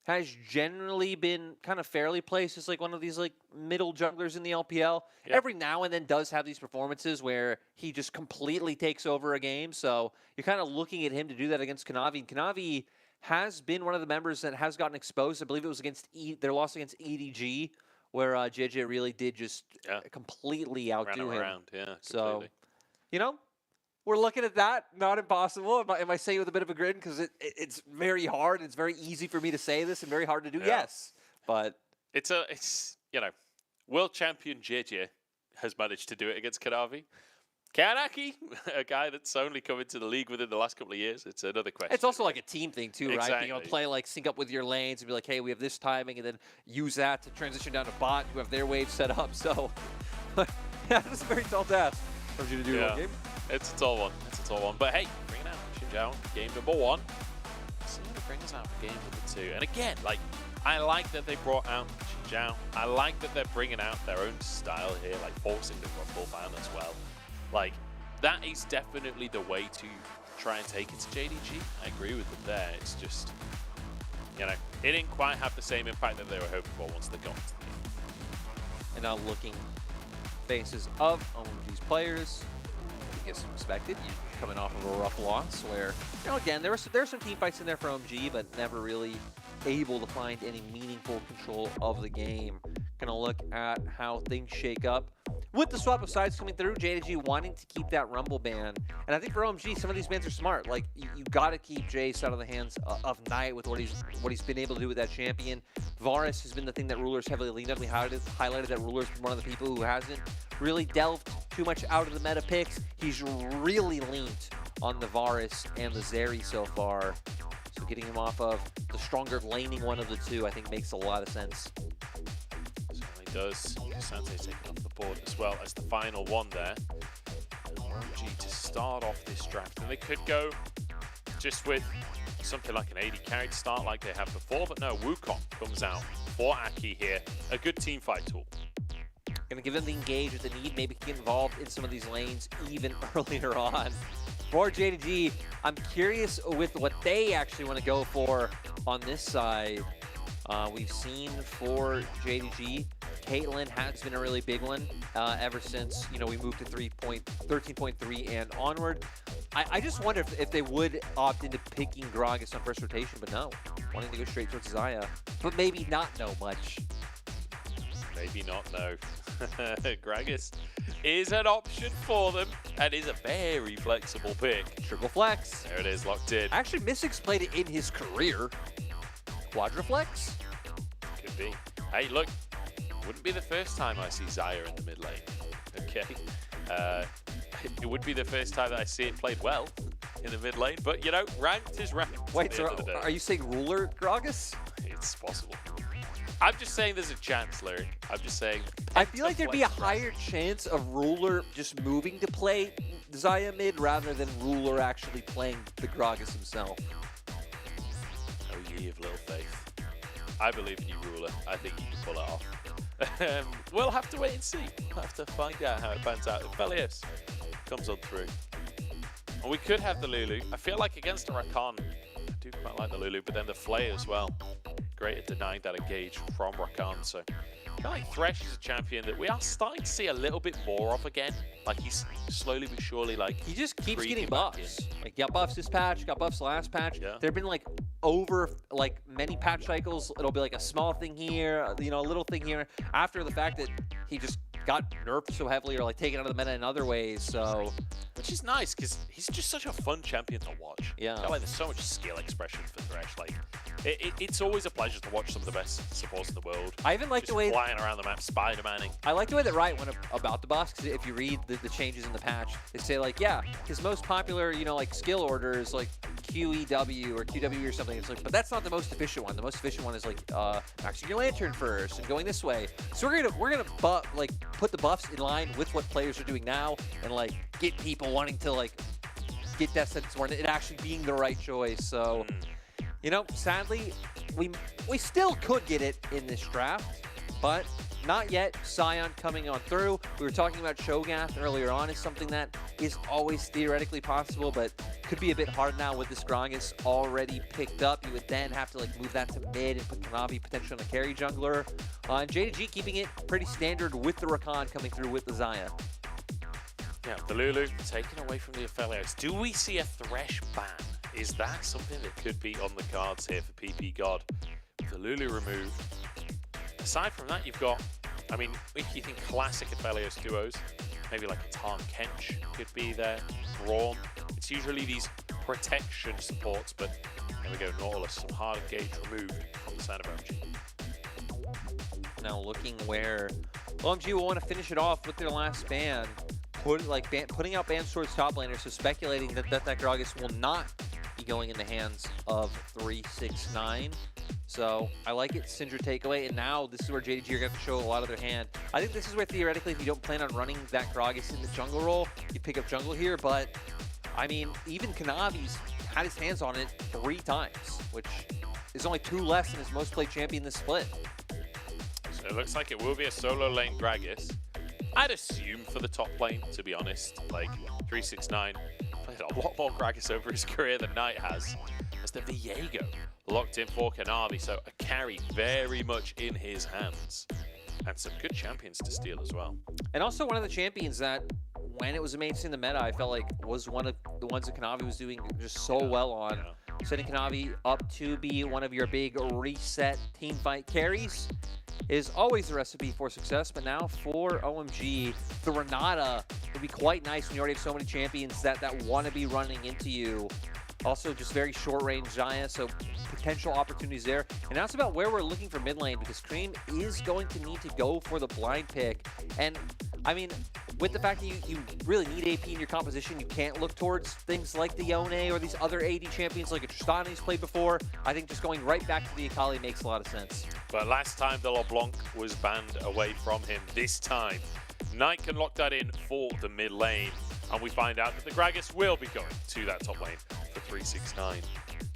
has generally been kind of fairly placed as like one of these like middle junglers in the LPL. Yeah. Every now and then does have these performances where he just completely takes over a game. So you're kind of looking at him to do that against Kanavi. And Kanavi has been one of the members that has gotten exposed. I believe it was against their loss against EDG, where JJ really did just completely outdo him. Around. Yeah, so, completely. you know, we're looking at that. Not impossible. Am I saying it with a bit of a grin? Because it's very hard. It's very easy for me to say this and very hard to do. Yeah. Yes, but It's you know, world champion JJ has managed to do it against Kanavi. Kanaki, a guy that's only come into the league within the last couple of years, it's another question. it's also like a team thing too, right? Exactly. Being able to play like sync up with your lanes and be like, hey, we have this timing, and then use that to transition down to bot who have their wave set up. So, yeah, it's a very tall task for you to do one game. It's a tall one. It's a tall one. But hey, bring it out. Xinjiao, game number 1. See what it brings out for game number 2. And again, like, I like that they brought out Xinjiao. I like that they're bringing out their own style here, like forcing the Rumble ban as well. Like, that is definitely the way to try and take it to JDG. I agree with them there. It's just, you know, it didn't quite have the same impact that they were hoping for once they got into the game. And now looking faces of OMG's players, I guess expected. You're coming off of a rough loss where, you know, again, there's some team fights in there for OMG, but never really able to find any meaningful control of the game. Gonna look at how things shake up. With the swap of sides coming through, JDG wanting to keep that Rumble ban. And I think for OMG, some of these bans are smart. Like, you got to keep Jace out of the hands of Knight with what he's been able to do with that champion. Varus has been the thing that Ruler's heavily leaned on. We highlighted that Ruler's been one of the people who hasn't really delved too much out of the meta picks. He's really leaned on the Varus and the Zeri so far. So getting him off of the stronger laning one of the two, I think makes a lot of sense. Certainly does. Sante taking off the board as well as the final one there. OMG to start off this draft. And they could go just with something like an AD carry to start like they have before, but no, Wukong comes out for Aki here. A good team fight tool. Gonna give them the engage with the need, maybe get involved in some of these lanes even earlier on. For JDG, I'm curious with what they actually want to go for on this side. We've seen for JDG, Caitlyn has been a really big one ever since, you know, we moved to 13.3 and onward. I just wonder if they would opt into picking Gragas on first rotation, but no, wanting to go straight towards Zaya, but maybe not know much. Maybe not know. Gragas is an option for them and is a very flexible pick. Triple flex. There it is, locked in. Actually, Mystic's played it in his career. Quadriflex? Could be. Hey, look, wouldn't be the first time I see Zaya in the mid lane. Okay. It would be the first time that I see it played well in the mid lane, but you know, ranked is ranked. Wait, so are you saying Ruler Gragas? It's possible. I'm just saying there's a chance, Larry. I'm just saying. I feel like there'd be a higher chance of Ruler just moving to play Zaya mid rather than Ruler actually playing the Gragas himself. Oh, ye of little faith. I believe in you, Ruler. I think you can pull it off. We'll have to wait and see. We'll have to find out how it pans out. If Velios comes on through. And we could have the Lulu. I feel like against the Rakan, I do quite like the Lulu, but then the Flay as well. Great at denying that engage from Rakan. So I feel like Thresh is a champion that we are starting to see a little bit more of again. Like he's slowly but surely like he just keeps getting buffs. Like got buffs this patch, got buffs last patch. Yeah. There've been like over like many patch cycles. It'll be like a small thing here, you know, a little thing here. After the fact that he just got nerfed so heavily or like taken out of the meta in other ways. So which is nice because he's just such a fun champion to watch. Yeah. I feel like there's so much skill expression for Thresh. Like it's always a pleasure to watch some of the best supports in the world. I even like just the way flying around the map, Spider-Manning. I like the way that Riot went about the buffs, because if you read the changes in the patch, they say like, yeah, his most popular, you know, like skill order is like QEW or QW or something. It's like, but that's not the most efficient one. The most efficient one is like maxing your lantern first and going this way. So we're gonna put the buffs in line with what players are doing now and like get people wanting to like get that sense more and it actually being the right choice. So. You know, sadly, we still could get it in this draft, but not yet. Sion coming on through. We were talking about Shogath earlier on is something that is always theoretically possible, but could be a bit hard now with this Gragas already picked up. You would then have to like move that to mid and put Kanavi potentially on a carry jungler. And JDG keeping it pretty standard with the Rakan coming through with the Xayah. Yeah, the Lulu taken away from the Aphelios. Do we see a Thresh ban? Is that something that could be on the cards here for PP God? The Lulu removed. Aside from that, you've got, I mean, if you think classic Aphelios duos, maybe like a Tarn Kench could be there, Braum. It's usually these protection supports, but there we go, Nautilus, some hard engage removed from the side of OMG. Now looking where OMG will want to finish it off with their last ban, putting out bans towards top laners, so speculating that Gragas will not be going in the hands of 369. So I like it, Syndra takeaway, and now this is where JDG are going to show a lot of their hand. I think this is where theoretically, if you don't plan on running that Gragas in the jungle role, you pick up jungle here, but I mean, even Kanavi's had his hands on it 3 times, which is only 2 less than his most played champion this split. So it looks like it will be a solo lane Gragas. I'd assume for the top lane, to be honest, like 369 played a lot more Gragas over his career than Knight has. As the Viego locked in for Kanavi, so a carry very much in his hands. And some good champions to steal as well. And also one of the champions that, when it was a mainstay in the meta, I felt like was one of the ones that Kanavi was doing just so well on. Setting Kanavi up to be one of your big reset team fight carries is always a recipe for success, but now for OMG, the Renata would be quite nice when you already have so many champions that want to be running into you. Also, just very short-range Xayah, so potential opportunities there. And now it's about where we're looking for mid lane, because Cream is going to need to go for the blind pick. And, I mean, with the fact that you really need AP in your composition, you can't look towards things like the Yone or these other AD champions like a Tristana who's played before. I think just going right back to the Akali makes a lot of sense. But last time the LeBlanc was banned away from him, this time Knight can lock that in for the mid lane. And we find out that the Gragas will be going to that top lane for 369.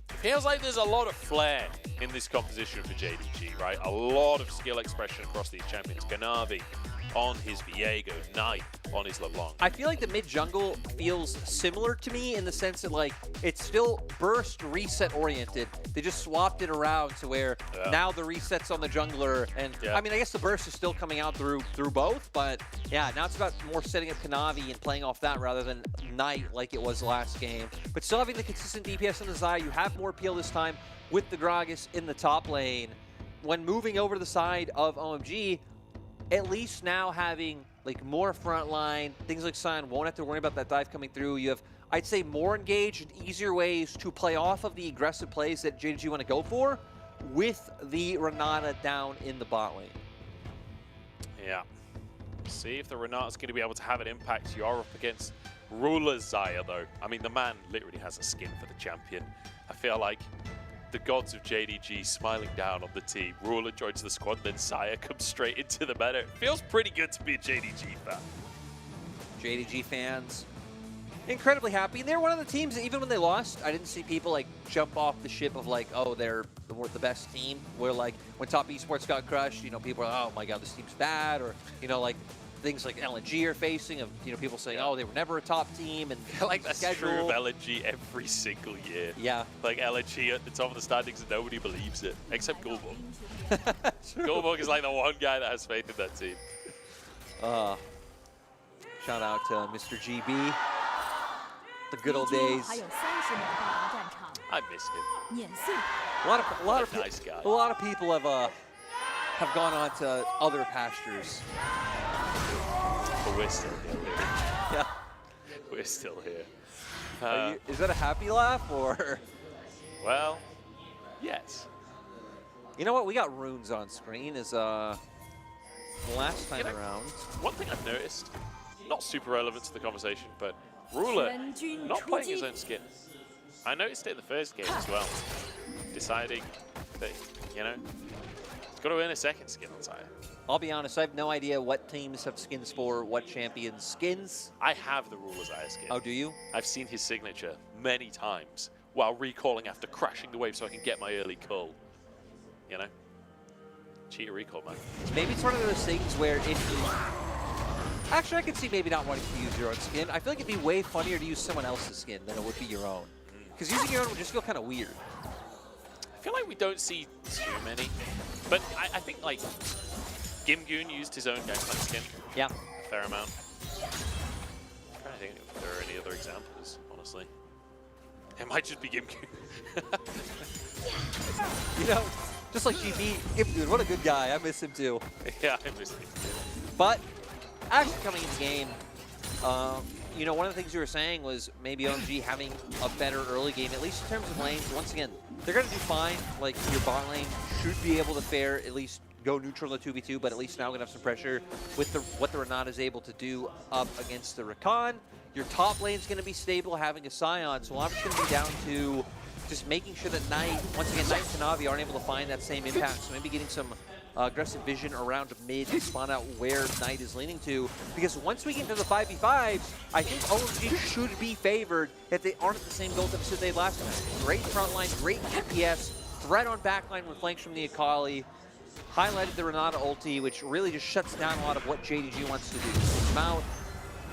Feels like there's a lot of flair in this composition for JDG, right? A lot of skill expression across these champions. Kanavi on his Viego, Knight on his LeBlanc. I feel like the mid jungle feels similar to me in the sense that like it's still burst reset oriented. They just swapped it around to where now the reset's on the jungler, and I mean I guess the burst is still coming out through both, but yeah, now it's about more setting up Kanavi and playing off that rather than Knight like it was last game. But still having the consistent DPS in the Xayah, you have more appeal this time with the Gragas in the top lane. When moving over to the side of OMG, at least now having like more front line, things like Sion won't have to worry about that dive coming through. You have, I'd say, more engaged and easier ways to play off of the aggressive plays that JDG want to go for with the Renata down in the bot lane. Yeah. See if the Renata's going to be able to have an impact. You are up against Ruler's Xayah, though. I mean, the man literally has a skin for the champion. I feel like the gods of JDG smiling down on the team. Ruler joins the squad, then Xayah comes straight into the meta. It feels pretty good to be a JDG fan. JDG fans, incredibly happy. And they're one of the teams that even when they lost, I didn't see people like jump off the ship of like, oh, they're the best team. Where like when Top Esports got crushed, you know, people are like, oh my god, this team's bad, or you know, like things like LNG are facing of, you know, people saying, oh, they were never a top team, and like that's schedule. true of LNG every single year. Yeah. Like LNG at the top of the standings and nobody believes it, except Gulbog. Gulbog is like the one guy that has faith in that team. Shout out to Mr. GB. The good old days. I miss him. A lot of nice guy. A lot of people have gone on to other pastures. But we're still here. Yeah. We're still here. Is that a happy laugh or? Well, yes. You know what? We got runes on screen as last time around. One thing I've noticed, not super relevant to the conversation, but Ruler not playing his own skin. I noticed it in the first game as well, deciding that, you know, he's got to earn a second skin on Sire. I'll be honest, I have no idea what teams have skins for what champions' skins. I have the Ruler's Eye skin. Oh, do you? I've seen his signature many times while recalling after crashing the wave so I can get my early cull. You know? Cheater recall, man. Maybe it's one of those things where if you... Actually, I could see maybe not wanting to use your own skin. I feel like it'd be way funnier to use someone else's skin than it would be your own. Because using your own would just feel kind of weird. I feel like we don't see too many. But I think, like, Gimgoon used his own Gangplank skin. Yeah. A fair amount. I'm trying to think if there are any other examples, honestly. It might just be Gimgoon. You know, just like GB, Gimgoon, what a good guy. I miss him too. Yeah, I miss him too. But actually coming into the game, you know, one of the things you were saying was maybe OMG having a better early game, at least in terms of lanes. Once again, they're going to do fine. Like, your bot lane should be able to fare, at least go neutral in the 2v2, but at least now going to have some pressure with what the Renata is able to do up against the Rakan. Your top lane's going to be stable, having a Scion, so a lot of it's going to be down to just making sure that Knight, once again, Knight and Navi aren't able to find that same impact, so maybe getting some aggressive vision around mid to spawn out where Knight is leaning to. Because once we get into the 5v5s, I think OMG should be favored if they aren't at the same goal deficit they had last time. Great front line, great DPS, threat on backline with flanks from the Akali. Highlighted the Renata ulti, which really just shuts down a lot of what JDG wants to do. It's about,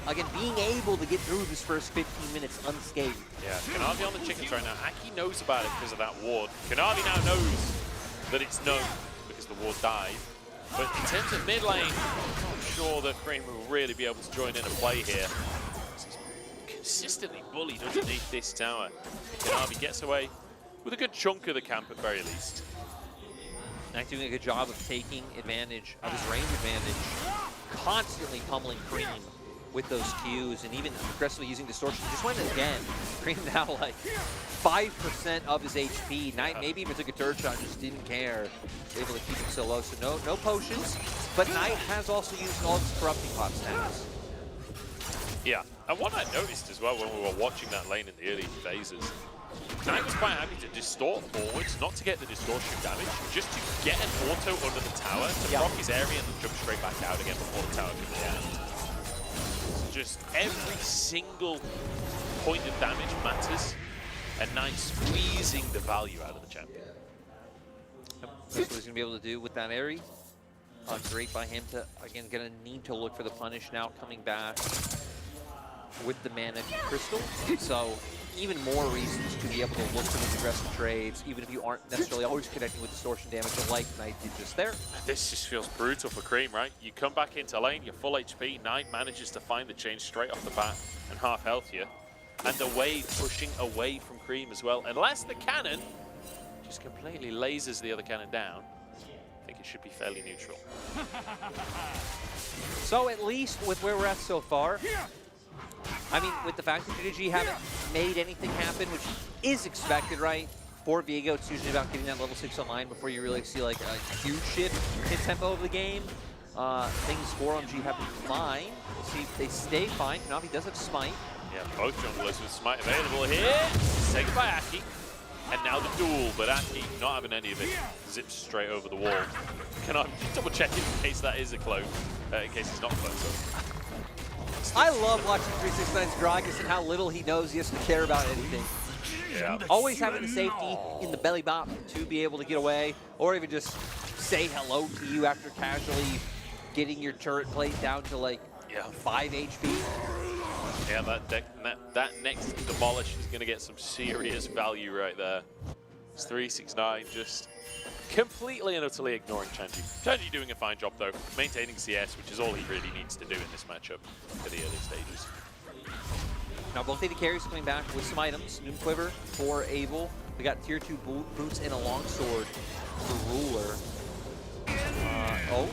again, being able to get through this first 15 minutes unscathed. Yeah, Kanavi on the chickens right now. Aki knows about it because of that ward. Kanavi now knows that it's known because the ward died. But in terms of mid lane, I'm not sure that Cream will really be able to join in and play here. He's consistently bullied underneath this tower. Kanavi gets away with a good chunk of the camp at very least. Knight doing a good job of taking advantage of his range advantage, constantly pummeling Cream with those Qs, and even aggressively using distortion. Just went again. Cream now like 5% of his HP. Knight maybe even took a third shot, just didn't care. Able to keep him so low, so no potions. But Knight has also used all of his corrupting pot stats. Yeah, and what I noticed as well when we were watching that lane in the early phases, Knight was quite happy to distort forwards, not to get the distortion damage, just to get an auto under the tower to proc his area and then jump straight back out again before the tower can react. So just every single point of damage matters, and Knight squeezing the value out of the champion. That's what he's going to be able to do with that Aerie. Great by him to, again, going to need to look for the punish now, coming back with the mana crystal. So even more reasons to be able to look for these aggressive trades, even if you aren't necessarily always connecting with distortion damage like Knight did just there. This just feels brutal for Cream, right? You come back into lane, you're full HP, Knight manages to find the change straight off the bat and half health here. And the wave pushing away from Cream as well. Unless the cannon just completely lasers the other cannon down, I think it should be fairly neutral. So at least with where we're at so far, I mean, with the fact that JDG haven't made anything happen, which is expected, right? For Viego, it's usually about getting that level 6 online before you really see like a huge shift in tempo of the game. Things for OMG have been fine. We'll see if they stay fine. Navi does have Smite. Yeah, both junglers with Smite available here. Taken by Aki. And now the duel, but Aki not having any of it. Zips straight over the wall. Can I double check it in case that is a clone? In case it's not a clone, so. I love watching 369's Gragas and how little he knows he has to care about anything. Always having the safety in the belly bop to be able to get away, or even just say hello to you after casually getting your turret plate down to like 5 HP. Yeah, that next demolish is going to get some serious value right there. It's 369 just completely and utterly ignoring Chanji. Chanji doing a fine job though, maintaining CS, which is all he really needs to do in this matchup for the early stages. Now both AD carries coming back with some items. Noon Quiver for Abel. We got tier 2 boots and a longsword for Ruler. Oh.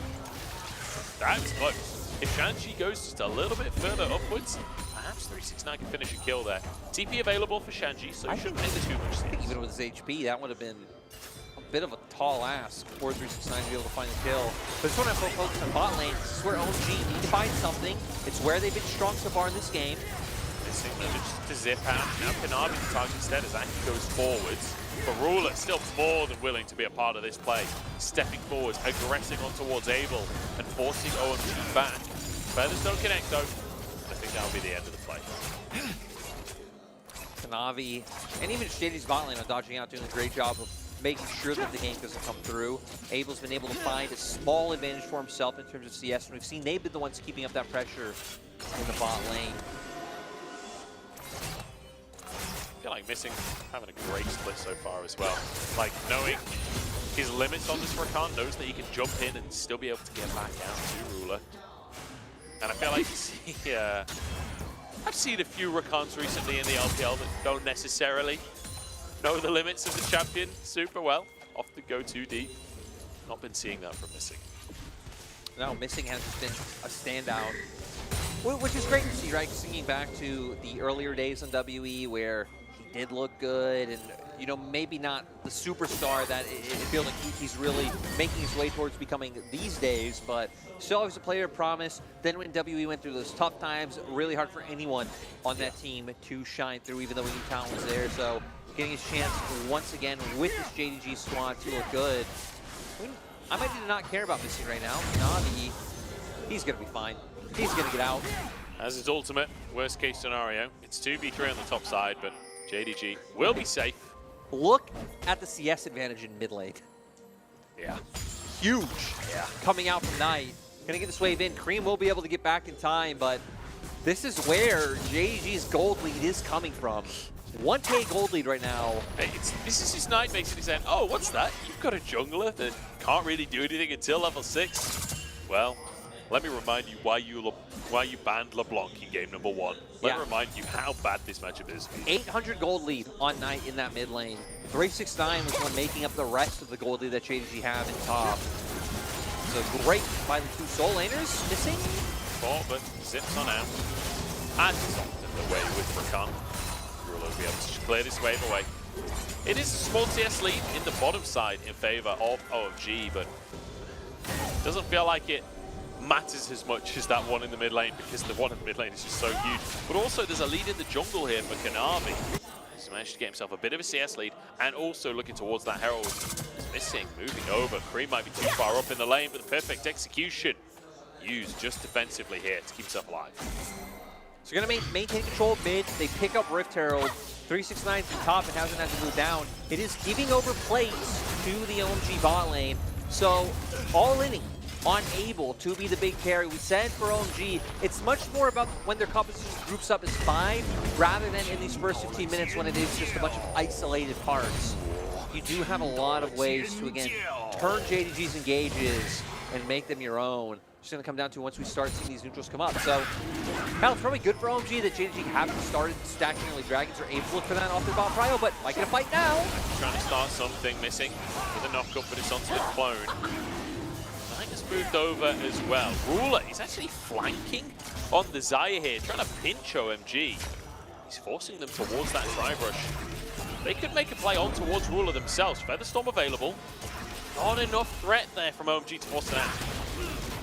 That's close. If Chanji goes just a little bit further upwards, perhaps 369 can finish a kill there. TP available for Chanji, so he shouldn't make the too much sense. Even with his HP, that would have been a bit of a tall ask for 369 to be able to find the kill. But this one I'm focused on bot lane. This is where OMG need to find something. It's where they've been strong so far in this game. Missing just to zip out. Now Kanavi to target instead as Aki goes forwards. But Ruler still more than willing to be a part of this play. Stepping forwards, aggressing on towards Abel, and forcing OMG back. Feathers don't connect though. I think that'll be the end of the play. Kanavi, and even JDG's bot lane are dodging out, doing a great job of making sure that the gank doesn't come through. Abel's been able to find a small advantage for himself in terms of CS, and we've seen they've been the ones keeping up that pressure in the bot lane. I feel like Missing having a great split so far as well. Like knowing his limits on this Rakan, knows that he can jump in and still be able to get back out to Ruler. And I feel like I've seen a few Rakans recently in the LPL that don't necessarily know the limits of the champion super well. Often go too deep. Not been seeing that from Missing. No, Missing has been a standout. Which is great to see, right? Thinking back to the earlier days on WE where he did look good and, you know, maybe not the superstar that it feels like he's really making his way towards becoming these days, but still always a player of promise. Then when WE went through those tough times, really hard for anyone on that team to shine through, even though we knew talent was there. So getting his chance once again with this JDG squad to look good. I might need to not care about Missing right now. Navi, he's going to be fine. He's going to get out. As his ultimate, worst case scenario, it's 2v3 on the top side, but JDG will be safe. Look at the CS advantage in mid lane. Yeah. Huge. Yeah. Coming out from Knight. Gonna get this wave in. Cream will be able to get back in time, but this is where JDG's gold lead is coming from. 1K gold lead right now. Hey, this is his Knight basically saying, oh, what's that? You've got a jungler that can't really do anything until level 6. Well, let me remind you why you banned LeBlanc in game number 1. Let me remind you how bad this matchup is. 800 gold lead on Knight in that mid lane. 369 was one making up the rest of the gold lead that JDG have in top. So great by the two soul laners. Missing. Oh, but zips on out. And it's often the way with Rakan. Ruler will be able to clear this wave away. It is a small CS lead in the bottom side in favor of OMG, but it doesn't feel like it matters as much as that one in the mid lane because the one in the mid lane is just so huge. But also there's a lead in the jungle here for Kanavi. He's managed to get himself a bit of a CS lead and also looking towards that Herald. He's missing, moving over. Cream might be too far up in the lane, but the perfect execution used just defensively here to keep himself alive. So you're going to maintain control of mid. They pick up Rift Herald. 369 to the top and hasn't had to move down. It is giving over plates to the OMG bot lane. So all inning on Abel to be the big carry. We said for OMG, it's much more about when their composition groups up as 5 rather than in these first 15 minutes when it is just a bunch of isolated parts. You do have a lot of ways to, again, turn JDG's engages and make them your own. It's going to come down to once we start seeing these neutrals come up. So, hell, it's probably good for OMG that JDG haven't started stacking early dragons or able to look for that off their bot prio, but might get a fight now. Trying to start something, Missing with a knock-up, but it's onto the clone. Knight has moved over as well. Ruler is actually flanking on the Xayah here, trying to pinch OMG. He's forcing them towards that drive rush. They could make a play on towards Ruler themselves. Featherstorm available. Not enough threat there from OMG to force it out.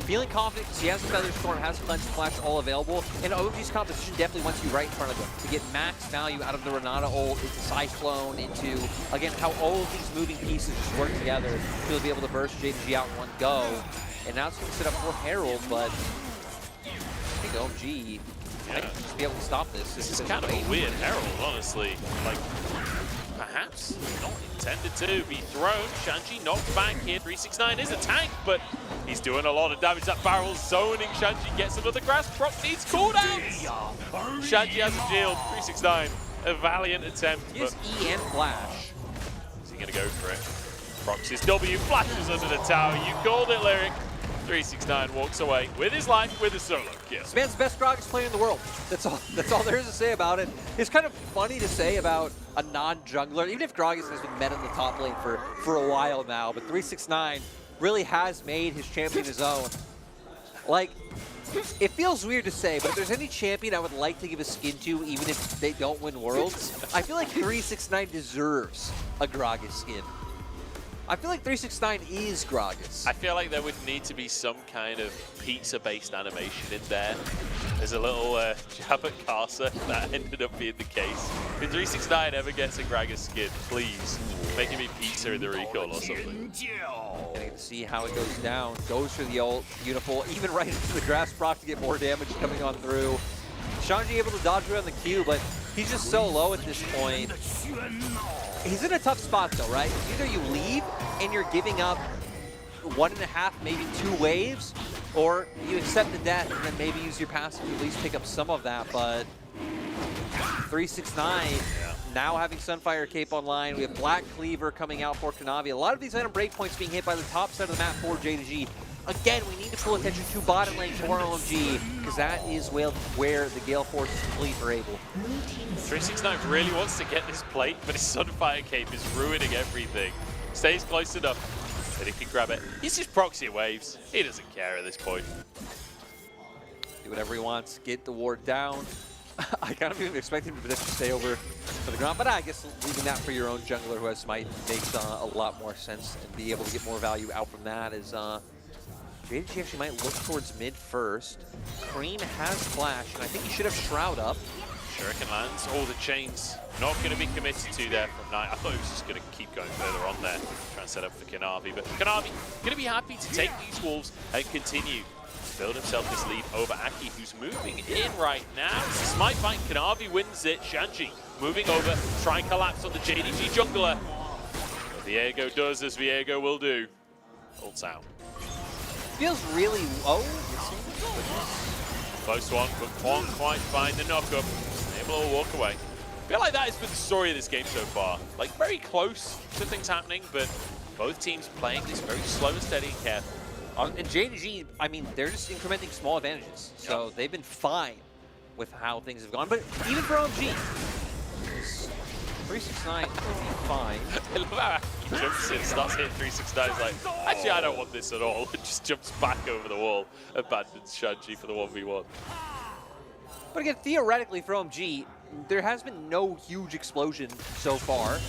Feeling confident because he has a Featherstorm, has a Cleanse Flash all available, and OMG's composition definitely wants you right in front of them to get max value out of the Renata ult, into Cyclone, into, again, how all of these moving pieces just work together to be able to burst JDG out in one go. And now it's going to set up for Herald, but I think OMG might just be able to stop this. This is kind of a weird herald, honestly. Like, perhaps not intended to be thrown. Shanji knocked back here. 369 is a tank, but he's doing a lot of damage. That barrel's zoning. Shanji gets another grasp. Proc needs cooldowns. Shanji has a shield. 369, a valiant attempt. He has E and flash. Is he going to go for it? Proxy's W flashes under the tower. You called it, Lyric. 369 walks away with his life with a solo kill. This man's the best Gragas player in the world. That's all there is to say about it. It's kind of funny to say about a non-jungler, even if Gragas has been met in the top lane for a while now, but 369 really has made his champion his own. Like, it feels weird to say, but if there's any champion I would like to give a skin to, even if they don't win Worlds, I feel like 369 deserves a Gragas skin. I feel like 369 is Gragas. I feel like there would need to be some kind of pizza-based animation in there. There's a little jab at Karsa that ended up being the case. If 369 ever gets a Gragas skin, please make him eat pizza in the recall or something. Getting to see how it goes down. Goes for the ult. Beautiful. Even right into the grass proc to get more damage coming on through. Shanji able to dodge around the Q, but he's just so low at this point. He's in a tough spot though, right? Either you leave and you're giving up 1.5, maybe 2 waves, or you accept the death and then maybe use your passive to at least pick up some of that, but 369 now having Sunfire Cape online. We have Black Cleaver coming out for Kanavi. A lot of these item breakpoints being hit by the top side of the map for JDG. Again, we need to pull attention to bottom lane for OMG, because that is where the Gale Force fleet are able. 369 really wants to get this plate, but his Sunfire Cape is ruining everything. Stays close enough that he can grab it. He's just proxy waves. He doesn't care at this point. Do whatever he wants, get the ward down. I kind of even expect him to just stay over for the ground, but I guess leaving that for your own jungler who has Smite makes a lot more sense, and be able to get more value out from that is JDG actually might look towards mid first. Cream has flash, and I think he should have Shroud up. Shuriken lands. All the chains not going to be committed to there from Knight. I thought he was just going to keep going further on there, trying to set up for Kanavi. But Kanavi going to be happy to take these wolves and continue to build himself this lead over Aki, who's moving in right now. Smite fight, Kanavi wins it. Shanji moving over, try and collapse on the JDG jungler. But Viego does as Viego will do. Ults out. Feels really low. Close one, but can't quite find the knockup. Able to walk away. I feel like that has been the story of this game so far. Like, very close to things happening, but both teams playing this very slow and steady and careful. And JDG, I mean, they're just incrementing small advantages. So they've been fine with how things have gone. But even for OMG, 369 will be fine. I love how he jumps in, starts hitting 369. He's like, actually, I don't want this at all. And just jumps back over the wall, abandons Shanji for the 1v1. But again, theoretically for OMG, there has been no huge explosion so far.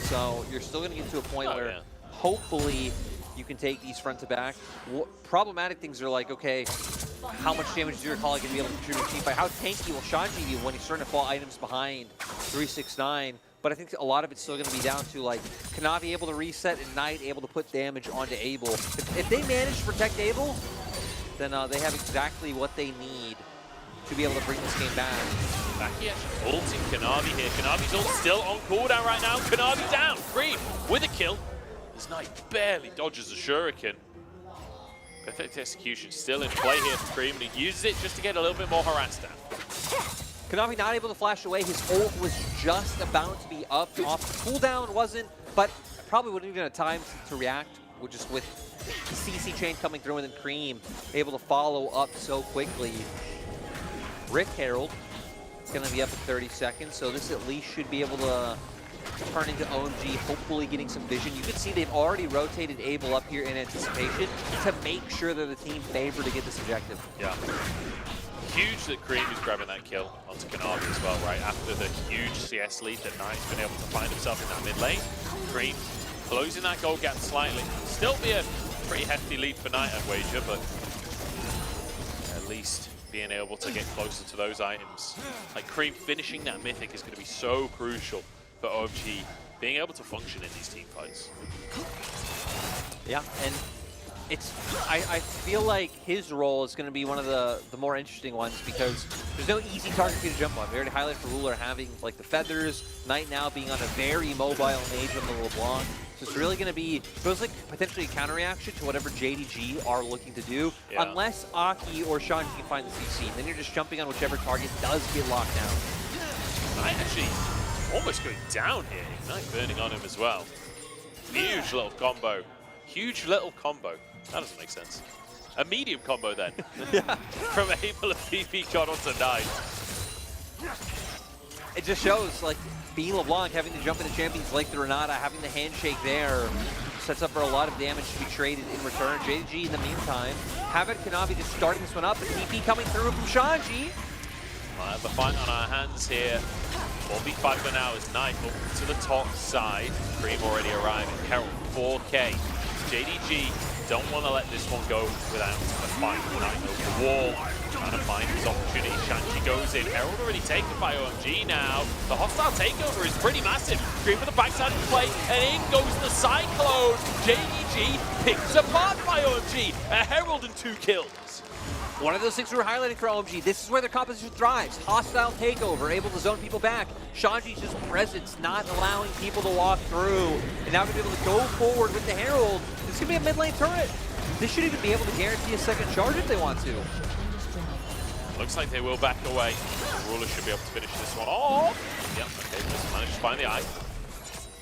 So you're still going to get to a point where hopefully you can take these front to back. Problematic things are like, okay, how much damage is your colleague going to be able to contribute to team fight? How tanky will Shanji be when he's starting to fall items behind 369? But I think a lot of it's still going to be down to, like, Kanavi able to reset and Knight able to put damage onto Abel. If they manage to protect Abel, then they have exactly what they need to be able to bring this game back. Aki actually ulting Kanavi here. Kanavi's ult still on cooldown right now. Kanavi down. Cream with a kill. This Knight barely dodges a Shuriken. Perfect execution still in play here for Cream, and he uses it just to get a little bit more harassed down. Kanavi not able to flash away. His ult was just about to be up and off. Cooldown wasn't, but probably wouldn't even have time to react, just with the CC chain coming through and then Cream able to follow up so quickly. Rick Herald is going to be up in 30 seconds, so this at least should be able to turn into OMG, hopefully getting some vision. You can see they've already rotated Abel up here in anticipation to make sure they're the team favored to get this objective. Yeah. Huge that Cream is grabbing that kill onto Kanavi as well, right after the huge CS lead that Knight's been able to find himself in that mid lane. Cream closing that goal gap slightly. Still be a pretty hefty lead for Knight, I'd wager, but at least being able to get closer to those items. Like Cream finishing that mythic is going to be so crucial for OMG being able to function in these team fights. Yeah, and I feel like his role is going to be one of the more interesting ones because there's no easy target for you to jump on. We already highlighted for Ruler having like the feathers, Knight now being on a very mobile mage on the LeBlanc. So it's really going to be, feels like potentially a counter reaction to whatever JDG are looking to do, unless Aki or Sean can find the CC. Then you're just jumping on whichever target does get locked down. Knight actually almost going down here. Knight burning on him as well. Huge little combo. Huge little combo. That doesn't make sense. A medium combo then. From Abel and PP got onto Knight. It just shows, like, being LeBlanc, having to jump into champions like the Renata, having the handshake there, sets up for a lot of damage to be traded in return. JDG, in the meantime, Havoc Kanavi just starting this one up. The TP coming through from Shanji. We'll have a fight on our hands here. 4v5 for now as Knight up to the top side. Cream already arriving. Herald 4K. JDG don't want to let this one go without a fight. Knight over the wall, trying to find his opportunity. Shanji goes in. Herald already taken by OMG now. The hostile takeover is pretty massive. Cream with the backside of the play, and in goes the Cyclone. JDG picked apart by OMG. A Herald and 2 kills. One of those things we were highlighting for OMG. This is where their composition thrives. Hostile takeover, able to zone people back. Shanji's just presence, not allowing people to walk through. And now we're going to be able to go forward with the Herald. This is going to be a mid lane turret. This should even be able to guarantee a second charge if they want to. Looks like they will back away. The Ruler should be able to finish this one off. Yep, okay, just managed to find the eye.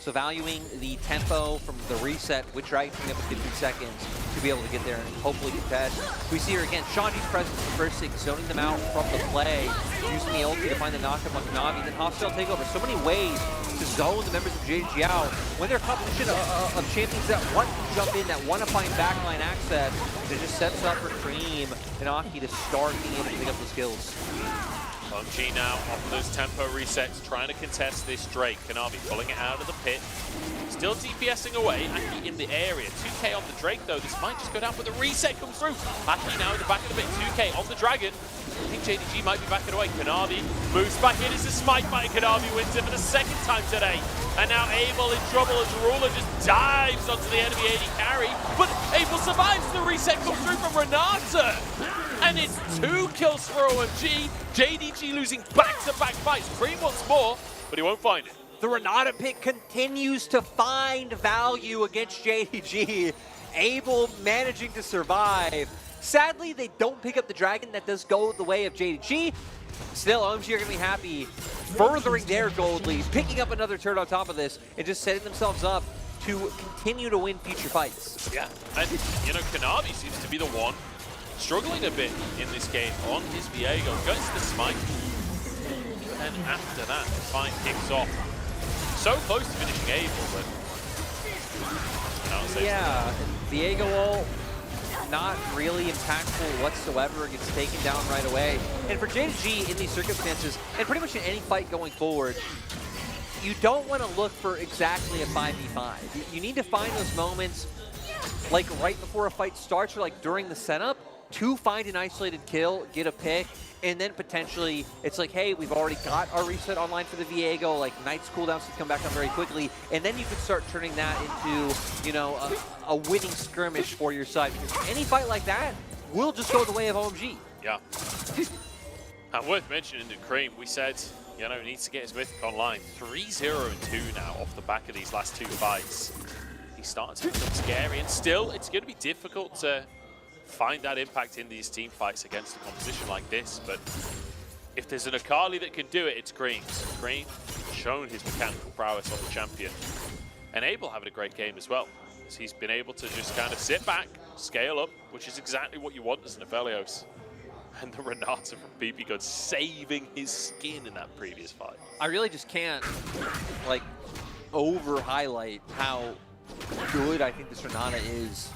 So valuing the tempo from the reset, which right, up to 50 seconds to be able to get there and hopefully contest. We see here again, Shanji's presence in the first 6, zoning them out from the play, using the ulti to find the knockup on Kanavi, then hostile takeover. So many ways to zone the members of JDG out when their composition of champions that want to jump in, that want to find backline access. It just sets up for Cream and Aki to start being able to pick up those kills. OMG now off of those tempo resets, trying to contest this Drake. Kanavi pulling it out of the pit. Still DPSing away. Aki in the area. 2K on the Drake though. This might just go down, but the reset comes through. Aki now in the back of the pit. 2K on the Dragon. I think JDG might be backing away. Kanavi moves back in. It's a smite by Kanavi, wins it for the second time today. And now Abel in trouble as Ruler just dives onto the enemy AD carry. But Abel survives. The reset comes through from Renata. And it's 2 kills for OMG. JDG losing back-to-back fights. Cream wants more, but he won't find it. The Renata pick continues to find value against JDG. Abel managing to survive. Sadly, they don't pick up the Dragon. That does go the way of JDG. Still, OMG are going to be happy, furthering their gold lead, picking up another turret on top of this, and just setting themselves up to continue to win future fights. Yeah, and you know, Kanavi seems to be the one struggling a bit in this game on his Viego. Gets the smite, and after that, the fight kicks off. So close to finishing Abel, but yeah, Viego ult, not really impactful whatsoever. Gets taken down right away. And for JDG in these circumstances, and pretty much in any fight going forward, you don't want to look for exactly a 5v5. You need to find those moments, like right before a fight starts or like during the setup, to find an isolated kill, get a pick, and then potentially it's like, hey, we've already got our reset online for the Viego, like Knight's cooldowns can come back on very quickly, and then you could start turning that into, you know, a winning skirmish for your side. Because any fight like that will just go the way of OMG. Yeah. And worth mentioning to Cream, we said, you know, he needs to get his Mythic online. 3-0-2 now off the back of these last 2 fights. He's starting to become scary, and still, it's going to be difficult to find that impact in these team fights against a composition like this, but if there's an Akali that can do it, it's Cream's. Cream shown his mechanical prowess on the champion. And Abel having a great game as well, as he's been able to just kind of sit back, scale up, which is exactly what you want as an Aphelios. And the Renata from PP God saving his skin in that previous fight. I really just can't, like, over-highlight how good I think this Renata is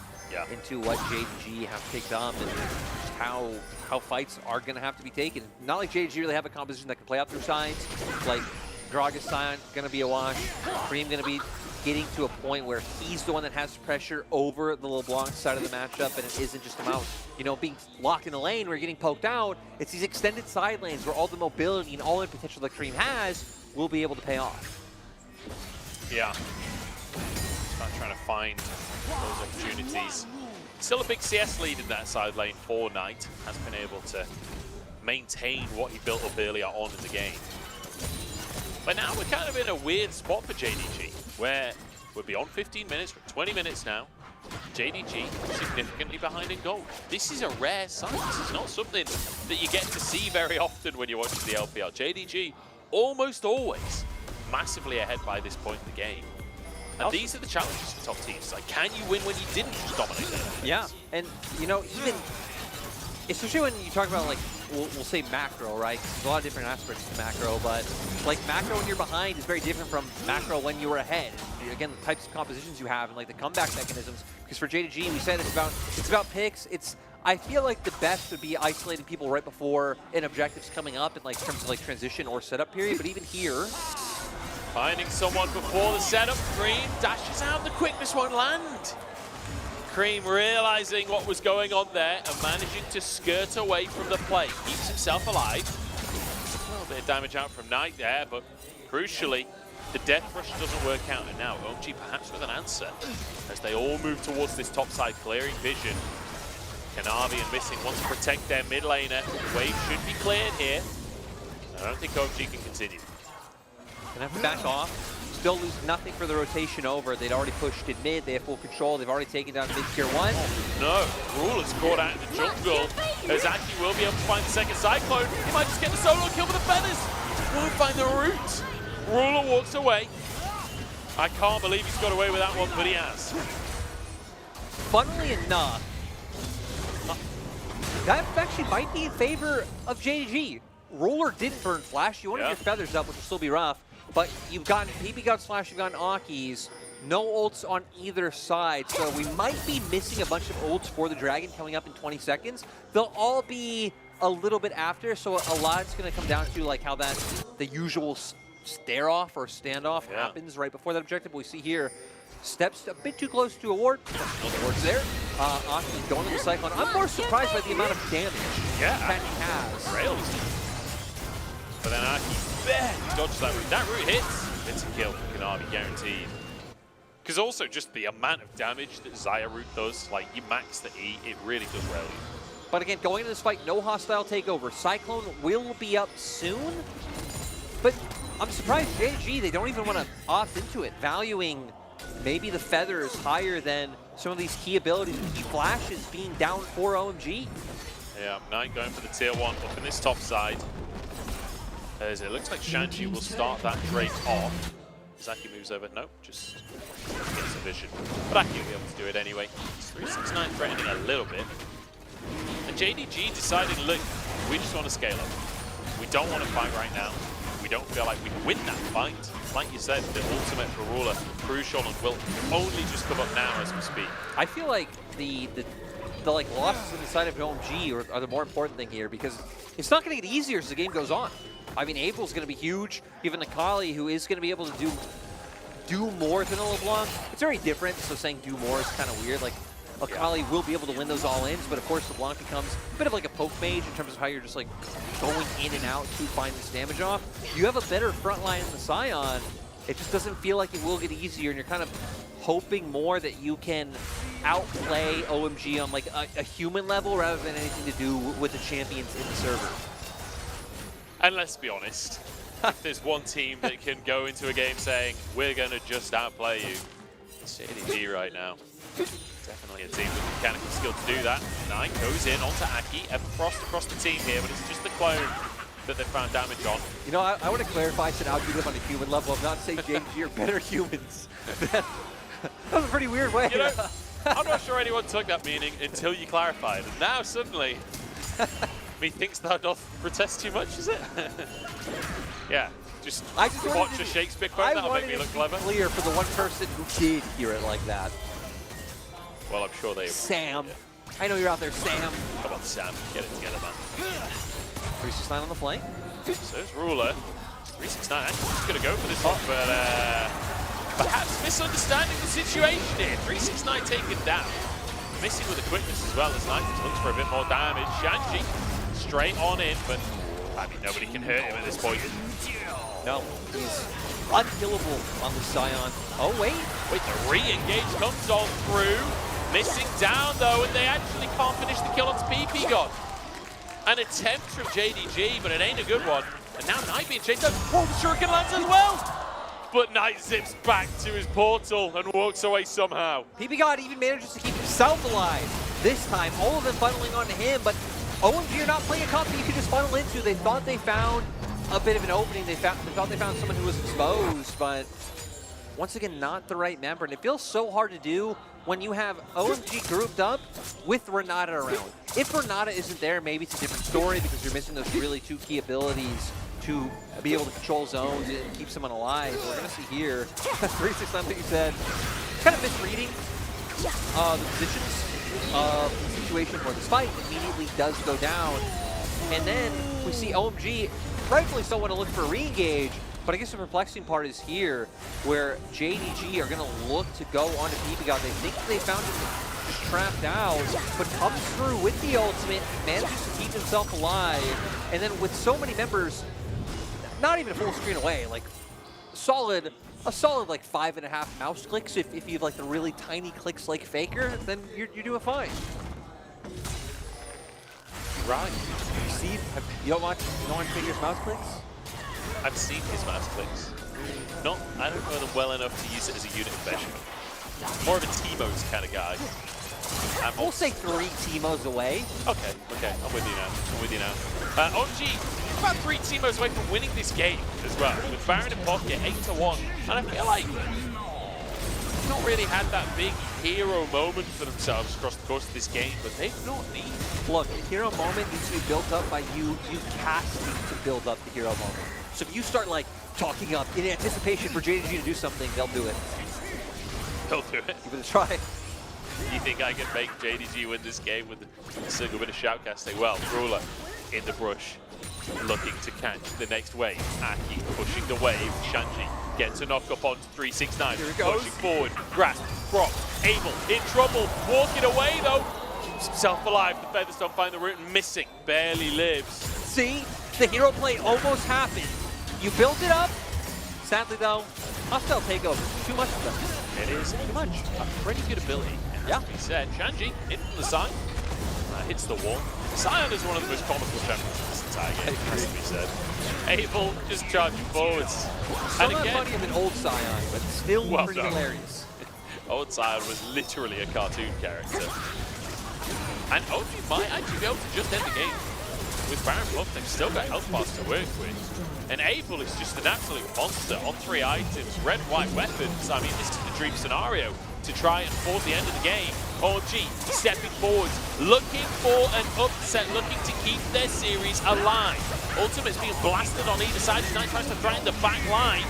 into what JDG have picked up and just how fights are going to have to be taken. Not like JDG really have a composition that can play out through sides. Like, Gragas going to be a wash. Cream going to be getting to a point where he's the one that has pressure over the LeBlanc side of the matchup, and it isn't just about, you know, being locked in a lane where you're getting poked out. It's these extended side lanes where all the mobility and all-in potential that Cream has will be able to pay off. Yeah. Start trying to find those opportunities. Still a big CS lead in that side lane for Knight. Has been able to maintain what he built up earlier on in the game. But now we're kind of in a weird spot for JDG, where we're beyond 15 minutes, we're 20 minutes now. JDG significantly behind in gold. This is a rare sight. This is not something that you get to see very often when you're watching the LPL. JDG almost always massively ahead by this point in the game. And these are the challenges for top teams. Like, can you win when you didn't just dominate them? Yeah, and you know, even especially when you talk about like we'll say macro, right? There's a lot of different aspects to macro, but like macro when you're behind is very different from macro when you were ahead. Again, the types of compositions you have and like the comeback mechanisms. Because for JDG, we said it's about picks. I feel like the best would be isolating people right before an objective's coming up in like terms of like transition or setup period. But even here, finding someone before the setup. Cream dashes out, the quickness won't land. Cream realizing what was going on there and managing to skirt away from the play. Keeps himself alive. A little bit of damage out from Knight there, but crucially, the death rush doesn't work out. And now OMG perhaps with an answer as they all move towards this top side, clearing vision. Kanavi and Missing want to protect their mid laner. The wave should be cleared here. I don't think OMG can continue. Gonna have to back off. Still lose nothing for the rotation over. They'd already pushed in mid. They have full control. They've already taken down mid tier 1. No, Ruler's caught out in the jungle. Ozaki will be able to find the second Cyclone. He might just get the solo kill with the feathers. Won't find the route. Ruler walks away. I can't believe he's got away with that one, but he has. Funnily enough, that actually might be in favor of JDG. Ruler didn't burn Flash. You wanted your feathers up, which will still be rough. But you've gotten BB God's Flash, you've gotten Aki's. No ults on either side. So we might be missing a bunch of ults for the Dragon coming up in 20 seconds. They'll all be a little bit after. So a lot's going to come down to like how the usual stare-off or standoff happens right before that objective. We see here, steps a bit too close to a ward. No wards there. Aki going to the Cyclone. I'm more surprised by the amount of damage that he has. Rails. But then Aki barely dodges that route. That route hits. It's a kill for Kanavi, guaranteed. Because also just the amount of damage that Xayah route does, like you max the E, it really does rail you. But again, going into this fight, no hostile takeover. Cyclone will be up soon. But I'm surprised JDG, they don't even want to opt into it, valuing maybe the feathers higher than some of these key abilities. Flash is being down for OMG. Yeah, Knight going for the tier 1 up in this top side. As it looks like Shanji will start that Drake off. Zaki moves over. No, just gets a vision. But Aki will be able to do it anyway. It's 369 threatening a little bit. And JDG decided, look, we just want to scale up. We don't want to fight right now. We don't feel like we can win that fight. Like you said, the ultimate for Ruler, crucial, and will only just come up now as we speak. I feel like the like losses on the side of OMG are the more important thing here, because it's not going to get easier as the game goes on. I mean, April's going to be huge. Even Akali, who is going to be able to do more than a LeBlanc. It's very different, so saying do more is kind of weird. Like, Akali will be able to win those all-ins, but of course LeBlanc becomes a bit of like a poke mage in terms of how you're just like going in and out to find this damage off. You have a better front line in the Scion. It just doesn't feel like it will get easier, and you're kind of hoping more that you can outplay OMG on like a human level rather than anything to do with the champions in the server. And let's be honest, if there's one team that can go into a game saying, we're going to just outplay you, it's JDG right now. Definitely a team with the mechanical skill to do that. Knight goes in onto Aki, Everfrost across the team here, but it's just the clone that they found damage on. You know, I want to clarify, I said outdo them on a human level. I'm not saying JDG are better humans. That was a pretty weird way. You know, I'm not sure anyone took that meaning until you clarified, and now suddenly, methinks thou doth protest too much, is it? Yeah, just watch a Shakespeare quote, that'll make me look clever. Clear for the one person who did hear it like that. Well, I'm sure they... Sam. I know you're out there, Sam. Come on, Sam. Get it together, man. 369 on the flank. So it's Ruler. 369 actually just going to go for this one, but perhaps misunderstanding the situation here. 369 taken down. Missing with the quickness as well as Knight looks for a bit more damage. Shanji straight on in, but I mean, nobody can hurt him at this point. No, he's unkillable on the Scion. Oh, wait. Wait, the re-engage comes on through. Missing down though, and they actually can't finish the kill onto PP God. An attempt from JDG, but it ain't a good one. And now Knight being chased down. Oh, the Shuriken lands as well! But Knight zips back to his portal and walks away somehow. PP God even manages to keep himself alive. This time, all of them funneling onto him, but OMG are not playing a comp that you could just funnel into. They thought they found a bit of an opening. They thought they found someone who was exposed, but once again, not the right member. And it feels so hard to do when you have OMG grouped up with Renata around. If Renata isn't there, maybe it's a different story because you're missing those really two key abilities to be able to control zones and keep someone alive. We're going to see here, 369, like you said, kind of misreading the positions of the situation where the spike immediately does go down. And then we see OMG, rightfully so, want to look for a re-engage. But I guess the perplexing part is here, where JDG are going to look to go on to PP God. They think they found him just trapped out, but comes through with the ultimate, manages to keep himself alive. And then with so many members, not even a full screen away, like a solid like 5.5 mouse clicks. If you have like the really tiny clicks like Faker, then you're doing fine. Right. You don't want Faker's mouse clicks? I've seen his mouse clicks. I don't know them well enough to use it as a unit of measurement. More of a T-Mos kind of guy. We'll say 3 T-Mos away. Okay, I'm with you now. OMG, about 3 T-Mos away from winning this game as well. With Baron in pocket, 8-1. And I feel like they've not really had that big hero moment for themselves across the course of this game, but they've not needed. Look, the hero moment needs to be built up by you casting to build up the hero moment. So if you start like talking up in anticipation for JDG to do something, they'll do it. They'll do it. Give it a try. You think I can make JDG win this game with a single bit of shoutcasting? Well, Ruler in the brush, looking to catch the next wave. Aki pushing the wave. Shanji gets a knock up onto 369. Here it goes. Pushing forward. Grasp. Brock. Abel in trouble. Walking away though. Keeps himself alive. The Featherstone find the root and missing. Barely lives. See? The hero play almost happened. You built it up. Sadly though, hostile takeover. Too much of them. It is too much. A pretty good ability. Yeah. To be said. Shanji in from the side. Hits the wall. Sion is one of the most comical champions in this entire game, has to be said. Abel just charging forwards. Some of the funny of an old Sion, but still well pretty done. hilarious. Old Sion was literally a cartoon character. And OG might actually be able to just end the game. With Baron Bluff, they've still got health bars to work with. And Abel is just an absolute monster on 3 items, red, white weapons. I mean, this is the dream scenario to try and force the end of the game. OMG stepping forwards, looking for an upset, looking to keep their series alive. Ultimate's being blasted on either side. Knight tries to threaten the back line.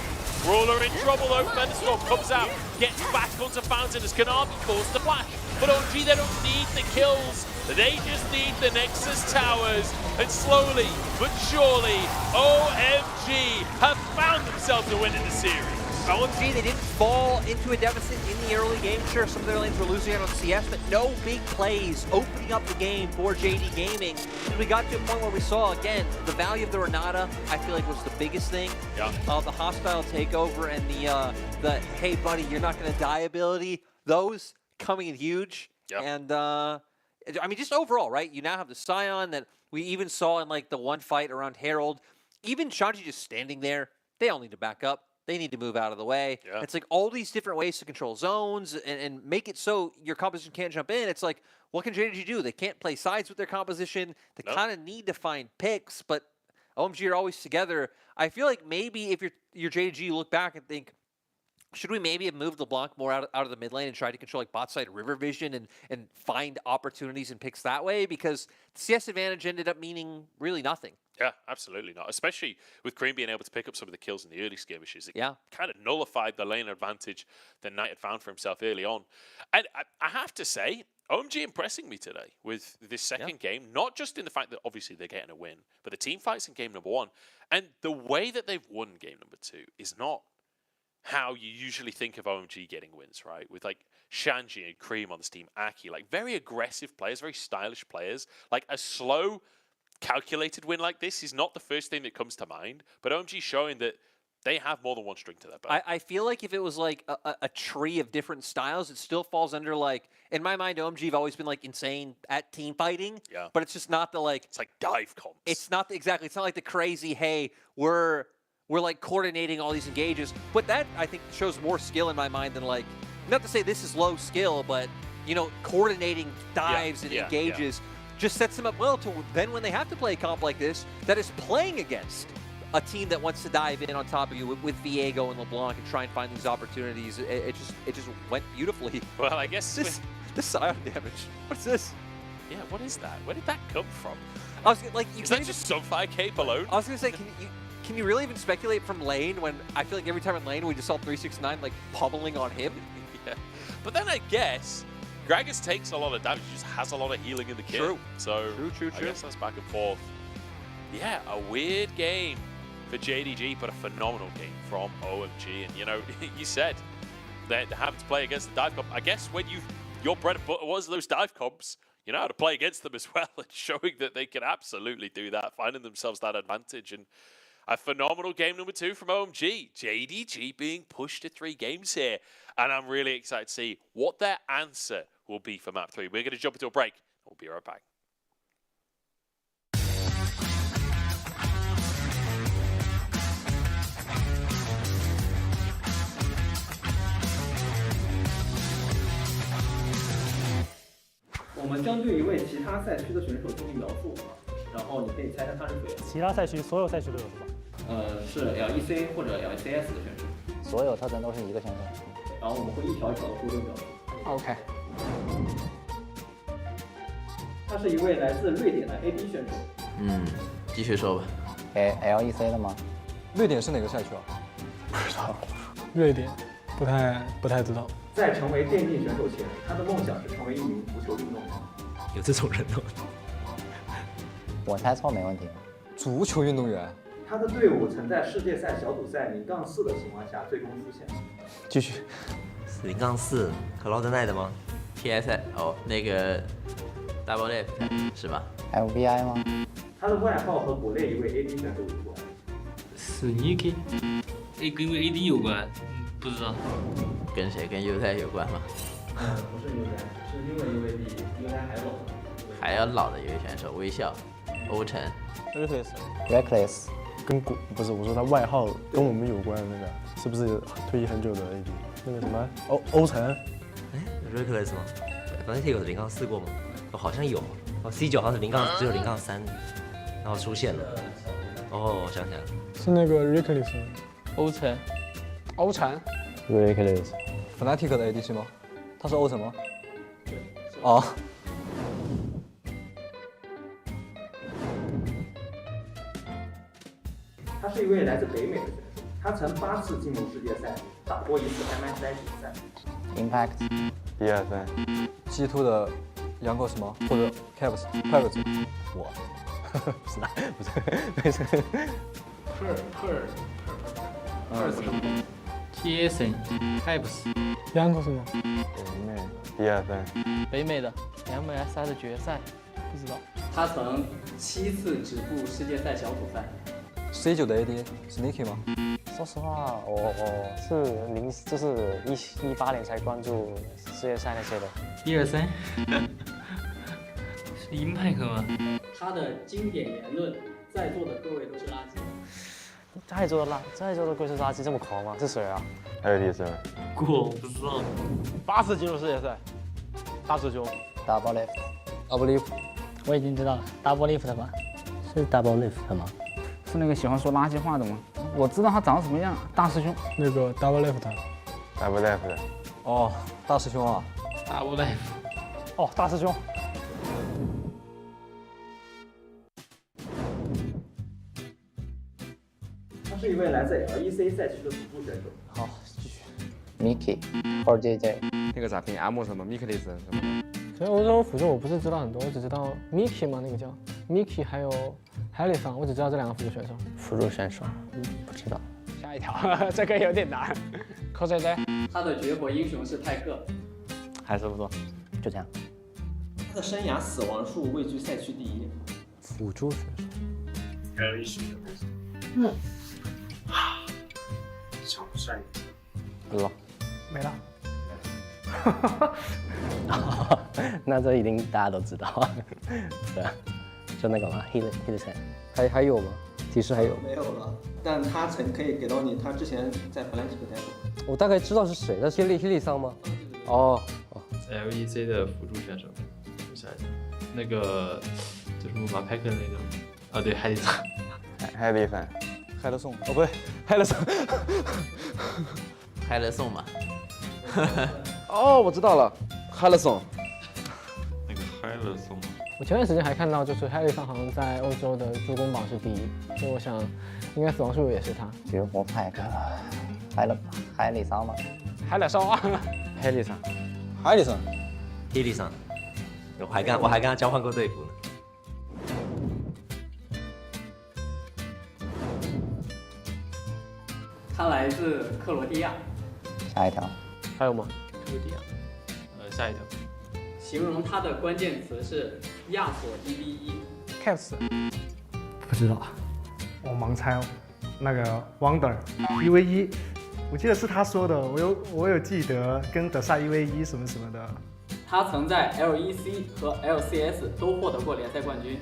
Ruler in trouble though. Featherstorm comes out, gets back onto Fountain as Konami falls the flash. But OMG, they don't need the kills. They just need the Nexus towers. And slowly but surely, OMG have found themselves a win in the series. OMG, they didn't fall into a deficit in the early game. Sure, some of their lanes were losing out on CS, but no big plays opening up the game for JD Gaming. And we got to a point where we saw, again, the value of the Renata, I feel like was the biggest thing. Yeah. The hostile takeover and the hey, buddy, you're not going to die ability, those coming in huge. Yeah. And, I mean, just overall, right? You now have the Sion that we even saw in, like, the one fight around Herald. Even Shanji just standing there, they all need to back up. They need to move out of the way. Yeah. It's like all these different ways to control zones and make it so your composition can't jump in. It's like, what can JDG do? They can't play sides with their composition. They kind of need to find picks, but OMG are always together. I feel like maybe if you're JDG, you look back and think, should we maybe have moved LeBlanc more out of the mid lane and try to control like bot side river vision and find opportunities and picks that way? Because the CS advantage ended up meaning really nothing. Yeah, absolutely not. Especially with Cream being able to pick up some of the kills in the early skirmishes. It Yeah. kind of nullified the lane advantage that Knight had found for himself early on. And I have to say, OMG impressing me today with this second game, not just in the fact that obviously they're getting a win, but the team fights in game number 1. And the way that they've won game number 2 is not how you usually think of OMG getting wins, right? With like Shanji and Cream on this team, Aki, like very aggressive players, very stylish players. Like a slow, calculated win like this is not the first thing that comes to mind, but OMG showing that They have more than one string to their bow. I feel like if it was like a tree of different styles, it still falls under like, in my mind, OMG have always been like insane at team fighting. Yeah. But it's just not the like. It's like dive comps. It's not exactly. It's not like the crazy. Hey, we're like coordinating all these engages. But that I think shows more skill in my mind than like. Not to say this is low skill, but you know, coordinating dives and engages just sets them up well to then when they have to play a comp like this that is playing against a team that wants to dive in on top of you with Viego and LeBlanc and try and find these opportunities. It just went beautifully. Well, I guess this Scion damage. What's this? Yeah, what is that? Where did that come from? I was like, is that just Sunfire Cape alone? I was gonna say, can you really even speculate from lane when I feel like every time in lane we just saw 369 like pummeling on him? Yeah, but then I guess Gragas takes a lot of damage. He just has a lot of healing in the kit. True. So true. I guess that's back and forth. Yeah, a weird game for JDG, but a phenomenal game from OMG. And you know, you said that having to play against the dive comp. I guess when your bread and butter was those dive comps, you know how to play against them as well, and showing that they can absolutely do that, finding themselves that advantage. And a phenomenal game number 2 from OMG. JDG being pushed to 3 games here. And I'm really excited to see what their answer will be for map 3. We're going to jump into a break. We'll be right back.我们将对一位其他赛区的选手进行描述，然后你可以猜猜他是谁。其他赛区所有赛区都有是吧？是 LEC 或者 LCS 的选手。所有特征都是一个选手。然后我们会一条一条的说这个描述。OK。他是一位来自瑞典的 AD 选手。继续说吧。LEC 的吗？瑞典是哪个赛区啊？不知道。瑞典不太知道。在成为电竞选手前，他的梦想是成为一名足球运动员。有这种人哦？我猜错没问题。足球运动员。他的队伍曾在世界赛小组赛0-4的情况下最终出现。继续。0-4 Cloud Night 吗 ？TS 哦，那个 Double Lift 是吧 ？FBI 吗？他的外号和国内一位 AD 选手有关。Sneaky，跟 AD 有关，不知道。跟谁？跟 U 台有关吗？不是 U 台，是另外一位比 U 台还要老的一位选手，微笑，欧晨。Reckless。跟不是我说他外号跟我们有关的那个，是不是退役很久的 AD？ 那个什么欧晨？Reckless 吗？反正 T 有0-4过吗？好像有。C9好像是只有0-3，然后出现了。我想起来了，是那个 Reckless。欧晨。Reckless。Fnatic 的 AD 是吗？他是欧晨吗？哦。他是一位来自北美的选手，他曾8次进入世界赛，打过1次 MSI 比赛。Impact。123。G2 的杨狗什么或者 Caps 我。不是。TSN Caps。杨狗什么？北美的 MSI 的决赛，不知道。他曾7次止步世界赛小组赛。C9的 AD Sneaky 吗？说实话，我是18年才关注世界赛那些的。123。是 Impact 吗？他的经典言论，在座的各位都是垃圾。在座的贵是垃圾这么狂吗？是谁啊？还有第三。我不知道。8次进入世界赛，大师兄。Double Lift。我已经知道了 ，Double Lift 吧？是 Double Lift 吗？是那个喜欢说垃圾话的吗？我知道他长什么样，大师兄。那个 Double Lift。哦，大师兄啊。Double Lift。哦，大师兄。他是一位来自 LEC 赛区的辅助选手。好，继续。Mickey 或者 JJ。那个咋拼？阿莫什么 Mickey 什么的。所以欧洲辅助我不是知道很多，我只知道 Mickey 嘛，那个叫 Mickey， 还有 Helifan， 我只知道这2个辅助选手。辅助选手，不知道。下一条，这个有点难。扣JJ。他的绝活英雄是泰克。还是不错，就这样。他的生涯死亡数位居赛区第1。辅助选手。帅。不知道。没了。那这一定大家都知道，对啊，就那个嘛 ，Hit 还有吗？提示还有？没有了，但他可以给到你，他之前在荷兰几个待过。我大概知道是谁，那是Hilly桑吗？哦，LEC 的辅助选手，我想一下，那个就是马派克的那个，啊对，海底桑，海底桑，海德颂，哦不对，海德颂，海德颂嘛。哦，我知道了，海德颂。那个海德颂。我前段时间还看到，就是海里桑好像在欧洲的助攻榜是第1，所以我想，应该死亡数也是他。绝活派克，海里桑吗？海里桑啊，海里桑，海里桑，海里桑，我还跟他交换过队服呢。他来自克罗地亚。下一条。还有吗？克罗地亚。下一条。形容他的关键词是亚索1v1。Caps。不知道，我盲猜哦。那个 Wonder 1v1，我记得是他说的，我有记得跟德萨1v1什么什么的。他曾在 LEC 和 LCS 都获得过联赛冠军。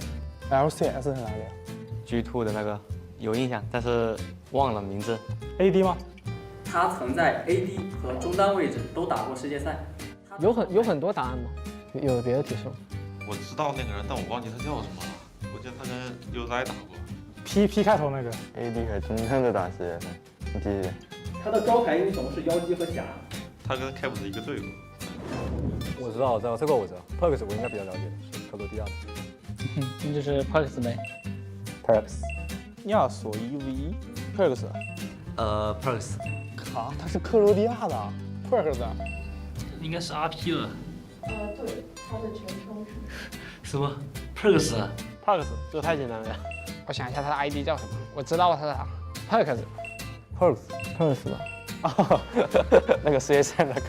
LCS 是哪里？G2 的那个有印象，但是忘了名字。AD 吗？他曾在 AD 和中单位置都打过世界赛。有很多答案吗？有别的提示吗？我知道那个人，但我忘记他叫什么了。我记得他跟UZI打过。P 开头那个。AD 和中单的打世界赛，你记得？他的招牌英雄是妖姬和霞。他跟 Caps 一个队伍。我知道，这个我知道。Perks 我应该比较了解的，克罗地亚的。那就是 Perks 呗。Perks。亚索1v1。Perks。Perks。啊，他是克罗地亚的 Perks。应该是 RP 了。对，他的全称是什么 Perks？ Perks 这太简单了。我想一下他的 ID 叫什么？我知道他的 Perks 吧？哦，那个世界赛那个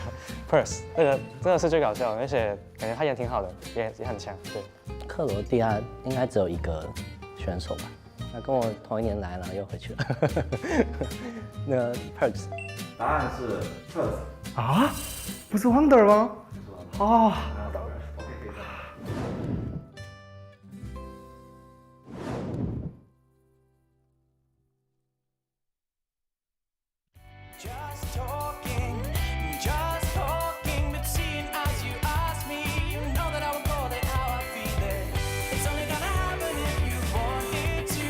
Perks， 那个真的是最搞笑的，而且感觉他演挺好的，也很强。对，克罗地亚应该只有一个选手吧？他跟我同一年来了，又回去了。那个 Perks。答案是 Perks。啊？不是 Wonder 吗？哦。Just talking, but seeing as you ask me, you know that I will call it how I feel it. It's only gonna happen if you want it to.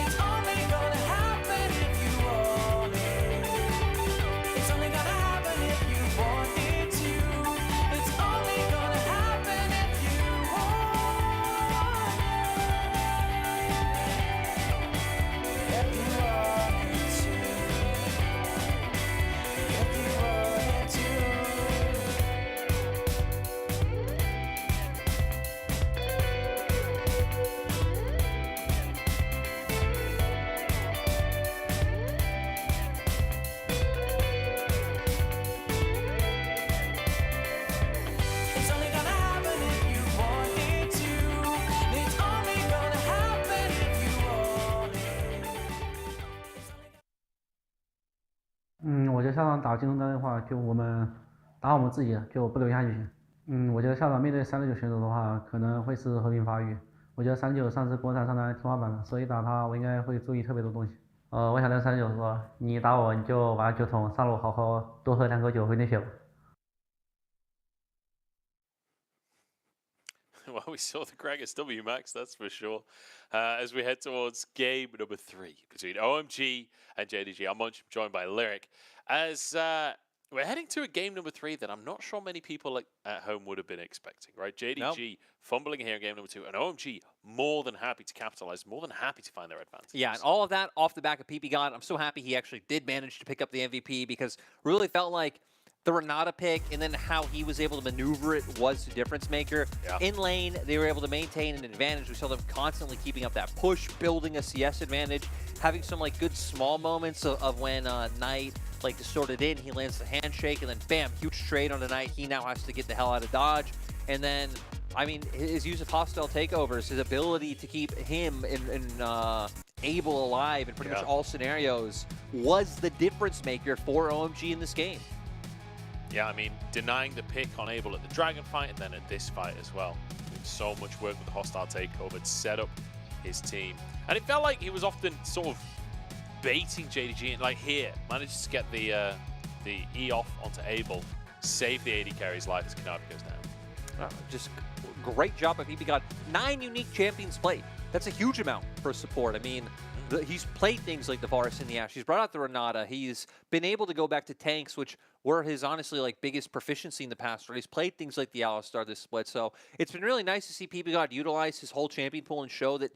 It's only gonna happen if you want it. It's only gonna happen if you want it to. It's only gonna happen if you want it. If you want it to.嗯，我觉得校长打进攻端的话，就我们打我们自己的，就不留下就行。嗯，我觉得校长面对369选手的话，可能会是和平发育。我觉得369上次国产上来天花板了，所以打他我应该会注意特别多东西。我想跟369说，你打我你就把酒桶上路，好好多喝2口酒回内血吧。Well, we saw the crack at WMAX, that's for sure. As we head towards game number 3 between OMG and JDG. I'm joined by Lyric. As we're heading to a game number 3 that I'm not sure many people at home would have been expecting, right? JDG fumbling here in game number 2, and OMG more than happy to capitalize, more than happy to find their advantage. Yeah, and all of that off the back of PP God. I'm so happy he actually did manage to pick up the MVP because really felt like the Renata pick and then how he was able to maneuver it was the difference maker. Yeah. In lane, they were able to maintain an advantage. We saw them constantly keeping up that push, building a CS advantage, having some like good small moments of when Knight like distorted in, he lands the handshake, and then bam, huge trade on the Knight. He now has to get the hell out of dodge. And then, I mean, his use of hostile takeovers, his ability to keep him Abel alive in pretty much all scenarios was the difference maker for OMG in this game. Yeah, I mean, denying the pick on Abel at the Dragon fight and then at this fight as well. Doing so much work with the hostile takeover to set up his team. And it felt like he was often sort of baiting JDG and like here, manages to get the E off onto Abel, save the AD carry's life as Kanavi goes down. Just great job of he got 9 unique champions played. That's a huge amount for support. I mean, he's played things like the Varus and the Ashe. He's brought out the Renata. He's been able to go back to tanks, which were his honestly like biggest proficiency in the past. Right? He's played things like the Alistar this split. So it's been really nice to see PBGod utilize his whole champion pool and show that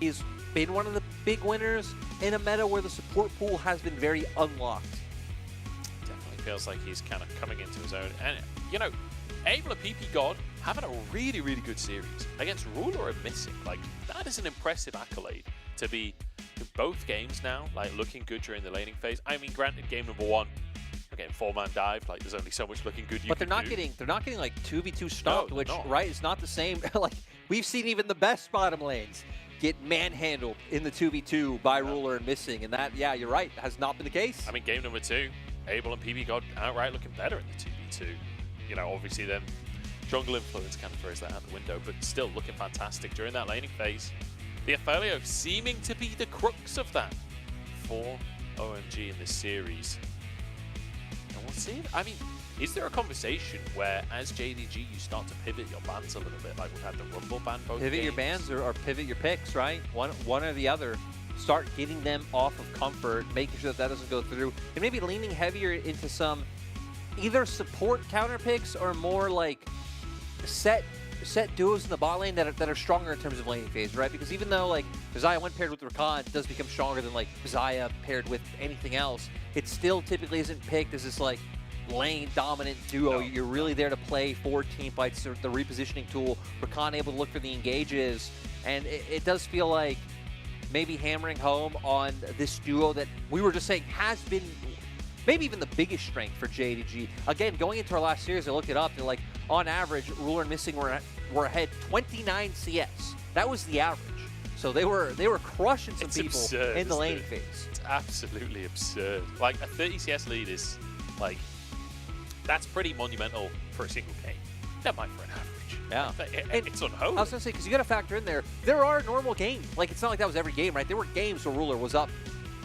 he's been one of the big winners in a meta where the support pool has been very unlocked. Definitely feels like he's kind of coming into his own. And, you know, Abel and PBGod having a really, really good series against Ruler and Missing. Like, that is an impressive accolade to be in both games now, like looking good during the laning phase. I mean, granted, game number 1, we're getting 4-man dive. Like, there's only so much looking good you but can they're do. not getting like 2v2 stomped, No, which not. right is not the same. Like we've seen even the best bottom lanes get manhandled in the 2v2 by Ruler and Missing, and that, yeah, you're right, has not been the case. I mean, game number 2, Abel and PBGod outright looking better in the 2v2. You know, obviously then jungle influence kind of throws that out the window, but still looking fantastic during that laning phase. The Ophelio seeming to be the crux of that for OMG in this series. And we'll see. I mean, is there a conversation where, as JDG, you start to pivot your bans a little bit, like we've had the Rumble ban both Pivot games? your bans or pivot your picks, right? One or the other. Start getting them off of comfort, making sure that doesn't go through, and maybe leaning heavier into some either support counter picks or more like set duos in the bot lane that are stronger in terms of laning phase, right? Because even though like Xayah when paired with Rakan does become stronger than like Xayah paired with anything else, it still typically isn't picked as this like lane dominant duo. You're really there to play for team fights, the repositioning tool. Rakan able to look for the engages, and it does feel like maybe hammering home on this duo that we were just saying has been maybe even the biggest strength for JDG. Again, going into our last series, I looked it up. They're like, on average, Ruler and Missing were ahead 29 CS. That was the average. So they were crushing some people absurd, in the laning phase. It's absolutely absurd. Like a 30 CS lead is like, that's pretty monumental for a single game. Never mind for an average. Yeah. It's unholy. I was going to say, because you got to factor in there are normal games. Like, it's not like that was every game, right? There were games where Ruler was up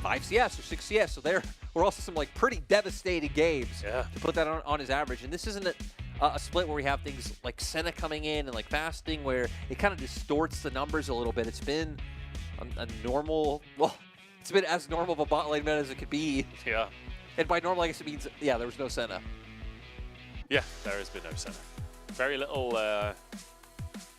5 CS or 6 CS. So there were also some like pretty devastating games to put that on his average. And this isn't a split where we have things like Senna coming in and like fasting where it kind of distorts the numbers a little bit. It's been a normal, well, it's been as normal of a bot lane meta as it could be. Yeah. And by normal, I guess it means, yeah, there was no Senna. Yeah, there has been no Senna. Very little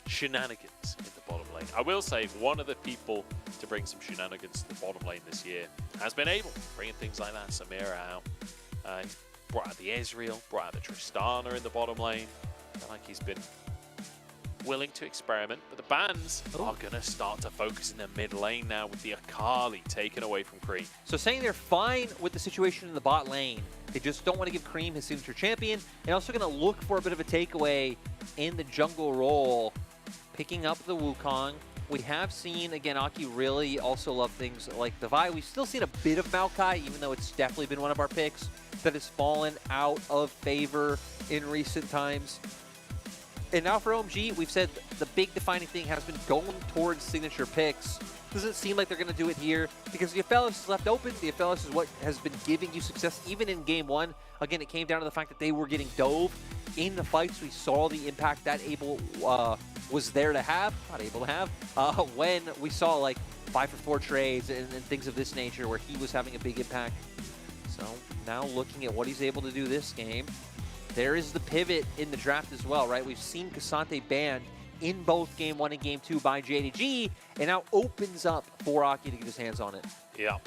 shenanigans in the bottom lane. I will say one of the people to bring some shenanigans to the bottom lane this year has been able bringing things like that. Samira out. He's brought out the Ezreal, brought out the Tristana in the bottom lane. I feel like he's been willing to experiment, but the bans are going to start to focus in the mid lane now with the Akali taken away from Cream. So saying they're fine with the situation in the bot lane, they just don't want to give Cream his signature champion, and also going to look for a bit of a takeaway in the jungle role, picking up the Wukong. We have seen, again, Aki really also love things like the Vi. We've still seen a bit of Maokai, even though it's definitely been one of our picks that has fallen out of favor in recent times. And now for OMG, we've said the big defining thing has been going towards signature picks. Doesn't seem like they're going to do it here because the Ophelio is left open. The Ophelio is what has been giving you success even in game 1. Again, it came down to the fact that they were getting dove in the fights. We saw the impact that Abel was there to have, not able to have, when we saw like 5-for-4 trades and things of this nature where he was having a big impact. So now looking at what he's able to do this game, there is the pivot in the draft as well, right? We've seen Cassante banned in both Game 1 and Game 2 by JDG, and now opens up for Aki to get his hands on it. Yeah.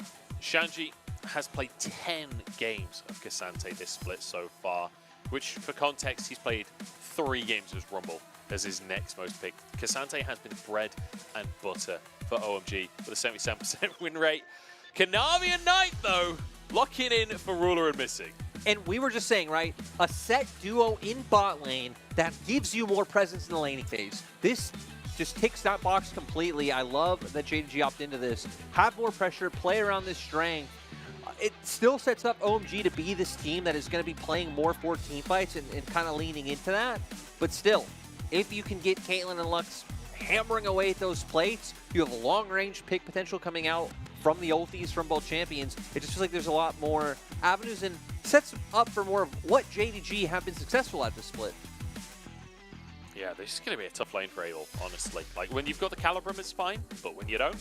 Shanji has played 10 games of Cassante this split so far, which, for context, he's played 3 games as Rumble as his next most picked. Cassante has been bread and butter for OMG with a 77% win rate. Kanavi and Knight, though, locking in for Ruler and Missing. And we were just saying, right, a set duo in bot lane that gives you more presence in the laning phase. This just ticks that box completely. I love that JDG opted into this. Have more pressure, play around this strength. It still sets up OMG to be this team that is going to be playing more 14 fights and kind of leaning into that. But still, if you can get Caitlyn and Lux hammering away at those plates, you have a long-range pick potential coming out from the ultis from both champions. It just feels like there's a lot more avenues and sets up for more of what JDG have been successful at this split. Yeah, this is going to be a tough lane for Abel, honestly. Like, when you've got the Calibrum, it's fine, but when you don't,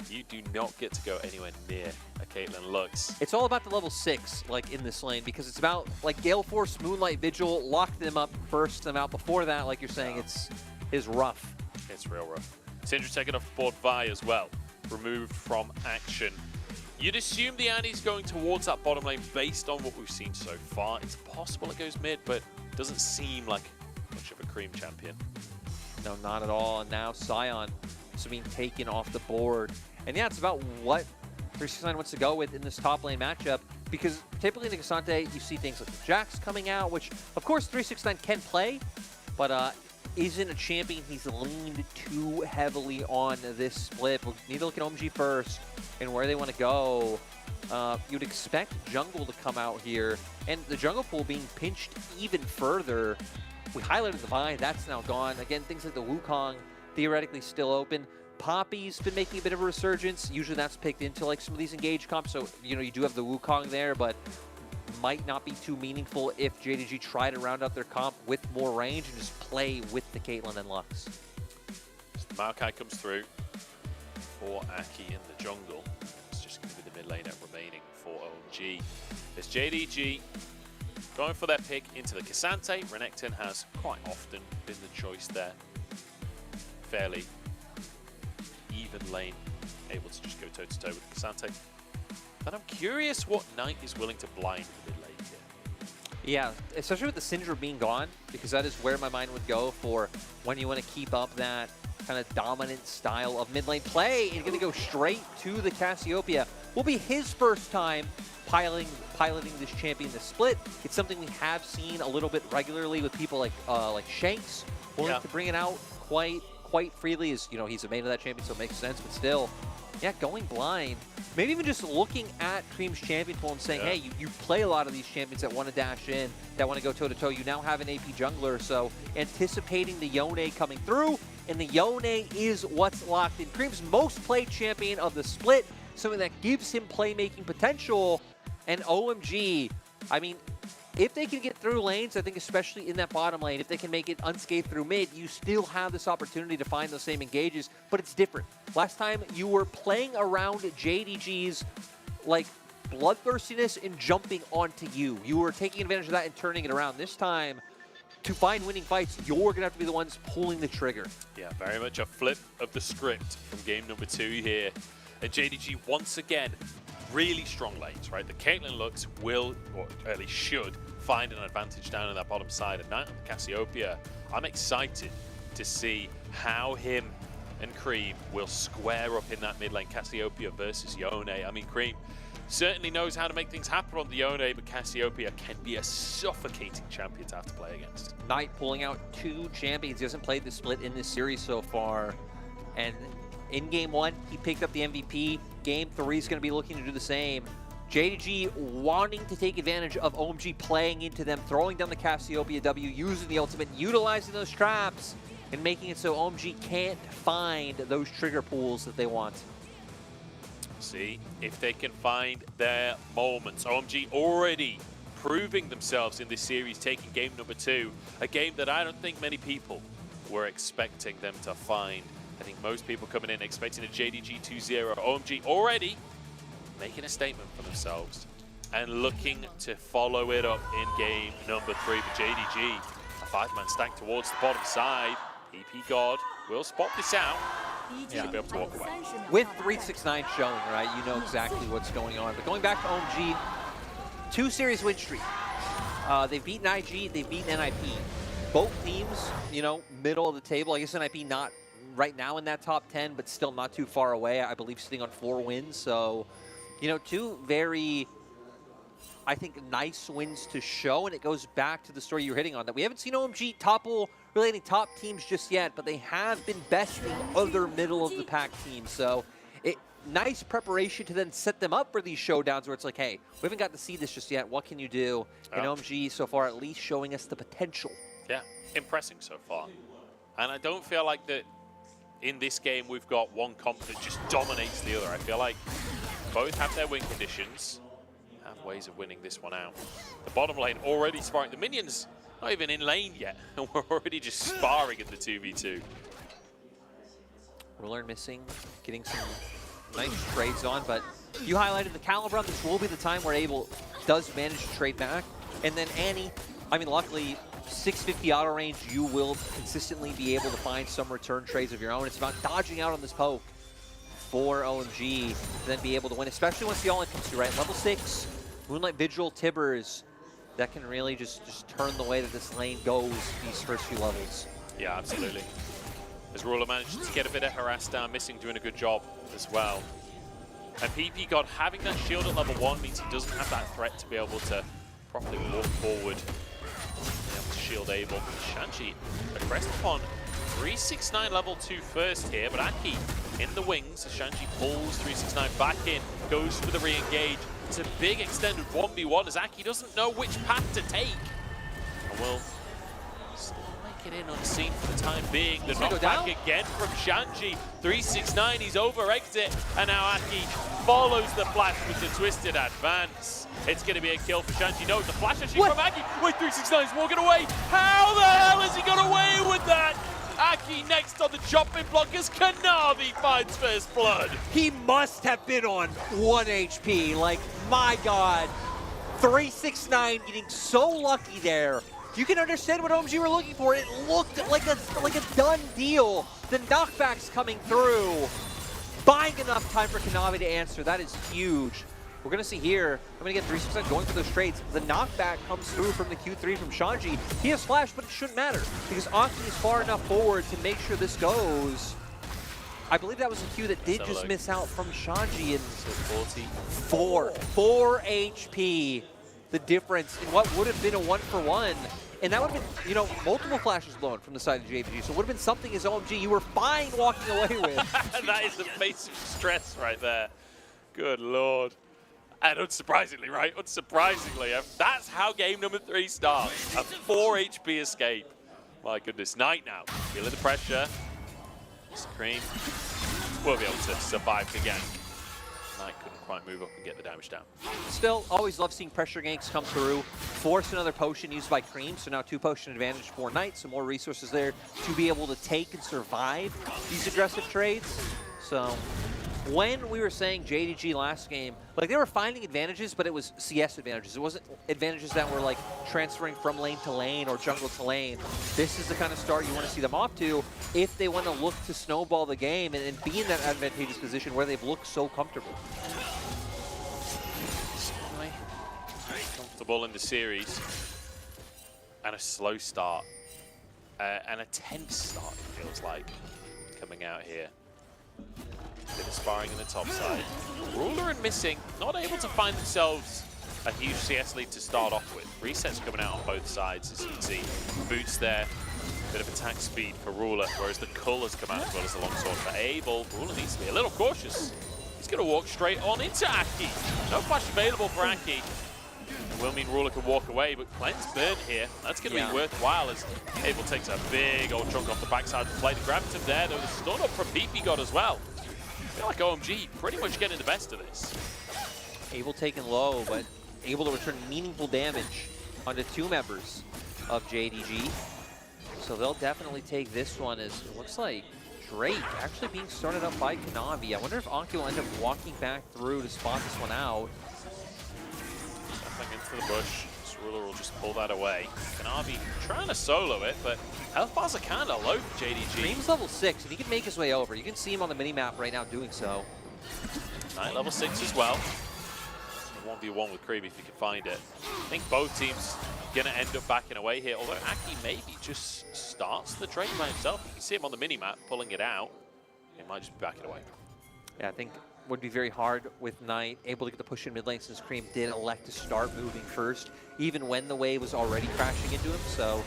you do not get to go anywhere near a Caitlyn Lux. It's all about the level 6, like, in this lane, because it's about, like, Gale Force, Moonlight Vigil, lock them up, burst them out. Before that, like you're saying, it's rough. It's real rough. Syndra taken off board Vi as well, removed from action. You'd assume the Annie's going towards that bottom lane based on what we've seen so far. It's possible it goes mid, but it doesn't seem like much of a cream champion. No, not at all. And now Sion is being taken off the board. And yeah, it's about what 369 wants to go with in this top lane matchup, because typically in the Cassante, you see things like the Jax coming out, which of course 369 can play, but isn't a champion he's leaned too heavily on this split. We need to look at OMG first and where they want to go. You'd expect jungle to come out here, and the jungle pool being pinched even further. We highlighted the Vine, that's now gone. Again, things like the Wukong theoretically still open. Poppy's been making a bit of a resurgence. Usually that's picked into like some of these engaged comps, so you know you do have the Wukong there, but might not be too meaningful if JDG try to round out their comp with more range and just play with the Caitlyn and Lux. So Maokai comes through for Aki in the jungle. It's just going to be the mid laner remaining for OMG. There's JDG going for their pick into the Cassante. Renekton has quite often been the choice there. Fairly even lane, able to just go toe-to-toe with the Cassante. But I'm curious what Knight is willing to blind the mid lane here. Yeah, especially with the Syndra being gone, because that is where my mind would go for when you want to keep up that kind of dominant style of mid lane play. He's going to go straight to the Cassiopeia. Will be his first time piloting this champion this split. It's something we have seen a little bit regularly with people like Shanks, willing to bring it out quite freely. As you know, he's a main of that champion, so it makes sense. But still, yeah, going blind. Maybe even just looking at Cream's champion pool and saying, hey, you play a lot of these champions that want to dash in, that want to go toe-to-toe. You now have an AP jungler, so anticipating the Yone coming through, and the Yone is what's locked in. Cream's most played champion of the split, something that gives him playmaking potential. And OMG, I mean, if they can get through lanes, I think especially in that bottom lane, if they can make it unscathed through mid, you still have this opportunity to find those same engages, but it's different. Last time, you were playing around JDG's, like, bloodthirstiness and jumping onto you. You were taking advantage of that and turning it around. This time, to find winning fights, you're going to have to be the ones pulling the trigger. Yeah, very much a flip of the script from game number 2 here. And JDG, once again, really strong lanes, right? The Caitlyn Lux will, or at least should, find an advantage down in that bottom side. And Knight on the Cassiopeia, I'm excited to see how him and Cream will square up in that mid lane. Cassiopeia versus Yone. I mean, Cream certainly knows how to make things happen on the Yone, but Cassiopeia can be a suffocating champion to have to play against. Knight pulling out 2 champions. He hasn't played the split in this series so far. And in game 1, he picked up the MVP. Game 3 is going to be looking to do the same. JDG wanting to take advantage of OMG playing into them, throwing down the Cassiopeia W, using the ultimate, utilizing those traps, and making it so OMG can't find those trigger pools that they want. See if they can find their moments. OMG already proving themselves in this series, taking game number 2, a game that I don't think many people were expecting them to find. I think most people coming in expecting a JDG 2-0. OMG already making a statement for themselves and looking to follow it up in game number 3 for JDG. A 5-man stack towards the bottom side. EP God will spot this out. Should be able to walk away. With 369 showing, right, you know exactly what's going on. But going back to OMG, 2 series win streak. They've beaten IG, they've beaten NIP. Both teams, you know, middle of the table. I guess NIP not right now in that top 10, but still not too far away. I believe sitting on 4 wins. So, you know, 2 very, I think, nice wins to show. And it goes back to the story you're hitting on, that we haven't seen OMG topple really any top teams just yet, but they have been besting other middle-of-the-pack teams. So nice preparation to then set them up for these showdowns where it's like, hey, we haven't got to see this just yet. What can you do? And OMG so far at least showing us the potential. Yeah, impressing so far. And I don't feel like that in this game we've got one comp that just dominates the other. I feel like both have their win conditions, have ways of winning this one out. The bottom lane already sparring. The minions not even in lane yet, and we're already just sparring at the 2v2. Ruler missing, getting some nice trades on, but you highlighted the Caliber. This will be the time where Abel does manage to trade back. And then Annie, I mean, luckily, 650 auto range, you will consistently be able to find some return trades of your own. It's about dodging out on this poke for OMG to then be able to win, especially once the all-in comes through, right? Level 6, Moonlight Vigil, Tibbers, that can really just turn the way that this lane goes these first few levels. Yeah, absolutely. As Ruler managed to get a bit of harass down, Missing doing a good job as well. And PP God having that shield at level 1 means he doesn't have that threat to be able to properly walk forward. Be able to shield Abel. Shanji aggressed upon 369 level 2 first here, but Aki in the wings as Shanji pulls 369 back in, goes for the re-engage. It's a big extended 1v1 as Aki doesn't know which path to take. And will still make it in unseen for the time being. The knockback again from Shanji. 369, he's over exit, and now Aki follows the flash with the twisted advance. It's going to be a kill for Shanji. No, the flash actually from Aki. Wait, 369 is walking away. How the hell has he got away with that? Aki next on the chopping block as Kanavi finds first blood. He must have been on 1 HP. Like, my God. 369 getting so lucky there. You can understand what OMG were looking for. It looked like a done deal. The knockbacks coming through. Buying enough time for Kanavi to answer. That is huge. We're going to see here, I'm going to get 369 going for those trades. The knockback comes through from the Q3 from Shanji. He has flash, but it shouldn't matter because Aki is far enough forward to make sure this goes. I believe that was a Q that did just miss out from Shanji. And 4 HP. The difference in what would have been a 1-for-1. And that would have been, you know, multiple flashes blown from the side of JDG. So it would have been something as OMG you were fine walking away with. That is the face of stress right there. Good Lord. And unsurprisingly, right? Unsurprisingly, that's how game number 3 starts. A 4 HP escape. My goodness. Knight now. Feeling the pressure. Scream. Will be able to survive again. Knight couldn't quite move up and get the damage down. Still, always love seeing pressure ganks come through. Force another potion used by Cream, so now 2 potion advantage for Knight, so more resources there to be able to take and survive these aggressive trades. So when we were saying JDG last game, like they were finding advantages, but it was CS advantages. It wasn't advantages that were like transferring from lane to lane or jungle to lane. This is the kind of start you want to see them off to if they want to look to snowball the game and be in that advantageous position where they've looked so comfortable. Very comfortable in the series. And a slow start. And a tense start, it feels like, coming out here. Bit of sparring in the top side. Ruler and Missing not able to find themselves a huge CS lead to start off with. Resets coming out on both sides, as you can see. Boots there, bit of attack speed for Ruler, whereas the colours come out as well as the longsword for Abel. Ruler needs to be a little cautious. He's going to walk straight on into Aki. No flash available for Aki. It will mean Ruler can walk away, but Cleanse burn here. That's going to be worthwhile as Abel takes a big old chunk off the backside of the play. The grab him there, though the stun up from PP God as well. I feel like OMG pretty much getting the best of this. Abel taken low, but able to return meaningful damage onto 2 members of JDG. So they'll definitely take this one as it looks like Drake actually being started up by Kanavi. I wonder if Anki will end up walking back through to spot this one out. Stepping into the bush. Ruler will just pull that away. Kanavi trying to solo it, but health bars are kind of low for JDG. Dream's level 6, and he can make his way over. You can see him on the minimap right now doing so. Knight level 6 as well. 1v1 with Cream if you can find it. I think both teams going to end up backing away here, although Aki maybe just starts the Drake by himself. You can see him on the minimap pulling it out. He might just be backing away. Yeah, I think would be very hard with Knight, able to get the push in mid lane since Cream did elect to start moving first, even when the wave was already crashing into him, so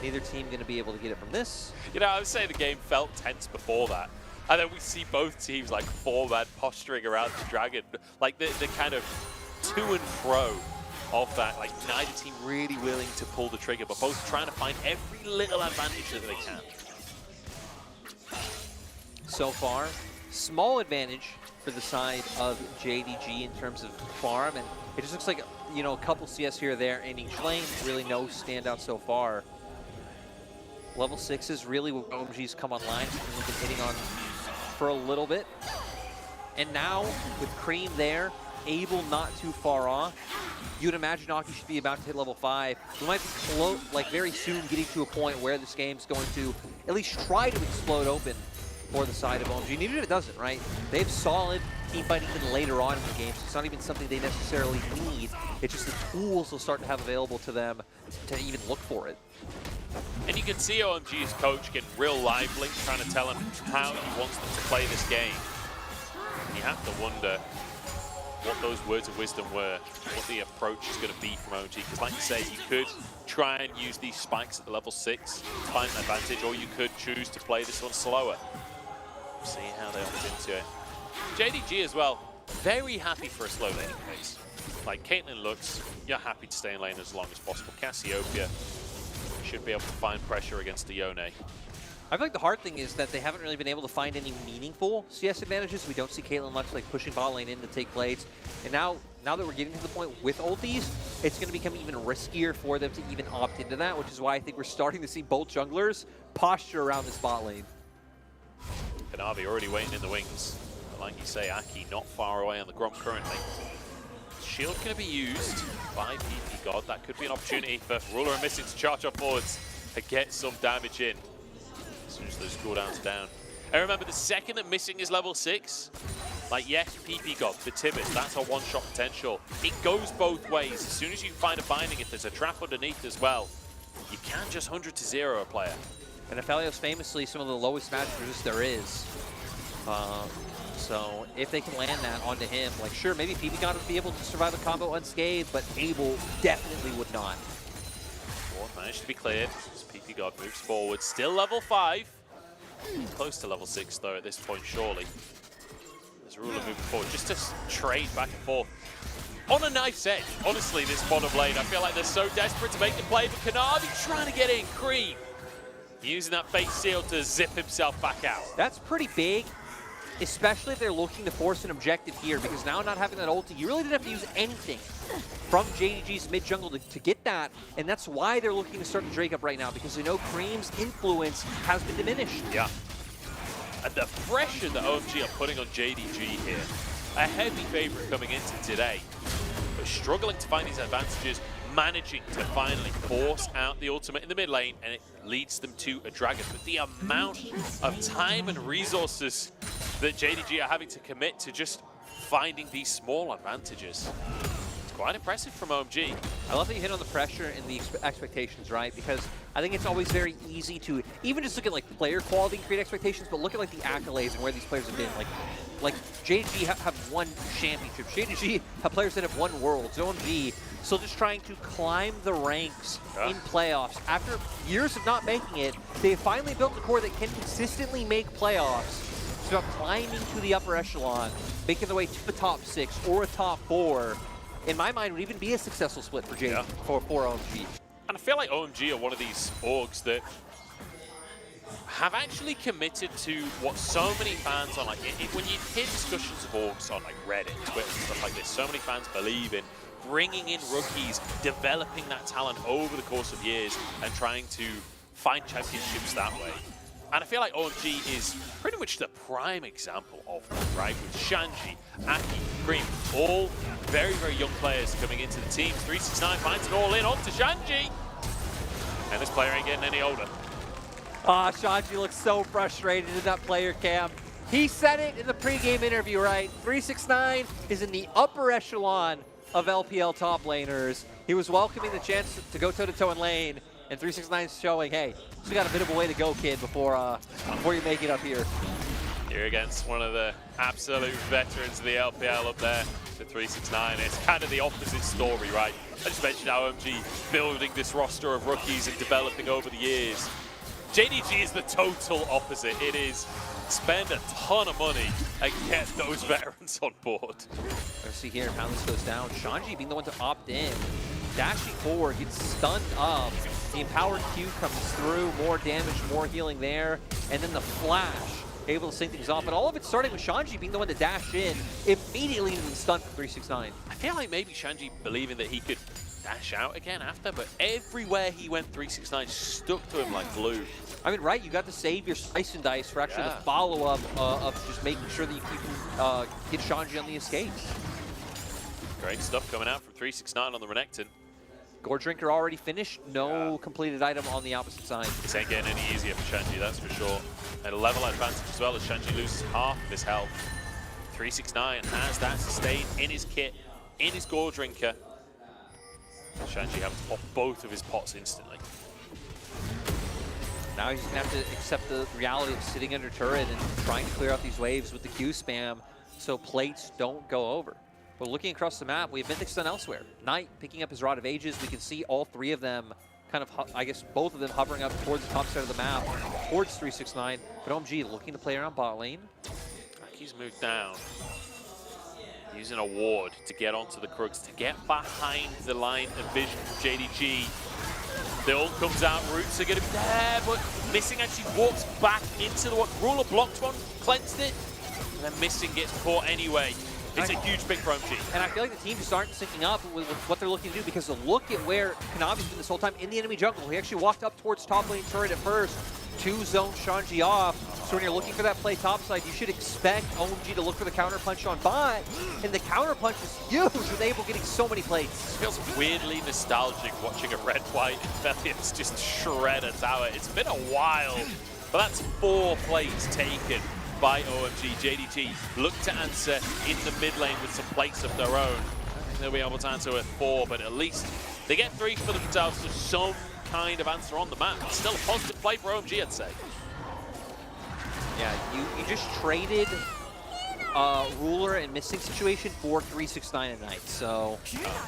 neither team going to be able to get it from this. You know, I would say the game felt tense before that. And then we see both teams like 4-man posturing around the Dragon. Like the kind of to and fro of that. Like neither team really willing to pull the trigger, but both trying to find every little advantage that they can. So far, small advantage for the side of JDG in terms of farm, and it just looks like, you know, a couple CS here or there in each lane. Really no standout so far. Level 6s really where OMG's come online. We've been hitting on for a little bit. And now, with Cream there, able not too far off, you'd imagine Aki should be about to hit level 5. We might be like very soon getting to a point where this game's going to at least try to explode open for the side of OMG. Even if it doesn't, right? They have solid team fighting even later on in the game, so it's not even something they necessarily need. It's just the tools they'll start to have available to them to even look for it. And you can see OMG's coach getting real lively, trying to tell him how he wants them to play this game. And you have to wonder what those words of wisdom were, what the approach is going to be from OMG. Because like you say, you could try and use these spikes at the level 6 to find an advantage, or you could choose to play this one slower. See how they opt into it. JDG as well, very happy for a slow laning phase. Like Caitlyn looks, you're happy to stay in lane as long as possible. Cassiopeia should be able to find pressure against the Yone. I feel like the hard thing is that they haven't really been able to find any meaningful CS advantages. We don't see Caitlyn much like pushing bot lane in to take blades. And now that we're getting to the point with ultis, it's going to become even riskier for them to even opt into that, which is why I think we're starting to see both junglers posture around this bot lane. Kanavi already waiting in the wings. But like you say, Aki not far away on the Gromp currently. Shield going to be used by PP God. That could be an opportunity for Ruler and Missing to charge up forwards to get some damage in as soon as those cooldowns are down. And remember, the second that Missing is level 6, like yes, PP God, the Timid, that's a one-shot potential. It goes both ways. As soon as you find a binding, if there's a trap underneath as well, you can't just 100-0 a player. And Aphelios famously some of the lowest magic resist there is. So if they can land that onto him, like sure, maybe PP God would be able to survive a combo unscathed, but Abel definitely would not. Fourth managed to be cleared as PP God moves forward. Still level 5. Close to level 6 though at this point, surely. As Ruler moving forward, just to trade back and forth. On a knife's edge, honestly, this bottom lane. I feel like they're so desperate to make the play, but Kanavi trying to get in. Cream using that face seal to zip himself back out. That's pretty big, especially if they're looking to force an objective here, because now not having that ulti, you really didn't have to use anything from JDG's mid jungle to get that, and that's why they're looking to start the Drake up right now, because they know Cream's influence has been diminished. Yeah. And the pressure that OMG are putting on JDG here, a heavy favorite coming into today, but struggling to find these advantages, managing to finally force out the ultimate in the mid lane, and it leads them to a dragon. But the amount of time and resources that JDG are having to commit to just finding these small advantages, it's quite impressive from OMG. I love that you hit on the pressure and the expectations, right? Because I think it's always very easy to even just look at like player quality and create expectations, but look at like the accolades and where these players have been. Like JDG have won championships. JDG have players that have won worlds. OMG still just trying to climb the ranks in playoffs. After years of not making it, they've finally built a core that can consistently make playoffs. It's about climbing to the upper echelon, making their way to the top 6 or a top 4. In my mind, would even be a successful split for for OMG. And I feel like OMG are one of these orgs that have actually committed to what so many fans on, like, when you hear discussions of orgs on like Reddit, Twitter, and stuff like this, so many fans believe in bringing in rookies, developing that talent over the course of years, and trying to find championships that way. And I feel like OMG is pretty much the prime example of that, right? With Shanji, Aki, Cream, all very, very young players coming into the team. 369 finds it all in onto Shanji. And this player ain't getting any older. Ah, Shanji looks so frustrated in that player cam. He said it in the pregame interview, right? 369 is in the upper echelon of LPL top laners. He was welcoming the chance to go toe-to-toe in lane, and 369 is showing, hey, we got a bit of a way to go, kid, before you make it up here. Here against one of the absolute veterans of the LPL up there, the 369. It's kind of the opposite story, right? I just mentioned how OMG building this roster of rookies and developing over the years. JDG is the total opposite. It is spend a ton of money and get those veterans on board. Let's see here, Palace goes down. Shanji being the one to opt in. Dashing forward, gets stunned up. The empowered Q comes through, more damage, more healing there. And then the flash, able to sync things off. But all of it starting with Shanji being the one to dash in, immediately being stunned for 369. I feel like maybe Shanji believing that he could dash out again after, but everywhere he went, 369 stuck to him like glue. I mean, right, you got to save your Slice and Dice for actually the follow-up of just making sure that you can get Shanji on the escapes. Great stuff coming out from 369 on the Renekton. Gore Drinker already finished, no completed item on the opposite side. This ain't getting any easier for Shanji, that's for sure. And a level advantage as well as Shanji loses half of his health. 369 has that sustained in his kit, in his Gore Drinker. Shanji having to pop both of his pots instantly. Now he's gonna have to accept the reality of sitting under turret and trying to clear out these waves with the Q spam so plates don't go over. But looking across the map, we have Mythic Stun elsewhere. Knight picking up his Rod of Ages. We can see all three of them kind of, I guess, both of them hovering up towards the top side of the map, towards 369. But OMG looking to play around bot lane. He's moved down. Using a ward to get onto the Crooks, to get behind the line of vision from JDG. The ult comes out, roots are going to be there, but Missing actually walks back into the one. Ruler blocked one, cleansed it, and then Missing gets caught anyway. It's a huge pick for OMG. And I feel like the team just aren't syncing up with what they're looking to do, because look at where Kanavi's been this whole time in the enemy jungle. He actually walked up towards top lane turret at first, two-zone Shanji off. So when you're looking for that play topside, you should expect OMG to look for the counter punch on bot. And the counter punch is huge with Abel getting so many plates. It feels weirdly nostalgic watching a red-white Infelius just shred a tower. It's been a while, but that's 4 plates taken by OMG. JDG look to answer in the mid lane with some plates of their own. I think they'll be able to answer with 4, but at least they get 3 for themselves to some kind of answer on the map. It's still a positive play for OMG, I'd say. Yeah, you just traded Ruler and Missing situation for 369 at night. So,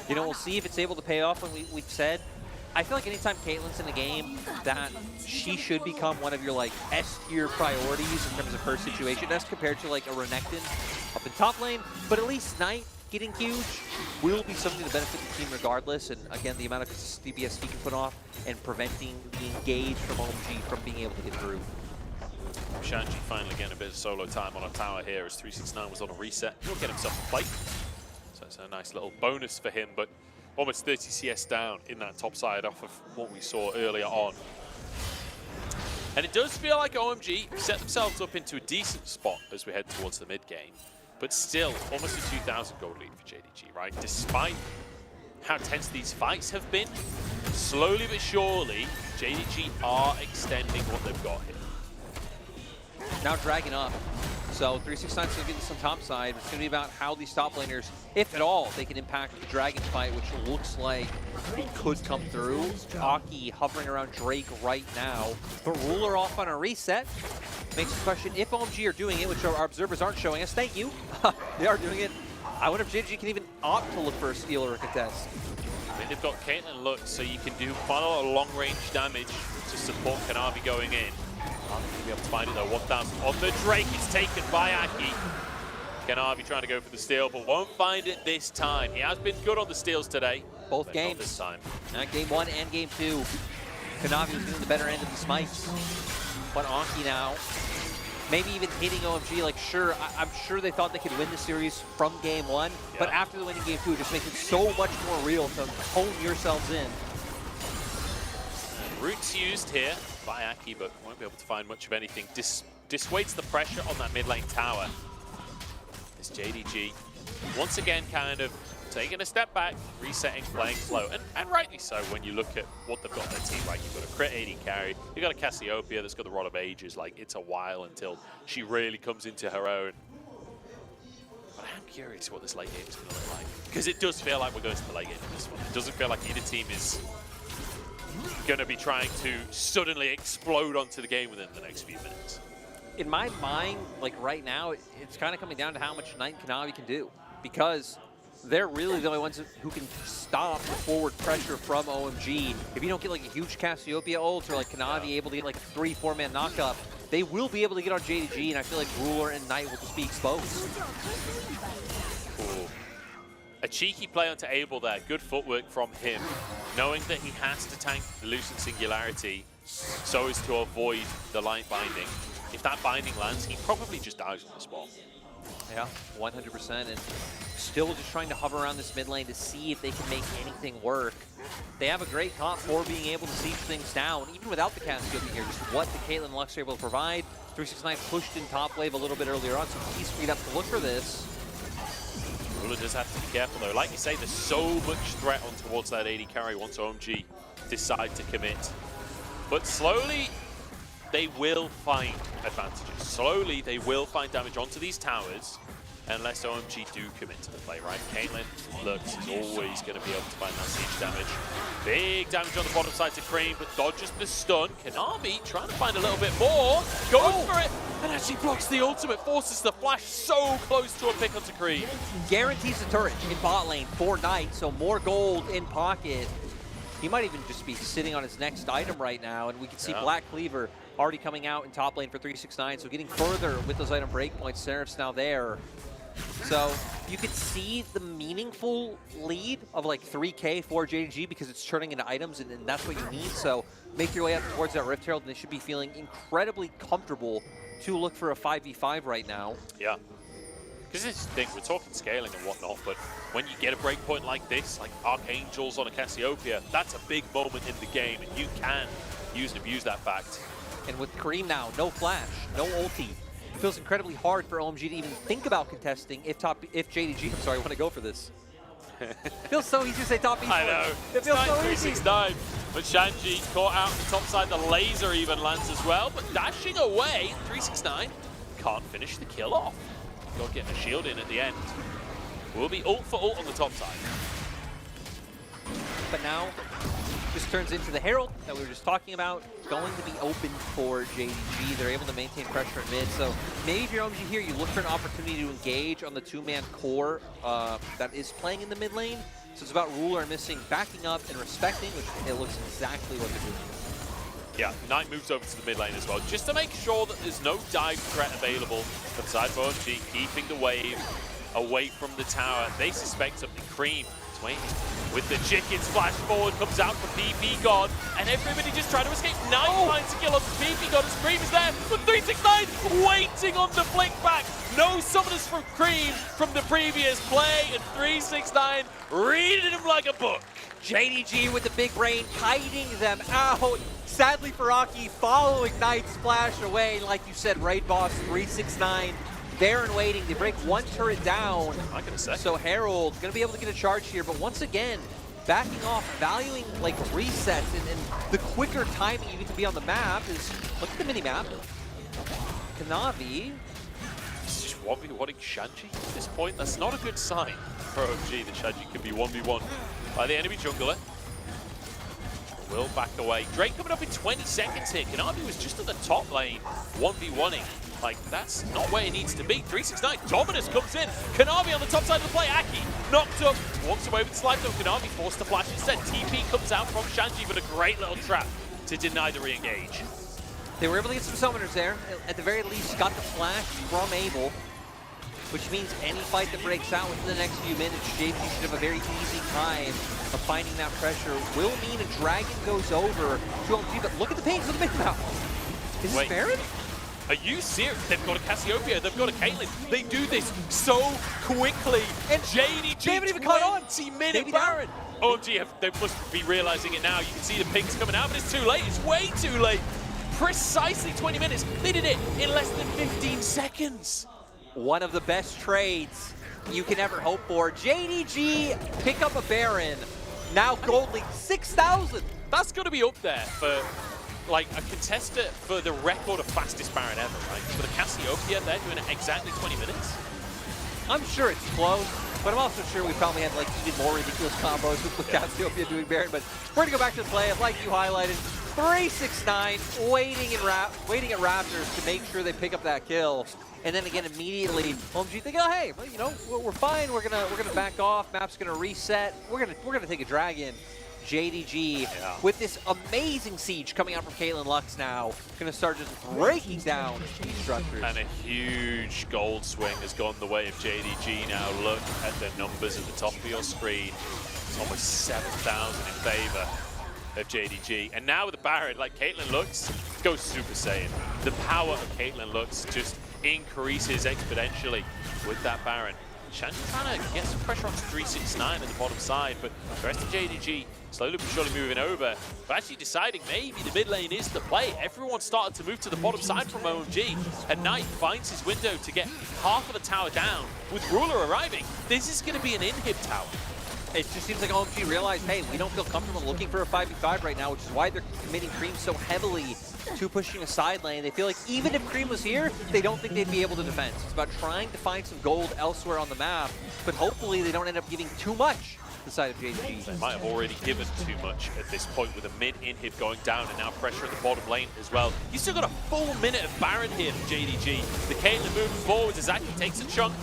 you know, we'll see if it's able to pay off. When we've said, I feel like anytime Caitlyn's in the game, that she should become one of your like S-tier priorities in terms of her situation, as compared to like a Renekton up in top lane. But at least Knight getting huge will be something to benefit the team regardless. And again, the amount of DPS he can put off and preventing the engage from OMG from being able to get through. Shanji finally getting a bit of solo time on a tower here as 369 was on a reset. He'll get himself a plate. So it's a nice little bonus for him, but almost 30 CS down in that top side off of what we saw earlier on. And it does feel like OMG set themselves up into a decent spot as we head towards the mid game. But still, almost a 2,000 gold lead for JDG, right? Despite how tense these fights have been, slowly but surely, JDG are extending what they've got here. Now dragging up. So 369 still getting some top side. It's going to be about how these top laners, if at all, they can impact the Dragon fight, which looks like it could come through. Aki hovering around Drake right now. But Ruler off on a reset. Makes the question if OMG are doing it, which our observers aren't showing us. Thank you. They are doing it. I wonder if JDG can even opt to look for a steal or a contest. I mean, they've got Caitlyn look, so you can do quite a lot of long-range damage to support Kanavi going in. Not going to be able to find it though. 1,000 on the Drake. It's taken by Aki. Kanavi trying to go for the steal, but won't find it this time. He has been good on the steals today. Both games. This time. Game 1 and game 2. Kanavi was doing the better end of the smites. But Anki now, maybe even hitting OMG, like sure, I'm sure they thought they could win the series from game 1, but after the winning game 2, it just makes it so much more real to hone yourselves in. Roots used here by Aki, but won't be able to find much of anything. Dissuades the pressure on that mid lane tower. This JDG, once again, kind of taking a step back, resetting, playing slow, and rightly so when you look at what they've got on their team. Right, you've got a crit 80 carry, you've got a Cassiopeia that's got the Rod of Ages. Like, it's a while until she really comes into her own. But I'm curious what this late game is going to look like, because it does feel like we're going to the late game in this one. It doesn't feel like either team is going to be trying to suddenly explode onto the game within the next few minutes. in my mind, like right now, it's kind of coming down to how much Knight and Kanavi can do, because they're really the only ones who can stop the forward pressure from OMG. If you don't get like a huge Cassiopeia ult or like Kanavi able to get like a 3-4 man knockup, they will be able to get on JDG, and I feel like Ruler and Knight will just be exposed. Cool. A cheeky play onto Abel there. Good footwork from him, knowing that he has to tank the Lucent Singularity so as to avoid the light binding. If that binding lands, he probably just dies on the spot. Yeah, 100%, and still just trying to hover around this mid lane to see if they can make anything work. They have a great comp for being able to siege things down, even without the Cassiopeia here, just what the Caitlyn and Lux are able to provide. 369 pushed in top wave a little bit earlier on, so he's freed up to look for this. Ruler does have to be careful though. Like you say, there's so much threat on towards that AD carry once OMG decide to commit. But slowly, they will find advantages. Slowly, they will find damage onto these towers unless OMG do commit to the play, right? Caitlyn, Lux is always going to be able to find that siege damage. Big damage on the bottom side to Cream, but dodges the stun. Kanavi trying to find a little bit more. Goes for it, and actually blocks the ultimate. Forces the flash so close to a pick onto Cream. Guarantees the turret in bot lane for Knight, so more gold in pocket. He might even just be sitting on his next item right now, and we can see Black Cleaver already coming out in top lane for 369, so getting further with those item breakpoints. Seraph's now there. So you could see the meaningful lead of like 3K for JDG because it's turning into items, and that's what you need. So make your way up towards that Rift Herald, and they should be feeling incredibly comfortable to look for a 5v5 right now. Yeah. Because this is the thing, we're talking scaling and whatnot, but when you get a breakpoint like this, like Archangels on a Cassiopeia, that's a big moment in the game, and you can use and abuse that fact. And with Kareem now, no flash, no ulti. It feels incredibly hard for OMG to even think about contesting if JDG, I'm sorry, I want to go for this. It feels so easy to say top east. I know. It feels so 369. But Shanji caught out on the top side. The laser even lands as well. But dashing away, 369 can't finish the kill off. Got getting a shield in at the end. Will be ult for ult on the top side. But now, this turns into the Herald that we were just talking about. Going to be open for JDG. They're able to maintain pressure in mid. So maybe if you're OMG here, you look for an opportunity to engage on the two-man core that is playing in the mid lane. So it's about Ruler missing, backing up, and respecting, which it looks exactly what they're doing. Yeah, Knight moves over to the mid lane as well, just to make sure that there's no dive threat available from the side of OMG, keeping the wave away from the tower. They suspect something. Cream is waiting with the chicken splash forward, comes out for PP God, and everybody just trying to escape. Knight finds a kill on PP God as Cream is there, but 369 waiting on the blink back. No summoners from Cream from the previous play, and 369 reading him like a book. JDG with the big brain, kiting them out. Sadly for Aki, following Knight's splash away. Like you said, Raid Boss 369 there and waiting. They break one turret down. Not gonna say. So Herald gonna be able to get a charge here, but once again, backing off, valuing like resets and the quicker timing you get to be on the map is, look at the mini map. Kanavi. He's just 1v1ing Shanji at this point. That's not a good sign for OMG that Shanji could be 1v1 by the enemy jungler. Will back away. Drake coming up in 20 seconds here. Kanavi was just at the top lane, 1v1ing. Like, that's not where he needs to be. 369, Dominus comes in. Kanavi on the top side of the play. Aki knocked up, walks away with the slide though. Kanavi forced to flash instead. TP comes out from Shanji, but a great little trap to deny the re-engage. They were able to get some summoners there. At the very least, got the flash from Abel, which means any fight that breaks out within the next few minutes, JDG should have a very easy time of finding that pressure. Will mean a dragon goes over to OMG, but look at the pains of the mid map. Is this Baron? Are you serious? They've got a Cassiopeia, they've got a Caitlyn. They do this so quickly. And JDG, they haven't even caught on. 20-minute Baron. OMG, they must be realizing it now. You can see the pinks coming out, but it's too late. It's way too late. Precisely 20 minutes. They did it in less than 15 seconds. One of the best trades you can ever hope for. JDG pick up a Baron. Now gold league 6,000. That's going to be up there for like a contestant for the record of fastest Baron ever, right? For the Cassiopeia, they're doing it exactly 20 minutes. I'm sure it's close, but I'm also sure we probably had like even more ridiculous combos with Cassiopeia doing Baron. But we're going to go back to the play, like you highlighted. 369 waiting at Raptors to make sure they pick up that kill. And then again, immediately, OMG thinking, oh, hey, well, you know, we're fine. We're gonna back off. Map's gonna reset. We're gonna take a dragon. JDG with this amazing siege coming out from Caitlyn Lux now, gonna start just breaking down these structures. And a huge gold swing has gone the way of JDG now. Look at the numbers at the top of your screen. It's almost 7,000 in favor of JDG. And now with the Baron, like Caitlyn Lux goes Super Saiyan. The power of Caitlyn Lux just increases exponentially with that Baron. Shanti trying to get some pressure onto 369 at the bottom side, but the rest of JDG slowly but surely moving over, but actually deciding maybe the mid lane is the play. Everyone started to move to the bottom side from OMG, and Knight finds his window to get half of the tower down. With Ruler arriving, this is going to be an inhib tower. It just seems like OMG realized, hey, we don't feel comfortable looking for a 5v5 right now, which is why they're committing Cream so heavily to pushing a side lane. They feel like even if Cream was here, they don't think they'd be able to defend. It's about trying to find some gold elsewhere on the map, but hopefully they don't end up giving too much to the side of JDG. They might have already given too much at this point with a mid inhib going down and now pressure at the bottom lane as well. You still got a full minute of Baron here from JDG. The Caitlyn moving forwards as Aki takes a chunk.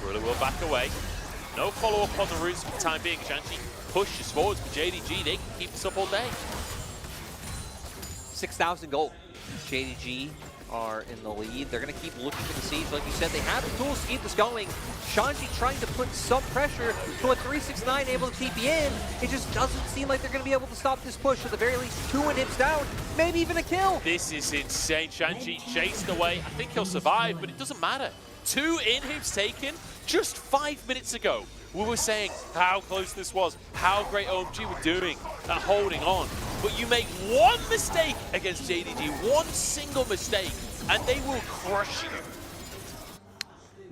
Ruler will back away. No follow-up on the roots for the time being. Shanti pushes forwards for JDG. They can keep this up all day. 6,000 gold. JDG are in the lead. They're going to keep looking for the siege. Like you said, they have the tools to keep this going. Shanti trying to put some pressure to a 369 able to TP in. It just doesn't seem like they're going to be able to stop this push. At the very least, 2 inhibs down, maybe even a kill. This is insane. Shanti chased away. I think he'll survive, but it doesn't matter. 2 inhibs taken just 5 minutes ago. We were saying how close this was, how great OMG were doing at holding on. But you make one mistake against JDG, one single mistake, and they will crush you.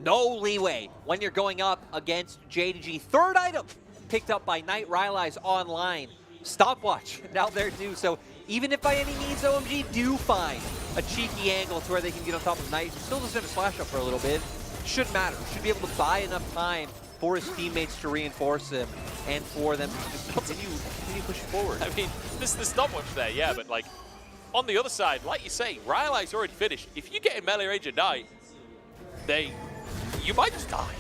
No leeway when you're going up against JDG. Third item picked up by Knight Rylai's online. Stopwatch now there too. So even if by any means OMG do find a cheeky angle to where they can get on top of Knight, still doesn't have a slash up for a little bit. Shouldn't matter. Should be able to buy enough time for his teammates to reinforce him and for them to just continue pushing forward. I mean, there's not much there, yeah, but like on the other side, like you say, Rylai's already finished. If you get in melee range of Knight, you might just die.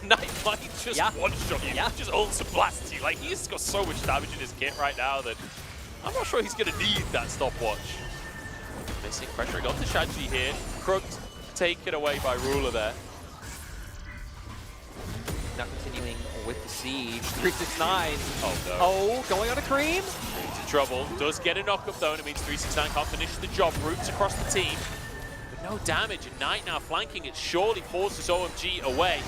Knight might just one-shot you, just ultra blast you. Like, he's got so much damage in his kit right now that I'm not sure he's going to need that stopwatch. Missing pressure onto Shanti here. Crooked taken away by Ruler there. Now continuing with the siege. 369. Oh no. Oh, going on a Cream. Into trouble. Does get a knock-up though, and it means 369 can't finish the job. Roots across the team. But no damage, and Knight now flanking it surely forces OMG away.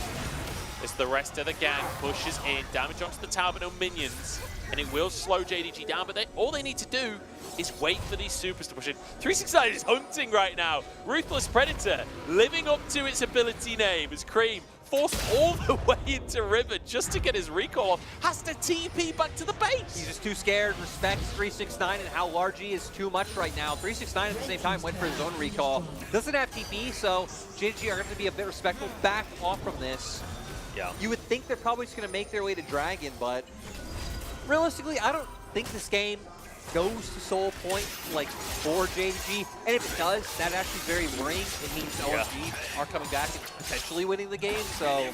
As the rest of the gang pushes in. Damage onto the tower, but no minions. And it will slow JDG down, but all they need to do is wait for these supers to push in. 369 is hunting right now. Ruthless Predator, living up to its ability name as Cream, forced all the way into River just to get his recall off, has to TP back to the base. He's just too scared, respects 369 and how large he is too much right now. 369 at the same time went for his own recall. Doesn't have TP, so JDG are going to be a bit respectful, back off from this. Yeah. You would think they're probably just going to make their way to Dragon, but realistically, I don't think this game goes to Soul Point like for JDG, and if it does, that actually is very worrying. It means OMG are coming back and potentially winning the game. So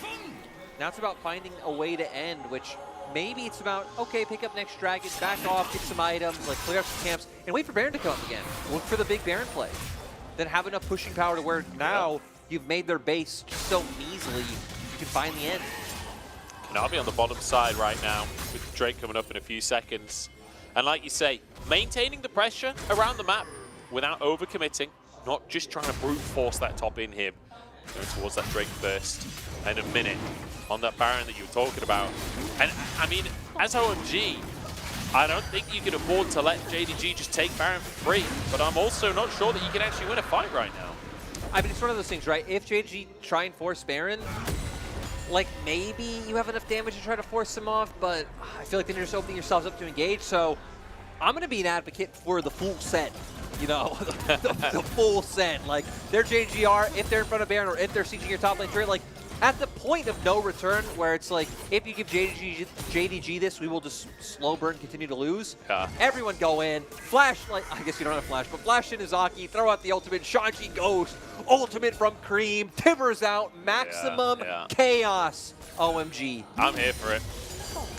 now it's about finding a way to end, which maybe it's about, okay, pick up next Dragon, back off, get some items, like clear up some camps, and wait for Baron to come up again. Look for the big Baron play. Then have enough pushing power to where now you've made their base just so measly you can find the end. Kanavi on the bottom side right now with Drake coming up in a few seconds. And like you say, maintaining the pressure around the map without overcommitting, not just trying to brute force that top in him. Going towards that Drake first, and a minute on that Baron that you were talking about. And I mean, as OMG, I don't think you can afford to let JDG just take Baron for free, but I'm also not sure that you can actually win a fight right now. I mean, it's one of those things, right? If JDG try and force Baron, like maybe you have enough damage to try to force them off, but I feel like then you're just opening yourselves up to engage. So I'm going to be an advocate for the full set, you know, the full set. Like, they're JGR, if they're in front of Baron or if they're sieging your top lane turret, like, at the point of no return, where it's like, if you give JDG this, we will just slow burn, continue to lose. Yeah. Everyone go in, flash, like, I guess you don't have flash, but flash in Izaki, throw out the ultimate, Shanji goes, ultimate from Cream, Tibbers out, maximum chaos, OMG. I'm here for it.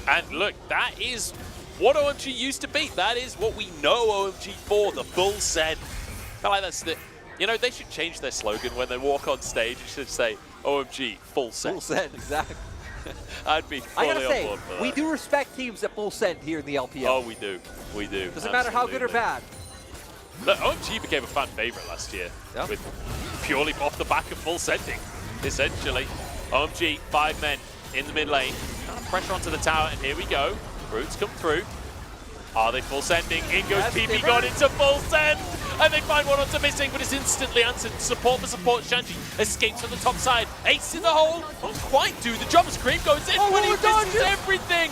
And look, that is what OMG used to be. That is what we know OMG for, the full send. I feel like that's the, you know, they should change their slogan when they walk on stage. It should say, OMG, full send. Full send, exactly. I'd be fully I gotta on say, board for that. we do respect teams that full send here in the LPL. Oh, we do. We do. Doesn't matter how good or bad. Look, OMG became a fan favorite last year with purely off the back of full sending, essentially. OMG, 5 men in the mid lane. Pressure onto the tower, and here we go. Roots come through. Are they full sending? In goes PP God into full send! And they find one onto missing, but it's instantly answered. Support for support. Shanji escapes from the top side. Ace in the hole. Won't quite do the job as Cream goes in, but he misses everything.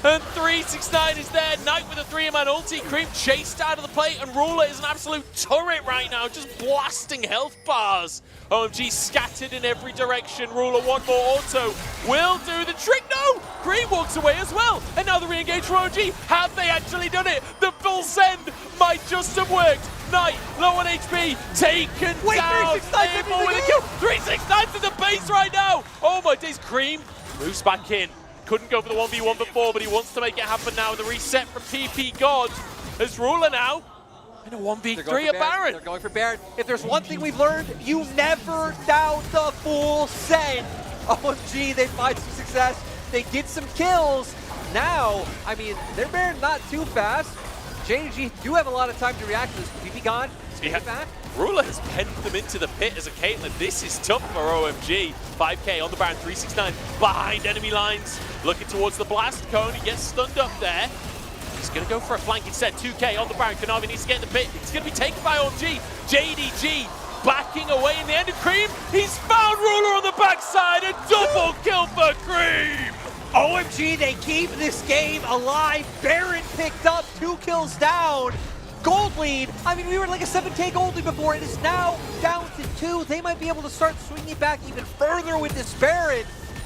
And 369 is there. Knight with a 3-man ulti. Cream chased out of the plate, and Ruler is an absolute turret right now, just blasting health bars. OMG scattered in every direction. Ruler, one more auto. Will do the trick. No! Cream walks away as well. And now the re-engage for OMG. Have they actually done it? The full send might just have worked. Knight, low on HP, taken down. Able with a kill. 369 to the base right now. Oh my days. Cream moves back in. Couldn't go for the 1v1 before, but he wants to make it happen now. The reset from PP God as Ruler now in a 1v3 at Baron. They're going for Baron. If there's one thing we've learned, you never doubt the full send. OMG, they find some success. They get some kills. Now, I mean, their Baron not too fast. JDG do have a lot of time to react to this. PP God, take it back. Ruler has penned them into the pit as a Caitlyn. This is tough for OMG. 5k on the Baron, 369 behind enemy lines. Looking towards the blast cone. He gets stunned up there. He's going to go for a flank instead. 2k on the Baron. Kanavi needs to get in the pit. It's going to be taken by OMG. JDG backing away in the end of Cream. He's found Ruler on the backside. A double kill for Cream. OMG, they keep this game alive. Baron picked up 2 kills down. Gold lead. I mean, we were like a 7k gold lead before. It is now down to 2. They might be able to start swinging back even further with this Baron.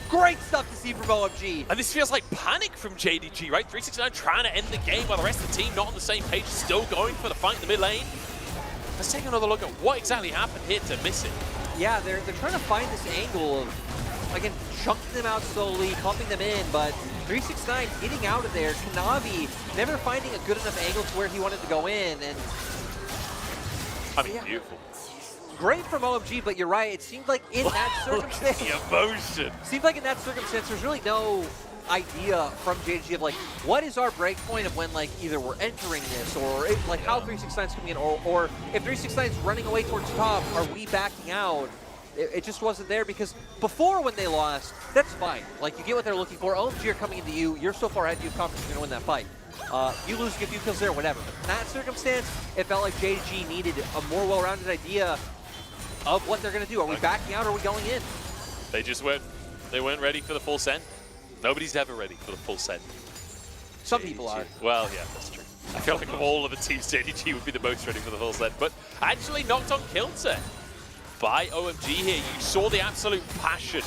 Great stuff to see from OMG. And this feels like panic from JDG, right? 369 trying to end the game while the rest of the team not on the same page, still going for the fight in the mid lane. Let's take another look at what exactly happened here to miss it. Yeah, they're trying to find this angle of, again, chunking them out slowly, pumping them in, but 369 getting out of there. Kanavi never finding a good enough angle to where he wanted to go in, and I mean, beautiful. Great from OMG, but you're right. It seemed like in that circumstance, the emotion. Seemed like in that circumstance, there's really no idea from JDG of like, what is our break point of when like either we're entering this or if, like how 369's coming in, or if 369's running away towards top, are we backing out? It just wasn't there, because before when they lost, that's fine. Like, you get what they're looking for. OMG are coming into you. You're so far ahead, you have confidence you're going to win that fight. You lose, get a few kills there, whatever. But in that circumstance, it felt like JDG needed a more well-rounded idea of what they're going to do. Are we backing out or are we going in? They just weren't ready for the full send. Nobody's ever ready for the full send. Some people are. Well, yeah, that's true. I feel like of all of the teams, JDG would be the most ready for the full send. But actually knocked on kilter by OMG here. You saw the absolute passion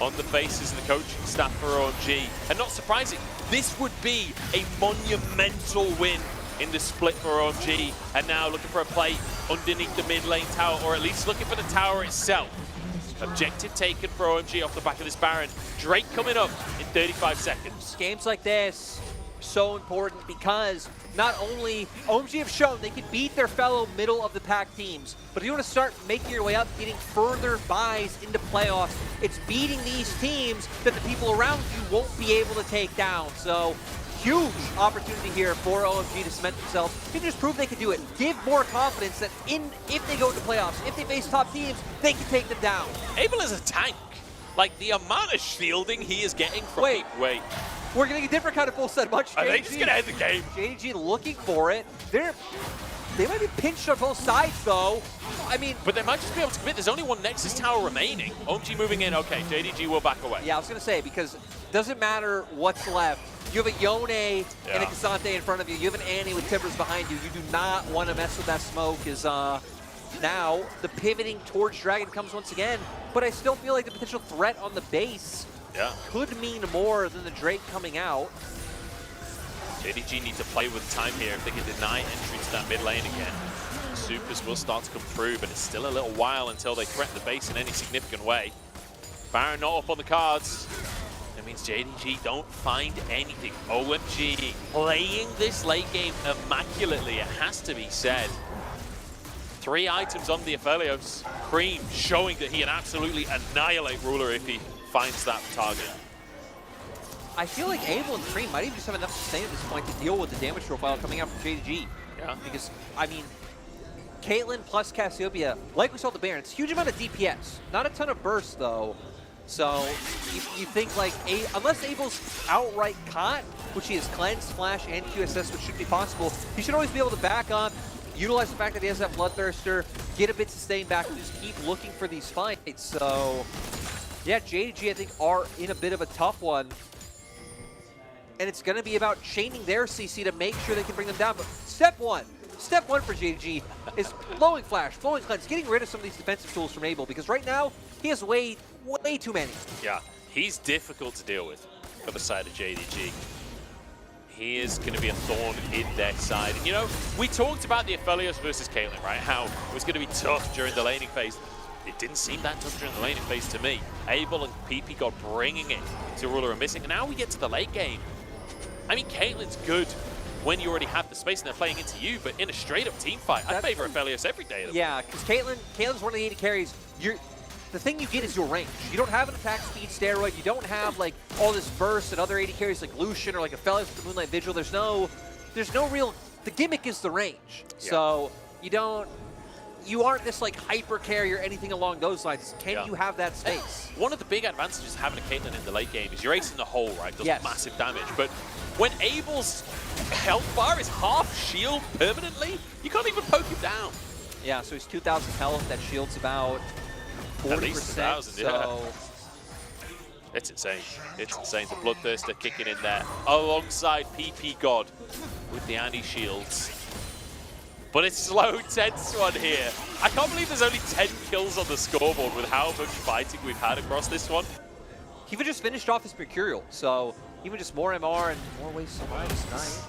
on the faces of the coaching staff for OMG. And not surprising, this would be a monumental win in the split for OMG. And now looking for a play underneath the mid lane tower, or at least looking for the tower itself. Objective taken for OMG off the back of this Baron. Drake coming up in 35 seconds. Games like this, so important, because not only OMG have shown they can beat their fellow middle of the pack teams, but if you want to start making your way up, getting further buys into playoffs, it's beating these teams that the people around you won't be able to take down. So huge opportunity here for OMG to cement themselves and just prove they can do it. Give more confidence that if they go into playoffs, if they face top teams, they can take them down. Abel is a tank. Like, the amount of shielding he is getting from... Wait. We're getting a different kind of full set. Much Are they just going to end the game? JDG looking for it. They might be pinched on both sides, though. I mean... But they might just be able to commit. There's only one Nexus tower remaining. OMG moving in. Okay, JDG will back away. Yeah, I was going to say, because it doesn't matter what's left. You have a Yone and a Cassante in front of you. You have an Annie with Tibbers behind you. You do not want to mess with that smoke. Now, the pivoting towards Dragon comes once again. but I still feel like the potential threat on the base could mean more than the Drake coming out. JDG need to play with time here if they can deny entry to that mid lane again. Supers will start to come through, but it's still a little while until they threaten the base in any significant way. Baron not up on the cards. That means JDG don't find anything. OMG playing this late game immaculately, it has to be said. 3 items on the Aphelios. Cream showing that he can absolutely annihilate Ruler if he finds that target. I feel like Abel and Cream might even just have enough sustain at this point to deal with the damage profile coming out from JDG. Yeah. Because, I mean, Caitlyn plus Cassiopeia, like we saw with the Baron, it's a huge amount of DPS. Not a ton of burst, though. So, you think, like, unless Abel's outright caught, which he has cleansed, flash, and QSS, which should be possible, he should always be able to back up, utilize the fact that he has that Bloodthirster, get a bit sustained back, and just keep looking for these fights. So, yeah, JDG, I think, are in a bit of a tough one. And it's going to be about chaining their CC to make sure they can bring them down. But step one for JDG is blowing flash, blowing cleanse, getting rid of some of these defensive tools from Abel, because right now, he has way too many. Yeah, he's difficult to deal with for the side of JDG. He is going to be a thorn in their side. And you know, we talked about the Aphelios versus Caitlyn, right? How it was going to be tough during the laning phase. It didn't seem that tough during the laning phase to me. Abel and PP got bringing it to Ruler and Missing. And now we get to the late game. I mean, Caitlyn's good when you already have the space and they're playing into you, but in a straight-up team fight, I favor Aphelios every day. Yeah, because Caitlyn's one of the 80 carries. The thing you get is your range. You don't have an attack speed steroid. You don't have like all this burst that other 80 carries like Lucian or like Aphelios with the Moonlight Vigil. There's no real. The gimmick is the range. Yeah. So you aren't this like hyper carry or anything along those lines. Can you have that space? One of the big advantages of having a Caitlyn in the late game is you're acing the hole, right? Does massive damage. But when Abel's health bar is half shield permanently, you can't even poke him down. Yeah, so he's 2,000 health. That shield's about 40%. At least 1,000, yeah. It's insane. It's insane. The Bloodthirster kicking in there alongside PP God with the anti-shields. But it's slow, tense one here. I can't believe there's only 10 kills on the scoreboard with how much fighting we've had across this one. He just finished off his Mercurial, so even just more MR and more ways to survive this night.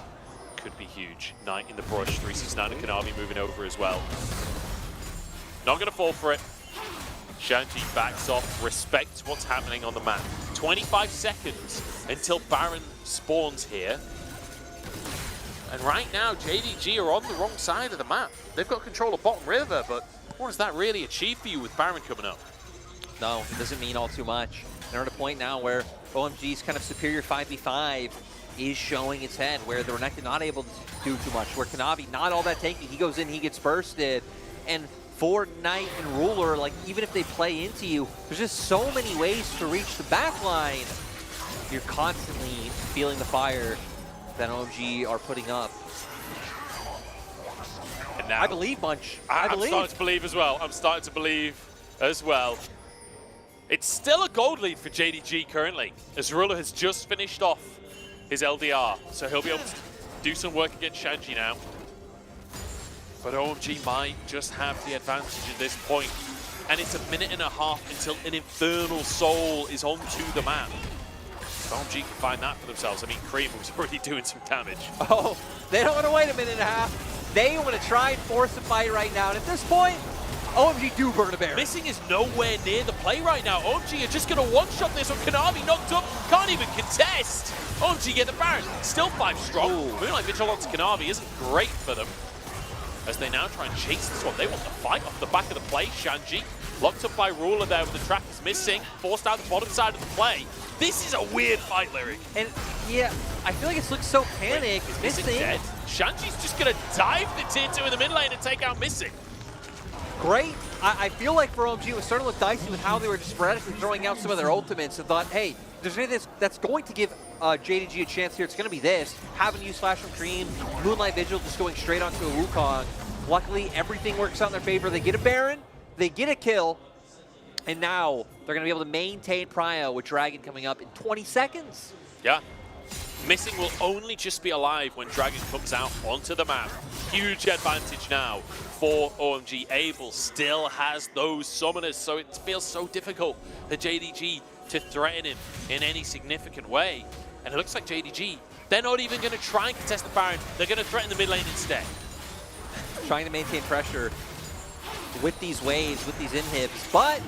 Could be huge. Knight in the brush, 369 and Kanavi moving over as well. Not going to fall for it. Shanji backs off, respects what's happening on the map. 25 seconds until Baron spawns here. And right now, JDG are on the wrong side of the map. They've got control of bottom river, but what does that really achieve for you with Baron coming up? No, it doesn't mean all too much. They're at a point now where OMG's kind of superior 5v5 is showing its head, where the Renekton not able to do too much, where Kanavi not all that tanky. He goes in, he gets bursted. And for Knight and Ruler, like even if they play into you, there's just so many ways to reach the back line. You're constantly feeling the fire that OMG are putting up. And now, I believe, Bunch. I'm starting to believe as well. I'm starting to believe as well. It's still a gold lead for JDG currently, as Ruler has just finished off his LDR, so he'll be able to do some work against Shanji now. But OMG might just have the advantage at this point, and it's a minute and a half until an Infernal Soul is onto the map. If OMG can find that for themselves. I mean, Cream was already doing some damage. Oh, they don't want to wait a minute and a half. They want to try and force a fight right now, and at this point, OMG do burn a bear. Missing is nowhere near the play right now. OMG are just going to one-shot this. Kanavi knocked up, can't even contest. OMG get the Baron, still 5 strong. Moonlight Vigil onto Kanavi isn't great for them, as they now try and chase this one. They want the fight off the back of the play. Shanji locked up by Ruler there with the trap is missing, forced out the bottom side of the play. This is a weird fight, Lyric. And yeah, I feel like it looks so panicked. Is Missing dead? Shanji's just going to dive the tier 2 in the mid lane and take out Missing. Great. I feel like for OMG, it was starting to look dicey with how they were just sporadically throwing out some of their ultimates and thought, hey, there's anything that's going to give JDG a chance here. It's going to be this. Having used Flash from Dream, Moonlight Vigil just going straight onto a Wukong. Luckily, everything works out in their favor. They get a Baron, they get a kill, and now they're going to be able to maintain Prio with Dragon coming up in 20 seconds. Yeah. Missing will only just be alive when Dragon comes out onto the map. Huge advantage now for OMG. Abel still has those summoners, so it feels so difficult for JDG to threaten him in any significant way. And it looks like JDG, they're not even going to try and contest the Baron. They're going to threaten the mid lane instead. Trying to maintain pressure with these waves, with these inhibs, but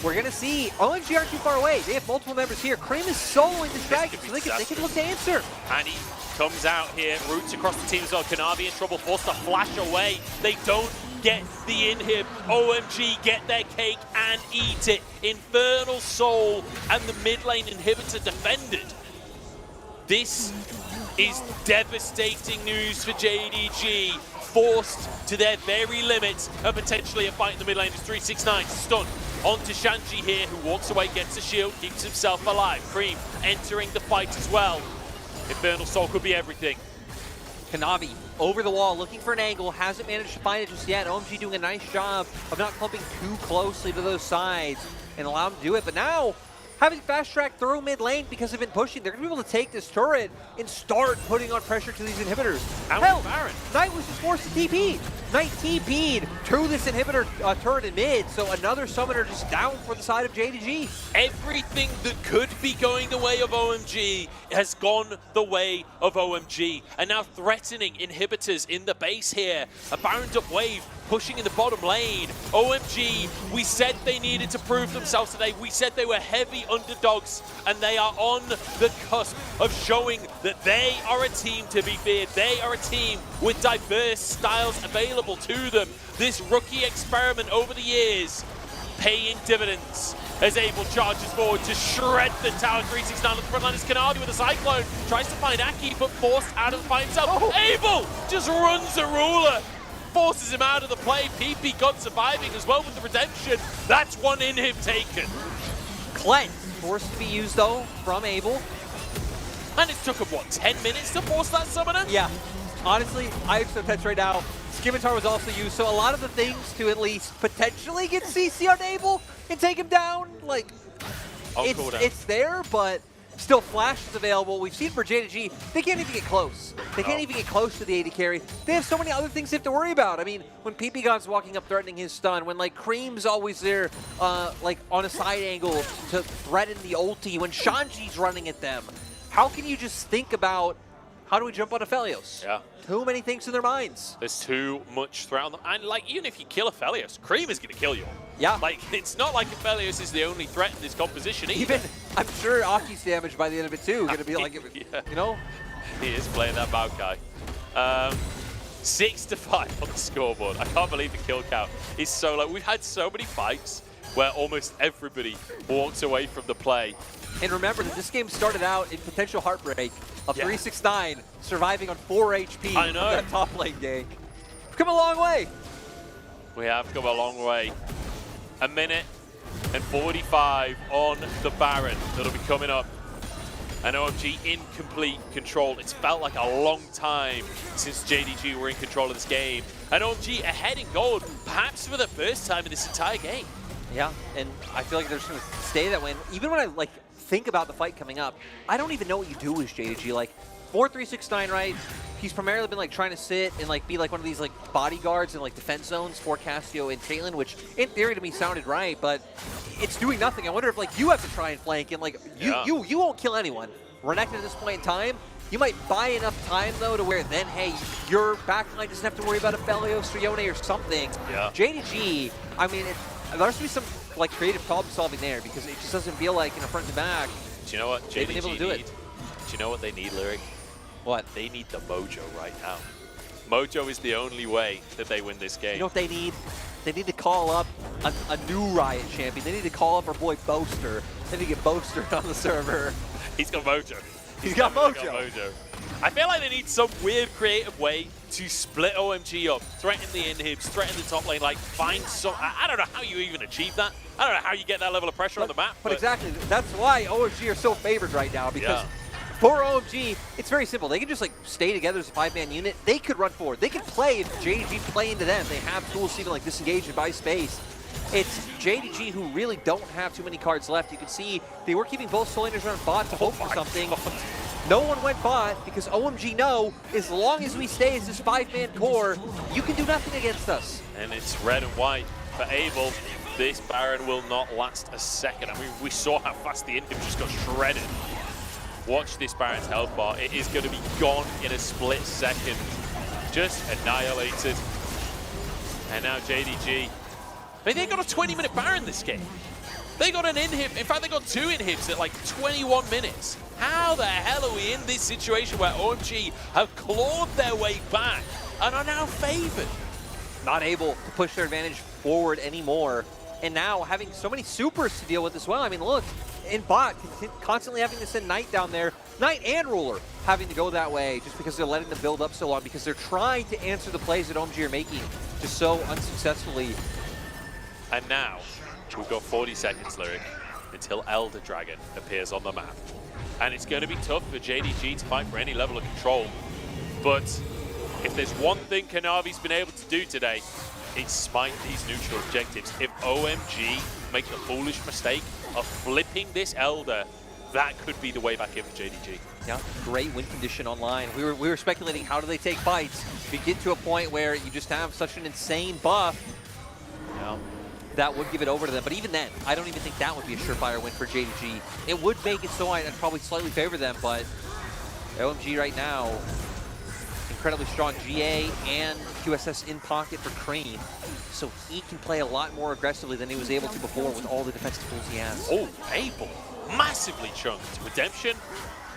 we're going to see OMG aren't too far away. They have multiple members here. Cream is soloing this dragon, so they can look to answer. And he comes out here, roots across the team as well. Kanavi in trouble, forced to flash away. They don't get the inhib. OMG get their cake and eat it. Infernal Soul and the mid lane inhibitor defended. This is devastating news for JDG. Forced to their very limits and potentially a fight in the mid lane. It's 369 stun onto Shanji here, who walks away, gets a shield, keeps himself alive. Cream entering the fight as well. Infernal Soul could be everything. Kanavi over the wall, looking for an angle, hasn't managed to find it just yet. OMG doing a nice job of not clumping too closely to those sides and allow him to do it. But now, having fast track through mid lane because they've been pushing, they're going to be able to take this turret and start putting on pressure to these inhibitors. Hell, Knight was just forced to TP. Knight TP'd to this inhibitor turret in mid, so another summoner just down for the side of JDG. Everything that could be going the way of OMG has gone the way of OMG, and now threatening inhibitors in the base here. A Baroned up wave pushing in the bottom lane. OMG, we said they needed to prove themselves today. We said they were heavy underdogs, and they are on the cusp of showing that they are a team to be feared. They are a team with diverse styles available to them. This rookie experiment over the years paying dividends as Abel charges forward to shred the tower. 369 on the front line is Kanavi with a Cyclone. Tries to find Aki, but forced out of the fight himself. Abel just runs a ruler. Forces him out of the play. PP God surviving as well with the redemption. That's one in him taken. Cleanse forced to be used though from Abel. And it took him, what, 10 minutes to force that summoner? Yeah. Honestly, I have some pets right now. Scimitar was also used, so a lot of the things to at least potentially get CC on Abel and take him down, like, it's there, but still Flash is available. We've seen for JDG, they can't even get close. They can't even get close to the AD carry. They have so many other things they have to worry about. I mean, when PP God's walking up threatening his stun, when like Cream's always there like on a side angle to threaten the ulti, when Shanji's running at them, how can you just think about how do we jump on Aphelios? Yeah. Too many things in their minds. There's too much threat on them. And like, even if you kill Aphelios, Cream is going to kill you. Yeah. Like, it's not like Aphelios is the only threat in this composition either. Even, I'm sure Aki's damage by the end of it too. Going to be like, yeah. You know? He is playing that Maokai. 6-5 on the scoreboard. I can't believe the kill count is so low. We've had so many fights where almost everybody walks away from the play. And remember that this game started out in potential heartbreak of 369 surviving on 4 HP I know. From that top lane gank. We've come a long way. We have come a long way. A minute and 45 on the Baron that'll be coming up. And OMG in complete control. It's felt like a long time since JDG were in control of this game. And OMG ahead in gold, perhaps for the first time in this entire game. Yeah, and I feel like they're just going to stay that way. And even when I like think about the fight coming up, I don't even know what you do as JDG. Like, 4-3-6-9, right? He's primarily been like trying to sit and like be like one of these like bodyguards in like defense zones for Cassio and Caitlyn, which in theory to me sounded right, but it's doing nothing. I wonder if like you have to try and flank and like you won't kill anyone. Renekton at this point in time, you might buy enough time though to where then hey, your backline doesn't have to worry about Aphelios or Yone or something. Yeah. JDG, I mean, there has to be some like creative problem solving there because it just doesn't feel like in a front to back. Do you know what they've been able to do it? Do you know what they need, Lyric? What? They need the mojo right now. Mojo is the only way that they win this game. You know what they need? They need to call up a new Riot champion. They need to call up our boy Boaster. They need to get Boaster on the server. He's got mojo. He's got mojo. I feel like they need some weird creative way to split OMG up, threaten the inhibs, threaten the top lane, like find some, I don't know how you even achieve that. I don't know how you get that level of pressure on the map. But exactly, that's why OMG are so favored right now because for OMG, it's very simple. They can just like stay together as a 5-man unit. They could run forward. They could play if JDG play into them. They have tools to even like disengage and buy space. It's JDG who really don't have too many cards left. You can see they were keeping both soul laners around bot to hope for something. No one went bot because OMG know as long as we stay as this 5-man core, you can do nothing against us. And it's red and white for Abel. This Baron will not last a second. I mean, we saw how fast the Indian just got shredded. Watch this Baron's health bar. It is going to be gone in a split second. Just annihilated. And now JDG. I mean, they got a 20-minute Baron this game. They got an inhib. In fact, they got 2 inhibs at like 21 minutes. How the hell are we in this situation where OMG have clawed their way back and are now favored? Not able to push their advantage forward anymore. And now having so many supers to deal with as well. I mean, look, in bot, constantly having to send Knight down there. Knight and Ruler having to go that way just because they're letting them build up so long, because they're trying to answer the plays that OMG are making just so unsuccessfully. And now, we've got 40 seconds, Lyric, until Elder Dragon appears on the map. And it's going to be tough for JDG to fight for any level of control. But if there's one thing Kanavi's been able to do today, it's smite these neutral objectives. If OMG make the foolish mistake of flipping this Elder, that could be the way back in for JDG. Yeah, great win condition online. We were speculating, how do they take fights? If you get to a point where you just have such an insane buff, you know, that would give it over to them. But even then, I don't even think that would be a surefire win for JDG. It would make it so I'd probably slightly favor them, but OMG right now, incredibly strong GA and QSS in pocket for Crane, so he can play a lot more aggressively than he was able to before with all the defensive tools he has. Oh, Abel, massively chunked. Redemption,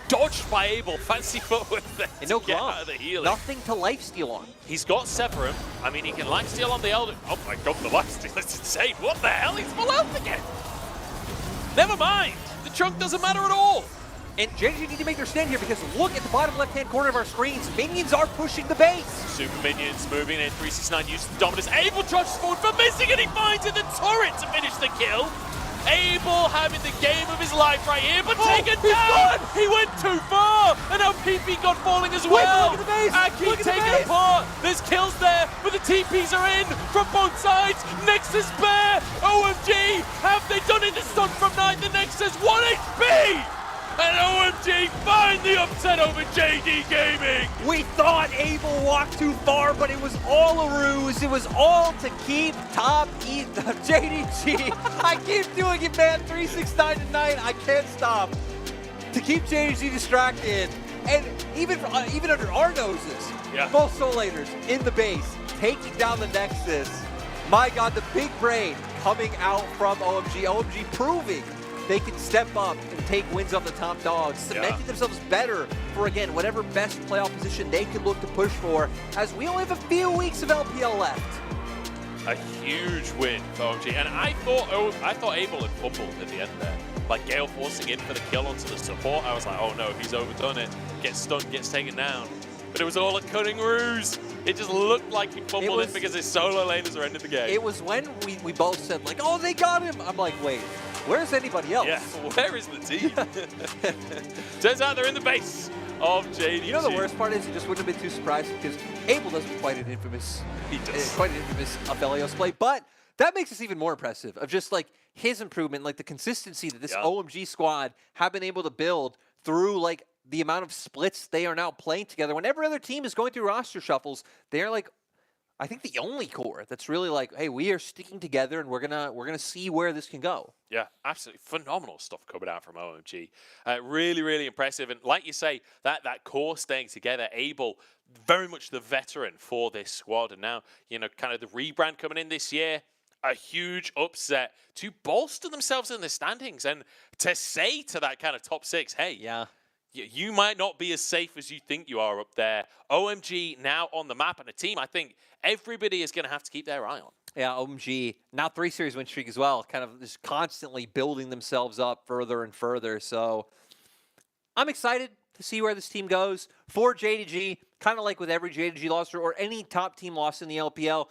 dodged by Abel. Fancy footwork there and no to get glove. out of the healing. Nothing to lifesteal on. He's got Severum. I mean, he can lifesteal on the Elder. Oh my god, the lifesteal is insane. What the hell? He's full health again. Never mind. The chunk doesn't matter at all. And JDG need to make their stand here, because look at the bottom left-hand corner of our screens. Minions are pushing the base. Super minions moving in. 369 uses Dominus. Abel charges forward for missing, and he finds in the turret to finish the kill. Abel having the game of his life right here, but taken down. He went too far, and now PP got falling as well. Look at the base. Aki taken apart. There's kills there, but the TPs are in from both sides. Nexus Bear, OMG, have they done it? The stun from Knight, the Nexus, 1 HP. And OMG find the upset over JD Gaming. We thought Abel walked too far, but it was all a ruse. It was all to keep top JDG. I keep doing it, man. 369 tonight. I can't stop. To keep JDG distracted, and even under our noses, both Soul Eaters in the base, taking down the Nexus. My God, the big brain coming out from OMG. OMG proving they can step up and take wins off the top dogs, cementing themselves better for, again, whatever best playoff position they can look to push for, as we only have a few weeks of LPL left. A huge win for OMG, and I thought Abel had fumbled at the end there. Like Gale forcing in for the kill onto the support, I was like, oh no, he's overdone it. Gets stunned, gets taken down. But it was all a cunning ruse. It just looked like he fumbled it because his solo laners are ending the game. It was when we both said, like, oh, they got him. I'm like, wait, where's anybody else? Yeah, where is the team? Turns out they're in the base of JDG. You know the worst part is, you just wouldn't have been too surprised, because Abel does quite an infamous, Aphelios play, but that makes us even more impressive of just like his improvement, like the consistency that this OMG squad have been able to build through like the amount of splits they are now playing together. Whenever other team is going through roster shuffles, they're like, I think the only core that's really like, hey, we are sticking together and we're gonna see where this can go. Yeah, absolutely phenomenal stuff coming out from OMG. Really, really impressive. And like you say, that core staying together, Abel, very much the veteran for this squad. And now, you know, kind of the rebrand coming in this year, a huge upset to bolster themselves in the standings and to say to that kind of top 6, hey, you might not be as safe as you think you are up there. OMG now on the map, and a team I think everybody is going to have to keep their eye on. Yeah, OMG, now 3 series win streak as well, kind of just constantly building themselves up further and further. So I'm excited to see where this team goes. For JDG, kind of like with every JDG loss or any top team loss in the LPL,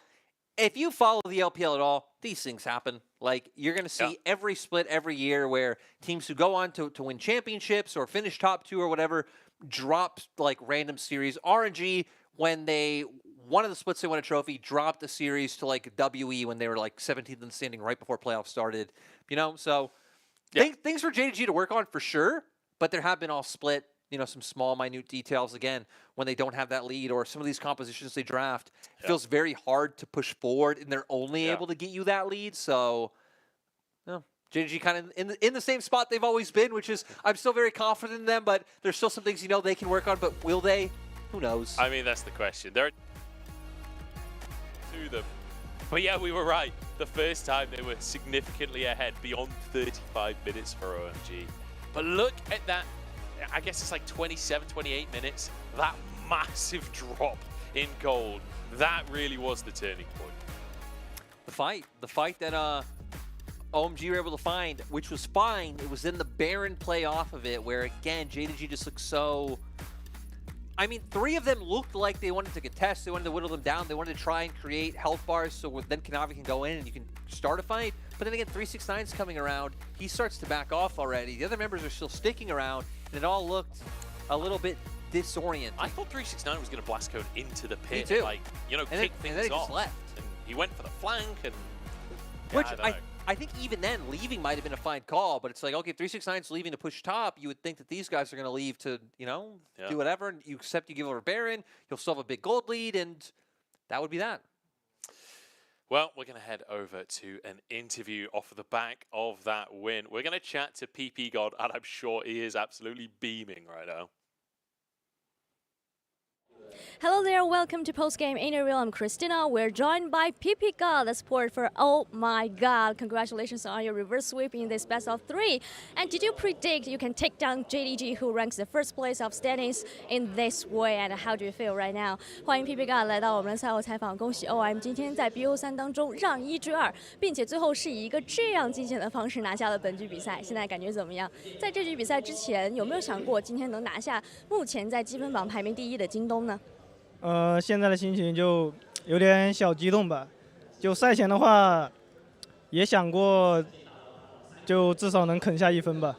if you follow the LPL at all, these things happen. Like, you're going to see every split every year where teams who go on to win championships or finish top 2 or whatever drop like random series. RNG, when one of the splits they won a trophy, dropped the series to like WE when they were like 17th in the standing right before playoffs started. You know, so things for JDG to work on for sure, but there have been all split some small, minute details again when they don't have that lead, or some of these compositions they draft. It feels very hard to push forward, and they're only able to get you that lead. So, JDG kind of in the same spot they've always been, which is I'm still very confident in them, but there's still some things they can work on. But will they? Who knows? I mean, that's the question. They're to them. But yeah, we were right. The first time they were significantly ahead beyond 35 minutes for OMG. But look at that. I guess it's like 27, 28 minutes. That massive drop in gold. That really was the turning point. The fight that OMG were able to find, which was fine. It was in the Baron play off of it, where again, JDG just looks so... I mean, 3 of them looked like they wanted to contest. They wanted to whittle them down. They wanted to try and create health bars so then Kanavi can go in and you can start a fight. But then again, 369's coming around. He starts to back off already. The other members are still sticking around, and it all looked a little bit disorienting. I thought 369 was going to blast code into the pit. Me too. Like, kick things and then he off. just left. And he went for the flank. And Which I think even then, leaving might have been a fine call, but it's like, okay, 369's leaving to push top. You would think that these guys are going to leave to, do whatever. And you give over Baron, you'll still have a big gold lead, and that would be that. Well, we're going to head over to an interview off of the back of that win. We're going to chat to PP God, and I'm sure he is absolutely beaming right now. Hello there, welcome to Postgame Interview. I'm Christina. We're joined by PP God, the support for Oh My God. Congratulations on your reverse sweep in this best of 3. And did you predict you can take down JDG, who ranks the first place of standings in this way? And how do you feel right now? 欢迎 PP God 来到我们的赛后采访。恭喜 OM 今天在 BO3 当中让1追2，并且最后是以一个这样惊险的方式拿下了本局比赛。现在感觉怎么样？在这局比赛之前，有没有想过今天能拿下目前在积分榜排名第1的京东呢？现在的心情就有点小激动吧。就赛前的话，也想过，就至少能啃下1分吧。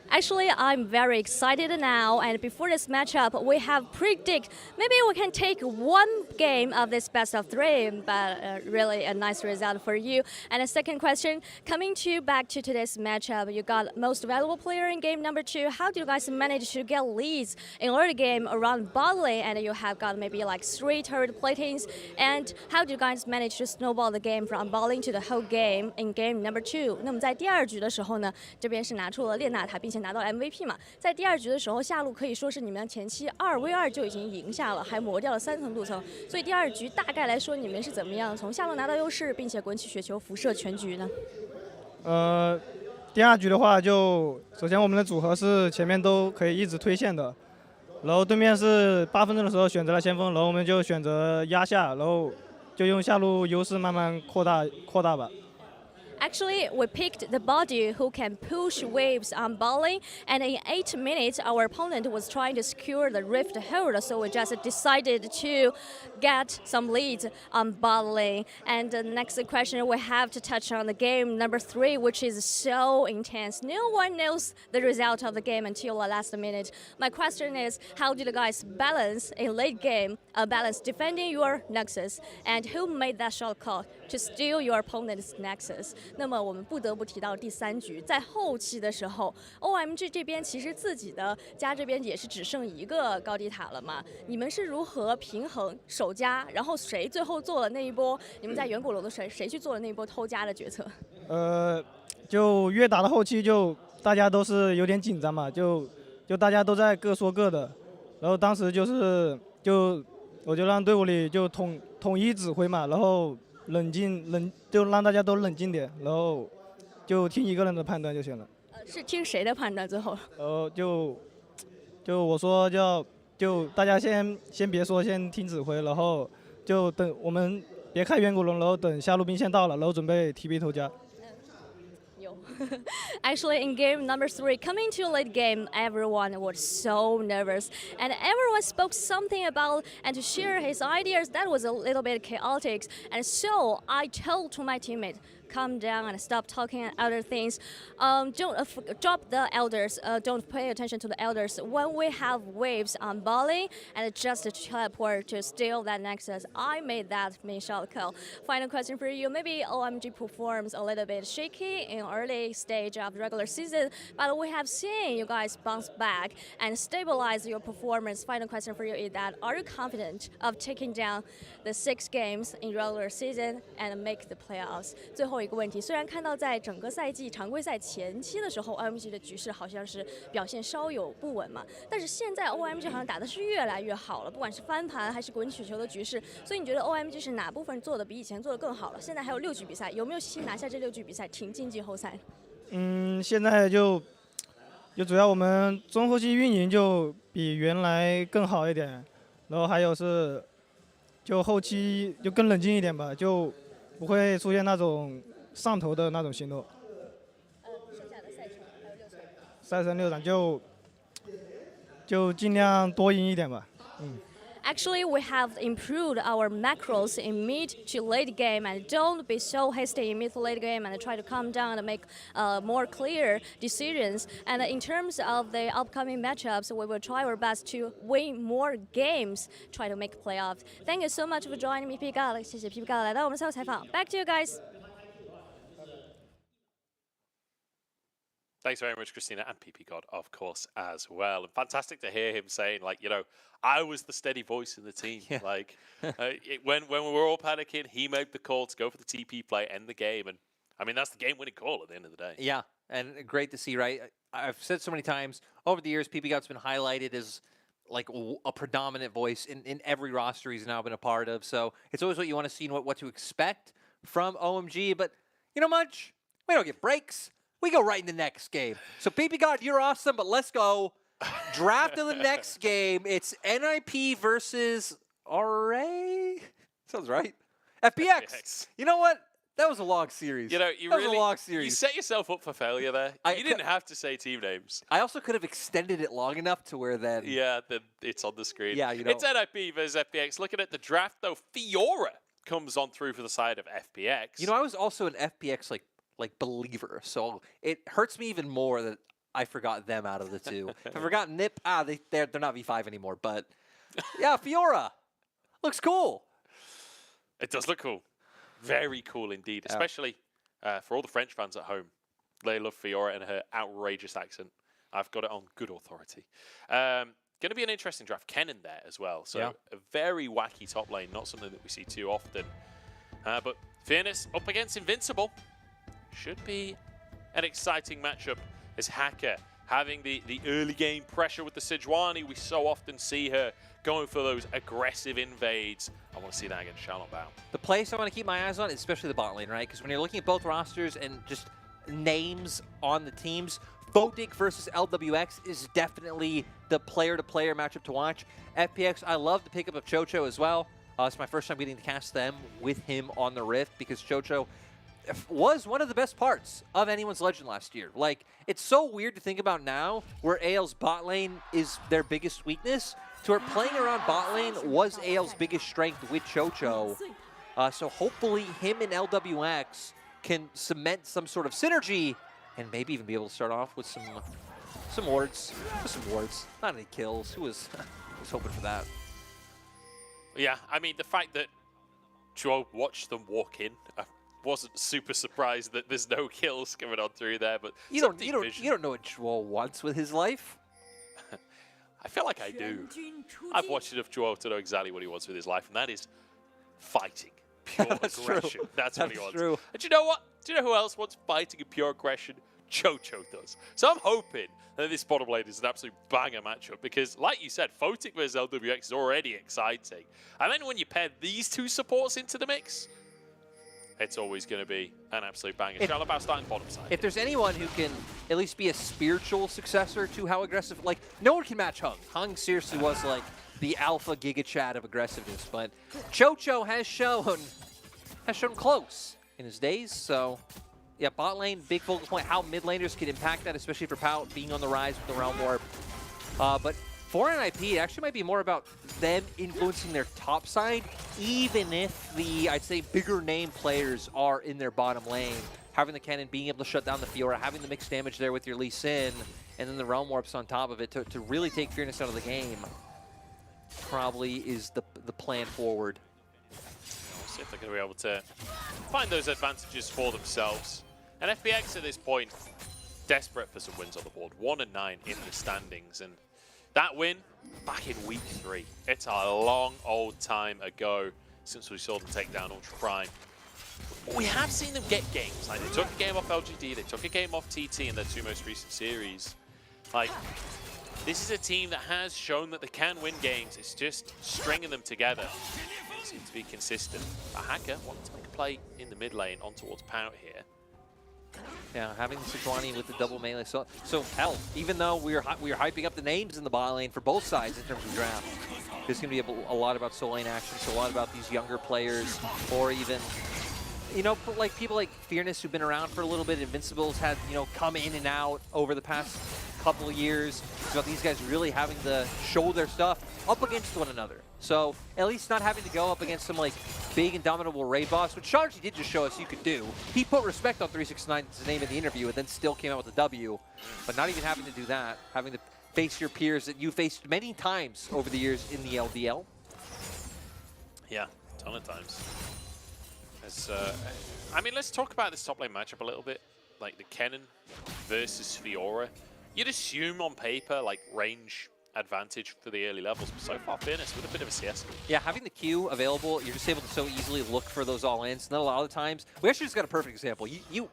Actually, I'm very excited now, and before this matchup, we have predicted maybe we can take 1 game of this best of 3, but really a nice result for you. And the second question, coming back to today's matchup, you got most valuable player in game number 2. How do you guys manage to get leads in early game around bot lane, and you have got maybe like 3 turret platings? And how do you guys manage to snowball the game from bot lane to the whole game in game number 2? 那么在第2局的时候呢，这边是拿出了列娜塔，并且拿到了 MVP 嘛，在第2局的时候，下路可以说是你们前期2v2就已经赢下了，还磨掉了3层镀层。所以第2局大概来说，你们是怎么样从下路拿到优势，并且滚起雪球辐射全局呢？第2局的话，就首先我们的组合是前面都可以一直推线的，然后对面是8分钟的时候选择了先锋，然后我们就选择压下，然后就用下路优势慢慢扩大吧。Actually, we picked the body who can push waves on bot lane, and in 8 minutes, our opponent was trying to secure the Rift Hold, so we just decided to get some leads on bot lane. And the next question, we have to touch on the game number 3, which is so intense. No one knows the result of the game until the last minute. My question is, how did you guys balance a late game, balance defending your Nexus, and who made that shot call to steal your opponent's Nexus? 那么我们不得不提到第3局，在后期的时候 ，OMG 这边其实自己的家这边也是只剩1个高地塔了嘛。你们是如何平衡守家，然后谁最后做了那一波？你们在远古龙的谁去做了那一波偷家的决策？就越打到后期，就大家都是有点紧张嘛，就大家都在各说各的，然后当时我就让队伍里就统一指挥嘛，然后。就让大家都冷静点，然后就听一个人的判断就行了。是听谁的判断最后？就我说就大家先别说，先听指挥，然后就等我们别开远古龙，然后等下路兵线到了，然后准备 TP 偷家。Actually, in game number 3, coming to late game, everyone was so nervous, and everyone spoke something about and to share his ideas. That was a little bit chaotic, and so I told to my teammate, calm down and stop talking and other things. Don't drop the elders. Don't pay attention to the elders. When we have waves on bowling and just teleport to steal that nexus, I made that main shot call. Final question for you. Maybe OMG performs a little bit shaky in early stage of the regular season, but we have seen you guys bounce back and stabilize your performance. Final question for you is that, are you confident of taking down the 6 games in regular season and make the playoffs? 最后一个问题，虽然看到在整个赛季常规赛前期的时候 ，OMG 的局势好像是表现稍有不稳嘛，但是现在 OMG 好像打的是越来越好了，不管是翻盘还是滚雪球的局势，所以你觉得 OMG 是哪部分做的比以前做的更好了？现在还有6局比赛，有没有信心拿下这6局比赛，挺进季后赛？现在就主要我们中后期运营就比原来更好一点，然后还有是就后期就更冷静一点吧，就不会出现那种上头的那种行动。剩下的赛程还有6场。赛程6场就尽量多赢一点吧。Actually, we have improved our macros in mid to late game, and don't be so hasty in mid to late game and try to calm down and make more clear decisions. And in terms of the upcoming matchups, we will try our best to win more games, try to make playoffs. Thank you so much for joining me, P. God. 谢谢 P. God 来到我们赛后采访。Back to you guys. Thanks very much, Christina, and PP God, of course, as well. And fantastic to hear him saying, like, you know, I was the steady voice in the team. Yeah. Like, when we were all panicking, he made the call to go for the TP play, end the game. And, I mean, that's the game-winning call at the end of the day. Yeah, and great to see, right? I've said so many times, over the years, PP God's been highlighted as, like, a predominant voice in every roster he's now been a part of. So it's always what you want to see and what to expect from OMG. But, you know, Munch, we don't get breaks. We go right in the next game. So, PP God, you're awesome, but let's go. Draft of the next game. It's NIP versus RA? Sounds right. FPX. You know what? That was a long series. You know, that was a long series. You set yourself up for failure there. You didn't have to say team names. I also could have extended it long enough to where then... Yeah, it's on the screen. Yeah, you know. It's NIP versus FPX. Looking at the draft, though, Fiora comes on through for the side of FPX. You know, I was also an FPX, like believer, so it hurts me even more that I forgot them out of the two. If I forgot Nip, they're not V5 anymore, but yeah, Fiora looks cool. It does look cool. Very cool indeed, especially for all the French fans at home. They love Fiora and her outrageous accent. I've got it on good authority. Going to be an interesting draft. Ken in there as well, so a very wacky top lane, not something that we see too often. But Fairness up against Invincible. Should be an exciting matchup as Hacker having the early game pressure with the Sejuani. We so often see her going for those aggressive invades. I want to see that against Charlotte Bow. The place I want to keep my eyes on is especially the bot lane, right? Because when you're looking at both rosters and just names on the teams, Photic versus LWX is definitely the player-to-player matchup to watch. FPX, I love the pickup of Chocho as well. It's my first time getting to cast them with him on the Rift because Chocho was one of the best parts of anyone's Legend last year. Like, it's so weird to think about now where AL's bot lane is their biggest weakness to where playing around bot lane was AL's biggest strength with Chocho. So hopefully him and LWX can cement some sort of synergy and maybe even be able to start off with some wards. Just some wards, not any kills. Who was hoping for that? Yeah, I mean, the fact that Joe watched them walk in, wasn't super surprised that there's no kills coming on through there, but you don't know what Joel wants with his life. I feel like I do. I've watched enough Joel to know exactly what he wants with his life, and that is fighting, pure aggression. True. That's what he wants. True. And do you know what? Do you know who else wants fighting and pure aggression? Chocho does. So I'm hoping that this bottom lane is an absolute banger matchup because, like you said, Photic versus LWX is already exciting. And then when you pair these two supports into the mix, it's always going to be an absolute banger. Charlotte Bow starting bottom side. If there's anyone who can at least be a spiritual successor to how aggressive, like, no one can match Hung. Hung seriously was like the alpha Giga Chad of aggressiveness, but Chocho has shown close in his days. So yeah, bot lane, big focus point, how mid laners can impact that, especially for Pao being on the rise with the Realm Warp. But for NIP, it actually might be more about them influencing their top side, even if the, I'd say, bigger name players are in their bottom lane. Having the cannon, being able to shut down the Fiora, having the mixed damage there with your Lee Sin, and then the Realm Warps on top of it to really take Fearness out of the game, probably is the plan forward. We'll see if they're going to be able to find those advantages for themselves. And FPX at this point, desperate for some wins on the board. 1-9 in the standings. And that win back in week 3. It's a long old time ago since we saw them take down Ultra Prime. But we have seen them get games. Like, they took a game off LGD, they took a game off TT in their 2 most recent series. Like, this is a team that has shown that they can win games. It's just stringing them together. They seem to be consistent. A Hacker wanting to make a play in the mid lane on towards Pout here. Yeah, having Sejuani with the double melee. So hell, even though we are hyping up the names in the bot lane for both sides in terms of draft, there's going to be a lot about soul lane action, so a lot about these younger players, or even, you know, like people like Fearness who've been around for a little bit. Invincible's had, you know, come in and out over the past couple of years. It's about these guys really having to show their stuff up against one another. So at least not having to go up against some like big indomitable raid boss, which Shargy did just show us you could do. He put respect on 369's name in the interview and then still came out with a W. But not even having to do that, having to face your peers that you faced many times over the years in the LDL. Yeah, a ton of times. As, I mean, let's talk about this top lane matchup a little bit. Like the Kennen versus Fiora. You'd assume on paper, like, range advantage for the early levels, but so far Fearness with a bit of a CS. Yeah, having the Q available, you're just able to so easily look for those all-ins. And then a lot of the times, we actually just got a perfect example. You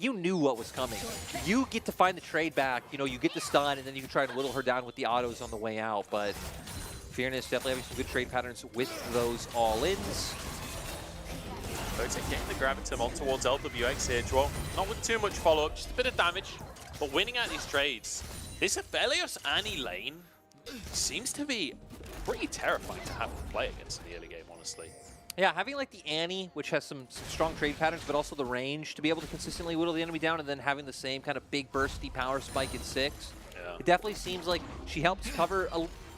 knew what was coming. You get to find the trade back, you know, you get the stun, and then you can try and whittle her down with the autos on the way out. But Fearness definitely having some good trade patterns with those all-ins. Votek getting the Gravitum on towards LWX here, Joel. Not with too much follow-up, just a bit of damage, but winning out these trades. This Aphelios Annie lane seems to be pretty terrifying to have to play against in the early game, honestly. Yeah, having like the Annie, which has some strong trade patterns, but also the range to be able to consistently whittle the enemy down, and then having the same kind of big bursty power spike in 6. Yeah. It definitely seems like she helps cover,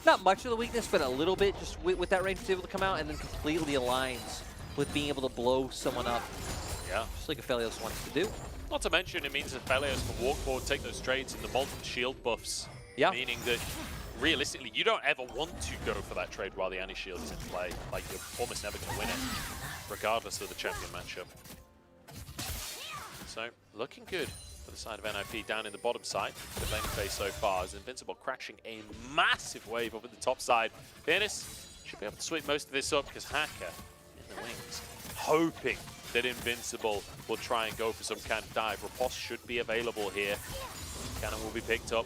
not much of the weakness, but a little bit just with that range to be able to come out, and then completely aligns with being able to blow someone up. Yeah. Just like Aphelios wants to do. Not to mention, it means that Aphelios can walk forward, take those trades in the multiple shield buffs. Yeah. Meaning that, realistically, you don't ever want to go for that trade while the Annie shield is in play. Like, you're almost never going to win it, regardless of the champion matchup. So, looking good for the side of NIP down in the bottom side. The lane phase so far is Invincible crashing a massive wave over the top side. Fearness should be able to sweep most of this up because Hacker in the wings, hoping that Invincible will try and go for some kind of dive. Riposte should be available here. Cannon will be picked up.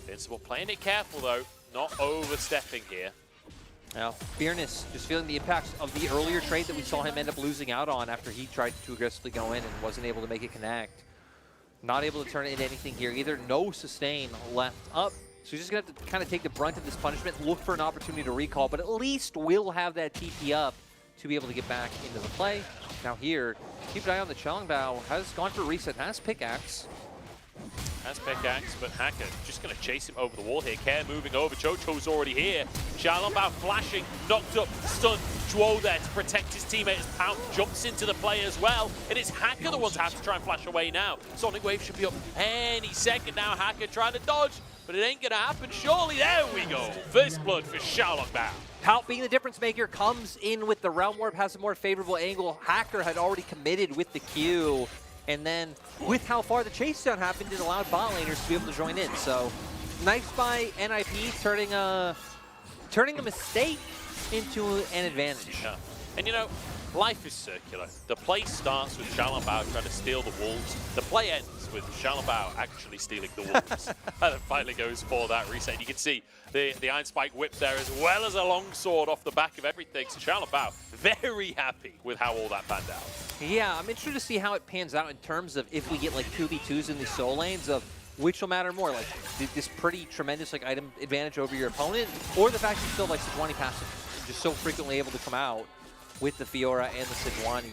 Invincible playing it careful though, not overstepping here. Now, Fearness just feeling the impacts of the earlier trade that we saw him end up losing out on after he tried to aggressively go in and wasn't able to make it connect. Not able to turn it into anything here either. No sustain left up. So he's just going to have to kind of take the brunt of this punishment, look for an opportunity to recall, but at least will have that TP up to be able to get back into the play. Now here, keep an eye on the Xiaolongbao. Has gone for reset, has pickaxe. Has pickaxe, but Hacker just going to chase him over the wall here. Care moving over, Chocho's already here. Xiaolongbao flashing, knocked up, stunned. Duo there to protect his teammate as Pout jumps into the play as well. It is Hacker the one to have to try and flash away now. Sonic Wave should be up any second now. Hacker trying to dodge, but it ain't going to happen. Surely, there we go. First blood for Xiaolongbao. Pout being the difference maker comes in with the Realm Warp, has a more favorable angle. Hacker had already committed with the Q. And then with how far the chase down happened, it allowed bot laners to be able to join in. So nice by NIP, turning a mistake into an advantage. Yeah. And you know, life is circular. The play starts with Xiaolongbao trying to steal the wolves. The play ends with Xiaolongbao actually stealing the wolves. And it finally goes for that reset. You can see the Iron Spike whip there as well as a longsword off the back of everything. So Xiaolongbao very happy with how all that panned out. Yeah, I'm interested to see how it pans out in terms of if we get like 2v2s in the soul lanes of which will matter more, like this pretty tremendous like item advantage over your opponent, or the fact you still like Sejuani passive, just so frequently able to come out with the Fiora and the Sejuani.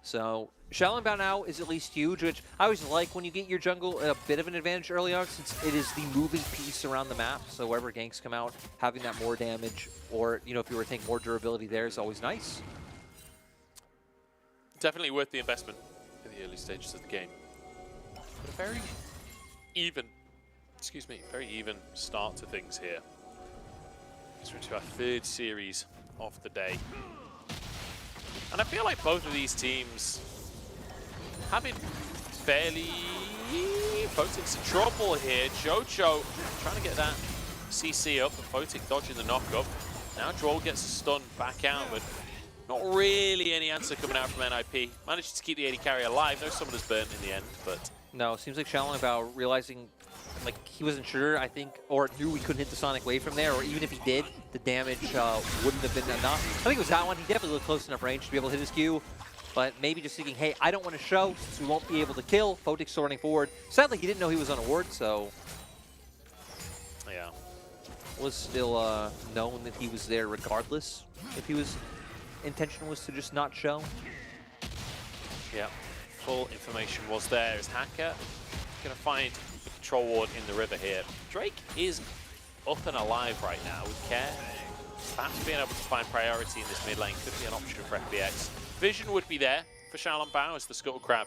So Xiaolongbao now is at least huge, which I always like when you get your jungle a bit of an advantage early on, since it is the moving piece around the map. So wherever ganks come out, having that more damage, or you know, if you were to think more durability there, is always nice. Definitely worth the investment in the early stages of the game. But a very even, very even start to things here. So we're to our third series of the day. And I feel like both of these teams have been fairly... Photic's in trouble here. Jojo trying to get that CC up, but Photic dodging the knock-up. Now Droll gets a stun back out, but not really any answer coming out from NIP. Managed to keep the AD carry alive. No summoners burnt in the end, but... No, it seems like Xiaolongbao realizing, like, he wasn't sure, I think, or knew he couldn't hit the Sonic Wave from there, or even if he did, the damage wouldn't have been enough. I think it was that one. He definitely looked close enough range to be able to hit his Q, but maybe just thinking, hey, I don't want to show since we won't be able to kill. Photic sorting forward. Sadly, he didn't know he was on a ward, so... Yeah. Was still known that he was there regardless, if he was... intention was to just not show. Yeah. Full information was there. Is Hacker going to find the control ward in the river here? Drake is up and alive right now with care. Perhaps being able to find priority in this mid lane could be an option for FPX. Vision would be there for Xiaolongbao as the Scuttle Crab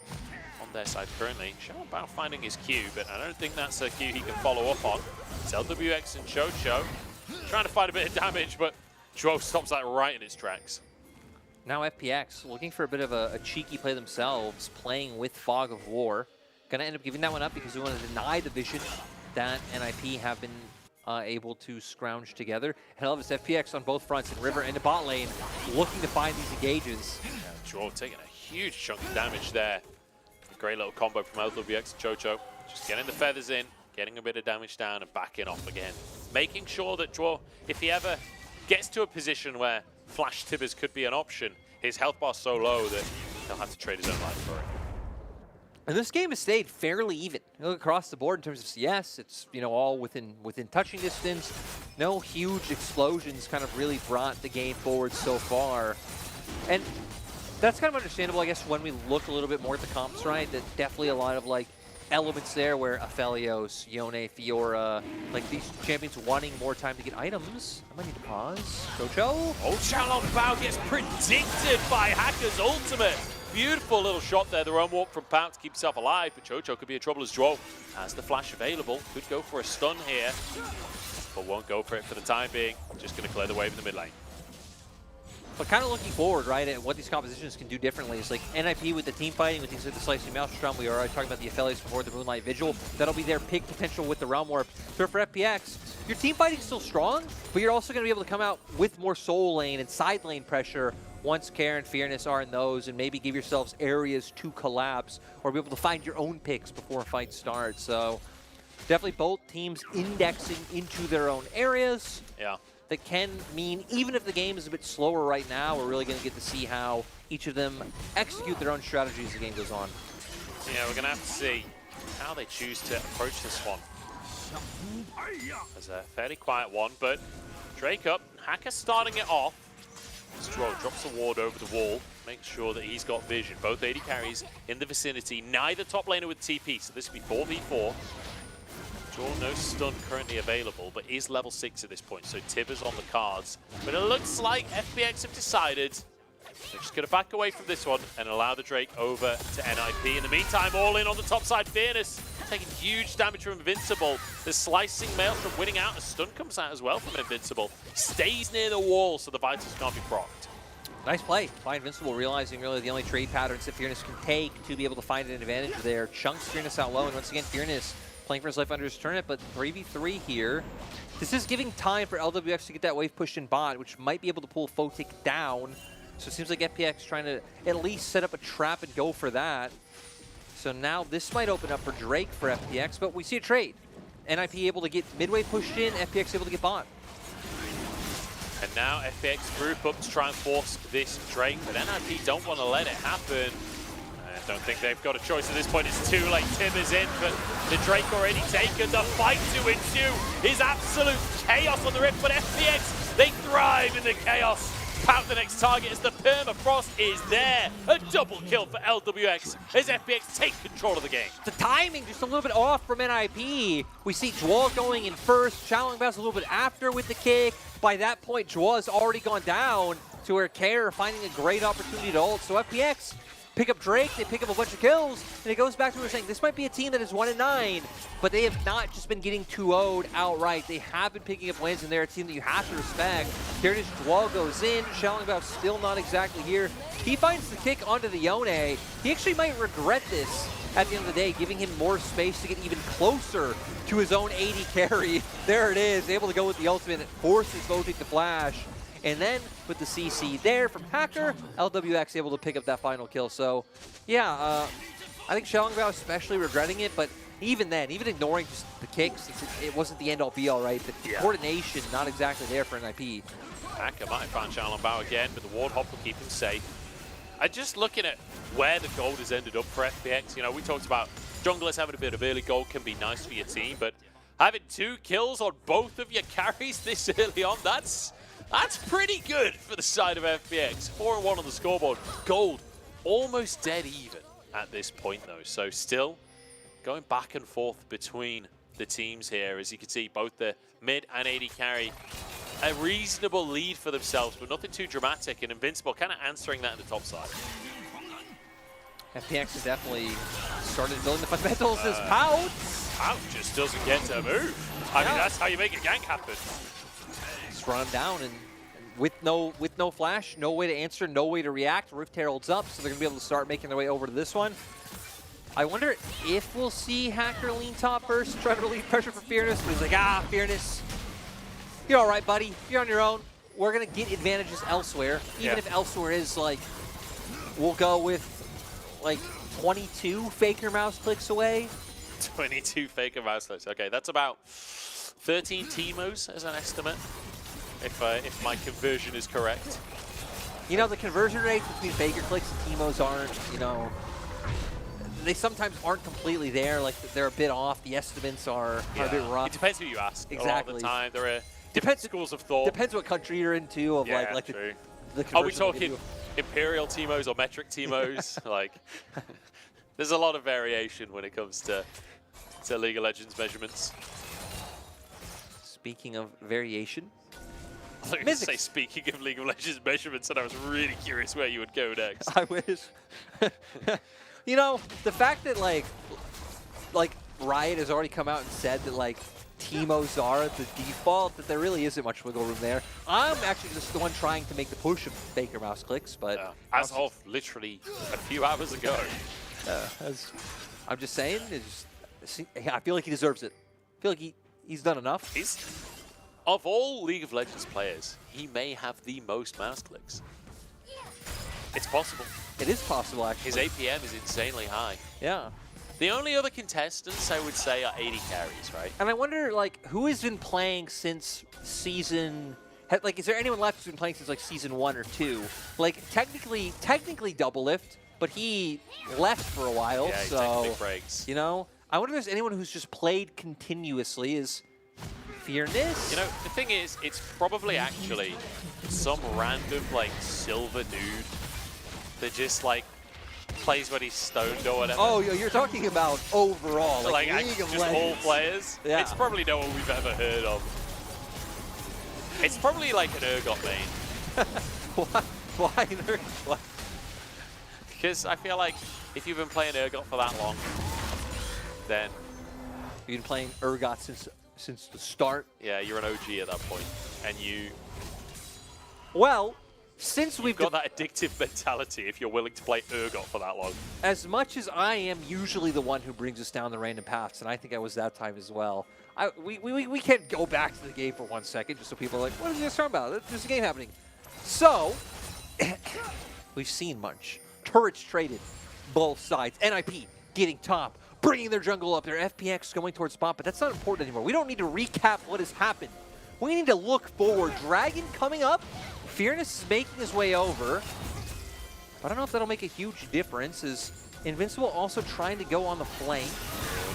on their side currently. Xiaolongbao finding his Q, but I don't think that's a Q he can follow up on. It's LWX and Jojo trying to find a bit of damage, but Joe stops that right in its tracks. Now FPX looking for a bit of a cheeky play themselves, playing with Fog of War. Gonna end up giving that one up because we want to deny the vision that NIP have been able to scrounge together. And all of this FPX on both fronts, in river and in bot lane, looking to find these engages. Yeah, Joe taking a huge chunk of damage there. A great little combo from LWX and Jojo. Just getting the feathers in, getting a bit of damage down and backing off again. Making sure that Joe, if he ever gets to a position where Flash Tibbers could be an option, his health bar's so low that he'll have to trade his own life for it. And this game has stayed fairly even. You look across the board in terms of CS, it's, you know, all within touching distance. No huge explosions kind of really brought the game forward so far. And that's kind of understandable, I guess, when we look a little bit more at the comps, right? That definitely a lot of, like, elements there where Aphelios, Yone, Fiora, like these champions wanting more time to get items. I might need to pause. Jojo? Oh, Xiaolongbao gets predicted by Hacker's ultimate. Beautiful little shot there, the run walk from Pout to keep himself alive, but Jojo could be in trouble as Droll. Has the flash available, could go for a stun here, but won't go for it for the time being. Just going to clear the wave in the mid lane. But kind of looking forward, right, at what these compositions can do differently is like NIP with the team fighting, with things like the Slicing Maelstrom. We were already talking about the Aphelios before, the Moonlight Vigil. That'll be their pick potential with the Realm Warp. So for FPX, your team fighting's still strong, but you're also going to be able to come out with more soul lane and side lane pressure once Care and Fearness are in those, and maybe give yourselves areas to collapse or be able to find your own picks before a fight starts. So definitely both teams indexing into their own areas. Yeah. That can mean, even if the game is a bit slower right now, we're really going to get to see how each of them execute their own strategy as the game goes on. Yeah, we're going to have to see how they choose to approach this one. It's a fairly quiet one, but Drake up, Hacker starting it off. Stroll drops a ward over the wall, makes sure that he's got vision. Both AD carries in the vicinity, neither top laner with TP, so this will be 4v4. Draw no stun currently available, but is level 6 at this point, so Tibbers on the cards. But it looks like FPX have decided they're just going to back away from this one and allow the Drake over to NIP. In the meantime, all in on the top side, Fearness taking huge damage from Invincible. The Slicing Maelstrom winning out, a stun comes out as well from Invincible. Stays near the wall, so the Vitals can't be procced. Nice play by Invincible, realizing really the only trade patterns that Fearness can take to be able to find an advantage there. Chunks Fearness out low, and once again, Fearness playing for his life under his turnip, but 3v3 here. This is giving time for LWX to get that wave pushed in bot, which might be able to pull Photic down. So it seems like FPX trying to at least set up a trap and go for that. So now this might open up for Drake for FPX, but we see a trade. NIP able to get midway pushed in, FPX able to get bot. And now FPX group up to try and force this Drake, but NIP don't want to let it happen. I don't think they've got a choice at this point. It's too late. Tibbers in, but the Drake already taken. The fight to ensue is absolute chaos on the rift, but FPX, they thrive in the chaos. Pout the next target as the permafrost is there. A double kill for LWX as FPX take control of the game. The timing just a little bit off from NIP. We see Jwal going in first, Xiaolongbao a little bit after with the kick. By that point, Jwal's already gone down to where Care finding a great opportunity to ult. So FPX pick up Drake, they pick up a bunch of kills, and it goes back to what we were saying. This might be a team that is 1-9, but they have not just been getting 2-0'd outright. They have been picking up wins, and they're a team that you have to respect. Here it is, Jwal goes in, Xiaolongbao still not exactly here. He finds the kick onto the Yone. He actually might regret this at the end of the day, giving him more space to get even closer to his own 80 carry. There it is, able to go with the ultimate, it forces Voting to flash. And then with the CC there from Hacker, LWX able to pick up that final kill. So yeah, I think Xiaolongbao especially regretting it, but even then, even ignoring just the kicks, it wasn't the end-all be-all, right? The coordination not exactly there for NIP. Hacker might have found Xiaolongbao again, but the Warthog will keep him safe. Just looking at where the gold has ended up for FPX, you know, we talked about junglers having a bit of early gold can be nice for your team, but having 2 kills on both of your carries this early on, that's pretty good for the side of FPX. 4-1 on the scoreboard. Gold almost dead even at this point, though. So still going back and forth between the teams here. As you can see, both the mid and AD carry a reasonable lead for themselves, but nothing too dramatic. And Invincible kind of answering that in the top side. FPX has definitely started building the fundamentals as Pout. Pout just doesn't get to move. I mean, that's how you make a gank happen. Just run him down, and with no flash, no way to answer, no way to react. Rift Herald's up, so they're going to be able to start making their way over to this one. I wonder if we'll see Hacker lean top first, try to relieve pressure for Fearness, but he's like, Fearness, you're all right, buddy. You're on your own. We're going to get advantages elsewhere, even if elsewhere is like, we'll go with like 22 Faker mouse clicks away. 22 Faker mouse clicks. Okay, that's about 13 Teemos as an estimate, if my conversion is correct. You know, the conversion rates between Faker clicks and Teemos aren't, you know, they sometimes aren't completely there. Like, they're a bit off. The estimates are a bit rough. It depends who you ask. Exactly. A lot of the time, there are different schools of thought. Depends what country you're into. Of like true. The Are we talking Imperial Teemos or metric Teemos? Like, there's a lot of variation when it comes to League of Legends measurements. Speaking of variation, I was going to say speaking of League of Legends measurements, and I was really curious where you would go next. I wish. You know, the fact that like Riot has already come out and said that like Teemos are the default, that there really isn't much wiggle room there. I'm actually just the one trying to make the push of Faker mouse clicks, but as of literally a few hours ago. I'm just saying, I feel like he deserves it. I feel like he's done enough. Of all League of Legends players, he may have the most mouse clicks. It's possible. It is possible, actually. His APM is insanely high. Yeah. The only other contestants I would say are 80 carries, right? And I wonder, like, who has been playing since season... Like, is there anyone left who's been playing since, like, season 1 or 2? Like, technically Double Lift, but he left for a while, yeah, so... taking big breaks. You know? I wonder if there's anyone who's just played continuously. Is Fearness? You know, the thing is, it's probably actually some random, like, silver dude that just, like, plays when he's stoned or whatever. Oh, you're talking about overall, like League of just Legends. all players? Yeah. It's probably no one we've ever heard of. It's probably like an Urgot main. Why an Urgot? Because I feel like if you've been playing Urgot for that long, then... You've been playing Urgot since the start? Yeah, you're an OG at that point, and you... Well... Since we've got that addictive mentality if you're willing to play Urgot for that long. As much as I am usually the one who brings us down the random paths, and I think I was that time as well, we can't go back to the game for 1 second just so people are like, what are you guys talking about? There's a game happening. So, we've seen much. Turrets traded, both sides. NIP getting top, bringing their jungle up, their FPX going towards spot, but that's not important anymore. We don't need to recap what has happened. We need to look forward. Dragon coming up. Fearness is making his way over. I don't know if that'll make a huge difference. Is Invincible also trying to go on the flank?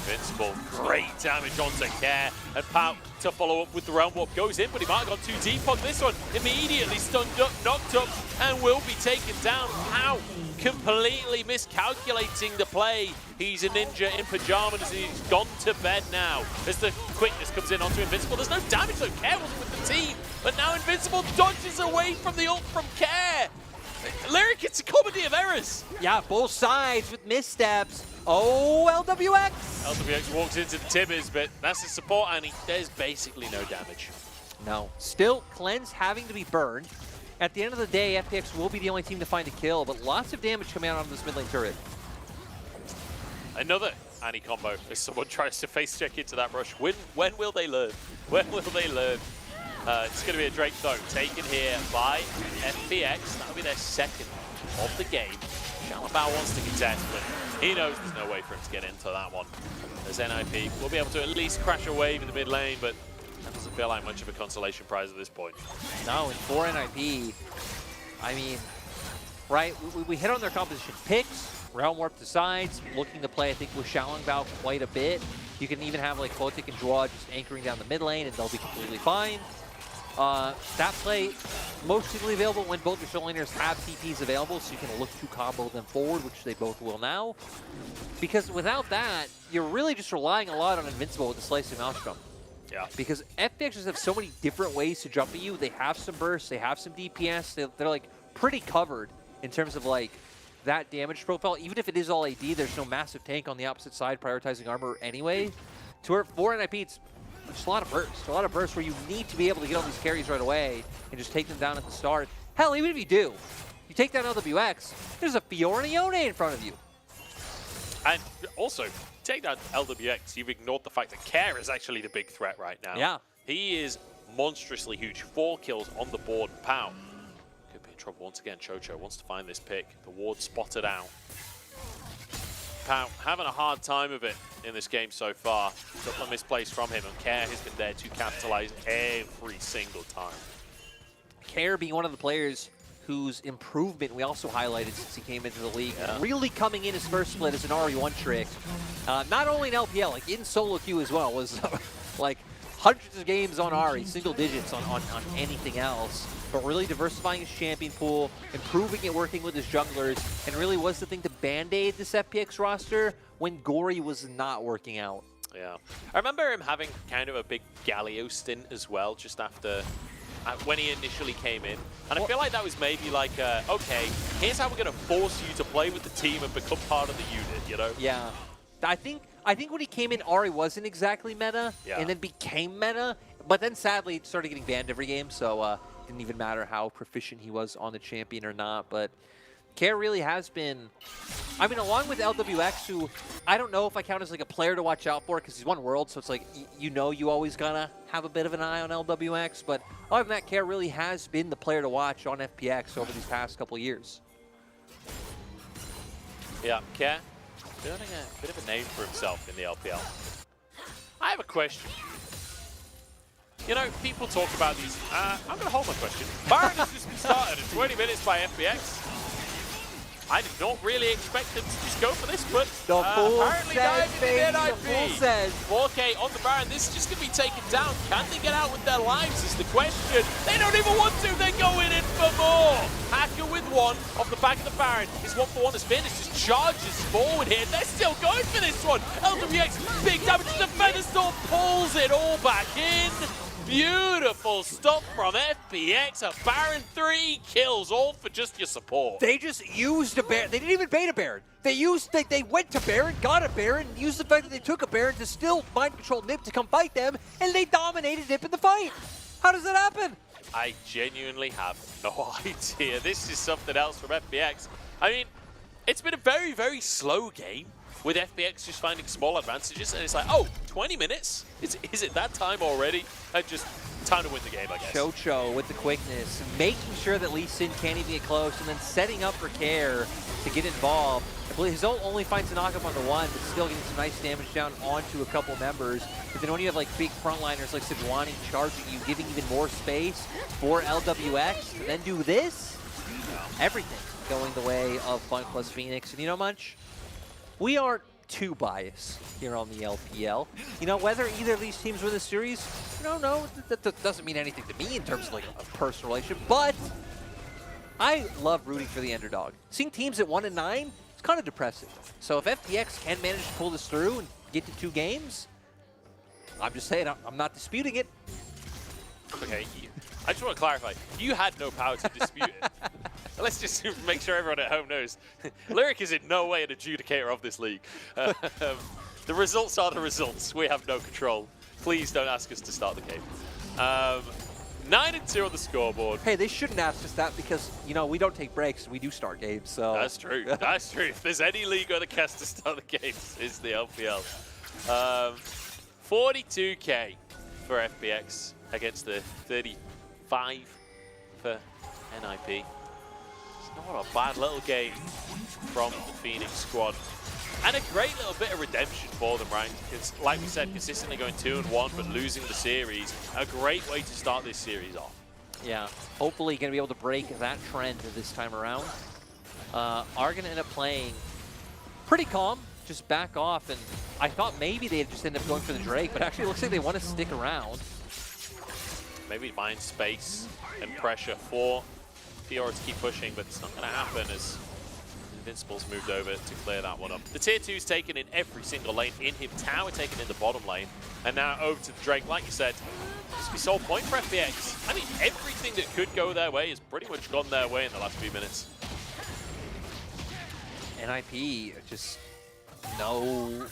Invincible, great damage onto Care, and Pau to follow up with the Realm Warp goes in, but he might have gone too deep on this one. Immediately stunned up, knocked up, and will be taken down. Pau completely miscalculating the play. He's a ninja in pajamas and he's gone to bed now. As the quickness comes in onto Invincible, there's no damage though. Care wasn't with the team, but now Invincible dodges away from the ult from Care. Lyric, it's a comedy of errors. Yeah, both sides with missteps. Oh, LWX! LWX walks into the Tibbers, but that's his support, and there's basically no damage. No. Still, Cleanse having to be burned. At the end of the day, FPX will be the only team to find a kill, but lots of damage coming out on this mid lane turret. Another Annie combo as someone tries to face check into that rush. When will they learn? When will they learn? It's going to be a Drake though, taken here by FPX. That'll be their second of the game. Shalabao wants to contest, but he knows there's no way for him to get into that one. As NIP will be able to at least crash a wave in the mid lane, but that doesn't feel like much of a consolation prize at this point. No, and for NIP, I mean, right, we hit on their composition picks, Realm Warp to sides, looking to play, I think, with Shalabao quite a bit. You can even have like Photic and Draw just anchoring down the mid lane, and they'll be completely fine. That play mostly available when both your solo laners have TPs available, so you can look to combo them forward, which they both will now. Because without that, you're really just relying a lot on Invincible with the Slice and Maelstrom. Yeah. Because FPX just have so many different ways to jump at you. They have some bursts, they have some DPS, they're like pretty covered in terms of like that damage profile. Even if it is all AD, there's no massive tank on the opposite side prioritizing armor anyway. To where for NIP, it's just a lot of bursts where you need to be able to get on these carries right away and just take them down at the start. Hell, even if you do, you take down LWX, there's a Fiora and Yone in front of you. And also, take down LWX, you've ignored the fact that Care is actually the big threat right now. Yeah. He is monstrously huge. 4 kills on the board. Pow. Could be in trouble once again. Chocho wants to find this pick. The ward spotted out. Pow having a hard time of it in this game so far. Couple of misplays from him, and Care has been there to capitalize every single time. Care being one of the players whose improvement we also highlighted since he came into the league. Yeah. Really coming in his first split as an RE1 trick. Not only in LPL, like in solo queue as well, was like hundreds of games on Ahri, single digits on anything else. But really diversifying his champion pool, improving it, working with his junglers, and really was the thing to band-aid this FPX roster when Gory was not working out. Yeah. I remember him having kind of a big Galio stint as well, just after when he initially came in. And I feel like that was maybe like, okay, here's how we're going to force you to play with the team and become part of the unit, you know? Yeah. I think when he came in, Ahri wasn't exactly meta, and then became meta, but then sadly started getting banned every game, so didn't even matter how proficient he was on the champion or not. But Care really has been, I mean, along with LWX, who I don't know if I count as like a player to watch out for because he's won Worlds, so it's like, you know, you always gotta have a bit of an eye on LWX. But other than that, Care really has been the player to watch on FPX over these past couple of years. Yeah, Care building a bit of a name for himself in the LPL. I have a question. You know, people talk about these. I'm going to hold my question. Baron has just been started in 20 minutes by FPX. I did not really expect them to just go for this, but apparently diving in NIP. 4K on the Baron. This is just going to be taken down. Can they get out with their lives is the question. They don't even want to. They're going in for more. Hacker with one off the back of the Baron. His 1-for-1 has finished. Just charges forward here. They're still going for this one. LWX, big damage to the Featherstorm, pulls it all back in. Beautiful stop from FPX. A Baron, 3 kills, all for just your support. They just used a Baron. They didn't even bait a Baron. They went to Baron, got a Baron, used the fact that they took a Baron to still mind control Nip to come fight them, and they dominated Nip in the fight. How does that happen? I genuinely have no idea. This is something else from FPX. I mean, it's been a very, very slow game, with FPX just finding small advantages, and it's like, oh, 20 minutes? Is it that time already? Just time to win the game, I guess. Chocho with the quickness, making sure that Lee Sin can't even get close, and then setting up for Care to get involved. I believe his ult only finds a knock-up on the one, but still getting some nice damage down onto a couple members. But then when you have like big frontliners like Sejuani charging you, giving even more space for LWX, to then do this, everything going the way of Funk plus Phoenix. And you know, Munch? We aren't too biased here on the LPL. You know, whether either of these teams win the series, no, that doesn't mean anything to me in terms of like a personal relationship, but I love rooting for the underdog. Seeing teams at 1-9, it's kind of depressing. So if FPX can manage to pull this through and get to 2 games, I'm just saying, I'm not disputing it. Okay, I just want to clarify, you had no power to dispute it. Let's just make sure everyone at home knows. Lyric is in no way an adjudicator of this league. The results are the results. We have no control. Please don't ask us to start the game. 9-2 on the scoreboard. Hey, they shouldn't ask us that because, you know, we don't take breaks and we do start games, so. That's true. That's true. If there's any league on the cast to start the games, it's the LPL. 42K for FPX against the 35 for NIP. It's not a bad little game from the Phoenix squad. And a great little bit of redemption for them, right? Because, like we said, consistently going 2-1, but losing the series, a great way to start this series off. Yeah, hopefully going to be able to break that trend this time around. Are going to end up playing pretty calm, just back off, and I thought maybe they'd just end up going for the Drake, but actually it looks like they want to stick around. Maybe mind space and pressure for Fiora to keep pushing, but it's not going to happen as Invincible's moved over to clear that one up. The tier 2's taken in every single lane. In him, Tower taken in the bottom lane. And now over to the Drake. Like you said, this could be sole point for FPX. I mean, everything that could go their way has pretty much gone their way in the last few minutes. NIP, just no...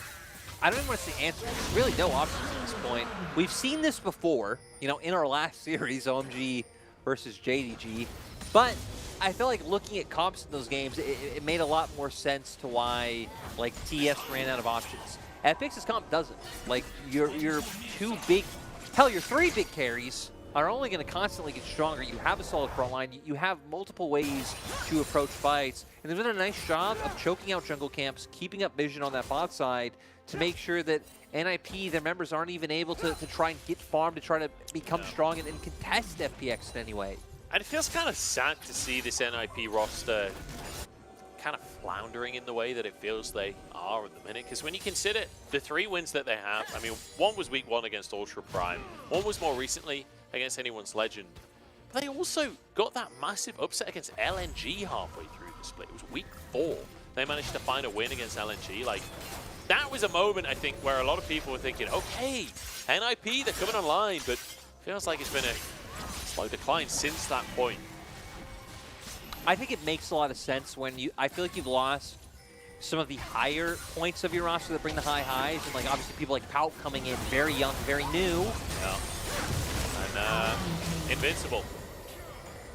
I don't even want to say answer. There's really no options at this point. We've seen this before, you know, in our last series, OMG versus JDG. But I feel like looking at comps in those games, it made a lot more sense to why, like, TS ran out of options. FPX's comp doesn't. Like, your 2 big, hell, your 3 big carries are only going to constantly get stronger. You have a solid front line. You have multiple ways to approach fights. And they've done a nice job of choking out jungle camps, keeping up vision on that bot side to make sure that NIP, their members, aren't even able to try and get farm to try to become strong and contest FPX in any way. And it feels kind of sad to see this NIP roster kind of floundering in the way that it feels they are at the minute. Because when you consider the 3 wins that they have, I mean, one was week 1 against Ultra Prime, one was more recently against Anyone's Legend. But they also got that massive upset against LNG halfway through the split. It was week 4. They managed to find a win against LNG. Like, that was a moment, I think, where a lot of people were thinking, okay, NIP, they're coming online, but feels like it's been a slow decline since that point. I think it makes a lot of sense when I feel like you've lost some of the higher points of your roster that bring the high highs, and like obviously people like Pout coming in very young, very new. Yeah. And Invincible,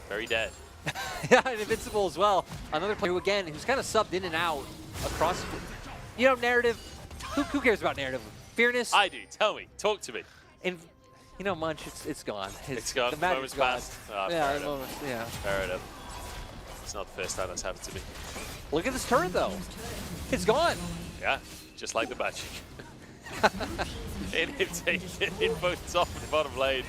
very dead. Yeah, and Invincible as well. Another player again who's kind of subbed in and out across. You know, narrative. Who cares about narrative? Fairness. I do. Tell me. Talk to me. And you know, Munch, it's gone. It's gone. The The magic's moment's gone. passed. Oh, Yeah, the moment, yeah. Fair enough. It's not the first time that's happened to me. Look at this turret though. It's gone. Yeah, just like the magic. In him taking in both top and bottom lane.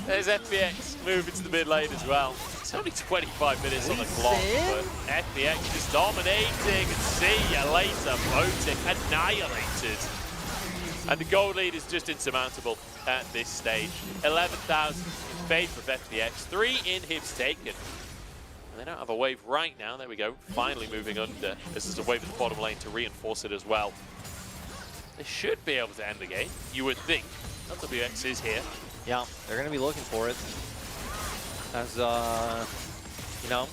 There's FPX moving to the mid lane as well. It's only 25 minutes on the clock, but FPX is dominating. See you later, Botic annihilated. And the gold lead is just insurmountable at this stage. 11,000 in favor of FPX. 3 inhibs taken. And they don't have a wave right now. There we go. Finally moving under. This is a wave at the bottom lane to reinforce it as well. They should be able to end the game, you would think. LWX is here. Yeah, they're going to be looking for it. As, you know,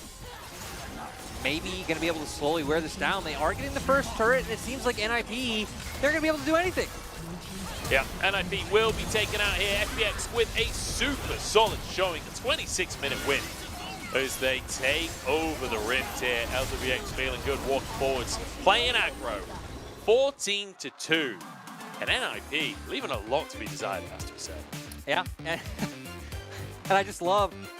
maybe going to be able to slowly wear this down. They are getting the first turret, and it seems like NIP, they're going to be able to do anything. Yeah, NIP will be taken out here. FPX with a super solid showing, a 26-minute win as they take over the rift here. LWX feeling good, walking forwards, playing aggro, 14-2. And NIP leaving a lot to be desired, has to be said. Yeah, and I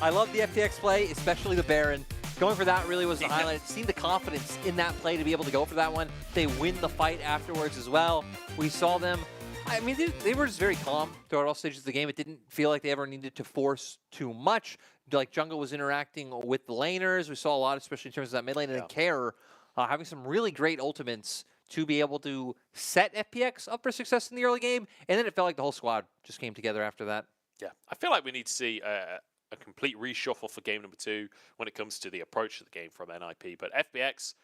love the FPX play, especially the Baron. Going for that really was the highlight. Seeing the confidence in that play to be able to go for that one. They win the fight afterwards as well. We saw them, I mean, they were just very calm throughout all stages of the game. It didn't feel like they ever needed to force too much. Like Jungle was interacting with the laners. We saw a lot, especially in terms of that mid lane, and Care having some really great ultimates to be able to set FPX up for success in the early game, and then it felt like the whole squad just came together after that. Yeah, I feel like we need to see a complete reshuffle for game number 2 when it comes to the approach to the game from NIP. But FPX,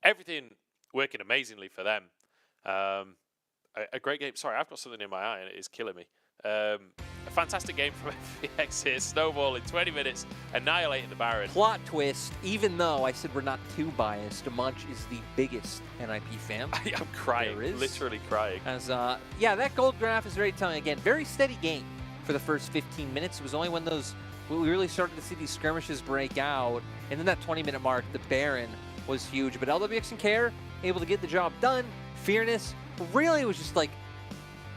everything working amazingly for them. A great game. Sorry, I've got something in my eye and it is killing me. A fantastic game from FPX here. Snowball in 20 minutes, annihilating the Baron. Plot twist, even though I said we're not too biased, Munch is the biggest NIP fan. I'm crying, literally crying. As, yeah, that gold graph is very telling. Again, very steady game for the first 15 minutes. It was only when we really started to see these skirmishes break out, and then that 20-minute mark, the Baron was huge. But LWX and Care able to get the job done. Fearness really was just like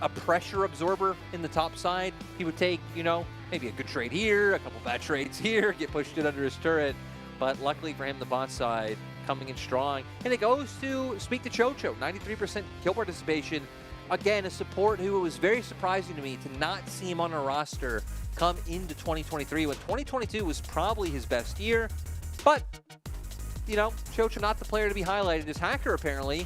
a pressure absorber in the top side. He would take, you know, maybe a good trade here, a couple bad trades here, get pushed in under his turret. But luckily for him, the bot side coming in strong. And it goes to Speak to Chocho, 93% kill participation. Again, a support who was very surprising to me to not see him on a roster come into 2023 when 2022 was probably his best year. But, you know, Chocho not the player to be highlighted. As Hacker, apparently,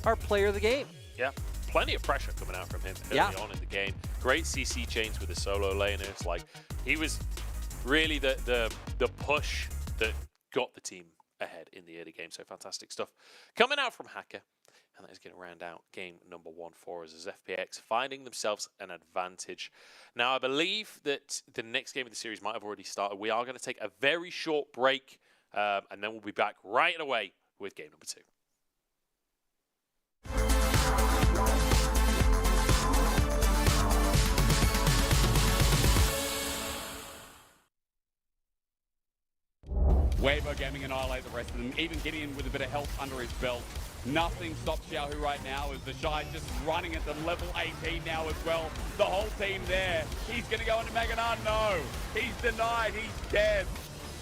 our player of the game. Yeah, plenty of pressure coming out from him early on in the game. Great CC chains with the solo laners. Like, he was really the push that got the team ahead in the early game. So fantastic stuff coming out from Hacker. And that is going to round out game number 1 for us as FPX finding themselves an advantage. Now, I believe that the next game of the series might have already started. We are going to take a very short break, and then we'll be back right away with game number 2. Weibo Gaming annihilate the rest of them, even Gideon with a bit of help under his belt. Nothing stops Xiaohu right now as the Shy just running at the level 18 now as well. The whole team there. He's going to go into Maganar. No, he's denied. He's dead.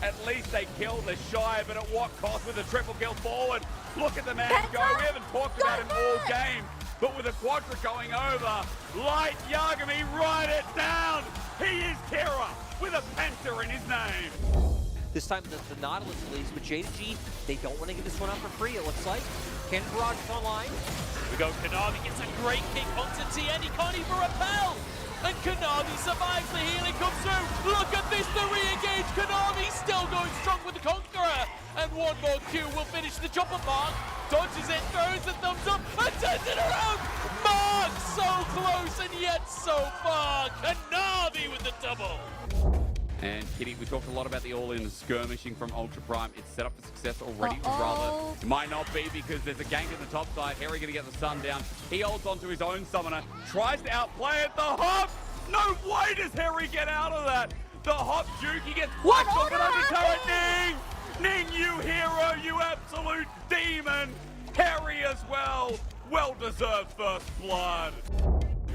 At least they killed the Shy, but at what cost with a triple kill forward? Look at the man go. We haven't talked about him all game, but with a Quadra going over, Light Yagami, write it down. He is Kira with a Penta in his name. This time the Nautilus release, but JDG, they don't want to give this one out for free, it looks like. Ken Barrage is online. We go, Konami gets a great kick onto TN, he can't even repel! And Konami survives, the healing comes through! Look at this, the re-engage, Konami still going strong with the Conqueror! And one more Q will finish the chopper mark, dodges it, throws the thumbs up, and turns it around! Mark, so close and yet so far! Konami with the double! And Kitty, we talked a lot about the all-in skirmishing from Ultra Prime. It's set up for success already, or rather, it might not be because there's a gank at the top side. Harry gonna get the sun down. He holds onto his own summoner, tries to outplay it. The hop! No way does Harry get out of that! The hop juke, he gets whacked off an under turret. Ning, you hero, you absolute demon! Harry as well! Well-deserved first blood.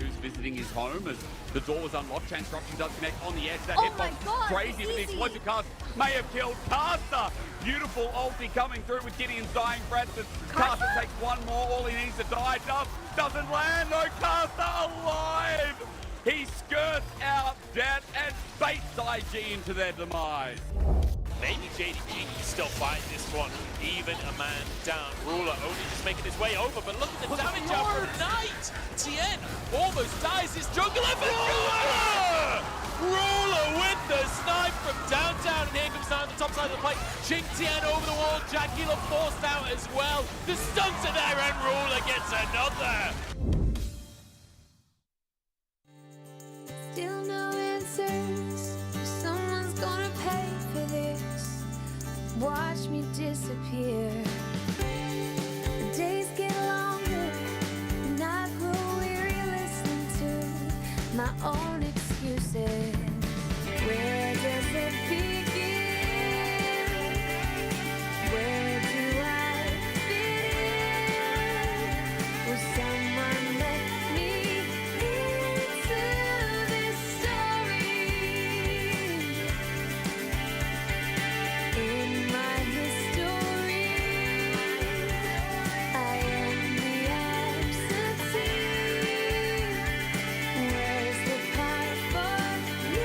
Who's visiting his home as the door was unlocked. Chain Disruption does connect on the edge. That hitbox crazy, but the explosive cast may have killed Caster. Beautiful ulti coming through with Gideon's dying breath. Caster takes one more. All he needs to die. Doesn't land. No, Caster alive. He skirts out death and baits IG into their demise. Maybe JDG can still fight this one, even a man down. Ruler only just making his way over, but look at the damage out from Knight! Tien almost dies his jungler, but Ruler with the snipe from downtown, and here comes down the top side of the plate. Ching Tien over the wall, Jackula forced out as well. The stunts are there, and Ruler gets another! Still no answers. Someone's gonna pay for this. Watch me disappear. The days get longer, and I grow weary listening to my own excuses. Where does it begin? Where do I fit in? Will someone let me into this story? In my history, I am the absentee. Where's the part for me?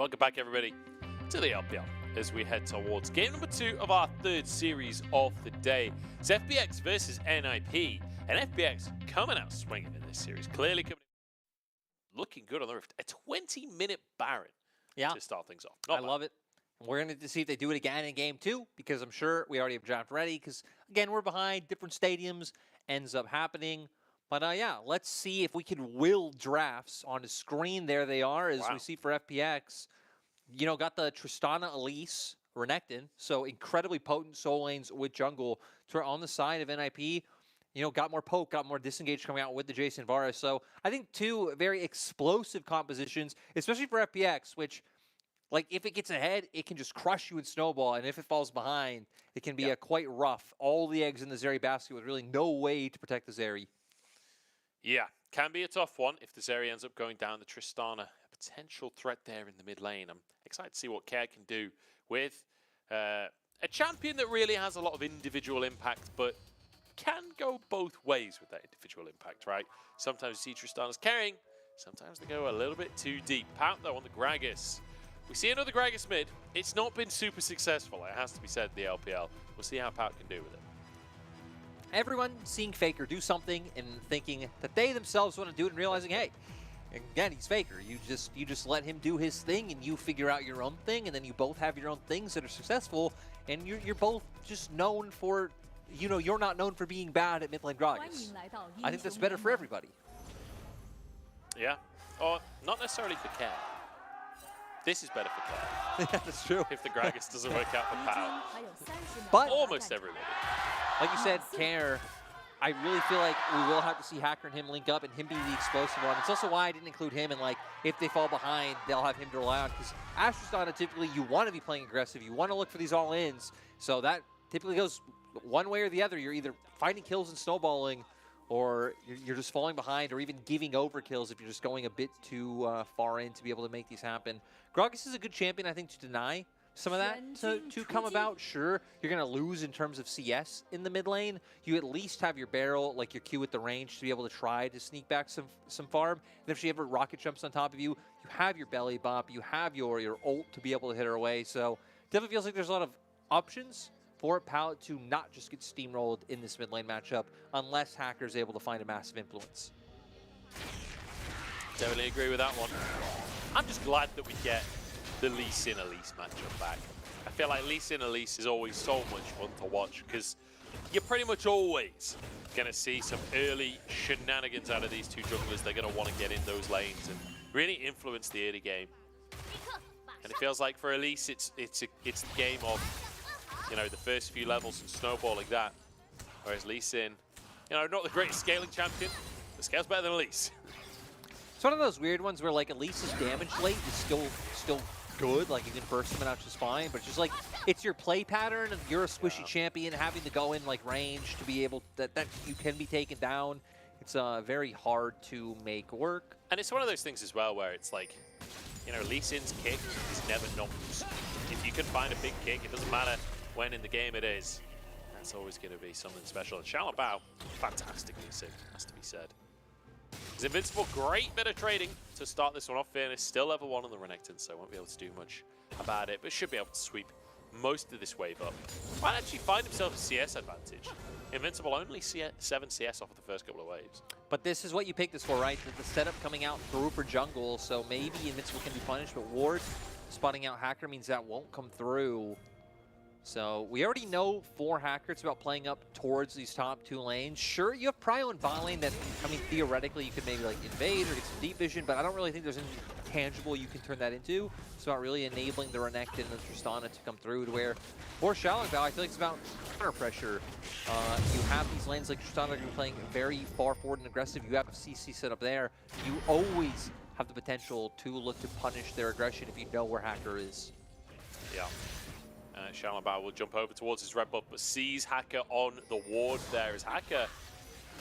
Welcome back, everybody, to the LPL as we head towards game number 2 of our third series of the day. It's FPX versus NIP, and FPX coming out swinging in this series. Clearly coming looking good on the Rift. A 20-minute Baron to start things off. I love it. We're going to see if they do it again in game 2, because I'm sure we already have draft ready, because, again, we're behind different stadiums, ends up happening. But, yeah, let's see if we can will drafts on the screen. There they are, as we see for FPX. You know, got the Tristana, Elise, Renekton, so incredibly potent soul lanes with jungle. On the side of NIP, you know, got more poke, got more disengage coming out with the Jason Varus. So I think 2 very explosive compositions, especially for FPX, which, like, if it gets ahead, it can just crush you in snowball, and if it falls behind, it can be quite rough. All the eggs in the Zeri basket with really no way to protect the Zeri. Yeah, can be a tough one if the Zeri ends up going down the Tristana. A potential threat there in the mid lane. I'm excited to see what Care can do with a champion that really has a lot of individual impact, but can go both ways with that individual impact, right? Sometimes you see Tristana's carrying, sometimes they go a little bit too deep. Pout, though, on the Gragas. We see another Gragas mid. It's not been super successful, it has to be said, the LPL. We'll see how Pout can do with it. Everyone seeing Faker do something and thinking that they themselves want to do it and realizing, hey, again, he's Faker. You just let him do his thing and you figure out your own thing, and then you both have your own things that are successful, and you're both just known for, you know, you're not known for being bad at mid lane Gragas. I think that's better for everybody. Yeah, or not necessarily for Care. This is better for Care. Yeah, that's true. If the Gragas doesn't work out for Pout. But almost everybody. Like you said, Care, I really feel like we will have to see Hacker and him link up and him be the explosive one. It's also why I didn't include him, and like, if they fall behind, they'll have him to rely on, because Astrostana, typically you want to be playing aggressive, you want to look for these all-ins, so that typically goes one way or the other. You're either finding kills and snowballing, or you're just falling behind, or even giving over kills if you're just going a bit too far in to be able to make these happen. Gragas is a good champion, I think, to deny some of that to come about. Sure, you're going to lose in terms of CS in the mid lane. You at least have your barrel, like your Q at the range, to be able to try to sneak back some farm. And if she ever rocket jumps on top of you, you have your belly bop, you have your ult to be able to hit her away. So definitely feels like there's a lot of options for Pout to not just get steamrolled in this mid lane matchup, unless Hacker's able to find a massive influence. Definitely agree with that one. I'm just glad that we get the Lee Sin Elise matchup back. I feel like Lee Sin Elise is always so much fun to watch, because you're pretty much always going to see some early shenanigans out of these two junglers. They're going to want to get in those lanes and really influence the early game. And it feels like for Elise, it's the game of, you know, the first few levels and snowballing that. Whereas Lee Sin, you know, not the greatest scaling champion, but scales better than Elise. It's one of those weird ones where, like, Elise's damage late is still good. Like, you can burst someone out just fine, but it's just like, it's your play pattern, and you're a squishy champion having to go in, like, range to be able, that you can be taken down. It's very hard to make work. And it's one of those things as well where it's like, you know, Lee Sin's kick is never not used. If you can find a big kick, it doesn't matter when in the game it is. That's always going to be something special. And Shalom Bao, fantastic Lee Sin, has to be said. He's invincible, great bit of trading to start this one off. Fairness, still level 1 on the Renekton, so won't be able to do much about it, but should be able to sweep most of this wave up. Might actually find himself a CS advantage. Invincible only 7 CS off of the first couple of waves. But this is what you pick this for, right? The setup coming out through for jungle, so maybe Invincible can be punished, but Ward spotting out Hacker means that won't come through. So we already know for Hacker, it's about playing up towards these top 2 lanes. Sure, you have Prio and bot lane that, I mean, theoretically you could maybe like invade or get some deep vision, but I don't really think there's anything tangible you can turn that into. It's about really enabling the Renekton and the Tristana to come through, to where for Shallow Bow, I feel like it's about counter pressure. You have these lanes like Tristana that are playing very far forward and aggressive. You have a CC set up there. You always have the potential to look to punish their aggression if you know where Hacker is. Yeah. Shalom Bao will jump over towards his red buff, but sees Hacker on the ward there. Is Hacker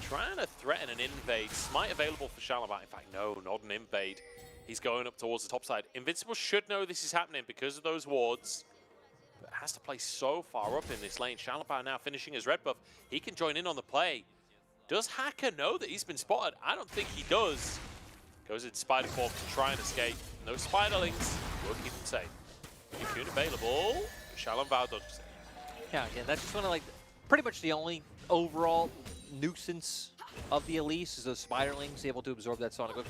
trying to threaten an invade? Smite available for Shalom Bao. In fact, no, not an invade. He's going up towards the top side. Invincible should know this is happening because of those wards, but has to play so far up in this lane. Shalom Bao now finishing his red buff. He can join in on the play. Does Hacker know that he's been spotted? I don't think he does. Goes in Spider Form to try and escape. No Spiderlings. will keep him safe. Cocoon available. Shalom Bao dodges it. Yeah, again, that's just one of like pretty much the only overall nuisance of the Elise is those Spiderlings able to absorb that Sonic Boom.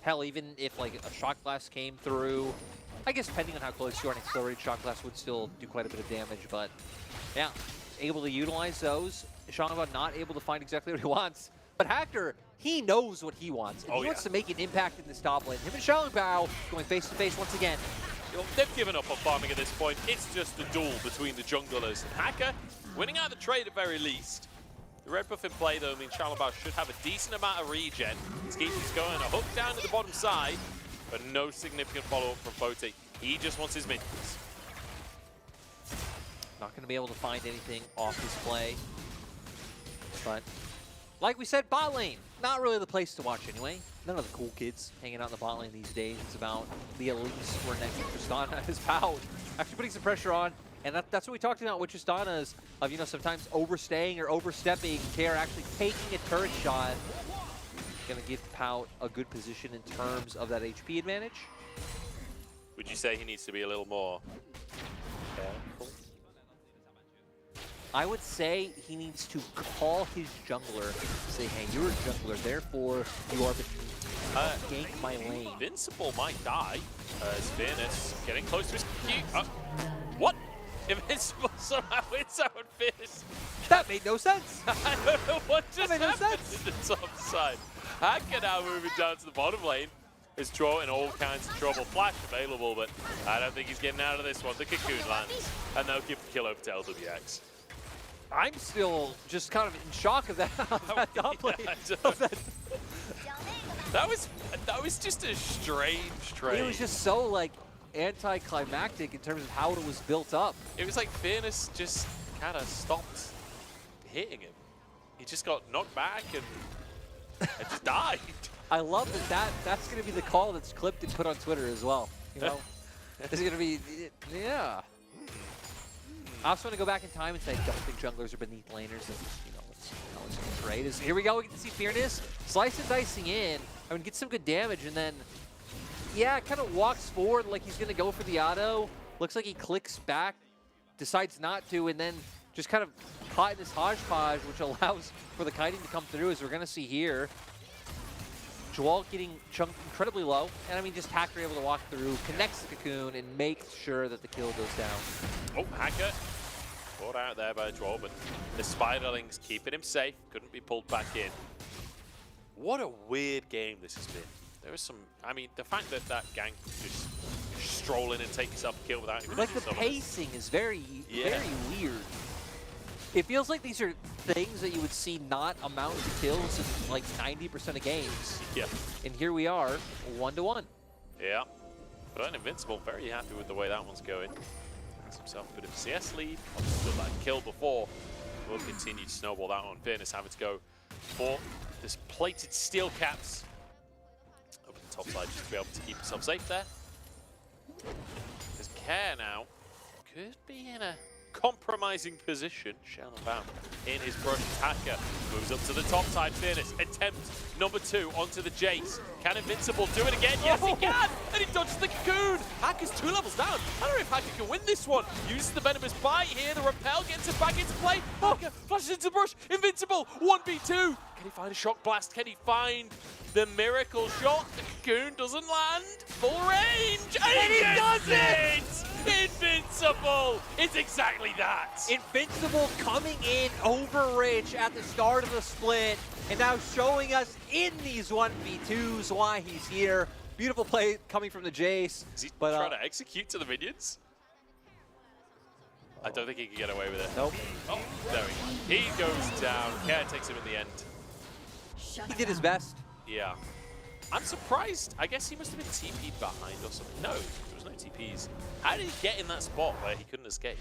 Hell, even if like a Shock Blast came through, I guess depending on how close you are, an accelerated Shock Blast would still do quite a bit of damage, but yeah, able to utilize those. Shalom not able to find exactly what he wants, but Hacker, he knows what he wants. And he wants to make an impact in this top lane. Him and Shalom going face to face once again. They've given up on farming at this point. It's just a duel between the junglers. And Hacker winning out the trade at very least. The red buff in play though means Shalom should have a decent amount of regen. Skeety's going a hook down to the bottom side, but no significant follow-up from Bote. He just wants his minions. Not going to be able to find anything off this play. But like we said, bot lane, not really the place to watch anyway. None of the cool kids hanging out in the bot lane these days. It's about the Elise who are next to Tristana as Pout actually putting some pressure on. And that's what we talked about with Tristana's of, you know, sometimes overstaying or overstepping. Care actually taking a turret shot. Going to give Pout a good position in terms of that HP advantage. Would you say he needs to be a little more careful? I would say he needs to call his jungler, say, hey, you're a jungler, therefore you are gank my lane. Invincible might die as Fairness getting close to his Q. What? Invincible somehow wins out on Fairness. That made no sense. I don't know what just happened in the top side. Hacker now moving down to the bottom lane. Is Troll in all kinds of trouble. Flash available, but I don't think he's getting out of this one. The Cocoon lands, and they'll give the kill over to LWX. I'm still just kind of in shock of that. That was just a strange trade. It was just so like anticlimactic in terms of how it was built up. It was like Fairness just kind of stopped hitting him. He just got knocked back and just died. I love that's going to be the call that's clipped and put on Twitter as well. You know, it's going to be, yeah. I also want to go back in time and say, I don't think junglers are beneath laners. And, you know, it's great. Here we go. We get to see Fairness slice and dicing in. I mean, get some good damage, and then, yeah, kind of walks forward like he's going to go for the auto. Looks like he clicks back, decides not to, and then just kind of caught in this hodgepodge, which allows for the kiting to come through, as we're going to see here. Joel getting chunked incredibly low, and I mean, just Hacker able to walk through, connects the Cocoon, and makes sure that the kill goes down. Oh, Hacker caught out there by Joel, but the Spiderlings keeping him safe, couldn't be pulled back in. What a weird game this has been. There was some, I mean, the fact that that gank just stroll in and take yourself a kill without even like the pacing is very weird. It feels like these are things that you would see not amount to kills in like 90% of games. Yeah. And here we are, 1-1. Yeah. But Invincible very happy with the way that one's going. Has himself a bit of a CS lead. Obviously got that kill before. Will continue to snowball that one. Fairness having to go for this plated steel caps. Up the top side just to be able to keep himself safe there. Because Care now could be in a compromising position. Shalom in his brush. Hacker moves up to the top side. Fairness attempt number 2 onto the Jace. Can Invincible do it again? Yes, he can! And he dodges the Cocoon! Hacker's 2 levels down. I don't know if Hacker can win this one. Uses the Venomous Bite here. The Repel gets it back into play. Hacker flashes into the brush. Invincible 1v2. Can he find a Shock Blast? Can he find the miracle shot? The Cocoon doesn't land. Full range. And he does it! Invincible! It's exactly that! Invincible coming in over Rich at the start of the split, and now showing us in these 1v2s why he's here. Beautiful play coming from the Jace. Is he trying to execute to the minions? I don't think he can get away with it. Nope. Oh, there we go. He goes down. Care takes him in the end. He did his best. Yeah. I'm surprised. I guess he must have been TP'd behind or something. No, there was no TPs. How did he get in that spot where he couldn't escape?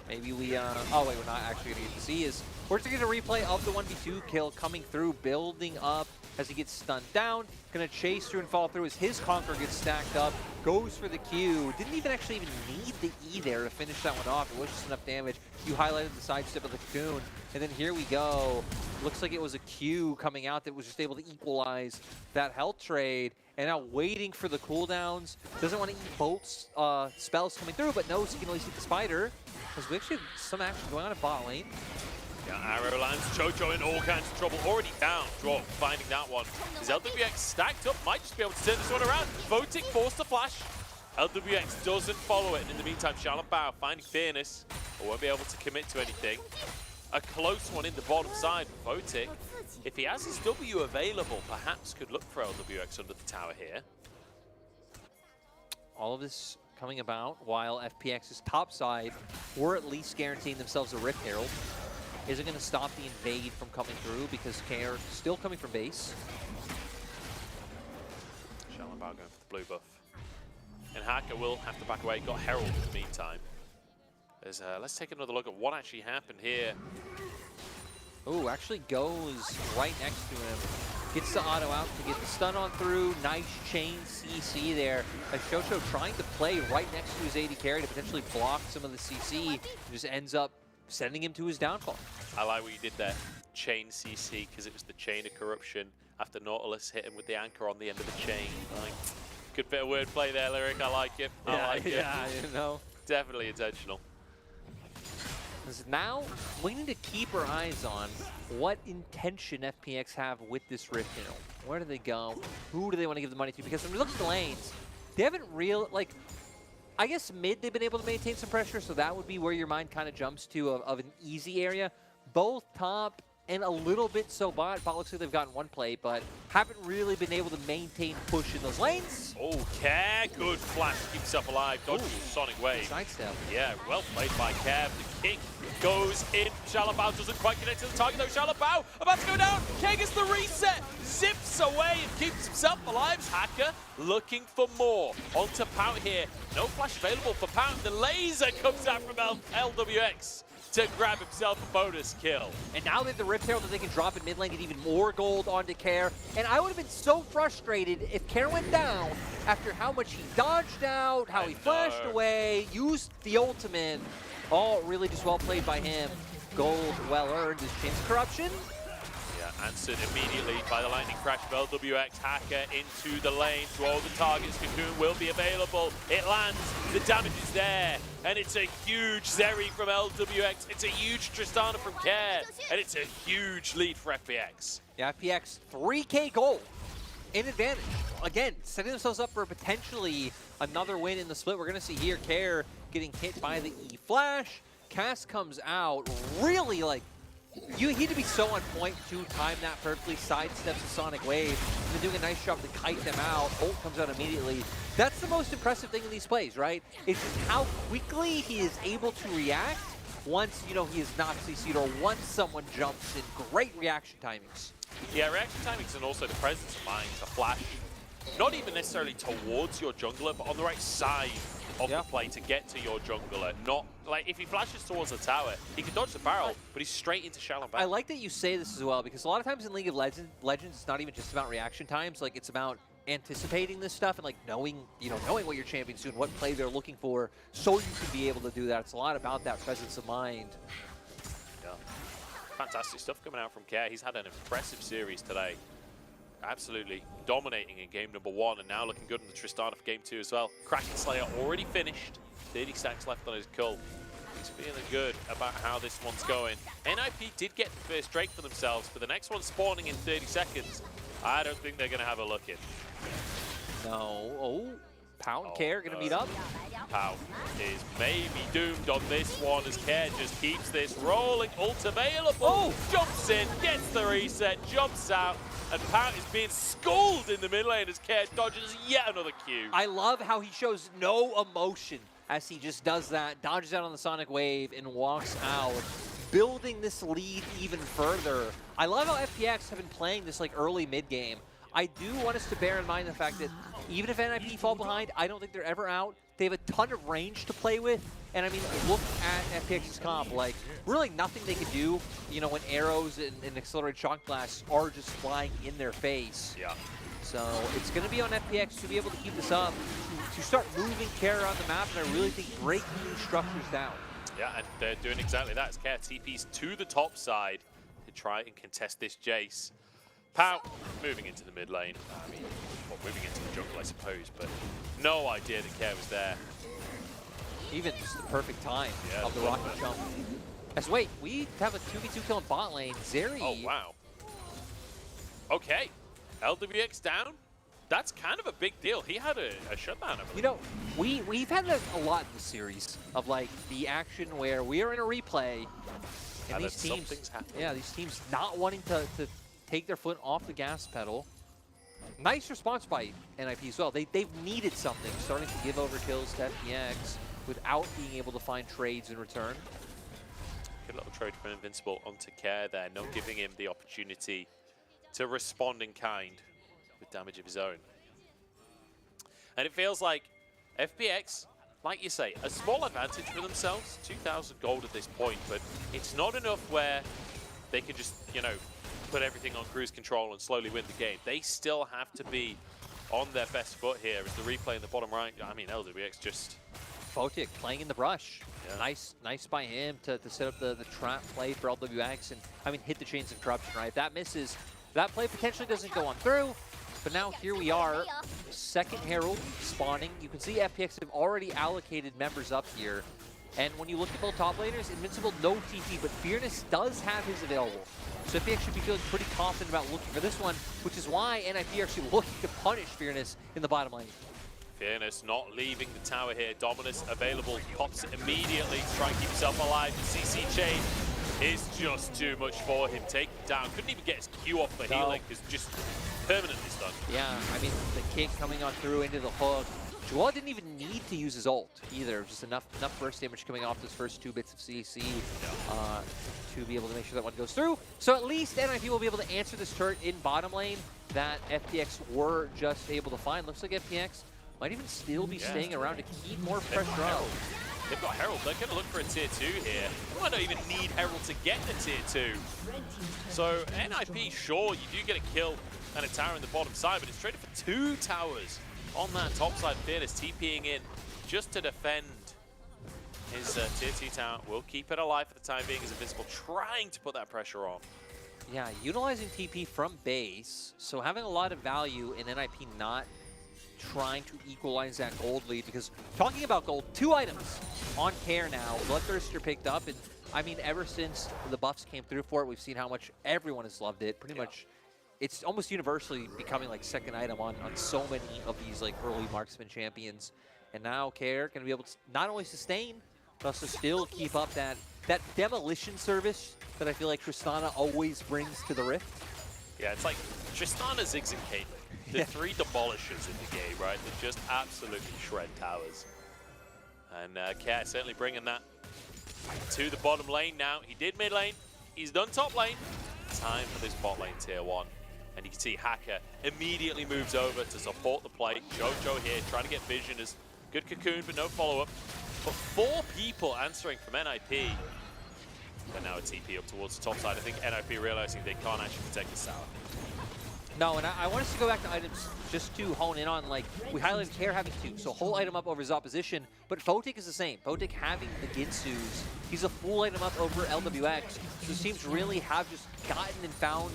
Maybe we, oh wait, we're not actually going to get to see is, we're just going to get a replay of the 1v2 kill coming through, building up as he gets stunned down, going to chase through and fall through as his Conqueror gets stacked up, goes for the Q, didn't even need the E there to finish that one off, it was just enough damage. You highlighted the sidestep of the Cocoon, and then here we go. Looks like it was a Q coming out that was just able to equalize that health trade. And now waiting for the cooldowns. Doesn't want to eat bolt spells coming through, but knows he can at least eat the spider. Because we actually have some action going on at bot lane. Yeah, arrow lands. Chocho in all kinds of trouble. Already down. Drop, finding that one. His LWX stacked up. Might just be able to turn this one around. Voting forced the flash. LWX doesn't follow it. And in the meantime, Shalabao finding fairness, but won't be able to commit to anything. A close one in the bottom side. Votic, if he has his W available, perhaps could look for LWX under the tower here. All of this coming about while FPX's top side were at least guaranteeing themselves a Rift Herald. Isn't going to stop the invade from coming through because KR still coming from base. Shalabao going for the blue buff. And Hacker will have to back away. Got Herald in the meantime. Let's take another look at what actually happened here. Oh, actually goes right next to him. Gets the auto out to get the stun on through. Nice chain CC there. As Shosho trying to play right next to his AD carry to potentially block some of the CC. Just ends up sending him to his downfall. I like what you did there. Chain CC, because it was the chain of corruption after Nautilus hit him with the anchor on the end of the chain. Like, good bit of wordplay there, Lyric. I like it. I like it. Yeah, you know. Definitely intentional. Now, we need to keep our eyes on what intention FPX have with this Rift Herald. Where do they go? Who do they want to give the money to? Because when we look at the lanes, they haven't like, I guess mid they've been able to maintain some pressure, so that would be where your mind kind of jumps to of an easy area. Both top and a little bit so bot. Bot looks like they've gotten one play, but haven't really been able to maintain push in those lanes. Oh, Care, good flash, keeps himself alive, dodges Sonic Wave. Sidestep. Yeah, well played by Kev. The kick goes in. Shalabao doesn't quite connect to the target though. Shalabao about to go down. K gets the reset, zips away and keeps himself alive. Hacker looking for more. Onto Pout here. No flash available for Pout. The laser comes out from LWX to grab himself a bonus kill. And now they have the Rift Herald that they can drop in mid lane, get even more gold onto Care. And I would have been so frustrated if Care went down after how much he dodged out, how he flashed away, used the ultimate. All really just well played by him. Gold well earned. His Chains of Corruption. Yeah, answered immediately by the lightning crash of LWX. Hacker into the lane to all the targets. Cocoon will be available. It lands. The damage is there. And it's a huge Zeri from LWX. It's a huge Tristana from Care. And it's a huge lead for FPX. Yeah, FPX 3K gold in advantage. Again, setting themselves up for potentially another win in the split. We're going to see here Care getting hit by the E-Flash. Cass comes out really like, you need to be so on point to time that perfectly, sidesteps the Sonic Wave, and then doing a nice job to kite them out. Ult comes out immediately. That's the most impressive thing in these plays, right? It's just how quickly he is able to react once, you know, he is not CC'd or once someone jumps in. Great reaction timings. Yeah, reaction timings and also the presence of mind to flash, not even necessarily towards your jungler, but on the right side of the play to get to your jungler. Not like if he flashes towards the tower, he can dodge the barrel, but he's straight into shallow back. I like that you say this as well, because a lot of times in League of Legends, it's not even just about reaction times. Like, it's about anticipating this stuff and like knowing what your champion's doing, what play they're looking for, so you can be able to do that. It's a lot about that presence of mind. Yeah, fantastic stuff coming out from Care. He's had an impressive series today. Absolutely dominating in game number 1 and now looking good in the Tristana for game 2 as well. Kraken Slayer already finished. 30 stacks left on his cull. He's feeling good about how this one's going. NIP did get the first Drake for themselves, but the next one spawning in 30 seconds. I don't think they're going to have a look in. No. Oh, Pout and Care going to meet up. Pout is maybe doomed on this one as Care just keeps this rolling. Ult available. Oh! Jumps in, gets the reset, jumps out. And Pout is being schooled in the mid lane as Care dodges yet another Q. I love how he shows no emotion as he just does that, dodges out on the Sonic Wave and walks out, building this lead even further. I love how FPX have been playing this like early mid game. I do want us to bear in mind the fact that even if NIP fall behind, I don't think they're ever out. They have a ton of range to play with. And I mean, look at FPX's comp. Like, really nothing they can do, you know, when arrows and accelerated shock blasts are just flying in their face. Yeah. So it's going to be on FPX to be able to keep this up, to start moving Care around the map, and I really think breaking structures down. Yeah, and they're doing exactly that as Care TPs to the top side to try and contest this Jace. Pow, moving into the mid lane. I mean, well, moving into the jungle, I suppose, but no idea that Care was there. Even just the perfect time of the rocket jump. As wait, we have a 2v2 kill in bot lane. Zeri. Oh, wow. Okay, LWX down. That's kind of a big deal. He had a shutdown, I believe. You know, we've had a lot in this series of like the action where we are in a replay and these teams, these teams not wanting to take their foot off the gas pedal. Nice response by NIP as well. They've needed something, starting to give over kills to FPX without being able to find trades in return. Good little trade from Invincible onto Care there, not giving him the opportunity to respond in kind with damage of his own. And it feels like FPX, like you say, a small advantage for themselves, 2,000 gold at this point, but it's not enough where they can just, you know, put everything on cruise control and slowly win the game. They still have to be on their best foot here. As the replay in the bottom right, I mean, LWX just... FPX playing in the brush. Yeah. Nice by him to set up the trap play for LWX and, I mean, hit the chains of corruption, right? If that misses, that play potentially doesn't go on through. But now here we are, second Herald spawning. You can see FPX have already allocated members up here. And when you look at both top laners, Invincible no TP, but Fearness does have his available. So FPX should be feeling pretty confident about looking for this one, which is why NIP are actually looking to punish Fearness in the bottom lane. Fearness not leaving the tower here. Dominus available, pops it immediately to try and keep himself alive. The CC chain is just too much for him. Taken down, couldn't even get his Q off for healing, because just permanently stunned. Yeah, I mean, the kick coming on through into the hook. Joel didn't even need to use his ult either. Just enough burst damage coming off those first 2 bits of CC to be able to make sure that one goes through. So at least NIP will be able to answer this turret in bottom lane that FPX were just able to find. Looks like FPX might even still be staying around to keep more pressure on. They've got Herald. They're going to look for a tier 2 here. They might not even need Herald to get the tier 2. So NIP, sure, you do get a kill and a tower in the bottom side, but it's traded for 2 towers on that top side. Fearless TPing in just to defend his tier 2 tower. Will keep it alive for the time being as Invincible trying to put that pressure on. Yeah, utilizing TP from base, so having a lot of value in NIP not trying to equalize that gold lead, because talking about gold, 2 items on Care now. Bloodthirster picked up, and I mean, ever since the buffs came through for it, we've seen how much everyone has loved it. Pretty much, it's almost universally becoming like second item on so many of these like early marksman champions. And now Care going to be able to not only sustain, but also still keep up that demolition service that I feel like Tristana always brings to the Rift. Yeah, it's like Tristana, Ziggs, and Caitlyn. The 3 demolishers in the game, right? They just absolutely shred towers. And Care certainly bringing that to the bottom lane now. He did mid lane. He's done top lane. Time for this bot lane tier 1. And you can see Hacker immediately moves over to support the play. Jojo here trying to get vision as good cocoon, but no follow-up. But 4 people answering from NIP. But now a TP up towards the top side. I think NIP realizing they can't actually protect this tower. No, and I want us to go back to items just to hone in on, like, we highlighted Care having 2, so whole item up over his opposition, but FPX is the same. FPX having the Ginsus, he's a full item up over LWX, so teams really have just gotten and found,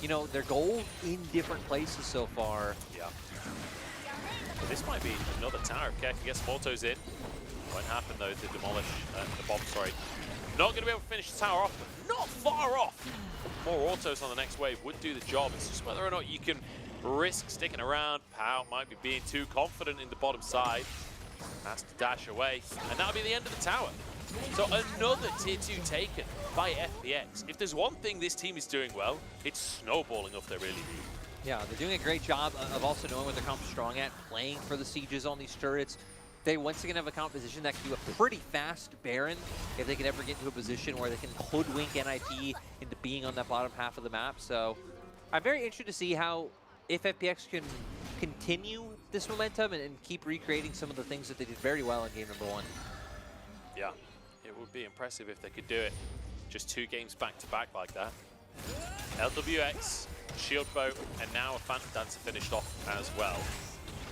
you know, their gold in different places so far. Yeah. But this might be another tower if Care can get some autos in. Won't happen, though, to demolish the bomb, sorry. Not going to be able to finish the tower off, but not far off. More autos on the next wave would do the job. It's just whether or not you can risk sticking around. Pow might be being too confident in the bottom side. Has to dash away, and that'll be the end of the tower. So another tier 2 taken by FPX. If there's one thing this team is doing well, it's snowballing off they really need. Yeah, they're doing a great job of also knowing what their comp is strong at, playing for the sieges on these turrets. They once again have a composition that can do a pretty fast Baron if they can ever get into a position where they can hoodwink NIP into being on that bottom half of the map. So I'm very interested to see how, if FPX can continue this momentum and keep recreating some of the things that they did very well in game number 1. Yeah, it would be impressive if they could do it. Just 2 games back-to-back like that. LWX, Shield Bow, and now a Phantom Dancer finished off as well.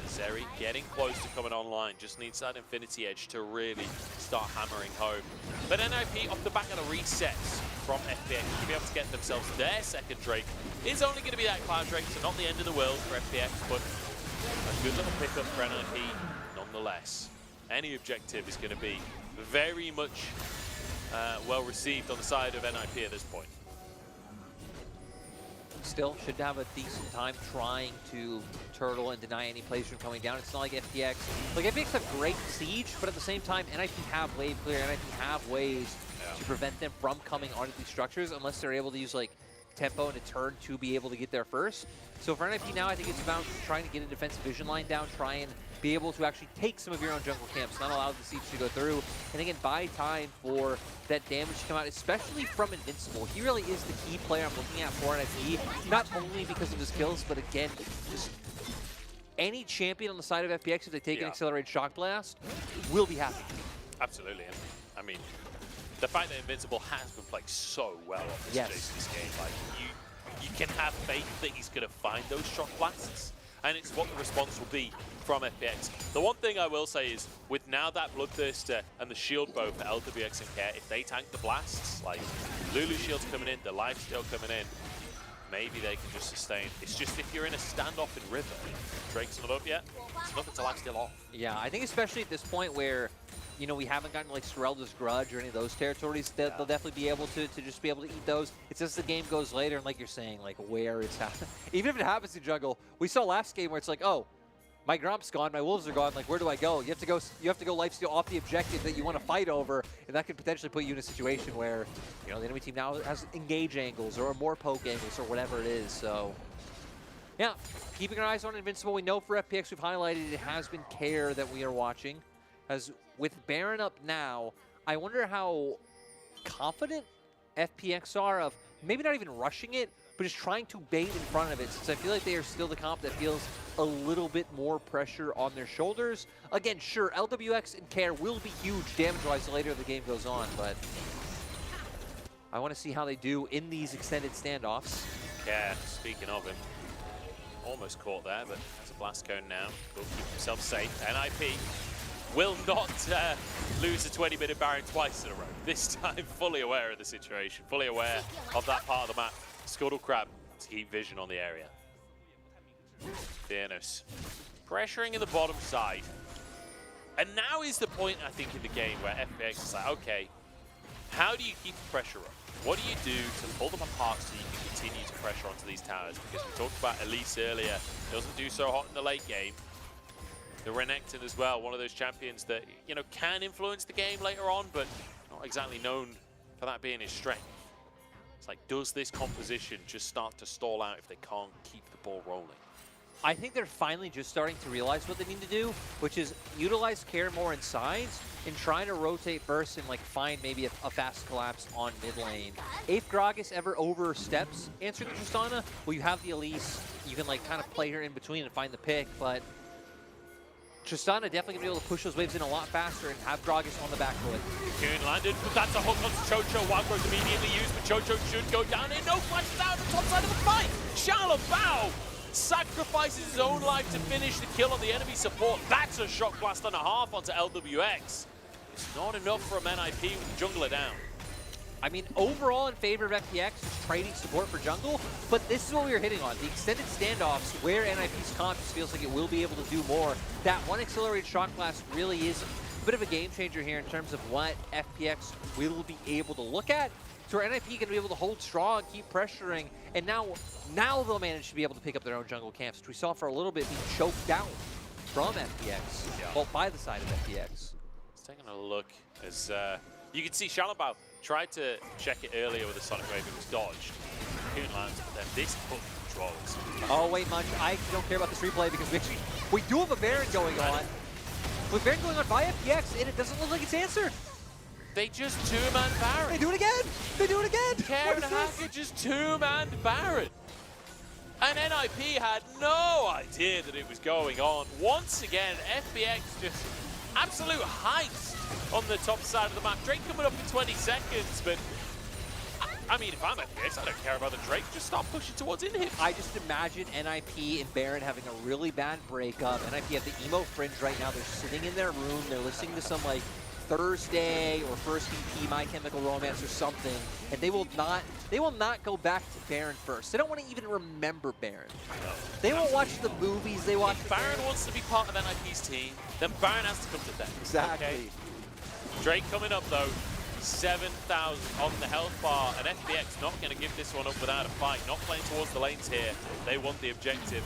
Zeri getting close to coming online, just needs that Infinity Edge to really start hammering home. But NIP, off the back of the resets from FPX, to be able to get themselves their second Drake, is only going to be that Cloud Drake, so not the end of the world for FPX, but a good little pickup for NIP nonetheless. Any objective is going to be very much well received on the side of NIP at this point. Still should have a decent time trying to turtle and deny any plays from coming down. It's not like FPX. Like, FPX have great siege, but at the same time, NIP have wave clear, NIP have ways to prevent them from coming onto these structures unless they're able to use, like, tempo and a turn to be able to get there first. So for NIP now, I think it's about trying to get a defensive vision line down, try and be able to actually take some of your own jungle camps, not allow the siege to go through, and again, buy time for that damage to come out, especially from Invincible. He really is the key player I'm looking at for NIP, not only because of his kills, but again, just any champion on the side of FPX, if they take an accelerated shock blast, will be happy. Absolutely, and I mean, the fact that Invincible has been playing so well on this game, like, you can have faith that he's going to find those shock blasts, and it's what the response will be from FPX. The one thing I will say is, with now that Bloodthirster and the shield bow for LWX and Care, if they tank the blasts, like Lulu shield's coming in, the lifesteal coming in, maybe they can just sustain. It's just if you're in a standoff in River, Drake's not up yet, it's nothing to lifesteal off. Yeah, I think especially at this point where, you know, we haven't gotten like Sorelda's Grudge or any of those territories, they'll definitely be able to just be able to eat those. It's just the game goes later, and like you're saying, like where it's happening. Even if it happens in jungle, we saw last game where it's like, oh, my Grump's gone, my Wolves are gone, like where do I go? You have to go lifesteal off the objective that you want to fight over, and that could potentially put you in a situation where, you know, the enemy team now has engage angles or more poke angles or whatever it is. So yeah, keeping our eyes on Invincible. We know for FPX, we've highlighted it has been Care that we are watching. As with Baron up now, I wonder how confident FPX are of maybe not even rushing it, but just trying to bait in front of it, since I feel like they are still the comp that feels a little bit more pressure on their shoulders. Again, sure, LWX and Care will be huge damage-wise the later the game goes on, but I want to see how they do in these extended standoffs. Care, speaking of him, almost caught there, but has a blast cone now. Will keep himself safe. NIP will not lose a 20-minute Baron twice in a row. This time fully aware of the situation, fully aware of that part of the map. Scuttle Crab to keep vision on the area. Fiernos pressuring in the bottom side. And now is the point, I think, in the game where FPX is like, okay, how do you keep the pressure up? What do you do to pull them apart so you can continue to pressure onto these towers? Because we talked about Elise earlier, doesn't do so hot in the late game. The Renekton as well, one of those champions that, you know, can influence the game later on, but not exactly known for that being his strength. It's like, does this composition just start to stall out if they can't keep the ball rolling? I think they're finally just starting to realize what they need to do, which is utilize Care more in sides and trying to rotate first and like find maybe a fast collapse on mid lane. If Gragas ever oversteps answering the Tristana, well, you have the Elise, you can like kind of play her in between and find the pick, but Tristana definitely gonna be able to push those waves in a lot faster and have Gragas on the back foot. Cocoon landed, but that's a hook onto Chocho. Wildrose immediately used, but Chocho should go down in. No flash down the top side of the fight. Shalabao sacrifices his own life to finish the kill on the enemy support. That's a shock blast and a half onto LWX. It's not enough from NIP with the jungler down. I mean, overall in favor of FPX, trading support for jungle, but this is what we were hitting on. The extended standoffs where NIP's comp just feels like it will be able to do more. That one accelerated shock blast really is a bit of a game changer here in terms of what FPX will be able to look at. So where NIP can be able to hold strong, keep pressuring, and now they'll manage to be able to pick up their own jungle camps, which we saw for a little bit being choked down from FPX, well, by the side of FPX. Let's take a look as you can see Shalabao tried to check it earlier with a Sonic Wave, it was dodged. Cocoon lands, but then this hook controls. Oh wait, Munch, I actually don't care about this replay because we do have a Baron going on. With Baron going on by FPX, and it doesn't look like it's answered. They just two-man Baron. They do it again! They do it again! Care and Hacker just two-man Baron. And NIP had no idea that it was going on. Once again, FPX just absolute heist on the top side of the map. Drake coming up in 20 seconds, but I mean, if I'm FPX, I don't care about the Drake. Just start pushing towards inhib. I just imagine NIP and Baron having a really bad breakup. NIP have the emo fringe right now. They're sitting in their room. They're listening to some like Thursday or first EP My Chemical Romance or something, and they will not go back to Baron first. They don't want to even remember Baron. They won't watch the movies. They watch. If Baron wants to be part of NIP's team, then Baron has to come to them. Exactly. Okay? Drake coming up though. 7,000 on the health bar, and FPX not going to give this one up without a fight. Not playing towards the lanes here. They want the objective.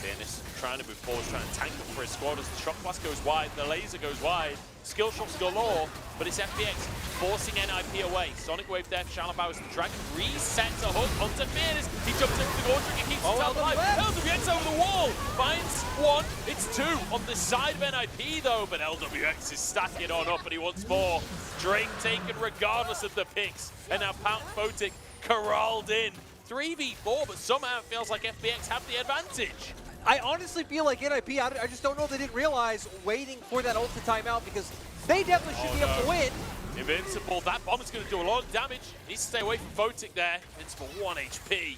Dennis trying to move forward, trying to tank up for his squad as the shock blast goes wide, the laser goes wide. Skill shots galore, but it's FPX forcing NIP away. Sonic Wave there, Shallow Bowers, the Dragon resets a hook onto Fearless. He jumps into the Gordrick and keeps himself alive. LWX over the wall, finds one, it's two on the side of NIP though, but LWX is stacking on up and he wants more. Drake taken regardless of the picks, and now Pout Photic corralled in. 3v4, but somehow it feels like FPX have the advantage. I honestly feel like NIP, I just don't know if they didn't realize waiting for that ult to time out, because they definitely should be able to win. Invincible, that bomb is going to do a lot of damage. Needs to stay away from Photic there. Invincible 1 HP,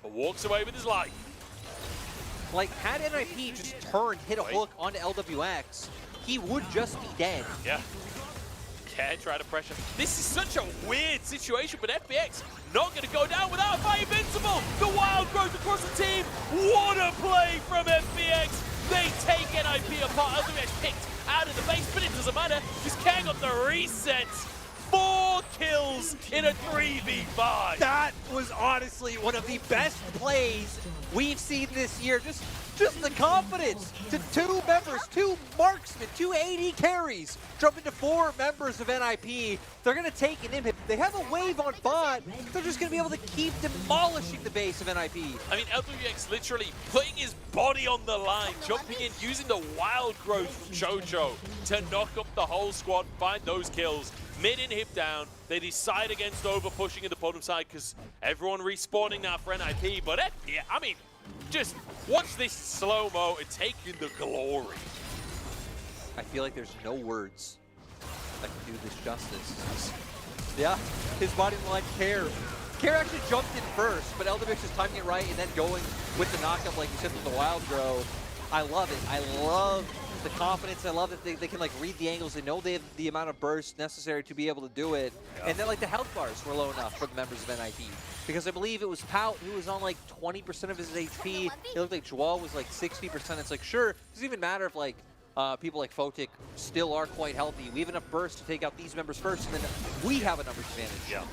but walks away with his life. Like, had NIP just turned, hit a hook onto LWX, he would just be dead. Yeah. Care try to pressure. This is such a weird situation, but FPX not going to go down without a fight. Invincible! The wild growth across the team. What a play from FPX! They take NIP apart. LWX picked out of the base, but it doesn't matter. Just Care got the resets. 4 kills in a 3v5. That was honestly one of the best plays we've seen this year. Just the confidence to 2 members, 2 marksmen, 2 AD carries, jump into 4 members of NIP. They're going to take an inhib. They have a wave on bot. They're just going to be able to keep demolishing the base of NIP. I mean, LWX literally putting his body on the line, jumping in, using the wild growth from Chocho to knock up the whole squad, find those kills. Mid inhib down, they decide against over pushing in the bottom side because everyone respawning now for NIP, but yeah, I mean, just watch this slow-mo and take in the glory. I feel like there's no words that can do this justice. Yeah, his body line, Care. Care actually jumped in first, but LWX is timing it right and then going with the knockup, like you said, with the wild grow. I love it. I love the confidence. I love that they can like read the angles. They know they have the amount of burst necessary to be able to do it. Yeah. And then like the health bars were low enough for the members of NIP. Because I believe it was Pout who was on like 20% of his HP. It looked like Joao was like 60%. It's like, sure, it doesn't even matter if like people like Photic still are quite healthy. We have enough burst to take out these members first, and then we have a numbers advantage. Yeah.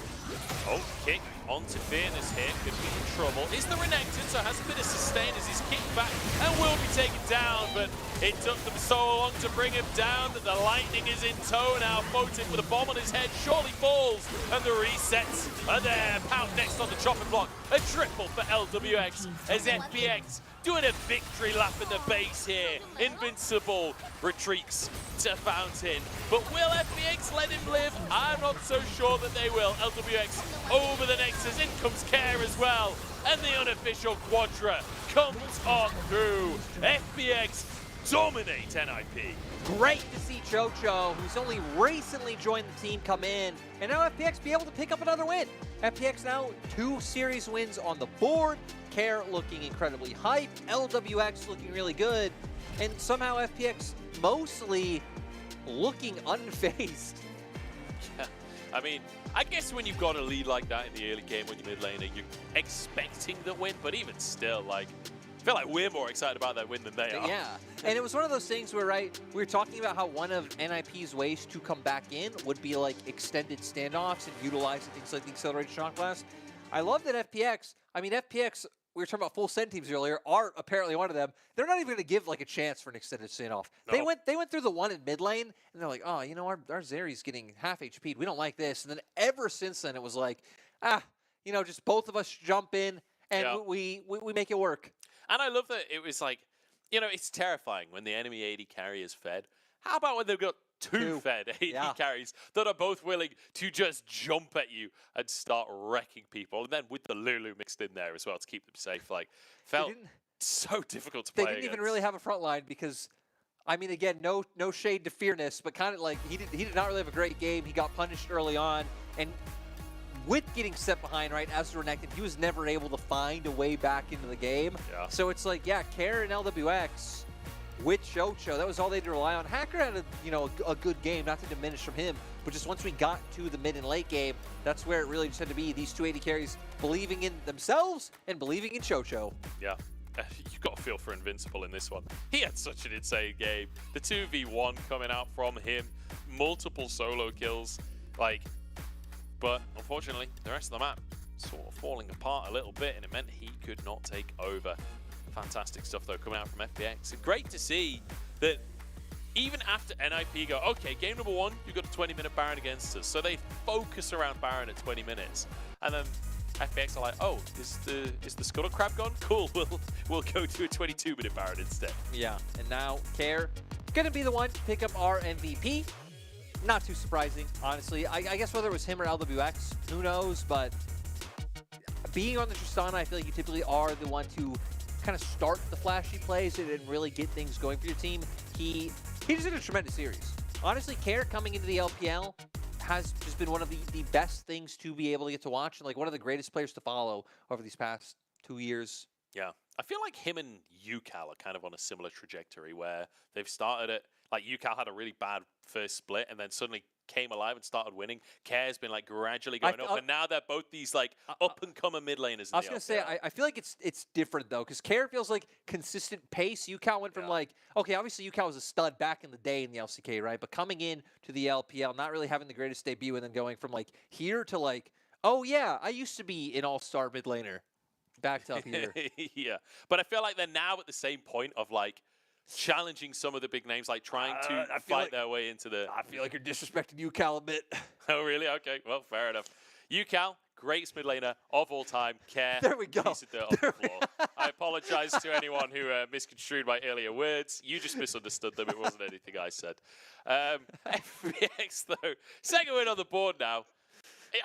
Oh, kick onto Fearless here. Could be in trouble. Is the Renekton, so has a bit of sustain as he's kicked back and will be taken down, but it took them so long to bring him down that the lightning is in tow now. Photic with a bomb on his head surely falls, and the resets are there. Pout next on the chopping block. A triple for LWX as FPX doing a victory lap in the base here. Invincible retreats to Fountain. But will FPX let him live? I'm not so sure that they will. LWX over the Nexus. In comes Care as well. And the unofficial Quadra comes on through. FPX dominate NIP. Great to see Chocho, who's only recently joined the team, come in. And now FPX be able to pick up another win. FPX now 2 series wins on the board. Care looking incredibly hyped. LWX looking really good. And somehow FPX mostly looking unfazed. Yeah, I mean, I guess when you've got a lead like that in the early game when you're mid laner, you're expecting the win, but even still, like, I feel like we're more excited about that win than they are. Yeah, and it was one of those things where, right, we were talking about how one of NIP's ways to come back in would be like extended standoffs and utilizing things like the accelerated shock blast. I love that FPX, I mean, FPX, we were talking about full send teams earlier, are apparently one of them. They're not even going to give like a chance for an extended standoff. No. They went through the one in mid lane, and they're like, oh, you know, our Zeri's getting half HP'd. We don't like this. And then ever since then, it was like, you know, just both of us jump in, and we make it work. And I love that it was like, you know, it's terrifying when the enemy AD carry is fed. How about when they've got two fed AD carries that are both willing to just jump at you and start wrecking people? And then with the Lulu mixed in there as well to keep them safe. Like, felt so difficult to play They didn't even really have a front line because, I mean, again, no shade to Fearness, but kind of like he did not really have a great game. He got punished early on, and with getting set behind, right, as Renekton, he was never able to find a way back into the game. Yeah. So it's like, yeah, Care and LWX, with Chocho. That was all they had to rely on. Hacker had a good game, not to diminish from him, but just once we got to the mid and late game, that's where it really just had to be these 280 carries believing in themselves and believing in Chocho. Yeah. You got to feel for Invincible in this one. He had such an insane game. The 2v1 coming out from him, multiple solo kills, but unfortunately, the rest of the map sort of falling apart a little bit, and it meant he could not take over. Fantastic stuff though coming out from FPX. And great to see that even after NIP go, okay, game number 1, you've got a 20-minute Baron against us. So they focus around Baron at 20 minutes. And then FPX are like, oh, is the Scuttle Crab gone? Cool, we'll go to a 22-minute Baron instead. Yeah, and now Care gonna be the one to pick up our MVP. Not too surprising, honestly. I guess whether it was him or LWX, who knows, but being on the Tristana, I feel like you typically are the one to kind of start the flashy plays and really get things going for your team. He just did a tremendous series. Honestly, Care coming into the LPL has just been one of the best things to be able to get to watch, and like one of the greatest players to follow over these past 2 years. Yeah, I feel like him and UCal are kind of on a similar trajectory where they've started it, like UCal had a really bad first split and then suddenly came alive and started winning. Care's been like gradually going up, and now they're both these like up-and-coming mid laners. I was going to say, I feel like it's different though, because Care feels like consistent pace. UCal went from like, okay, obviously UCal was a stud back in the day in the LCK, right? But coming in to the LPL, not really having the greatest debut, and then going from like here to like, oh yeah, I used to be an all-star mid laner. Back to up here. Yeah, but I feel like they're now at the same point of like challenging some of the big names, like trying to fight their way into the... I feel like you're disrespecting UCal a bit. Oh, really? Okay, well, fair enough. UCal, greatest mid laner of all time. Care, there we go. Piece of dirt on the floor. I apologize to anyone who misconstrued my earlier words. You just misunderstood them. It wasn't anything I said. FPX, though, second win on the board now.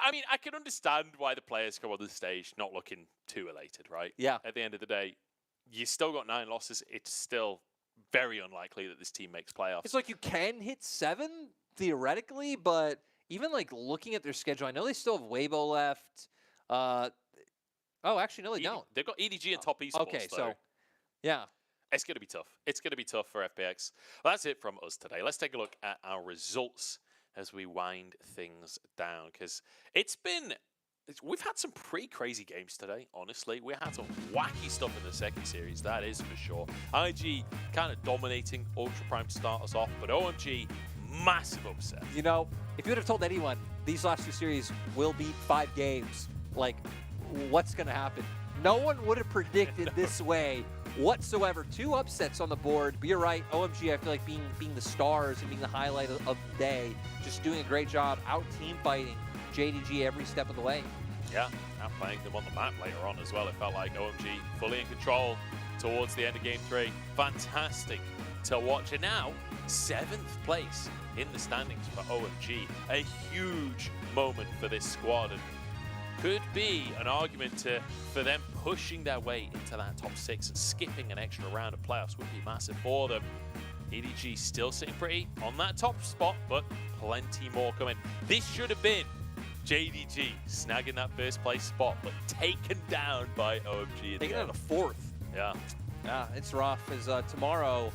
I mean, I can understand why the players come on the stage not looking too elated, right? Yeah. At the end of the day, you still got 9 losses. It's still very unlikely that this team makes playoffs. It's like you can hit 7, theoretically, but even like looking at their schedule, I know they still have Weibo left. Oh, actually, no, they don't. They've got EDG and Top Esports, okay, though. so, yeah. It's going to be tough. It's going to be tough for FPX. Well, that's it from us today. Let's take a look at our results as we wind things down, because we've had some pretty crazy games today, honestly. We had some wacky stuff in the second series, that is for sure. IG kind of dominating Ultra Prime to start us off, but OMG, massive upset. You know, if you would have told anyone these last 2 series will be 5 games, like, what's going to happen? No one would have predicted this way whatsoever. 2 upsets on the board, but you're right, OMG, I feel like being the stars and being the highlight of the day, just doing a great job, out team fighting JDG every step of the way. Yeah, outplaying them on the map later on as well. It felt like OMG fully in control towards the end of Game 3. Fantastic to watch. And now, 7th place in the standings for OMG. A huge moment for this squad, and could be an argument for them pushing their way into that top 6 and skipping an extra round of playoffs would be massive for them. EDG still sitting pretty on that top spot, but plenty more coming. This should have been JDG snagging that first place spot, but taken down by OMG. Taken out a 4th. Yeah. Yeah, it's rough, as tomorrow,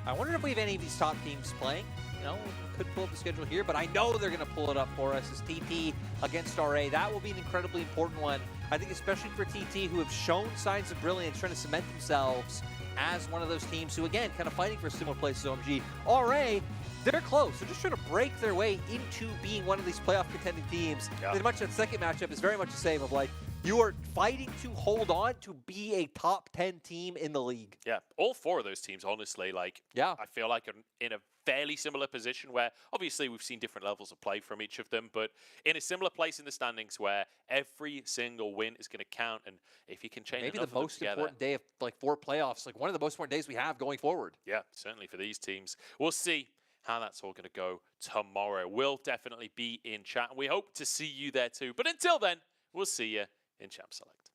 I wonder if we have any of these top teams playing. You know, we could pull up the schedule here, but I know they're going to pull it up for us as TT against RA. That will be an incredibly important one. I think especially for TT, who have shown signs of brilliance, trying to cement themselves as one of those teams who, again, kind of fighting for a similar place as OMG. RA, they're close. They're just trying to break their way into being one of these playoff contending teams. Yeah. Pretty much that second matchup is very much the same of like, you are fighting to hold on to be a top 10 team in the league. Yeah, all 4 of those teams, honestly, like, yeah, I feel like are in a fairly similar position where obviously we've seen different levels of play from each of them, but in a similar place in the standings where every single win is going to count, and if you can chain maybe enough the most important day of like 4 playoffs, like one of the most important days we have going forward. Yeah, certainly for these teams. We'll see how that's all going to go tomorrow. We'll definitely be in chat, and we hope to see you there too. But until then, we'll see you in Champ Select.